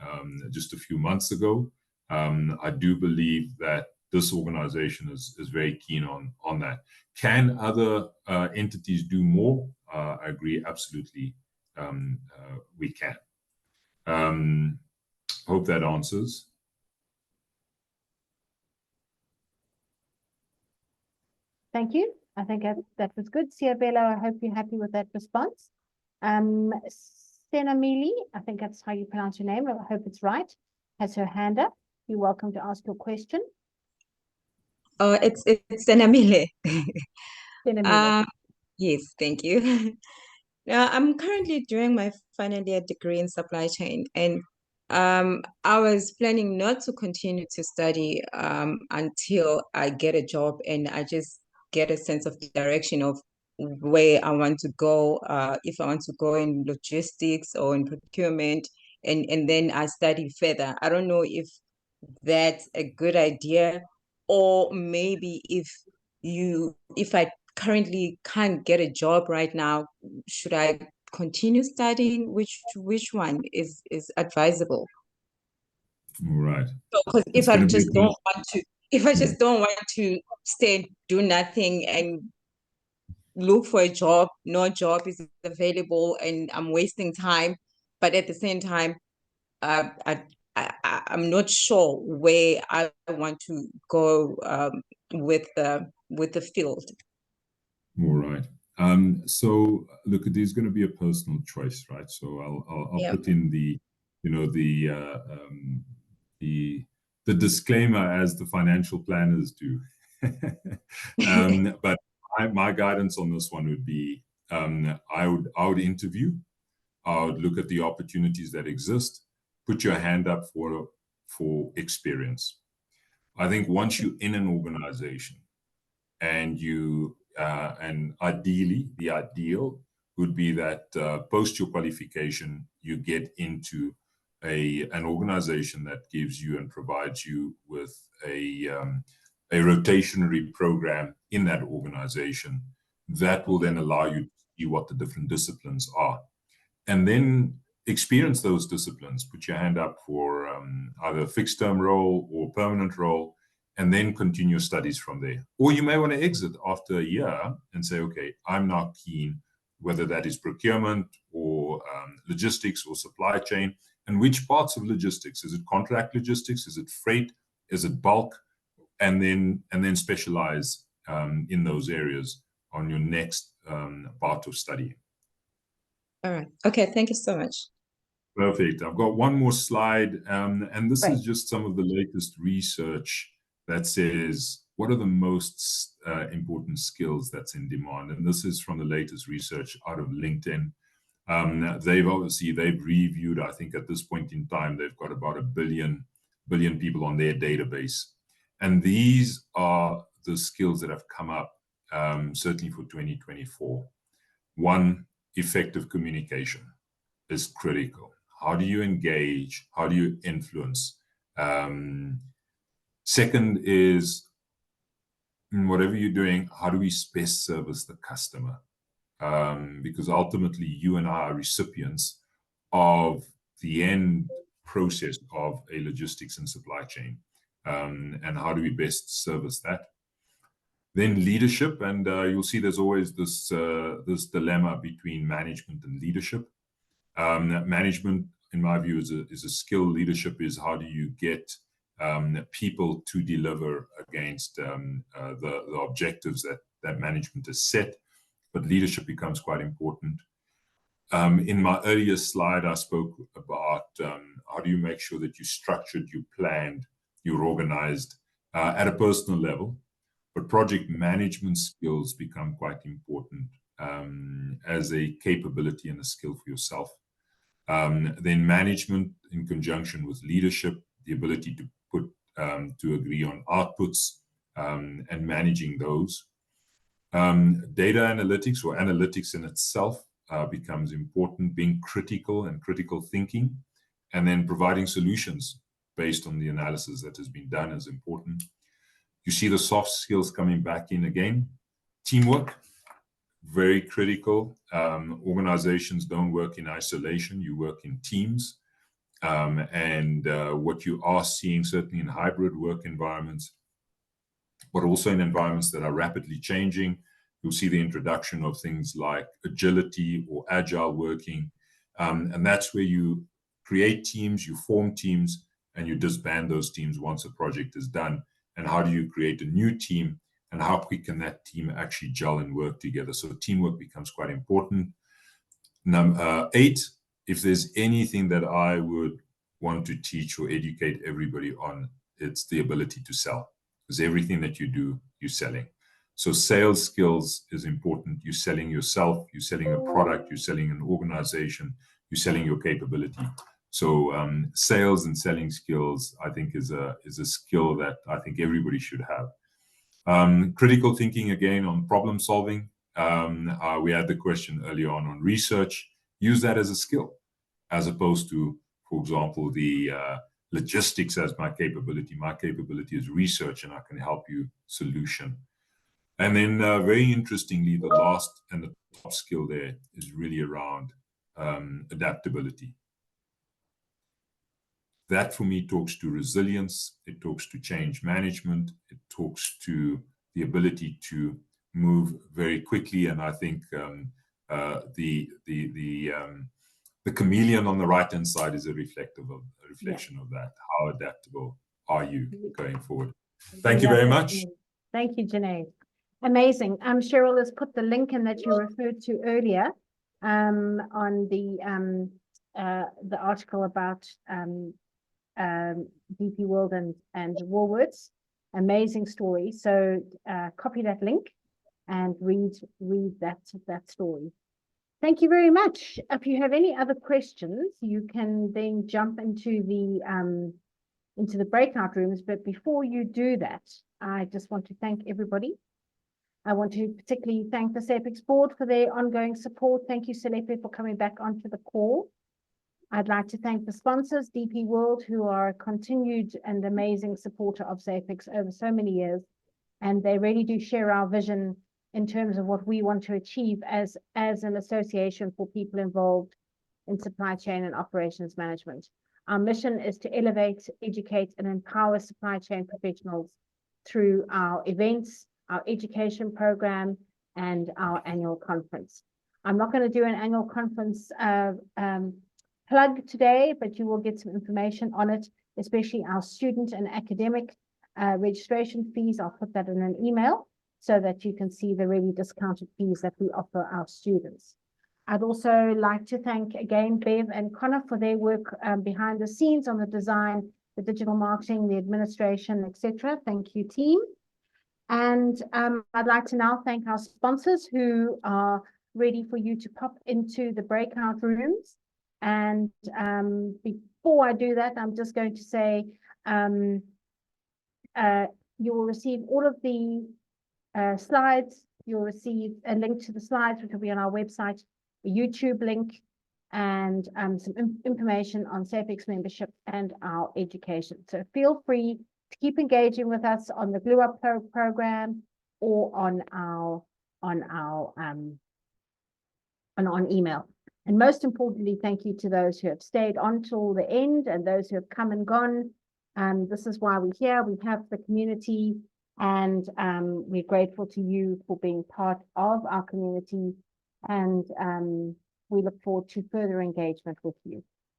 just a few months ago. I do believe that this organization is very keen on that. Can other entities do more? I agree, absolutely. We can. Hope that answers. Thank you. I think that was good. Siabela, I hope you're happy with that response. Senamili, I think that's how you pronounce your name. I hope it's right. Has her hand up. You're welcome to ask your question. Oh, it's Senamile. Senamile. Yes, thank you. Now, I'm currently doing my final year degree in supply chain, and I was planning not to continue to study until I get a job and I just get a sense of the direction of where I want to go, if I want to go in logistics or in procurement, and then I study further. I don't know if that's a good idea, or maybe if I currently can't get a job right now, should I continue studying? Which one is advisable? Right. Because if I just don't want to stay and do nothing and look for a job, no job is available, and I'm wasting time. But at the same time, I'm not sure where I want to go with the field. All right. So look, it is going to be a personal choice, right? So I'll put in the disclaimer as the financial planners do. But my guidance on this one would be, I would interview. I would look at the opportunities that exist. Put your hand up for experience. I think once you're in an organization and you And ideally, the ideal would be that post your qualification, you get into an organization that gives you and provides you with a rotationary program in that organization that will then allow you to see what the different disciplines are. And then experience those disciplines, put your hand up for either a fixed term role or permanent role, and then continue studies from there. Or you may want to exit after a year and say, okay, I'm now keen, whether that is procurement or logistics or supply chain, and which parts of logistics. Is it contract logistics? Is it freight? Is it bulk? And then specialize in those areas on your next part of studying. All right. Okay. Thank you so much. Perfect. I've got one more slide, and this is just some of the latest research that says what are the most important skills that's in demand. And this is from the latest research out of LinkedIn. They've reviewed, I think at this point in time, they've got about 1 billion people on their database. And these are the skills that have come up, certainly for 2024. One, effective communication is critical. How do you engage? How do you influence? Second is, whatever you're doing, how do we best service the customer? Because ultimately, you and I are recipients of the end process of a logistics and supply chain. And how do we best service that? Then leadership, and you'll see there's always this dilemma between management and leadership. Management, in my view, is a skill. Leadership is how do you get people to deliver against the objectives that management has set. But leadership becomes quite important. In my earlier slide, I spoke about how do you make sure that you structured, you planned, you're organized at a personal level. But project management skills become quite important as a capability and a skill for yourself. Then management in conjunction with leadership, the ability to agree on outputs and managing those. Data analytics or analytics in itself becomes important, being critical and critical thinking, and then providing solutions based on the analysis that has been done is important. You see the soft skills coming back in again. Teamwork, very critical. Organizations don't work in isolation, you work in teams. And what you are seeing, certainly in hybrid work environments, but also in environments that are rapidly changing, you'll see the introduction of things like agility or agile working. And that's where you create teams, you form teams, and you disband those teams once a project is done. And how do you create a new team, and how quick can that team actually gel and work together? So teamwork becomes quite important. Number 8, if there's anything that I would want to teach or educate everybody on, it's the ability to sell. Because everything that you do, you're selling. So sales skills is important. You're selling yourself, you're selling a product, you're selling an organization, you're selling your capability. So sales and selling skills, I think, is a skill that I think everybody should have. Critical thinking, again, on problem solving. We had the question earlier on research. Use that as a skill, as opposed to, for example, the logistics as my capability. My capability is research, and I can help you solution. And then very interestingly, the last and the top skill there is really around adaptability. That for me talks to resilience, it talks to change management, it talks to the ability to move very quickly. And I think the chameleon on the right-hand side is a reflection of that. How adaptable are you going forward? Thank you very much. Thank you, Junaid. Amazing. Cheryl has put the link in that you referred to earlier on the article about DP World and Woolworths. Amazing story. So copy that link and read that story. Thank you very much. If you have any other questions, you can then jump into the breakout rooms. But before you do that, I just want to thank everybody I want to particularly thank the SAPICS board for their ongoing support. Thank you, Selepe, for coming back onto the call. I'd like to thank the sponsors, DP World, who are a continued and amazing supporter of SAPICS over so many years. And they really do share our vision in terms of what we want to achieve as an association for people involved in supply chain and operations management. Our mission is to elevate, educate, and empower supply chain professionals through our events, our education program, and our annual conference. I'm not going to do an annual conference plug today, but you will get some information on it, especially our student and academic registration fees. I'll put that in an email so that you can see the really discounted fees that we offer our students. I'd also like to thank again Bev and Connor for their work behind the scenes on the design, the digital marketing, the administration, etc. Thank you, team. And I'd like to now thank our sponsors who are ready for you to pop into the breakout rooms. And before I do that, I'm just going to say you will receive all of the slides. You'll receive a link to the slides, which will be on our website, a YouTube link, and some information on SAPICS membership and our education. So feel free to keep engaging with us on the Glue Up program or on email. And most importantly, thank you to those who have stayed on till the end and those who have come and gone. This is why we're here. We have the community, and we're grateful to you for being part of our community. And we look forward to further engagement with you.